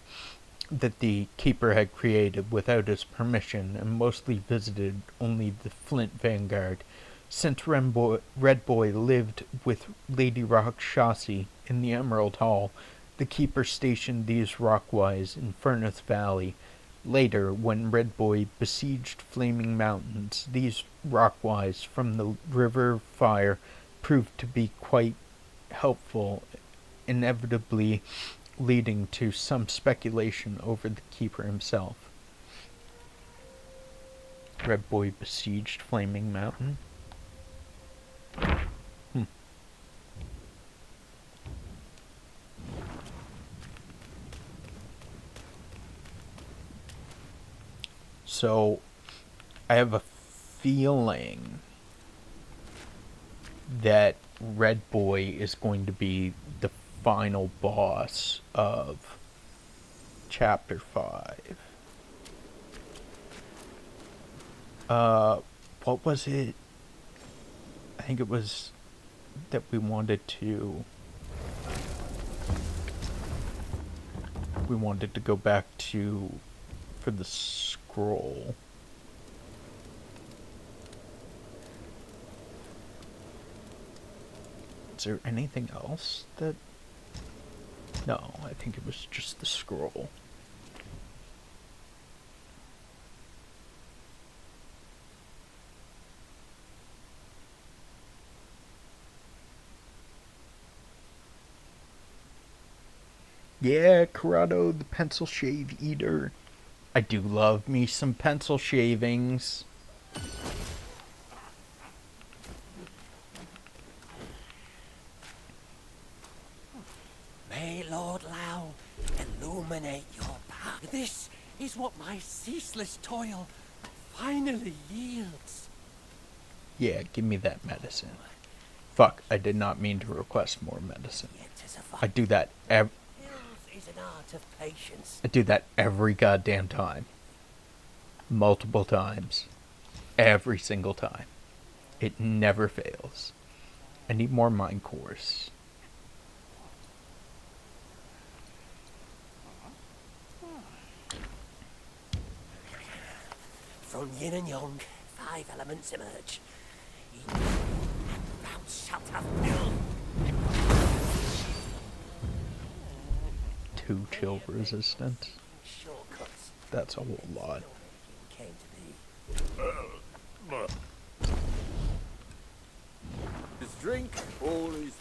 that the Keeper had created without his permission, and mostly visited only the Flint Vanguard. Since Red Boy lived with Lady Rakshasi in the Emerald Hall, the Keeper stationed these Rockwise in Furnace Valley. Later, when Red Boy besieged Flaming Mountains, these Rockwise from the River of Fire proved to be quite helpful, inevitably leading to some speculation over the keeper himself. Red Boy besieged Flaming Mountain. So, I have a feeling that Red Boy is going to be the final boss of Chapter 5. What was it? I think it was that we wanted to go back to for the scroll. Is there anything else that... No, I think it was just the scroll. Yeah, Corrado, the pencil shave eater. I do love me some pencil shavings. May Lord Lao illuminate your path. This is what my ceaseless toil finally yields. Yeah, give me that medicine. Fuck, I did not mean to request more medicine. I do that Is an art of patience. I do that every goddamn time. Multiple times. Every single time. It never fails. I need more mind cores. From yin and yang, 5 elements emerge. Each round shut up pill. 2 chill resistance. Shortcuts. That's a whole lot. Came to be. This drink, all is bliss.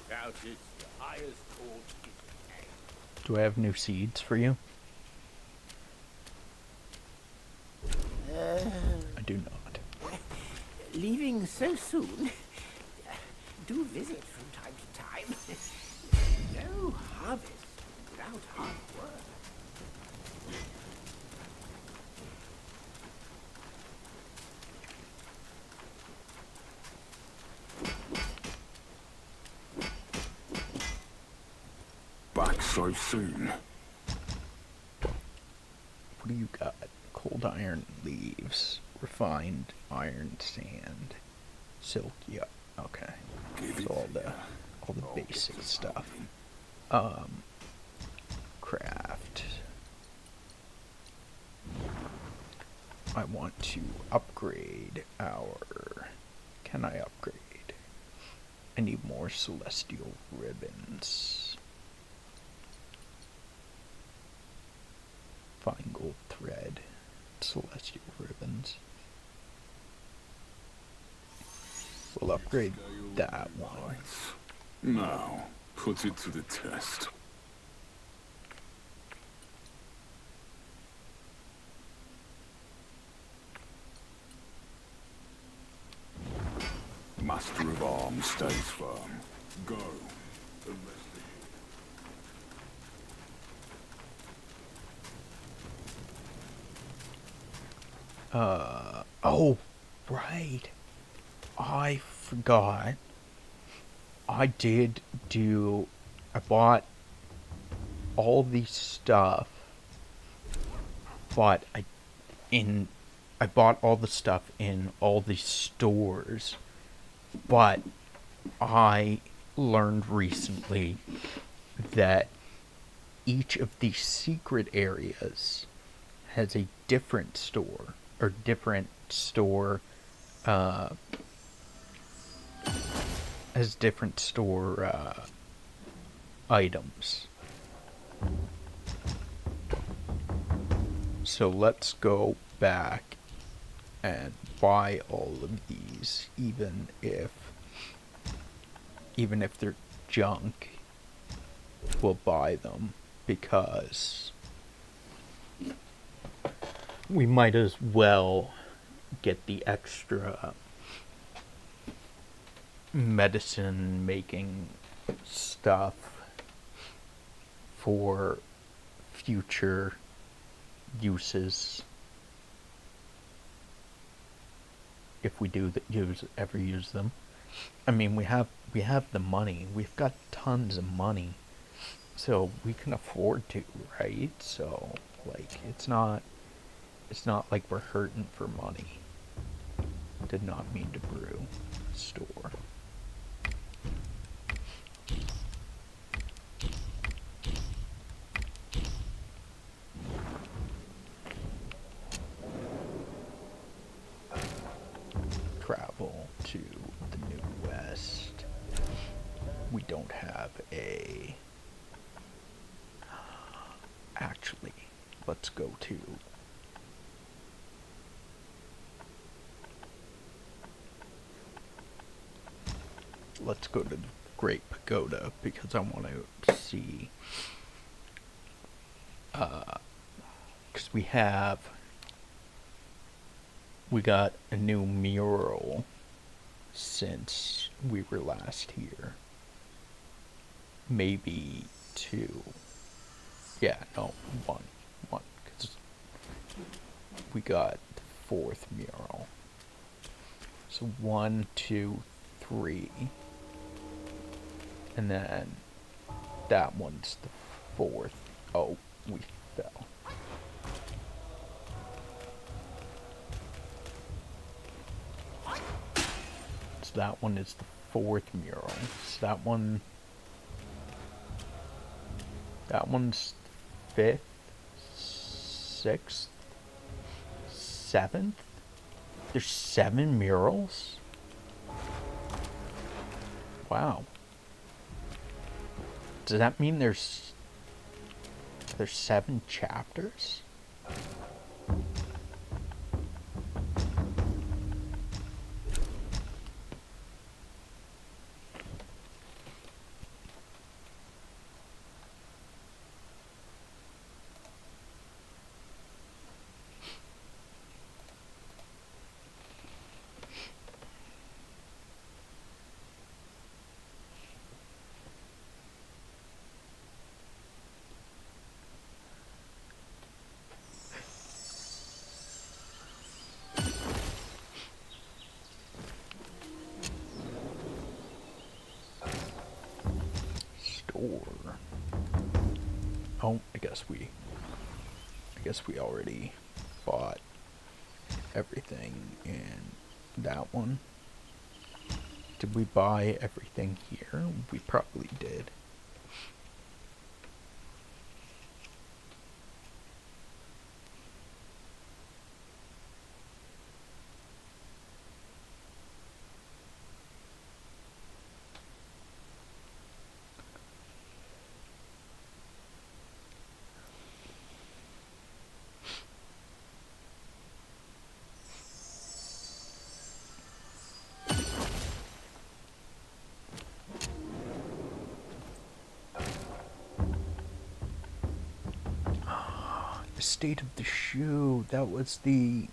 Without it, the highest court is pain. Do I have new seeds for you? I do not. Leaving so soon? Do visit from time to time. No harvest without hard work. Back so soon. What do you got? Cold iron leaves, refined iron sand, silk. Yeah, okay. So all the basic stuff. Craft. I want to upgrade our... Can I upgrade? I need more celestial ribbons. Fine gold thread. Celestial ribbons. We'll upgrade that one. Now, put it to the test. Master of Arms stays firm. Go. Oh, right. I forgot. I bought all the stuff, but I bought all the stuff in all the stores, but I learned recently that each of the secret areas has a different store, or different store, has different store, items. So let's go back and buy all of these, even even if they're junk, we'll buy them because we might as well get the extra medicine making stuff for future uses if we do ever use them. I mean, we have the money. We've got tons of money, so we can afford to, right? So like, it's not like we're hurting for money. Did not mean to brew. Store. Travel to the New West. We don't have a... Actually, let's go to... Let's go to the Great Pagoda because I want to see... because we got a new mural since we were last here. Maybe two. Yeah, no, one. Because we got the fourth mural. So 1, 2, 3. And then that one's the fourth. Oh, we fell. So that one is the fourth mural. So that one's fifth, sixth, seventh. There's 7 murals? Wow. Does that mean there's 7 chapters? Oh, I guess we already bought everything in that one. Did we buy everything here? We probably did. The state of the shoe. That was the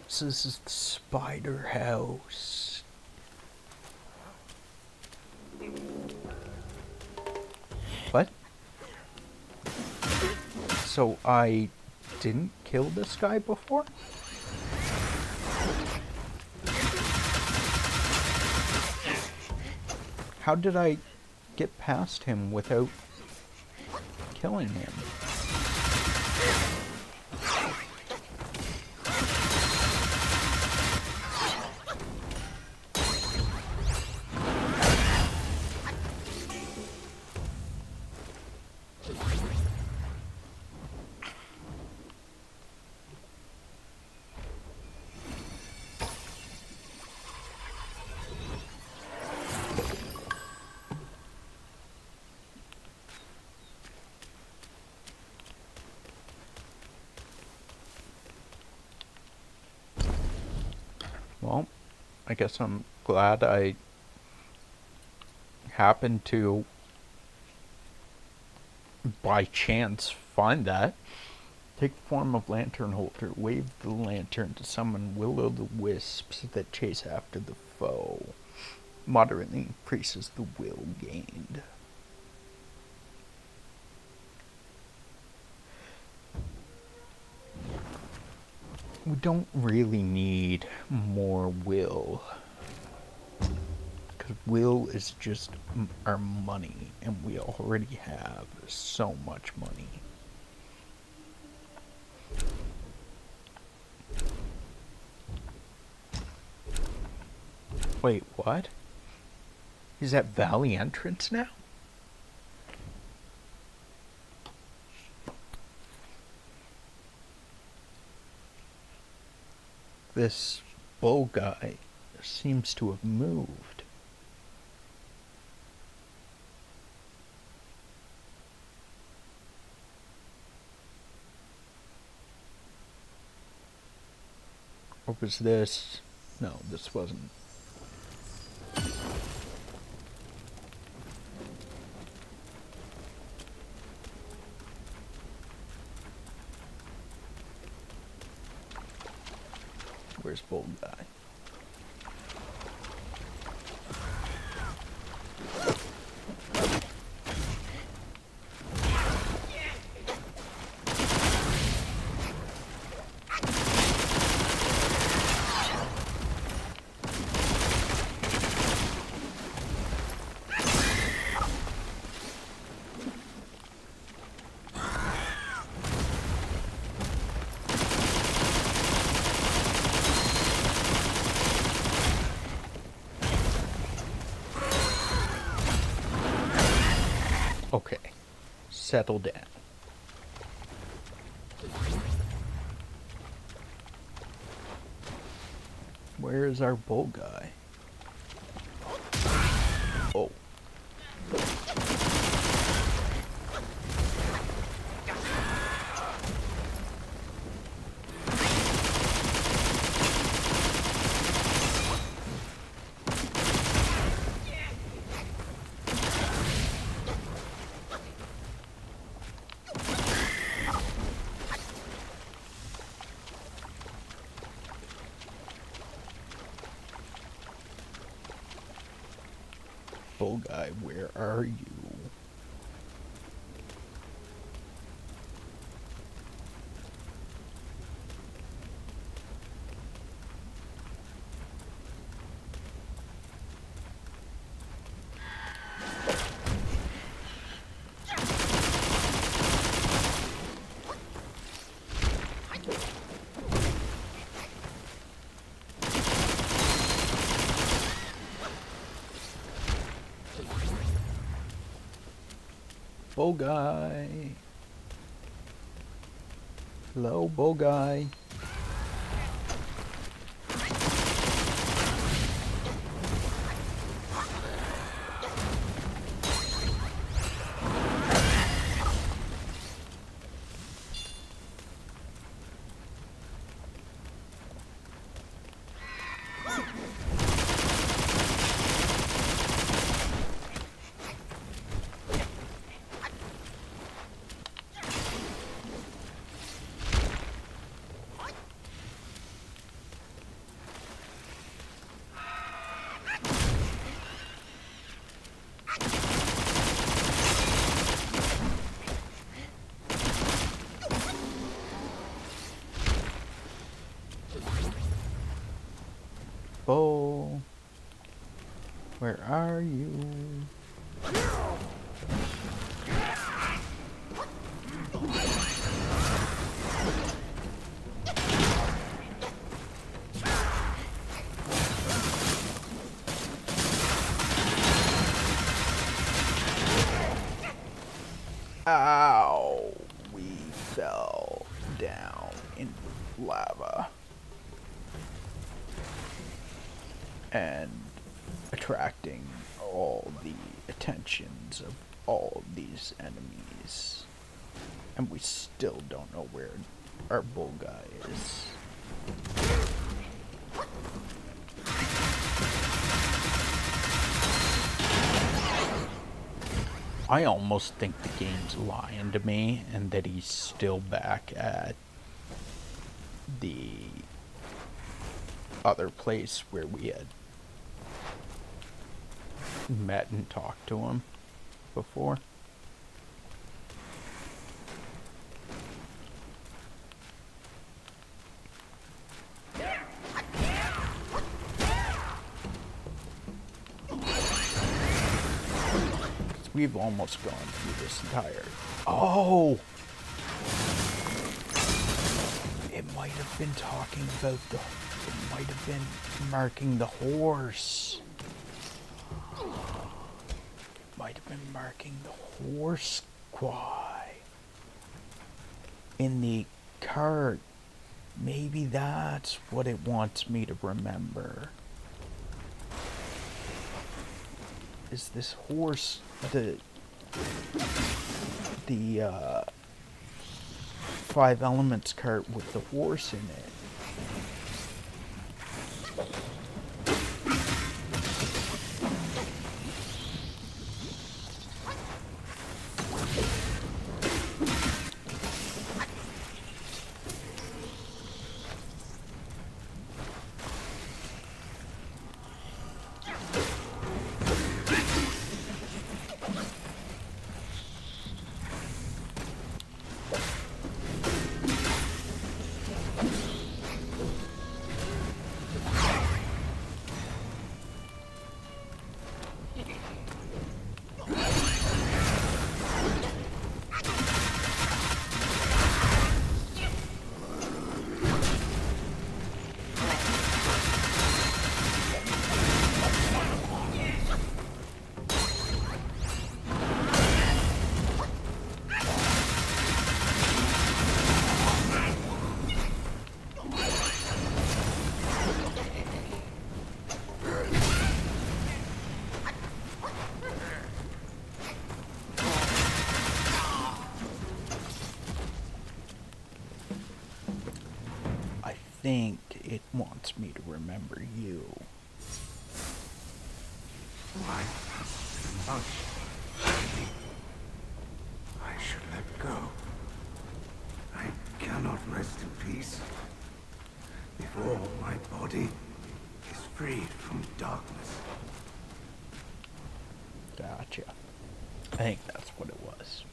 so this is the spider house. What? So I didn't kill this guy before? How did I get past him without killing him? I guess I'm glad I happened to, by chance, find that. Take the form of lantern holder. Wave the lantern to summon will-o'-the-wisps that chase after the foe. Moderately increases the will gained. We don't really need more will. Because will is just our money, and we already have so much money. Wait, what? Is that Valley entrance now? This bull guy seems to have moved. Or was this? No, this wasn't. Where's bull guy? Okay, settle down. Where is our bull guy? Oh. Bull guy, where are you? Bull guy. Hello, bull guy. Bull, where are you? Ow! We fell down in lava. And attracting all the attentions of all these enemies. And we still don't know where our bull guy is. I almost think the game's lying to me and that he's still back at the other place where we had met and talked to him before. We've almost gone through this entire... Oh! It might have been talking about the... It might have been marking the horse. It might have been marking the horse quai. In the cart. Maybe that's what it wants me to remember. Is this horse the 5 Elements cart with the horse in it? I think it wants me to remember you. Why? I should let go. I cannot rest in peace before my body is freed from darkness. Gotcha. I think that's what it was.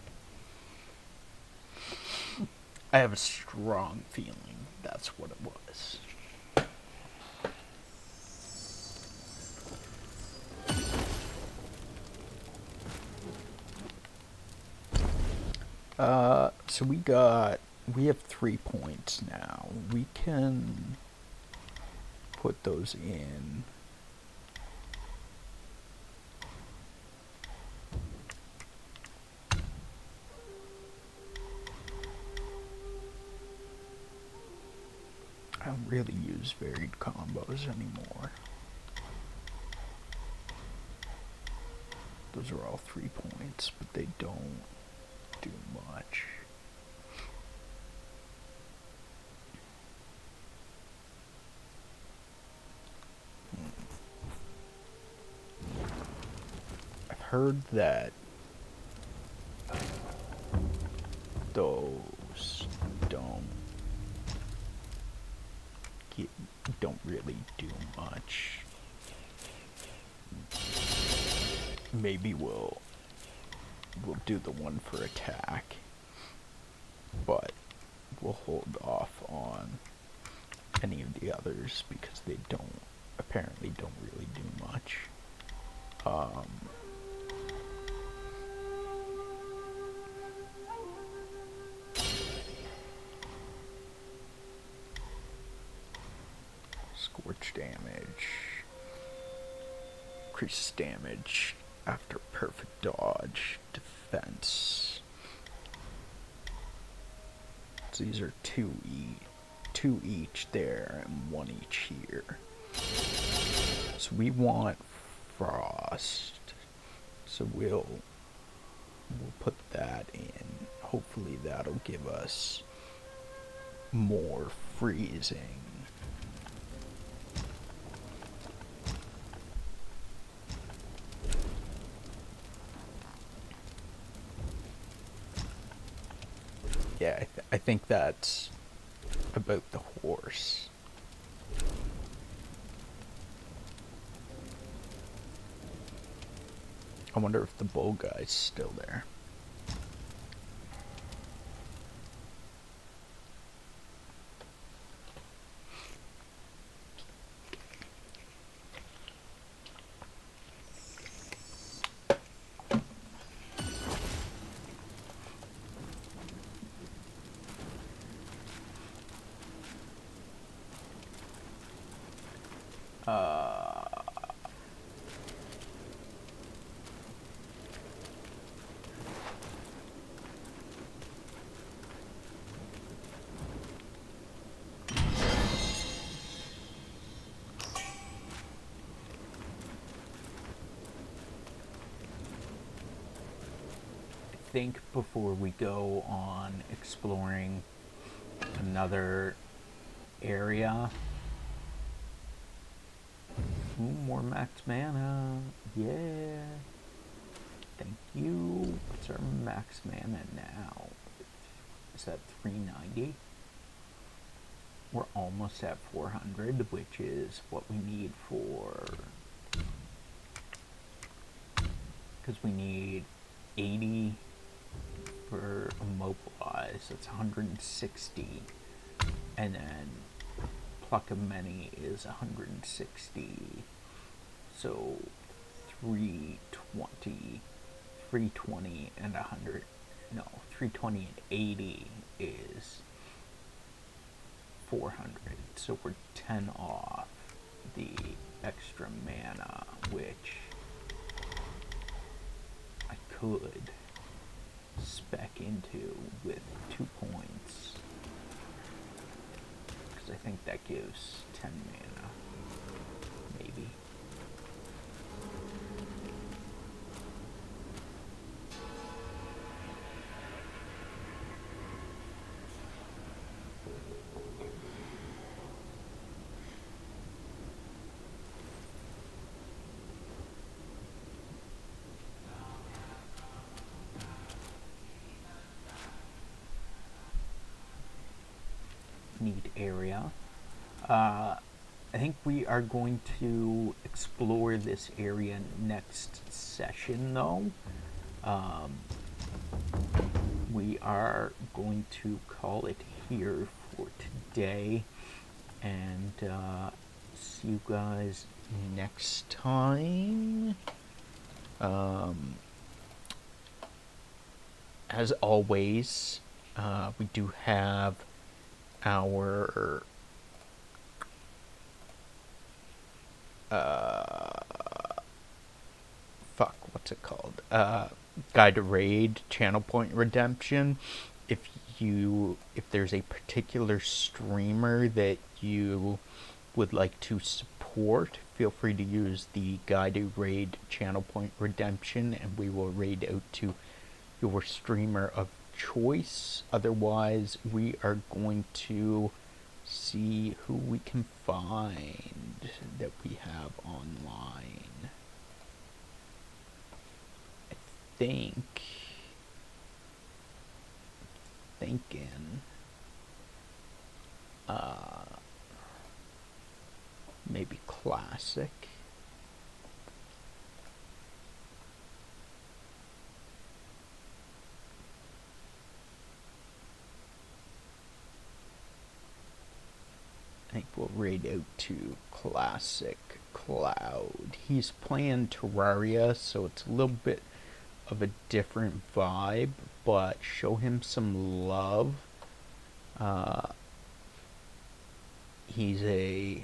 I have a strong feeling that's what it was. So we have 3 points now. We can put those in. I don't really use varied combos anymore. Those are all 3 points, but they don't do much. I've heard that those don't really do much. Maybe we'll do the one for attack, but we'll hold off on any of the others because they apparently don't really do much. Scorch damage. Increases damage after perfect dodge. Defense. So these are two each there and 1 each here. So we want frost. So we'll put that in. Hopefully that'll give us more freezing. Yeah, I think that's about the horse. I wonder if the bull guy's still there. I think before we go on exploring another area. Ooh, more max mana. Yeah. Thank you. What's our max mana now? Is that 390? We're almost at 400, which is what we need for... Because we need 80 for immobilize. That's 160. And then pluck of many is 160. So 320. 320 and 100. No, 320 and 80 is 400. So we're 10 off the extra mana, which I could spec into with 2 points. Because I think that gives 10 mana. Maybe. Neat area. I think we are going to explore this area next session, though. We are going to call it here for today, and see you guys next time. As always, we do have our what's it called? Guide to Raid, Channel Point Redemption. If there's a particular streamer that you would like to support, feel free to use the Guide to Raid, Channel Point Redemption, and we will raid out to your streamer of choice. Otherwise, we are going to see who we can find that we have online. I think thinking maybe classic. I think we'll raid out to Classic Cloud. He's playing Terraria, so it's a little bit of a different vibe, but show him some love. He's a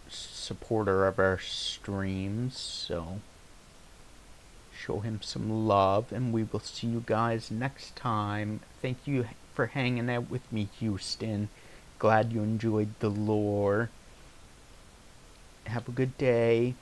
supporter of our streams, so show him some love, and we will see you guys next time. Thank you for hanging out with me, Houston. Glad you enjoyed the lore. Have a good day.